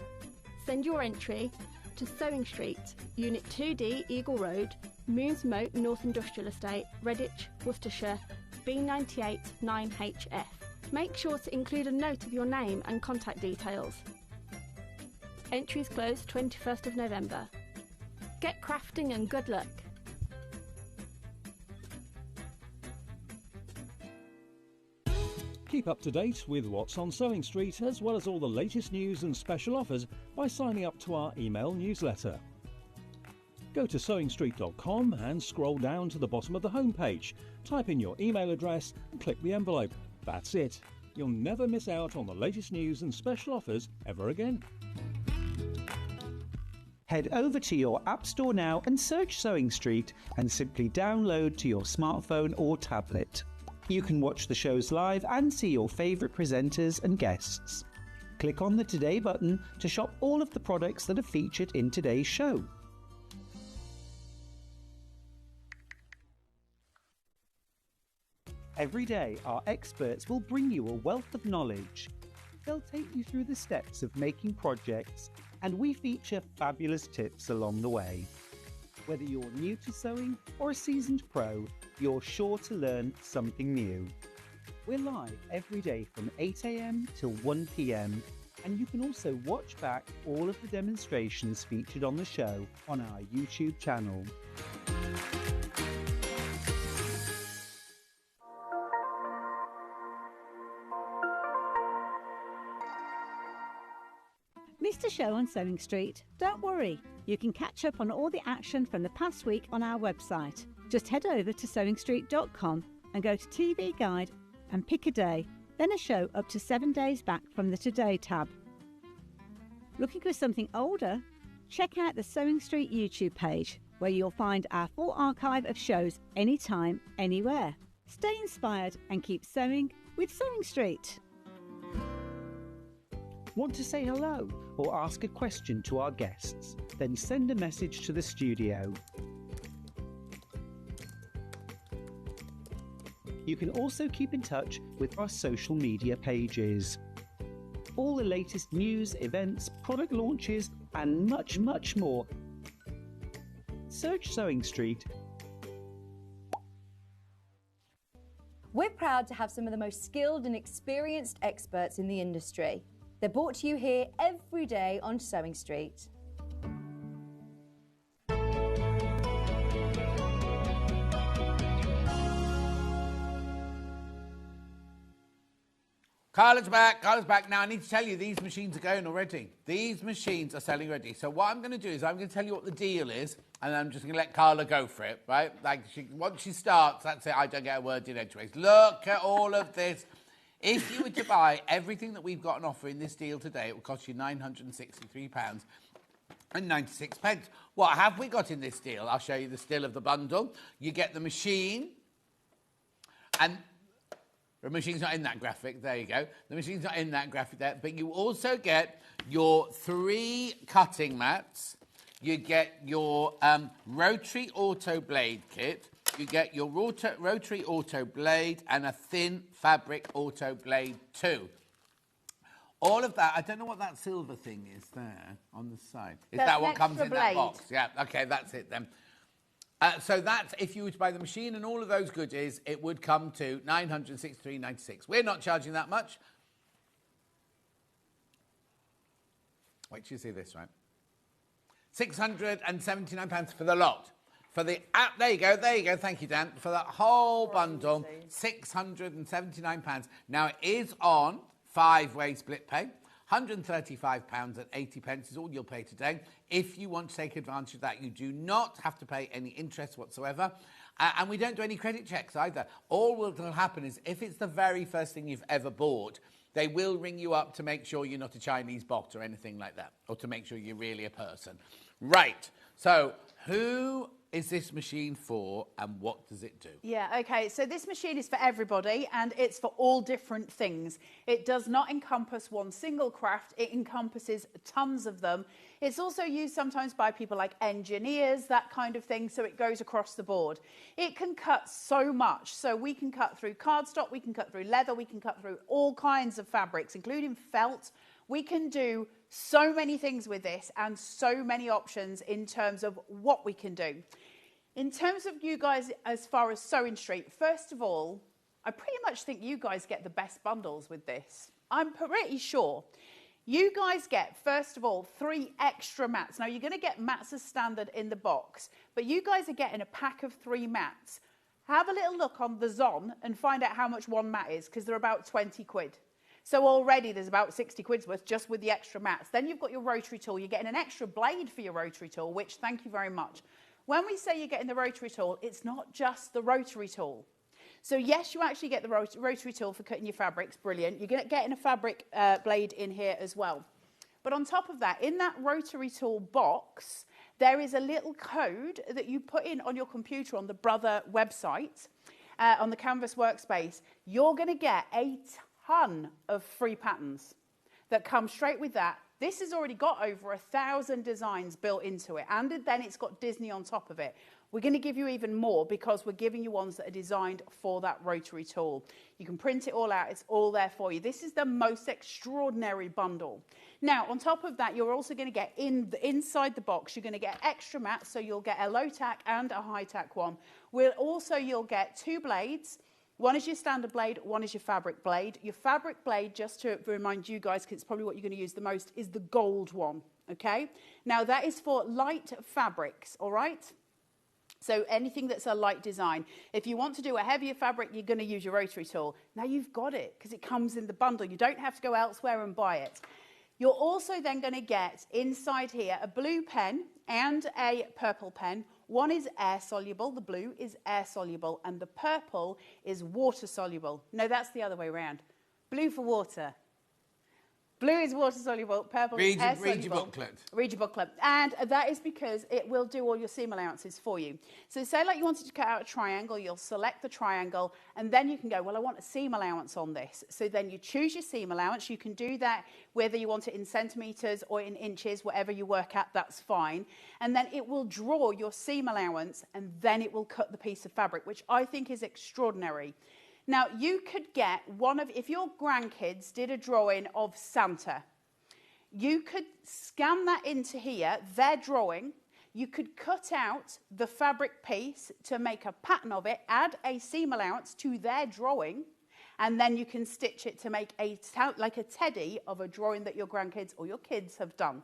Send your entry to Sewing Street, Unit 2D, Eagle Road, Moons Moat, North Industrial Estate, Redditch, Worcestershire, B98 9HF. Make sure to include a note of your name and contact details. Entries close 21st of November. Get crafting and good luck. Keep up to date with what's on Sewing Street, as well as all the latest news and special offers, by signing up to our email newsletter. Go to sewingstreet.com and scroll down to the bottom of the homepage. Type in your email address and click the envelope. That's it. You'll never miss out on the latest news and special offers ever again. Head over to your App Store now and search Sewing Street and simply download to your smartphone or tablet. You can watch the shows live and see your favourite presenters and guests. Click on the Today button to shop all of the products that are featured in today's show. Every day, our experts will bring you a wealth of knowledge. They'll take you through the steps of making projects, and we feature fabulous tips along the way. Whether you're new to sewing or a seasoned pro, you're sure to learn something new. We're live every day from 8 AM till 1 PM, and you can also watch back all of the demonstrations featured on the show on our YouTube channel. Missed a show on Sewing Street? Don't worry, you can catch up on all the action from the past week on our website. Just head over to sewingstreet.com and go to TV Guide and pick a day, then a show up to 7 days back from the Today tab. Looking for something older? Check out the Sewing Street YouTube page, where you'll find our full archive of shows anytime, anywhere. Stay inspired and keep sewing with Sewing Street. Want to say hello or ask a question to our guests? Then send a message to the studio. You can also keep in touch with our social media pages. All the latest news, events, product launches, and much, much more. Search Sewing Street We're proud to have some of the most skilled and experienced experts in the industry. They're brought to you here every day on Sewing Street. Carla's back. Carla's back. Now, I need to tell you, these machines are going already. These machines are selling already. So what I'm going to do is I'm going to tell you what the deal is, and I'm just going to let Carla go for it, right? Like, once she starts, that's it. I don't get a word in edgeways. Look at all of this. If you were to buy everything that we've got on offer in this deal today, it would cost you £963.96. What have we got in this deal? I'll show you the still of the bundle. You get the machine, and the machine's not in that graphic. There you go. The machine's not in that graphic there. But you also get your 3 cutting mats. You get your rotary auto blade kit. You get your rotary auto blade and a thin fabric auto blade too. All of that, I don't know what that silver thing is there on the side. Is That's that what comes in blade. that box? Yeah, okay, that's it then. So that's, if you were to buy the machine and all of those goodies, it would come to £963.96. We're not charging that much. Wait till you see this, right? £679 for the lot. For the app, there you go, thank you, Dan. For that whole bundle, £679. Now, it is on 5-way split pay. £135.80 is all you'll pay today. If you want to take advantage of that, you do not have to pay any interest whatsoever. And we don't do any credit checks either. All will happen is if it's the very first thing you've ever bought, they will ring you up to make sure you're not a Chinese bot or anything like that, or to make sure you're really a person. Right, so who is this machine for and what does it do? Yeah, okay, so this machine is for everybody and it's for all different things. It does not encompass one single craft, it encompasses tons of them. It's also used sometimes by people like engineers, that kind of thing, so it goes across the board. It can cut so much, so we can cut through cardstock, we can cut through leather, we can cut through all kinds of fabrics, including felt. We can do so many things with this and so many options in terms of what we can do. In terms of you guys, as far as Sewing Street, first of all, I pretty much think you guys get the best bundles with this. I'm pretty sure. You guys get, first of all, 3 extra mats. Now, you're going to get mats as standard in the box, but you guys are getting a pack of 3 mats. Have a little look on the Zon and find out how much one mat is, because they're about 20 quid. So already there's about 60 quid's worth just with the extra mats. Then you've got your rotary tool. You're getting an extra blade for your rotary tool, which thank you very much. When we say you're getting the rotary tool, it's not just the rotary tool. So yes, you actually get the rotary tool for cutting your fabrics, brilliant. You're getting a fabric blade in here as well. But on top of that, in that rotary tool box, there is a little code that you put in on your computer on the Brother website, on the Canvas workspace. You're going to get a ton of free patterns that come straight with that. This has already got over 1,000 designs built into it, and then it's got Disney on top of it. We're going to give you even more because we're giving you ones that are designed for that rotary tool. You can print it all out. It's all there for you. This is the most extraordinary bundle. Now, on top of that, you're also going to get inside the box, you're going to get extra mats, so you'll get a low-tack and a high-tack one. You'll get 2 blades. One is your standard blade, one is your fabric blade. Your fabric blade, just to remind you guys, because it's probably what you're going to use the most, is the gold one, okay? Now, that is for light fabrics, all right? So anything that's a light design. If you want to do a heavier fabric, you're going to use your rotary tool. Now, you've got it, because it comes in the bundle. You don't have to go elsewhere and buy it. You're also then going to get, inside here, a blue pen and a purple pen. One is air soluble, the blue is air soluble, and the purple is water soluble. No, that's the other way around. Blue for water. Blue is water soluble, purple is air soluble. Read your booklet. Read your booklet. And that is because it will do all your seam allowances for you. So say like you wanted to cut out a triangle, you'll select the triangle, and then you can go, well, I want a seam allowance on this. So then you choose your seam allowance. You can do that whether you want it in centimetres or in inches, whatever you work at, that's fine. And then it will draw your seam allowance, and then it will cut the piece of fabric, which I think is extraordinary. Now, you could get if your grandkids did a drawing of Santa, you could scan that into here, their drawing. You could cut out the fabric piece to make a pattern of it, add a seam allowance to their drawing, and then you can stitch it to make like a teddy of a drawing that your grandkids or your kids have done.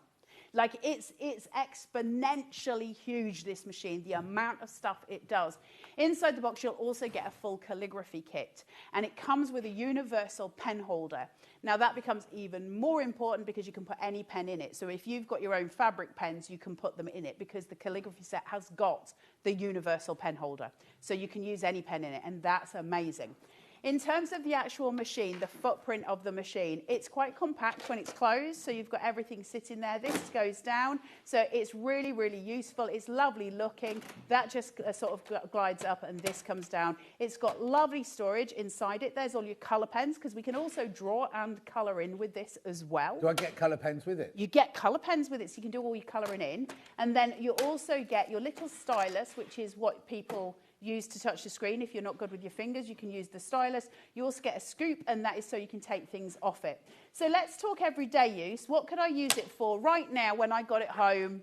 Like it's exponentially huge, this machine, the amount of stuff it does. Inside the box, you'll also get a full calligraphy kit, and it comes with a universal pen holder. Now that becomes even more important because you can put any pen in it. So if you've got your own fabric pens, you can put them in it because the calligraphy set has got the universal pen holder. So you can use any pen in it, and that's amazing. In terms of the actual machine, the footprint of the machine, it's quite compact when it's closed, so you've got everything sitting there. This goes down, so it's really, really useful. It's lovely looking. That just sort of glides up, and this comes down. It's got lovely storage inside it. There's all your colour pens, because we can also draw and colour in with this as well. Do I get colour pens with it? You get colour pens with it, so you can do all your colouring in. And then you also get your little stylus, which is what people use to touch the screen. If you're not good with your fingers, you can use the stylus. You also get a scoop, and that is so you can take things off it. So let's talk everyday use. What could I use it for right now when I got it home?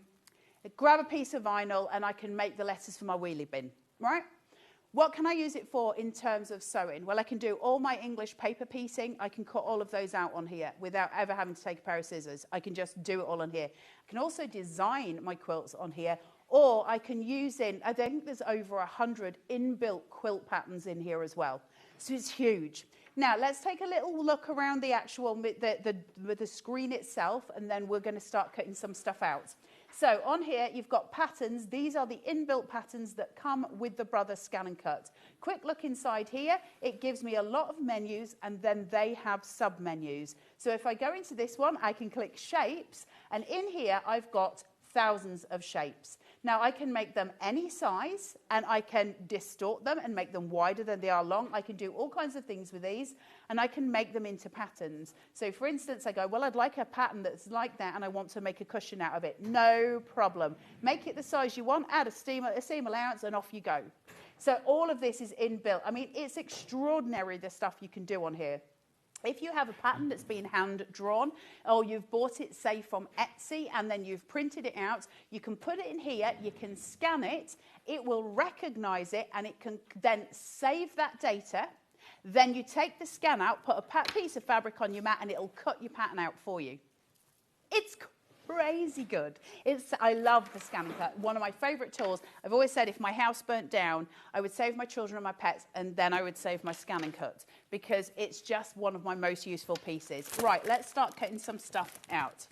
Grab a piece of vinyl and I can make the letters for my wheelie bin, right? What can I use it for in terms of sewing? Well, I can do all my English paper piecing. I can cut all of those out on here without ever having to take a pair of scissors. I can just do it all on here. I can also design my quilts on here, or I can use I think there's over 100 inbuilt quilt patterns in here as well. So it's huge. Now, let's take a little look around the actual, the screen itself, and then we're going to start cutting some stuff out. So on here, you've got patterns. These are the inbuilt patterns that come with the Brother ScanNCut. Quick look inside here. It gives me a lot of menus, and then they have sub-menus. So if I go into this one, I can click Shapes, and in here, I've got thousands of shapes. Now I can make them any size, and I can distort them and make them wider than they are long. I can do all kinds of things with these, and I can make them into patterns. So for instance, I go, well, I'd like a pattern that's like that, and I want to make a cushion out of it. No problem. Make it the size you want, add a seam allowance, and off you go. So all of this is inbuilt. I mean, it's extraordinary the stuff you can do on here. If you have a pattern that's been hand-drawn, or you've bought it, say, from Etsy, and then you've printed it out, you can put it in here, you can scan it, it will recognise it, and it can then save that data. Then you take the scan out, put a piece of fabric on your mat, and it'll cut your pattern out for you. It's crazy good. I love the ScanNCut, one of my favourite tools. I've always said if my house burnt down, I would save my children and my pets, and then I would save my ScanNCut, because it's just one of my most useful pieces. Right, let's start cutting some stuff out.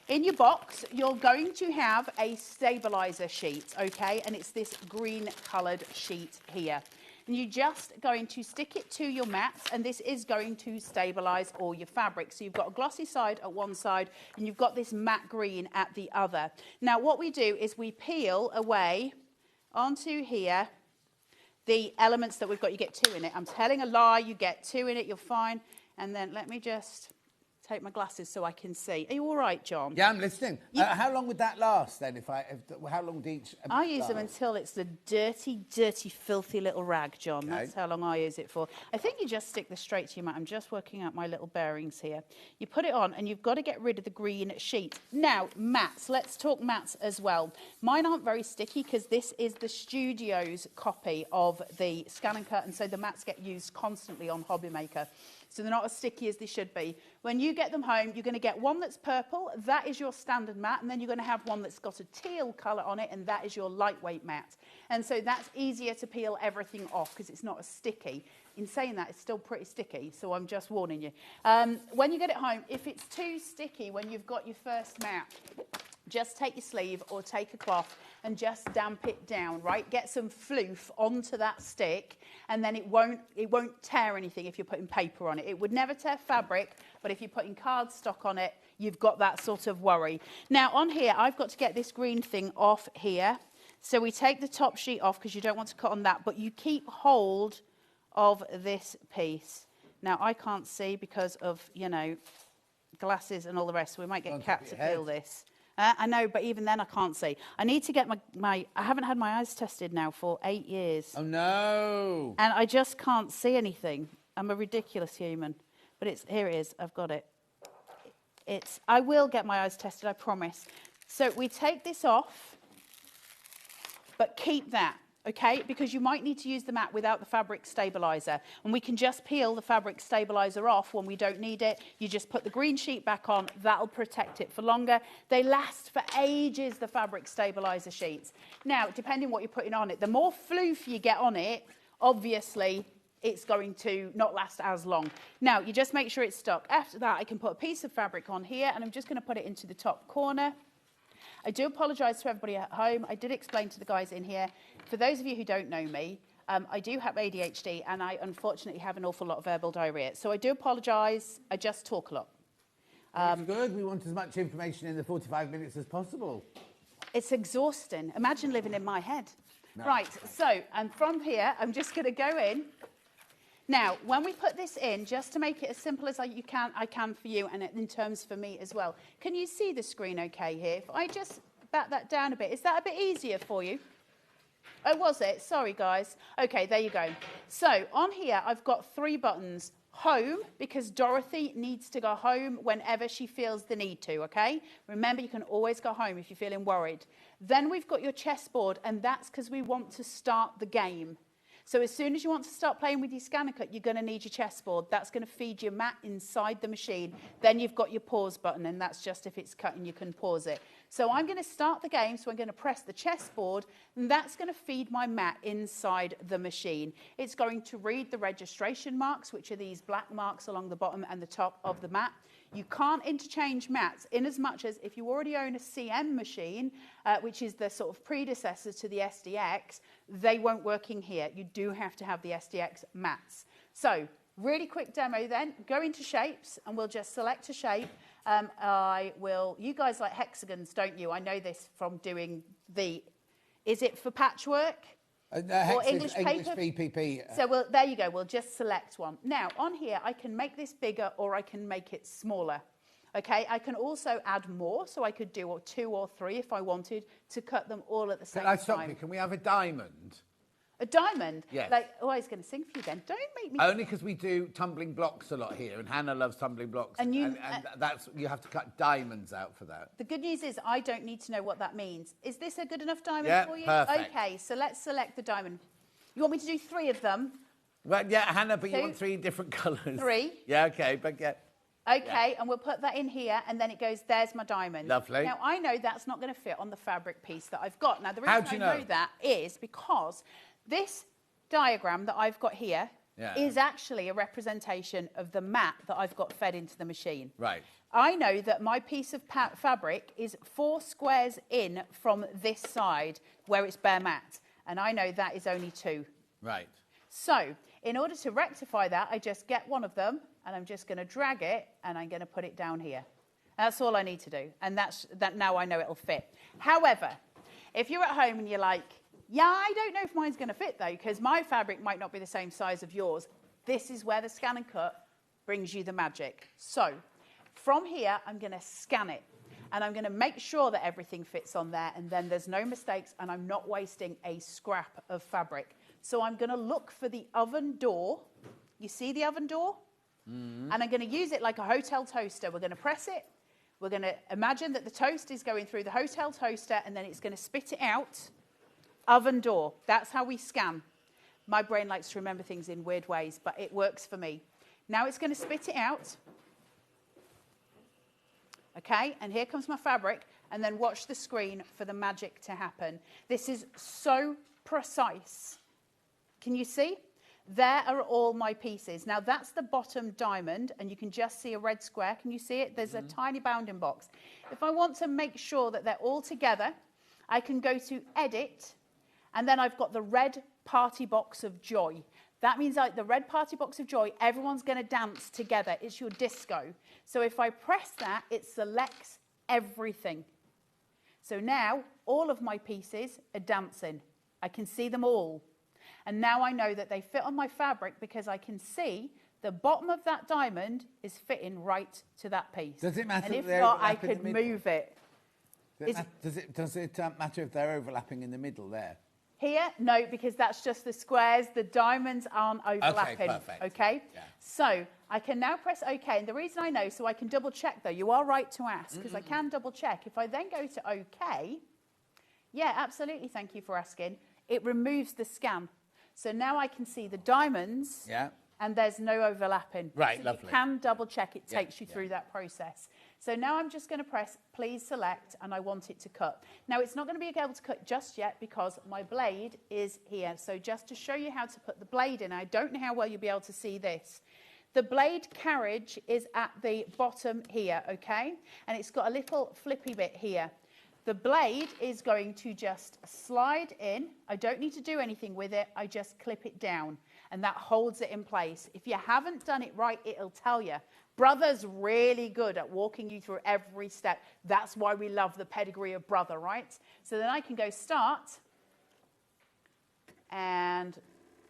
In your box, you're going to have a stabiliser sheet, okay? And it's this green coloured sheet here. And you're just going to stick it to your mat, and this is going to stabilise all your fabric. So you've got a glossy side at one side, and you've got this matte green at the other. Now what we do is we peel away onto here the elements that we've got. You get 2 in it. I'm telling a lie, you get 2 in it, you're fine. And then let me just take my glasses so I can see. Are you all right, John? Yeah, I'm listening. How long would that last then? How long would each? I use them until it's the dirty, dirty, filthy little rag, John. Okay. That's how long I use it for. I think you just stick this straight to your mat. I'm just working out my little bearings here. You put it on, and you've got to get rid of the green sheet. Now, mats. Let's talk mats as well. Mine aren't very sticky because this is the studio's copy of the ScanNCut, and so the mats get used constantly on Hobby Maker. So they're not as sticky as they should be. When you get them home, you're going to get one that's purple. That is your standard mat. And then you're going to have one that's got a teal colour on it, and that is your lightweight mat. And so that's easier to peel everything off because it's not as sticky. In saying that, it's still pretty sticky, so I'm just warning you. When you get it home, if it's too sticky when you've got your first mat, just take your sleeve or take a cloth and just damp it down, right? Get some floof onto that stick, and then it won't tear anything if you're putting paper on it. It would never tear fabric, but if you're putting cardstock on it, you've got that sort of worry. Now on here, I've got to get this green thing off here. So we take the top sheet off because you don't want to cut on that, but you keep hold of this piece. Now I can't see because of, you know, glasses and all the rest. So we might get Kat to peel this. I know, but even then I can't see. I need to get I haven't had my eyes tested now for 8 years. Oh, no. And I just can't see anything. I'm a ridiculous human. But here it is. I've got it. I will get my eyes tested, I promise. So we take this off. but keep that. Okay, because you might need to use the mat without the fabric stabilizer, and we can just peel the fabric stabilizer off when we don't need it. You just put the green sheet back on, that'll protect it for longer. They last for ages, the fabric stabilizer sheets. Now, depending what you're putting on it, the more floof you get on it, obviously it's going to not last as long. Now, you just make sure it's stuck. After that, I can put a piece of fabric on here, and I'm just going to put it into the top corner. I do apologise to everybody at home. I did explain to the guys in here. For those of you who don't know me, I do have ADHD, and I unfortunately have an awful lot of verbal diarrhoea. So I do apologise. I just talk a lot. That's good. We want as much information in the 45 minutes as possible. It's exhausting. Imagine living in my head. No. Right, so, and from here, I'm just going to go in. Now, when we put this in, just to make it as simple as I can for you, and in terms for me as well. Can you see the screen okay here? If I just back that down a bit, is that a bit easier for you? Oh, was it? Sorry, guys. Okay, there you go. So, on here, I've got 3 buttons. Home, because Dorothy needs to go home whenever she feels the need to, okay? Remember, you can always go home if you're feeling worried. Then we've got your chessboard, and that's because we want to start the game. So as soon as you want to start playing with your ScanNCut, you're going to need your chessboard. That's going to feed your mat inside the machine. Then you've got your pause button, and that's just if it's cutting, you can pause it. So I'm going to start the game, so I'm going to press the chessboard, and that's going to feed my mat inside the machine. It's going to read the registration marks, which are these black marks along the bottom and the top of the mat. You can't interchange mats in as much as if you already own a CM machine, which is the sort of predecessor to the SDX, they won't work in here. You do have to have the SDX mats. So, really quick demo then. Go into shapes, and we'll just select a shape. You guys like hexagons, don't you? I know this from doing is it for patchwork? Or English paper? VPP. So there you go, we'll just select one. Now, on here, I can make this bigger or I can make it smaller. Okay, I can also add more, so I could do 2 or 3 if I wanted to cut them all at the same time. Can I stop you? Can we have a diamond? A diamond? Yes. Like, I was going to sing for you then. Don't make me... Only because we do tumbling blocks a lot here, and Hannah loves tumbling blocks. And you have to cut diamonds out for that. The good news is I don't need to know what that means. Is this a good enough diamond for you? Perfect. Okay, so let's select the diamond. You want me to do 3 of them? Well, yeah, Hannah, but you want 3 different colours. 3? Yeah, okay, but yeah. Okay, and we'll put that in here, and then it goes, there's my diamond. Lovely. Now, I know that's not going to fit on the fabric piece that I've got. Now, the reason I know that is because this diagram that I've got here is actually a representation of the mat that I've got fed into the machine. Right. I know that my piece of fabric is 4 squares in from this side where it's bare mat, and I know that is only 2. Right. So, in order to rectify that, I just get one of them, and I'm just going to drag it, and I'm going to put it down here. That's all I need to do, and now I know it'll fit. However, if you're at home and you're like, yeah, I don't know if mine's going to fit, though, because my fabric might not be the same size of yours, this is where the ScanNCut brings you the magic. So, from here, I'm going to scan it, and I'm going to make sure that everything fits on there, and then there's no mistakes, and I'm not wasting a scrap of fabric. So I'm going to look for the oven door. You see the oven door? And I'm going to use it like a hotel toaster. We're going to press it. We're going to imagine that the toast is going through the hotel toaster, and then it's going to spit it out. Oven door. That's how we scan. My brain likes to remember things in weird ways, but it works for me. Now it's going to spit it out. Okay, and here comes my fabric, and then watch the screen for the magic to happen. This is so precise. Can you see? There are all my pieces. Now, that's the bottom diamond, and you can just see a red square. Can you see it? There's a tiny bounding box. If I want to make sure that they're all together, I can go to Edit, and then I've got the red party box of joy. That means like the red party box of joy, everyone's going to dance together. It's your disco. So if I press that, it selects everything. So now all of my pieces are dancing. I can see them all. And now I know that they fit on my fabric because I can see the bottom of that diamond is fitting right to that piece. Does it matter? And if not, I could move it. Does it matter if they're overlapping in the middle there? Here, no, because that's just the squares. The diamonds aren't overlapping. Okay, perfect. Okay? Yeah. So I can now press OK. And the reason I know, so I can double check though, you are right to ask, because I can double check. If I then go to OK, Yeah, absolutely. Thank you for asking. It removes the scan. So now I can see the diamonds. Yeah. And there's no overlapping. Right, so lovely. You can double check. It takes you through that process. So now I'm just going to press please select, and I want it to cut. Now it's not going to be able to cut just yet because my blade is here. So just to show you how to put the blade in, I don't know how well you'll be able to see this. The blade carriage is at the bottom here, okay? And it's got a little flippy bit here. The blade is going to just slide in. I don't need to do anything with it. I just clip it down, and that holds it in place. If you haven't done it right, it'll tell you. Brother's really good at walking you through every step. That's why we love the pedigree of Brother, right? So then I can go start, and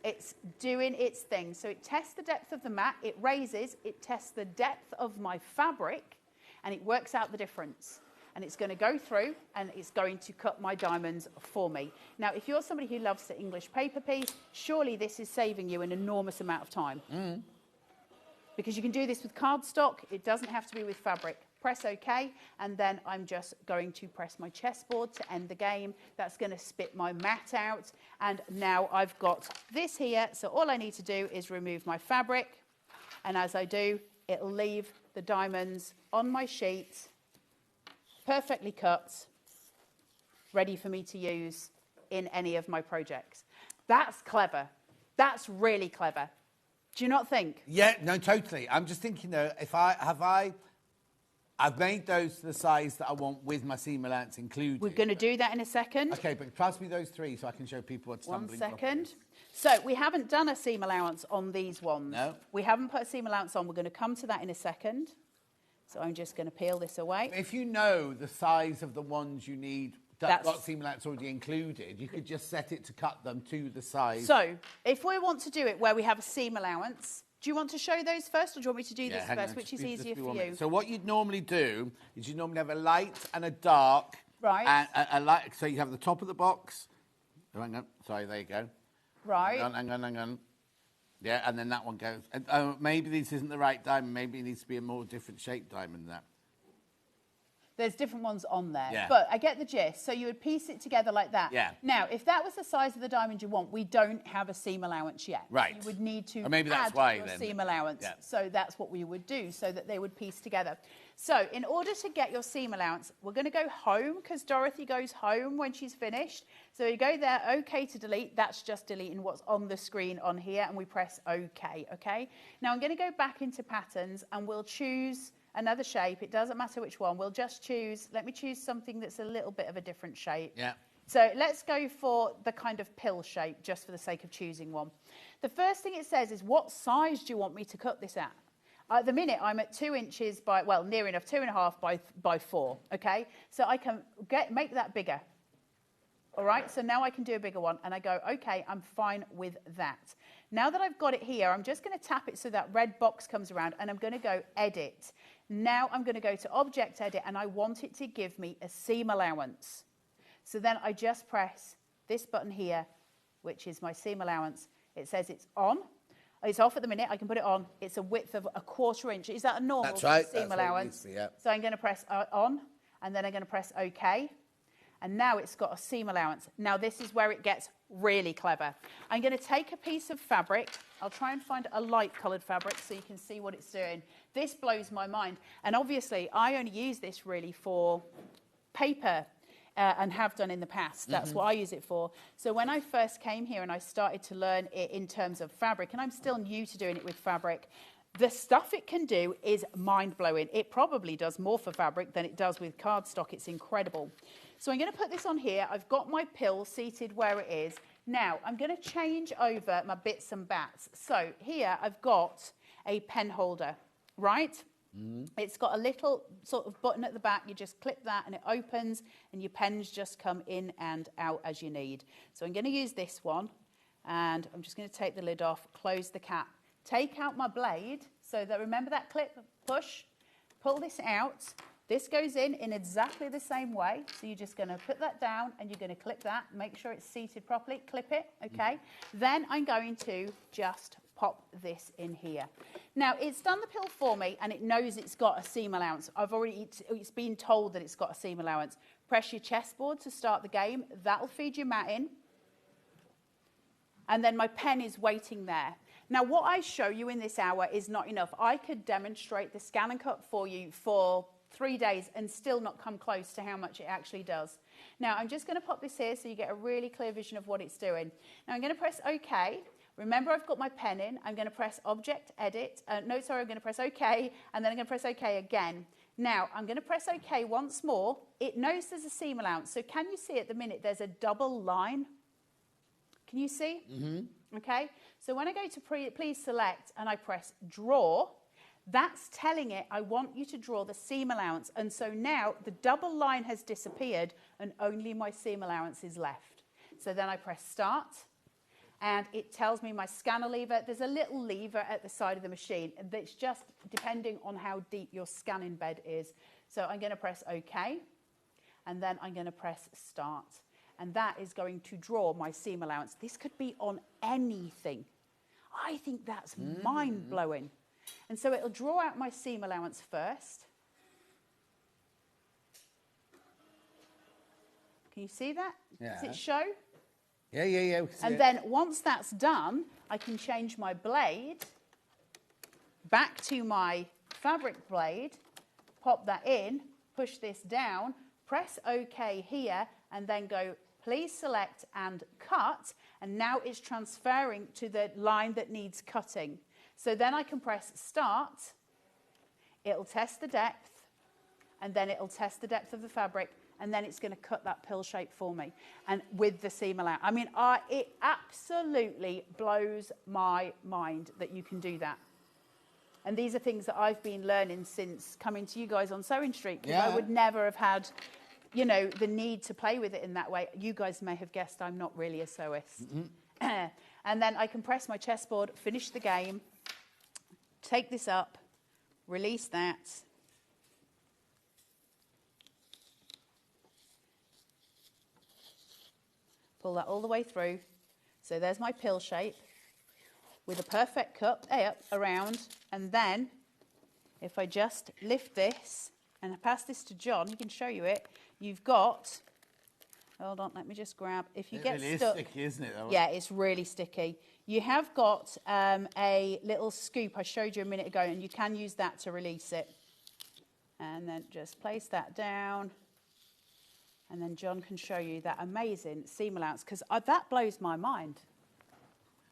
it's doing its thing. So it tests the depth of the mat, it raises, it tests the depth of my fabric, and it works out the difference. And it's going to go through and it's going to cut my diamonds for me. Now, if you're somebody who loves the English paper piece, surely this is saving you an enormous amount of time. Because you can do this with cardstock. It doesn't have to be with fabric. Press OK, and then I'm just going to press my chessboard to end the game. That's going to spit my mat out. And now I've got this here. So all I need to do is remove my fabric. And as I do, it'll leave the diamonds on my sheet, perfectly cut, ready for me to use in any of my projects. That's clever. That's really clever. Do you not think? Yeah, no, totally. I'm just thinking though, I've made those to the size that I want with my seam allowance included. We're going to do that in a second. Okay, but pass me those three so I can show people what's stumbling. 1 second. So we haven't done a seam allowance on these ones. No. We haven't put a seam allowance on. We're going to come to that in a second. So I'm just going to peel this away. If you know the size of the ones you need that got seam allowance already included, you could just set it to cut them to the size. So if we want to do it where we have a seam allowance, do you want to show those first, or do you want me to do this first, which is easier for you? So what you'd normally do is you'd normally have a light and a dark. Right. And a light, so you have the top of the box. Oh, hang on. Sorry, there you go. Right. Hang on. Yeah, and then that one goes. Maybe this isn't the right diamond. Maybe it needs to be a more different shaped diamond than that. There's different ones on there. Yeah. But I get the gist. So you would piece it together like that. Yeah. Now, if that was the size of the diamond you want, we don't have a seam allowance yet. Right. You would need to Or maybe that's add why, your then. seam allowance. Yeah. So that's what we would do, so that they would piece together. So in order to get your seam allowance, we're going to go home, because Dorothy goes home when she's finished. So you go there, OK to delete. That's just deleting what's on the screen on here, and we press OK, OK? Now I'm going to go back into patterns, and we'll choose another shape. It doesn't matter which one. We'll just choose, let me choose something that's a little bit of a different shape. Yeah. So let's go for the kind of pill shape, just for the sake of choosing one. The first thing it says is, what size do you want me to cut this at? At the minute, I'm at 2 inches by, well, near enough, 2.5 by 4, okay? So I can make that bigger. All right, so now I can do a bigger one, and I go, okay, I'm fine with that. Now that I've got it here, I'm just going to tap it so that red box comes around, and I'm going to go edit. Now I'm going to go to object edit, and I want it to give me a seam allowance. So then I just press this button here, which is my seam allowance. It says it's on. It's off at the minute. I can put it on. It's a width of 1/4 inch. Is that a normal That's right. seam That's allowance? What it is, yeah. So I'm going to press on, and then I'm going to press OK. And now it's got a seam allowance. Now this is where it gets really clever. I'm going to take a piece of fabric. I'll try and find a light coloured fabric so you can see what it's doing. This blows my mind. And obviously I only use this really for paper and have done in the past. That's what I use it for. So when I first came here and I started to learn it in terms of fabric, and I'm still new to doing it with fabric, the stuff it can do is mind-blowing. It probably does more for fabric than it does with cardstock. It's incredible. So I'm going to put this on here. I've got my pill seated where it is. Now, I'm going to change over my bits and bats. So here I've got a pen holder, right? It's got a little sort of button at the back. You just clip that and it opens, and your pens just come in and out as you need. So I'm going to use this one, and I'm just going to take the lid off, close the cap, take out my blade. So that, remember that clip, push, pull this out. This goes in exactly the same way. So you're just going to put that down, and you're going to clip that, make sure it's seated properly, clip it, okay? Then I'm going to just pop this in here. Now, it's done the pill for me, and it knows it's got a seam allowance. It's been told that it's got a seam allowance. Press your chessboard to start the game. That'll feed your mat in. And then my pen is waiting there. Now, what I show you in this hour is not enough. I could demonstrate the ScanNCut for you for 3 days and still not come close to how much it actually does. Now, I'm just going to pop this here so you get a really clear vision of what it's doing. Now, I'm going to press OK. Remember, I've got my pen in. I'm going to press Object, Edit. I'm going to press OK, and then I'm going to press OK again. Now, I'm going to press OK once more. It knows there's a seam allowance. So can you see at the minute there's a double line? Can you see? Mm-hmm. Okay. So when I go to Please Select and I press Draw, that's telling it I want you to draw the seam allowance. And so now the double line has disappeared and only my seam allowance is left. So then I press Start. And it tells me my scanner lever. There's a little lever at the side of the machine that's just depending on how deep your scanning bed is. So I'm going to press OK, and then I'm going to press Start. And that is going to draw my seam allowance. This could be on anything. I think that's mind-blowing. And so it'll draw out my seam allowance first. Can you see that? Yeah. Does it show? Yeah. And then once that's done, I can change my blade back to my fabric blade, pop that in, push this down, press OK here, and then go Please Select and Cut. And now it's transferring to the line that needs cutting. So then I can press Start. It'll test the depth, and then it'll test the depth of the fabric, and then it's going to cut that pill shape for me, and with the seam allowance. I mean, it absolutely blows my mind that you can do that. And these are things that I've been learning since coming to you guys on Sewing Street, because I would never have had, you know, the need to play with it in that way. You guys may have guessed I'm not really a sewist. And then I can press my chessboard, finish the game, take this up, release that. Pull that all the way through. So there's my pill shape with a perfect cut up around. And then if I just lift this and I pass this to John, he can show you it. You've got, hold on, let me just grab. If you get really stuck, is sticky, isn't it? Yeah, it's really sticky. You have got a little scoop I showed you a minute ago, and you can use that to release it. And then just place that down. And then John can show you that amazing seam allowance, because that blows my mind.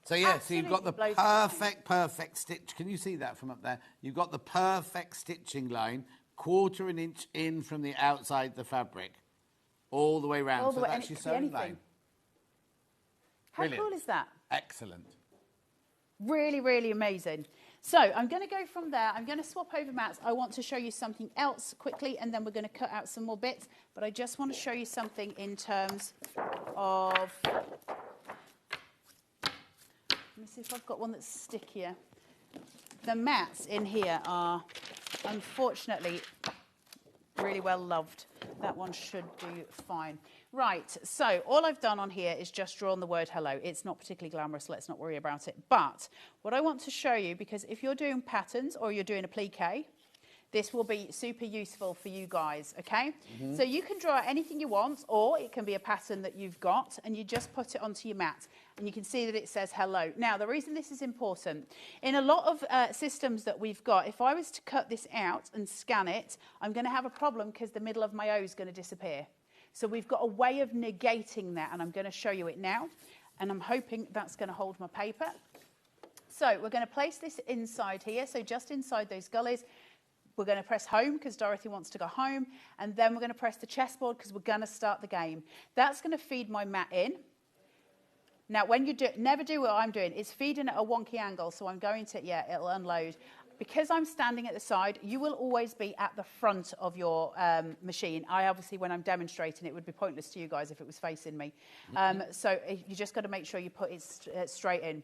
So yeah, so you've got the perfect stitch. Can you see that from up there? You've got the perfect stitching line, 1/4 inch in from the outside the fabric, all the way around. So that's your sewing line. How cool is that? Excellent. Really, really amazing. So I'm going to go from there. I'm going to swap over mats. I want to show you something else quickly, and then we're going to cut out some more bits. But I just want to show you something in terms of... Let me see if I've got one that's stickier. The mats in here are, unfortunately, really well loved. That one should do fine. Right, so all I've done on here is just drawn the word hello. It's not particularly glamorous, let's not worry about it. But what I want to show you, because if you're doing patterns or you're doing a plique, this will be super useful for you guys, okay? So you can draw anything you want, or it can be a pattern that you've got, and you just put it onto your mat, and you can see that it says hello. Now, the reason this is important, in a lot of systems that we've got, if I was to cut this out and scan it, I'm going to have a problem because the middle of my O is going to disappear. So we've got a way of negating that, and I'm going to show you it now, and I'm hoping that's going to hold my paper. So we're going to place this inside here, so just inside those gullies. We're going to press home because Dorothy wants to go home, and then we're going to press the chessboard because we're going to start the game. That's going to feed my mat in. Now, when you do, never do what I'm doing. It's feeding at a wonky angle, so I'm going to, yeah, it'll unload. Because I'm standing at the side, you will always be at the front of your machine. I obviously, when I'm demonstrating, it would be pointless to you guys if it was facing me. So you just got to make sure you put it straight in.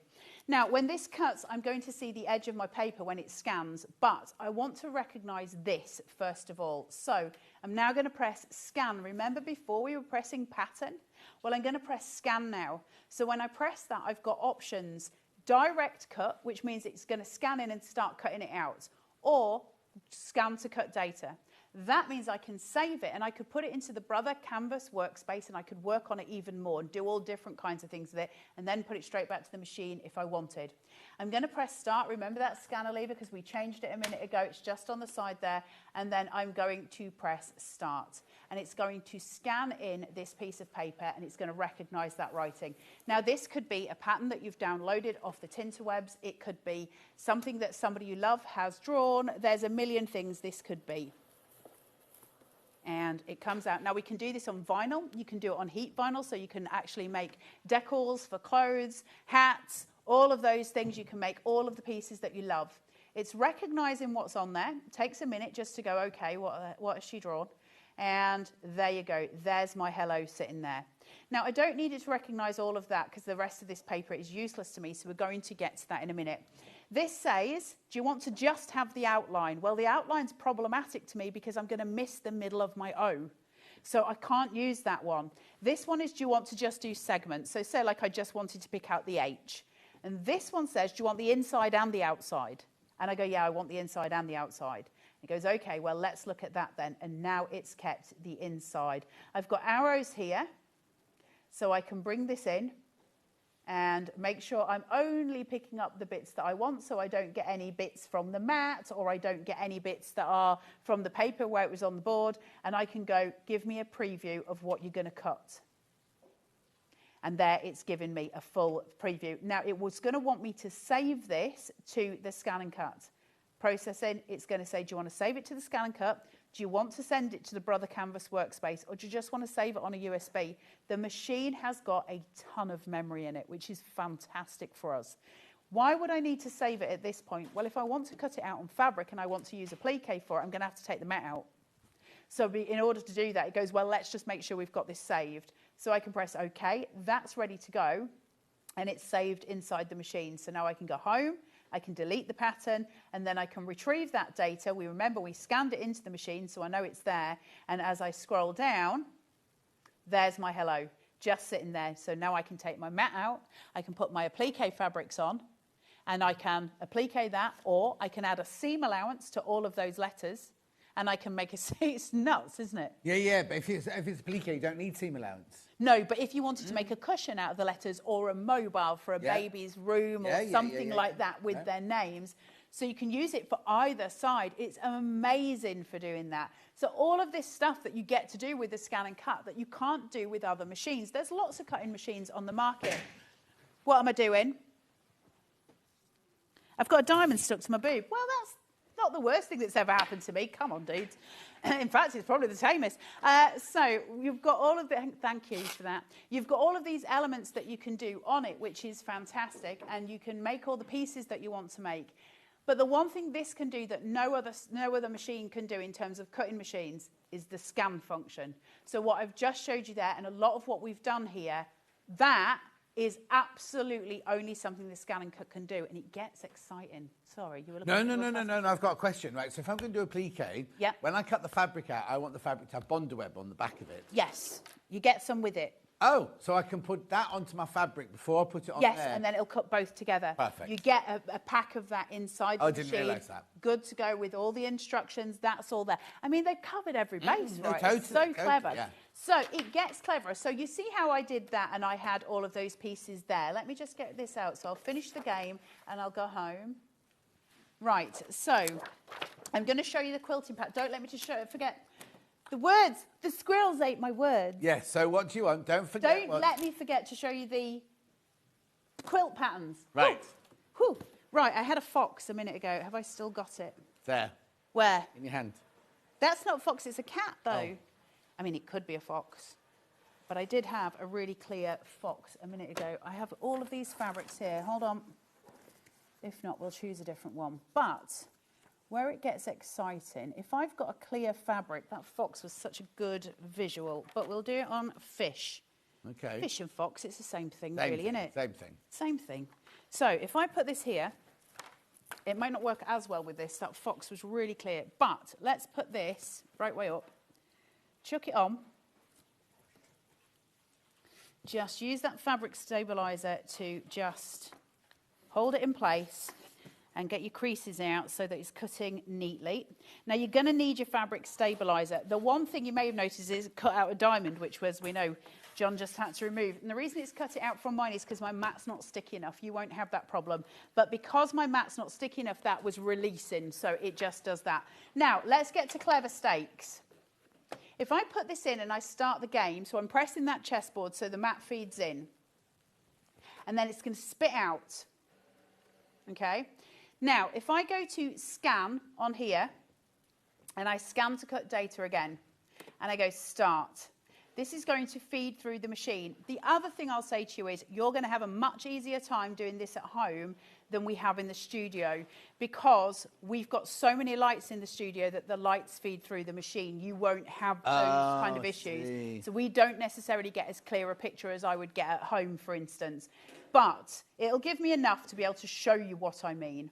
Now, when this cuts, I'm going to see the edge of my paper when it scans, but I want to recognize this first of all. So I'm now going to press scan. Remember before we were pressing pattern? Well, I'm going to press scan now. So when I press that, I've got options. Direct cut, which means it's going to scan in and start cutting it out, or scan to cut data. That means I can save it and I could put it into the Brother Canvas workspace and I could work on it even more and do all different kinds of things with it and then put it straight back to the machine if I wanted. I'm going to press start. Remember that scanner lever because we changed it a minute ago. It's just on the side there. And then I'm going to press start. And it's going to scan in this piece of paper and it's going to recognize that writing. Now, this could be a pattern that you've downloaded off the Tinterwebs. It could be something that somebody you love has drawn. There's a million things this could be. And it comes out. Now, we can do this on vinyl. You can do it on heat vinyl, so you can actually make decals for clothes, hats, all of those things. You can make all of the pieces that you love. It's recognizing what's on there. It takes a minute just to go, okay, what has she drawn? And there you go. There's my hello sitting there. Now, I don't need it to recognize all of that because the rest of this paper is useless to me, so we're going to get to that in a minute. This says, do you want to just have the outline? Well, the outline's problematic to me because I'm going to miss the middle of my O. So I can't use that one. This one is, do you want to just do segments? So say like I just wanted to pick out the H. And this one says, do you want the inside and the outside? And I go, yeah, I want the inside and the outside. It goes, okay, well, let's look at that then. And now it's kept the inside. I've got arrows here, so I can bring this in and make sure I'm only picking up the bits that I want so I don't get any bits from the mat or I don't get any bits that are from the paper where it was on the board. And I can go, give me a preview of what you're going to cut. And there it's given me a full preview. Now, it was going to want me to save this to the ScanNCut. Processing, it's going to say, do you want to save it to the ScanNCut? Do you want to send it to the Brother Canvas workspace? Or do you just want to save it on a USB? The machine has got a ton of memory in it, which is fantastic for us. Why would I need to save it at this point? Well, if I want to cut it out on fabric and I want to use applique for it, I'm going to have to take the mat out. So in order to do that, it goes, well, let's just make sure we've got this saved. So I can press OK. That's ready to go. And it's saved inside the machine. So now I can go home. I can delete the pattern, and then I can retrieve that data. We remember we scanned it into the machine, so I know it's there. And as I scroll down, there's my hello, just sitting there. So now I can take my mat out. I can put my applique fabrics on, and I can applique that, or I can add a seam allowance to all of those letters, and I can make a... It's nuts, isn't it? Yeah, but if it's applique, you don't need seam allowance. No, but if you wanted to make a cushion out of the letters or a mobile for a baby's room or something like that with their names, so you can use it for either side. It's amazing for doing that. So all of this stuff that you get to do with the ScanNCut that you can't do with other machines. There's lots of cutting machines on the market. What am I doing? I've got a diamond stuck to my boob. Well, that's not the worst thing that's ever happened to me. Come on, dudes. In fact, it's probably the tamest. So you've got all of the... Thank you for that. You've got all of these elements that you can do on it, which is fantastic, and you can make all the pieces that you want to make. But the one thing this can do that no other machine can do in terms of cutting machines is the scan function. So what I've just showed you there, and a lot of what we've done here, that is absolutely only something the ScanNCut can do, and it gets exciting. Sorry, you were looking No, I've got a question, right? So if I'm going to do applique, when I cut the fabric out, I want the fabric to have bondweb on the back of it. Yes, you get some with it. Oh, so I can put that onto my fabric before I put it on there? Yes, and then it'll cut both together. Perfect. You get a pack of that inside the machine. I didn't realise that. Good to go with all the instructions. That's all there. I mean, they've covered every base, right? Totally, it's so clever. Yeah. So it gets cleverer. So you see how I did that and I had all of those pieces there. Let me just get this out. So I'll finish the game and I'll go home. Right, so I'm going to show you the quilting pattern. Don't let me just forget. The words, the squirrels ate my words. Yes, so what do you want? Don't forget. Don't let me forget to show you the quilt patterns. Right. Whew. Right, I had a fox a minute ago. Have I still got it? There. Where? In your hand. That's not a fox, it's a cat, though. Oh. I mean, it could be a fox. But I did have a really clear fox a minute ago. I have all of these fabrics here. Hold on. If not, we'll choose a different one. But where it gets exciting, if I've got a clear fabric, that fox was such a good visual, but we'll do it on fish. Okay. Fish and fox, it's the same thing, Same really, thing, isn't it? Same thing. Same thing. So if I put this here, it might not work as well with this. That fox was really clear. But let's put this right way up. Chuck it on. Just use that fabric stabilizer to just hold it in place. and get your creases out so that it's cutting neatly. Now you're going to need your fabric stabilizer. The one thing you may have noticed is cut out a diamond, which was, we know, John just had to remove. And the reason it's cut it out from mine is because my mat's not sticky enough. You won't have that problem. But because my mat's not sticky enough, that was releasing, so it just does that. Now, let's get to clever stakes. If I put this in and I start the game, so I'm pressing that chessboard so the mat feeds in, and then it's going to spit out, okay? Now, if I go to scan on here, and I scan to cut data again, and I go start, this is going to feed through the machine. The other thing I'll say to you is you're going to have a much easier time doing this at home than we have in the studio, because we've got so many lights in the studio that the lights feed through the machine. You won't have those kind of issues. So we don't necessarily get as clear a picture as I would get at home, for instance. But it'll give me enough to be able to show you what I mean.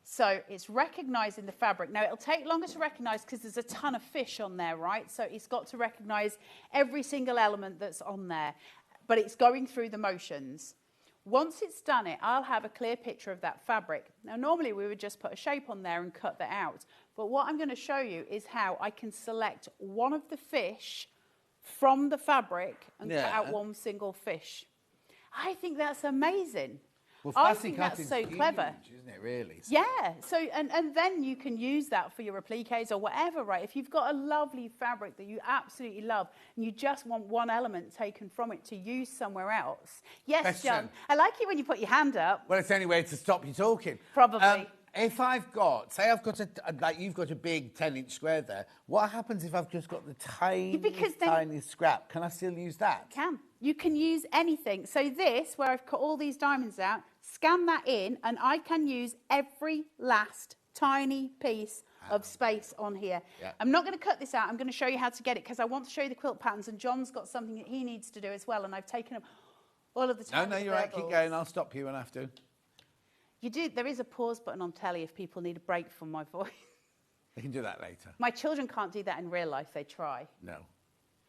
So it's recognising the fabric. Now, it'll take longer to recognise because there's a ton of fish on there, right? So it's got to recognise every single element that's on there. But it's going through the motions. Once it's done it, I'll have a clear picture of that fabric. Now, normally we would just put a shape on there and cut that out. But what I'm going to show you is how I can select one of the fish from the fabric and cut out one single fish. I think that's amazing. Well, I think that's so clever, isn't it? Really? So. Yeah. So and then you can use that for your appliques or whatever, right? If you've got a lovely fabric that you absolutely love and you just want one element taken from it to use somewhere else. Yes, Question. John. I like it when you put your hand up. Well, it's the only way to stop you talking. Probably. If I've got, say I've got like you've got a big 10-inch square there, what happens if I've just got the tiny scrap? Can I still use that? You can use anything. So this, where I've cut all these diamonds out, scan that in, and I can use every last tiny piece of space on here. Yeah. I'm not going to cut this out. I'm going to show you how to get it, because I want to show you the quilt patterns, and John's got something that he needs to do as well, and I've taken up all of the time. No, you're right. Keep going. I'll stop you when I have to. You do. There is a pause button on telly if people need a break from my voice. They can do that later. My children can't do that in real life. They try. No.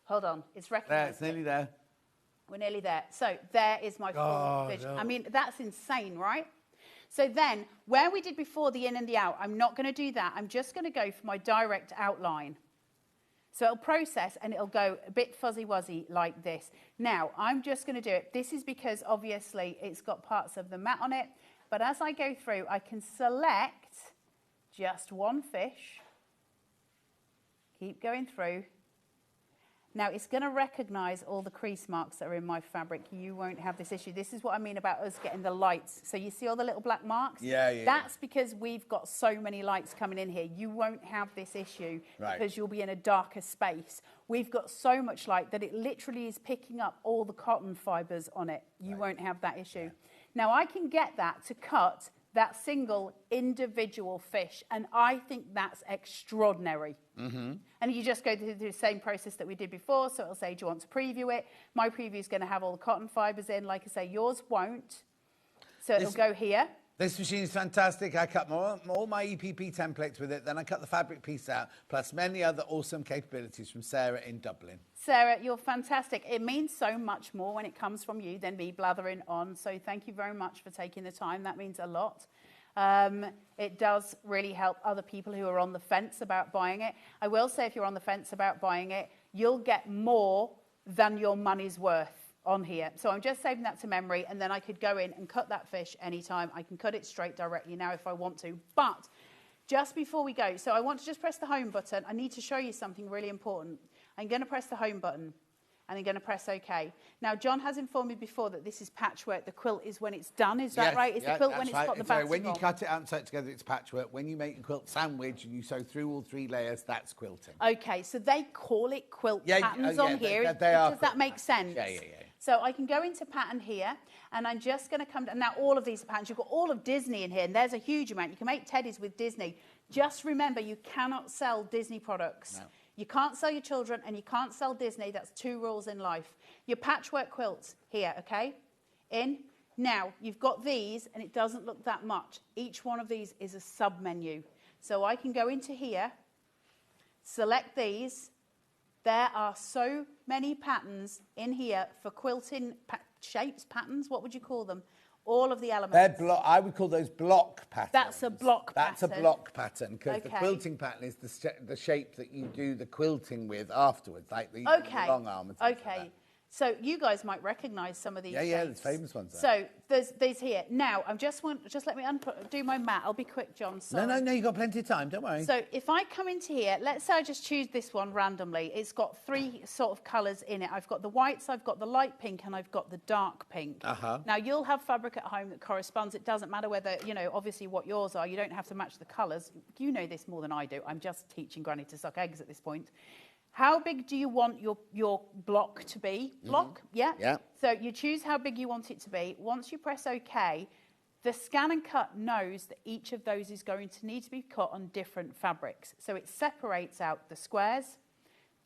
Hold on. It's There, recognised. it's nearly there. We're nearly there. So there is my full vision. no. I mean, that's insane, right? So then, where we did before the in and the out, I'm not going to do that. I'm just going to go for my direct outline. So it'll process and it'll go a bit fuzzy-wuzzy like this. Now, I'm just going to do it. This is because, obviously, it's got parts of the mat on it. But as I go through, I can select just one fish. Keep going through. Now, it's going to recognise all the crease marks that are in my fabric. You won't have this issue. This is what I mean about us getting the lights. So you see all the little black marks? Yeah. That's because we've got so many lights coming in here. You won't have this issue because you'll be in a darker space. We've got so much light that it literally is picking up all the cotton fibres on it. You won't have that issue. Now, I can get that to cut that single individual fish, and I think that's extraordinary. Mm-hmm. And you just go through the same process that we did before, so it'll say, do you want to preview it? My preview is going to have all the cotton fibres in. Like I say, yours won't. So it'll go here. This machine is fantastic. I cut all my EPP templates with it. Then I cut the fabric piece out, plus many other awesome capabilities from Sarah in Dublin. Sarah, you're fantastic. It means so much more when it comes from you than me blathering on. So thank you very much for taking the time. That means a lot. It does really help other people who are on the fence about buying it. I will say, if you're on the fence about buying it, you'll get more than your money's worth on here. So I'm just saving that to memory, and then I could go in and cut that fish anytime. I can cut it straight directly now if I want to. But just before we go, so I want to just press the home button. I need to show you something really important. I'm going to press the home button, and I'm going to press OK. Now, John has informed me before that this is patchwork. The quilt is when it's done. Is that right? Is the quilt when it's got the back? So when you cut it out and sew it together, it's patchwork. When you make a quilt sandwich and you sew through all 3 layers, that's quilting. OK, so they call it quilt patterns on here. Does that make sense? Yeah. So I can go into pattern here, and I'm just going to come down. Now, all of these are patterns. You've got all of Disney in here, and there's a huge amount. You can make teddies with Disney. Just remember, you cannot sell Disney products. No. You can't sell your children, and you can't sell Disney. That's 2 rules in life. Your patchwork quilts here, okay? In. Now, you've got these, and it doesn't look that much. Each one of these is a sub-menu. So I can go into here, select these. There are so many patterns in here for quilting shapes, patterns, what would you call them? all of the elements. They're I would call those block patterns. That's a block That's pattern. a block pattern, because the Okay. quilting pattern is the shape that you do the quilting with afterwards, like the Okay. long arm and things Okay. like that. So you guys might recognise some of these. Yeah, shapes. there's famous ones there. So there's these here. Now just let me do my mat. I'll be quick, John. Sorry. No, you've got plenty of time, don't worry. So if I come into here, let's say I just choose this one randomly. It's got 3 sort of colours in it. I've got the whites, I've got the light pink, and I've got the dark pink. Uh-huh. Now, you'll have fabric at home that corresponds. It doesn't matter whether, obviously what yours are. You don't have to match the colours. You know this more than I do. I'm just teaching Granny to suck eggs at this point. How big do you want your block to be? Block, yeah? Yeah. So you choose how big you want it to be. Once you press OK, the ScanNCut knows that each of those is going to need to be cut on different fabrics. So it separates out the squares,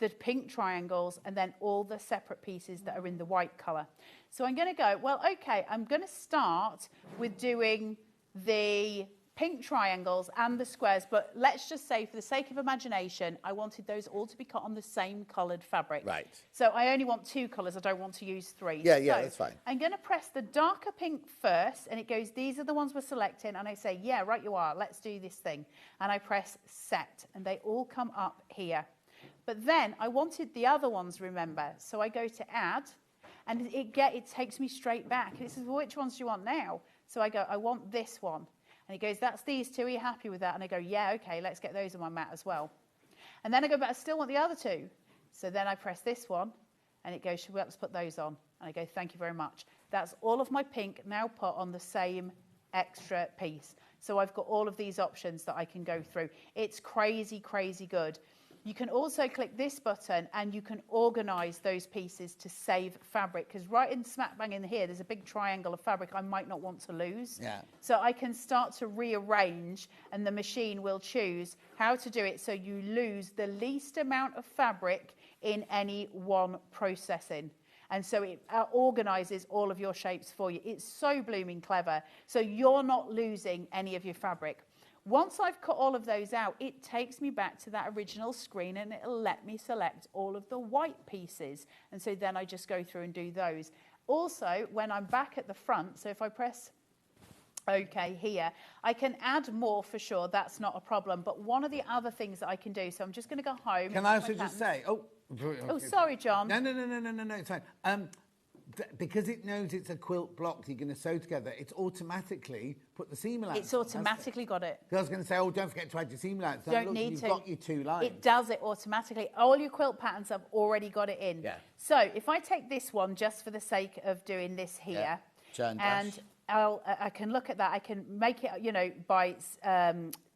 the pink triangles, and then all the separate pieces that are in the white colour. So I'm going to go, well, OK, I'm going to start with doing the pink triangles and the squares, but let's just say, for the sake of imagination, I wanted those all to be cut on the same coloured fabric. Right. So I only want 2 colours. I don't want to use 3. Yeah, So that's fine. I'm going to press the darker pink first, and it goes, these are the ones we're selecting, and I say, yeah, right you are, let's do this thing. And I press set, and they all come up here. But then I wanted the other ones, remember, so I go to add, and it takes me straight back. And it says, well, which ones do you want now? So I go, I want this one. And he goes, that's these 2, are you happy with that? And I go, yeah, okay, let's get those on my mat as well. And then I go, but I still want the other 2. So then I press this one, and it goes, let's put those on. And I go, thank you very much. That's all of my pink now put on the same extra piece. So I've got all of these options that I can go through. It's crazy, crazy good. You can also click this button and you can organise those pieces to save fabric, because right in smack bang in here, there's a big triangle of fabric I might not want to lose. Yeah. So I can start to rearrange, and the machine will choose how to do it so you lose the least amount of fabric in any one processing. And so it organises all of your shapes for you. It's so blooming clever. So you're not losing any of your fabric. Once I've cut all of those out, it takes me back to that original screen, and it'll let me select all of the white pieces. And so then I just go through and do those. Also, when I'm back at the front, so if I press OK here, I can add more for sure. That's not a problem. But one of the other things that I can do, so I'm just going to go home. Can I also just say, sorry, John. No, it's fine. Because it knows it's a quilt block you're going to sew together, it's automatically put the seam allowance. It's automatically got it. I was going to say, don't forget to add your seam allowance. Don't need you've to. Got your 2 lines. It does it automatically. All your quilt patterns have already got it in. Yeah. So if I take this one just for the sake of doing this here, and I can look at that. I can make it, by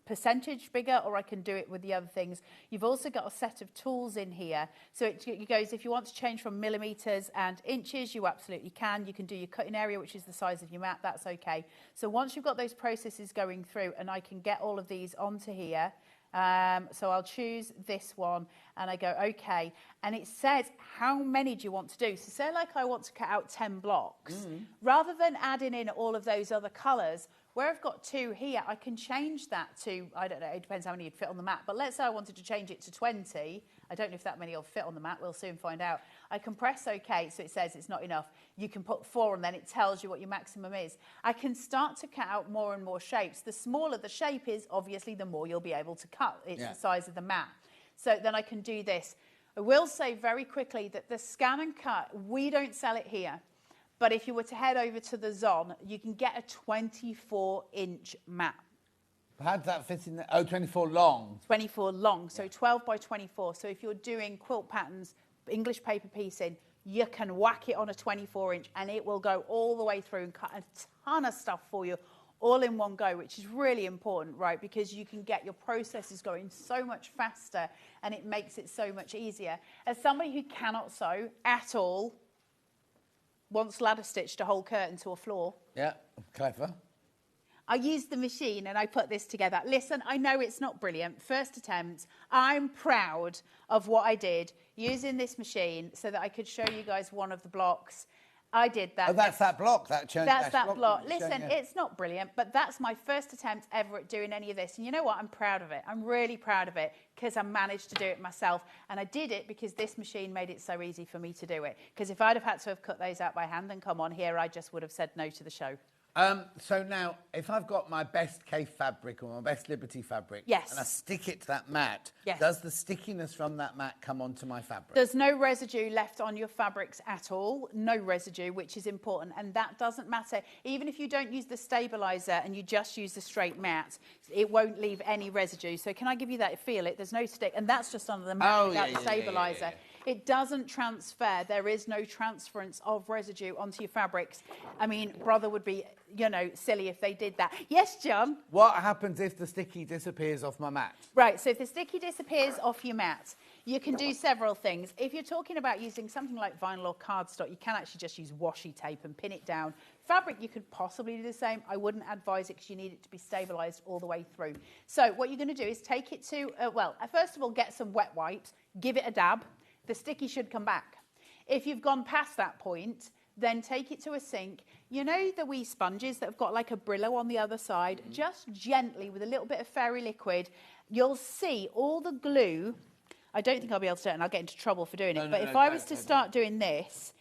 percentage bigger, or I can do it with the other things. You've also got a set of tools in here. So it goes, if you want to change from millimetres and inches, you absolutely can. You can do your cutting area, which is the size of your mat. That's okay. So once you've got those processes going through, and I can get all of these onto here, so I'll choose this one, and I go, OK. And it says, how many do you want to do? So say like I want to cut out 10 blocks. Rather than adding in all of those other colours, where I've got 2 here, I can change that to, I don't know, it depends how many you'd fit on the mat. But let's say I wanted to change it to 20. I don't know if that many will fit on the mat. We'll soon find out. I can press OK, so it says it's not enough. You can put 4, and then it tells you what your maximum is. I can start to cut out more and more shapes. The smaller the shape is, obviously, the more you'll be able to cut. It's the size of the mat. So then I can do this. I will say very quickly that the ScanNCut, we don't sell it here. But if you were to head over to the Zon, you can get a 24-inch mat. How does that fit in there? 24 long. 24 long, so 12 by 24. So if you're doing quilt patterns, English paper piecing, you can whack it on a 24-inch, and it will go all the way through and cut a ton of stuff for you all in one go, which is really important, right? Because you can get your processes going so much faster, and it makes it so much easier. As somebody who cannot sew at all, once ladder stitched a whole curtain to a floor. Yeah, clever. I used the machine and I put this together. Listen, I know it's not brilliant. First attempt. I'm proud of what I did using this machine so that I could show you guys one of the blocks. I did that. Oh, that's that block. That's that block. Listen, it's not brilliant, but that's my first attempt ever at doing any of this. And you know what? I'm proud of it. I'm really proud of it because I managed to do it myself. And I did it because this machine made it so easy for me to do it. Because if I'd have had to have cut those out by hand and come on here, I just would have said no to the show. So now, if I've got my best Kaffe fabric or my best Liberty fabric, Yes. and I stick it to that mat, Yes. does the stickiness from that mat come onto my fabric? There's no residue left on your fabrics at all, no residue, which is important, and that doesn't matter. Even if you don't use the stabiliser and you just use the straight mat, it won't leave any residue. So can I give you that? Feel it, there's no stick, and that's just under the mat without the stabiliser. It doesn't transfer. There is no transference of residue onto your fabrics. I mean, brother would be, you know, silly if they did that. Yes, John? What happens if the sticky disappears off my mat? Right, so if the sticky disappears off your mat, you can do several things. If you're talking about using something like vinyl or cardstock, you can actually just use washi tape and pin it down. Fabric, you could possibly do the same. I wouldn't advise it because you need it to be stabilised all the way through. So what you're going to do is take it to, first of all, get some wet wipes, give it a dab. The sticky should come back. If you've gone past that point, then take it to a sink. You know the wee sponges that have got like a Brillo on the other side? Just gently, with a little bit of fairy liquid, you'll see all the glue. I don't think I'll be able to do it, and I'll get into trouble for doing it. But if I was to start doing this,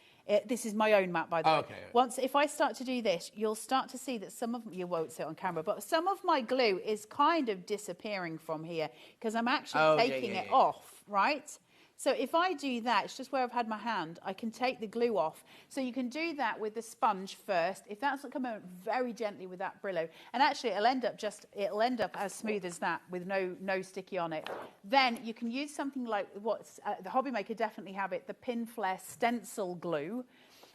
this is my own mat, by the way. If I start to do this, you'll start to see that some of, you won't see it on camera, but some of my glue is kind of disappearing from here because I'm actually taking it off, right? So if I do that, it's just where I've had my hand, I can take the glue off. So you can do that with the sponge first. If that's not coming out, very gently with that Brillo. And actually it'll end up as smooth as that with no sticky on it. Then you can use something like what's, the hobby maker definitely have it, the Pin Flare stencil glue.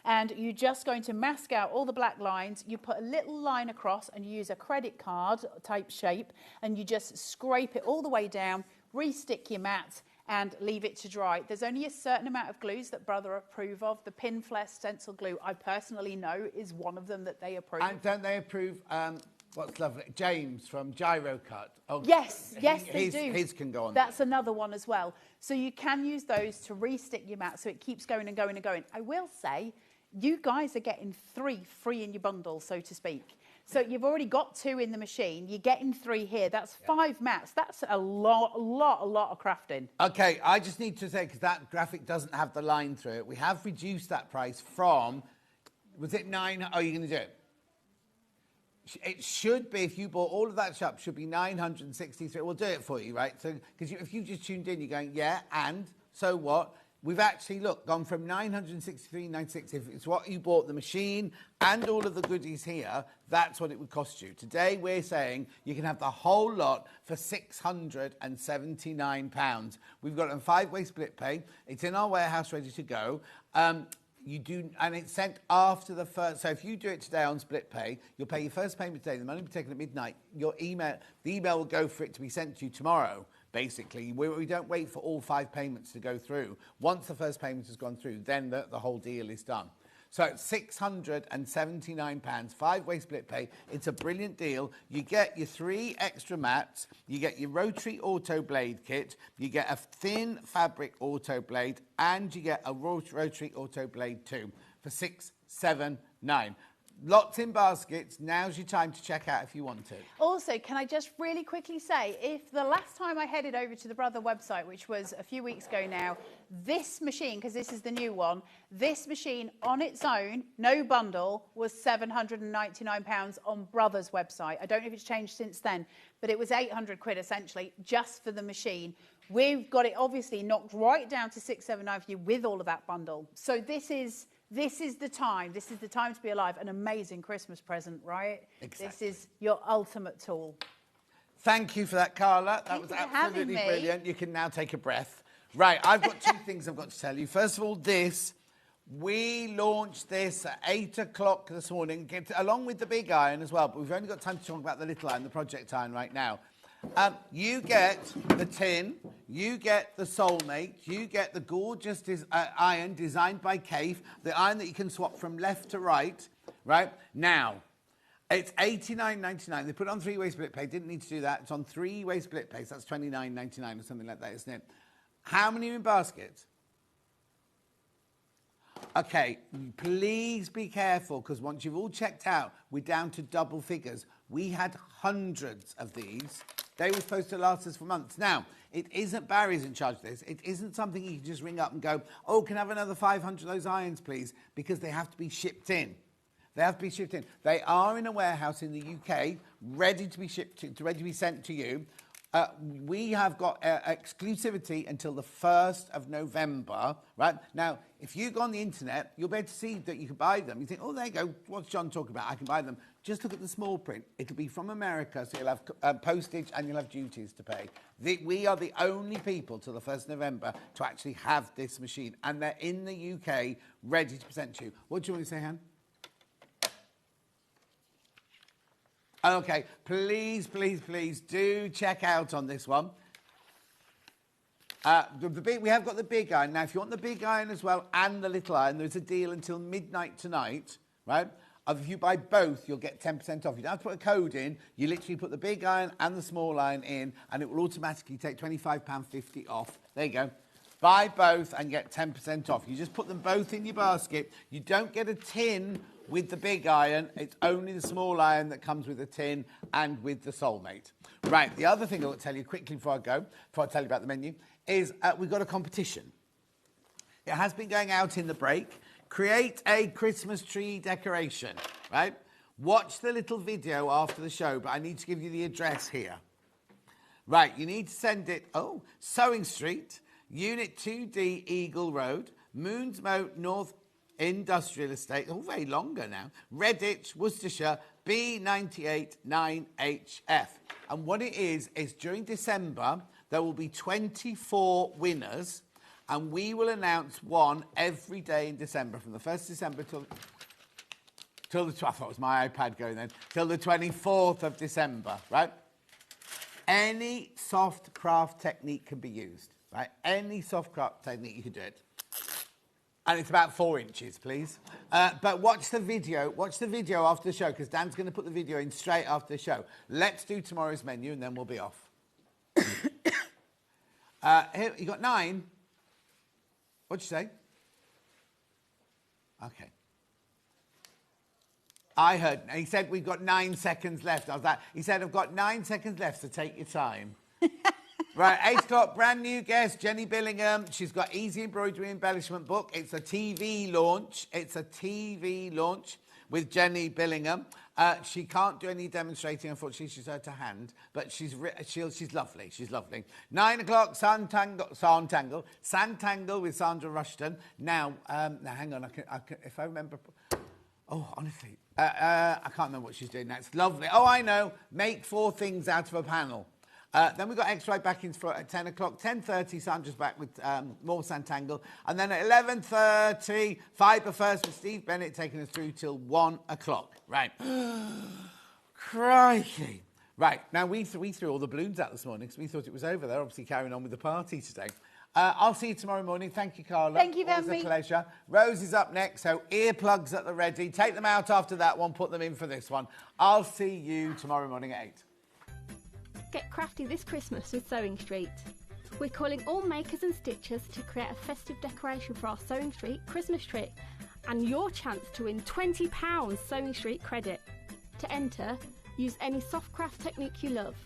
And you're just going to mask out all the black lines. You put a little line across and you use a credit card type shape and you just scrape it all the way down, re-stick your mat, and leave it to dry. There's only a certain amount of glues that brother approve of. The Pin Flare stencil glue, I personally know, is one of them that they approve. And don't they approve, what's lovely, James from GyroCut? Oh, yes, they do. His can go on. That's another one as well. So you can use those to re-stick your mat so it keeps going and going and going. I will say, you guys are getting 3 free in your bundle, so to speak. So you've already got 2 in the machine. You're getting 3 here. That's 5 mats. That's a lot of crafting. Okay, I just need to say, because that graphic doesn't have the line through it, we have reduced that price from, was it 9? Oh, you're going to do it? It should be, if you bought all of that shop, should be 963. We'll do it for you, right? So, because if you just tuned in, you're going, yeah, and so what? We've actually, look, gone from 963.96. If it's what you bought, the machine and all of the goodies here, that's what it would cost you. Today, we're saying you can have the whole lot for £679. We've got it on 5-way split pay. It's in our warehouse ready to go. You do, and it's sent after the first. So if you do it today on split pay, you'll pay your first payment today. The money will be taken at midnight. The email will go for it to be sent to you tomorrow. Basically, we don't wait for all 5 payments to go through. Once the first payment has gone through, then the whole deal is done. So it's £679, 5-way split pay. It's a brilliant deal. You get your 3 extra mats, you get your rotary auto blade kit, you get a thin fabric auto blade, and you get a rotary auto blade too for £679. Lots in baskets. Now's your time to check out if you want to. Also, can I just really quickly say, if the last time I headed over to the Brother website, which was a few weeks ago now, this machine, because this is the new one, this machine on its own, no bundle, was £799 on Brother's website. I don't know if it's changed since then, but it was 800 quid essentially just for the machine. We've got it obviously knocked right down to £679 for you with all of that bundle. So this is the time. This is the time to be alive. An amazing Christmas present, right? Exactly. This is your ultimate tool. Thank you for that, Carla. That was absolutely brilliant. You can now take a breath. Right, I've got 2 things I've got to tell you. First of all, we launched this at 8 o'clock this morning, along with the big iron as well, but we've only got time to talk about the little iron, the project iron right now. You get the tin, you get the Soulmate, you get the gorgeous iron designed by Kaffe, the iron that you can swap from left to right, right? Now, it's $89.99. They put it on 3-way split pay. Didn't need to do that. It's on 3-way split pay, so that's $29.99 or something like that, isn't it? How many are in baskets? Okay, please be careful, because once you've all checked out, we're down to double figures. We had hundreds of these. They were supposed to last us for months. Now, it isn't Barry's in charge of this. It isn't something you can just ring up and go, oh, can I have another 500 of those irons, please? Because they have to be shipped in. They have to be shipped in. They are in a warehouse in the UK, ready to be shipped, ready to be sent to you. We have got exclusivity until the 1st of November, right? Now, if you go on the internet, you'll be able to see that you can buy them. You think, oh, there you go. What's John talking about? I can buy them. Just look at the small print. It'll be from America, so you'll have postage and you'll have duties to pay. We are the only people till the 1st of November to actually have this machine, and they're in the UK, ready to present to you. What do you want to say, Han? Okay, please, please, please do check out on this one. We have got the big iron. Now, if you want the big iron as well and the little iron, there's a deal until midnight tonight, right? If you buy both, you'll get 10% off. You don't have to put a code in. You literally put the big iron and the small iron in, and it will automatically take £25.50 off. There you go. Buy both and get 10% off. You just put them both in your basket. You don't get a tin with the big iron. It's only the small iron that comes with a tin and with the Soulmate. Right, the other thing I want to tell you quickly before I tell you about the menu, is we've got a competition. It has been going out in the break. Create a Christmas tree decoration, right? Watch the little video after the show, but I need to give you the address here. Right, you need to send it, Sewing Street, Unit 2D, Eagle Road, Moonsmoat North Industrial Estate, very longer now, Redditch, Worcestershire, B98 9HF. And what it is during December, there will be 24 winners, and we will announce one every day in December, from the 1st of December till the 12th. I thought it was my iPad going then, till the 24th of December, right? Any soft craft technique can be used, right? Any soft craft technique, you can do it. And it's about 4 inches, please. But watch the video after the show, because Dan's going to put the video in straight after the show. Let's do tomorrow's menu, and then we'll be off. Here, you got 9. What'd you say? Okay. I heard, he said we've got 9 seconds left. I was like, he said, I've got 9 seconds left, so take your time. Right, 8 o'clock, brand new guest, Jenny Billingham. She's got Easy Embroidery Embellishment book. It's a TV launch. With Jenny Billingham. She can't do any demonstrating, unfortunately. She's hurt her hand, but she's lovely. She's lovely. 9 o'clock, Sandtangle with Sandra Rushton. Now hang on, if I remember. Oh, honestly, I can't remember what she's doing now. It's lovely. Oh, I know. Make 4 things out of a panel. Then we've got X-Ray back in at 10 o'clock. 10:30, Sandra's back with more Sandtangle. And then at 11:30, Fibre First with Steve Bennett taking us through till 1 o'clock. Right. Crikey. Right, now we threw all the balloons out this morning because we thought it was over. They're obviously carrying on with the party today. I'll see you tomorrow morning. Thank you, Carla. Thank you, Always a pleasure. Rose is up next, so earplugs at the ready. Take them out after that one, put them in for this one. I'll see you tomorrow morning at 8. Get crafty this Christmas with Sewing Street. We're calling all makers and stitchers to create a festive decoration for our Sewing Street Christmas tree and your chance to win £20 Sewing Street credit. To enter, use any soft craft technique you love.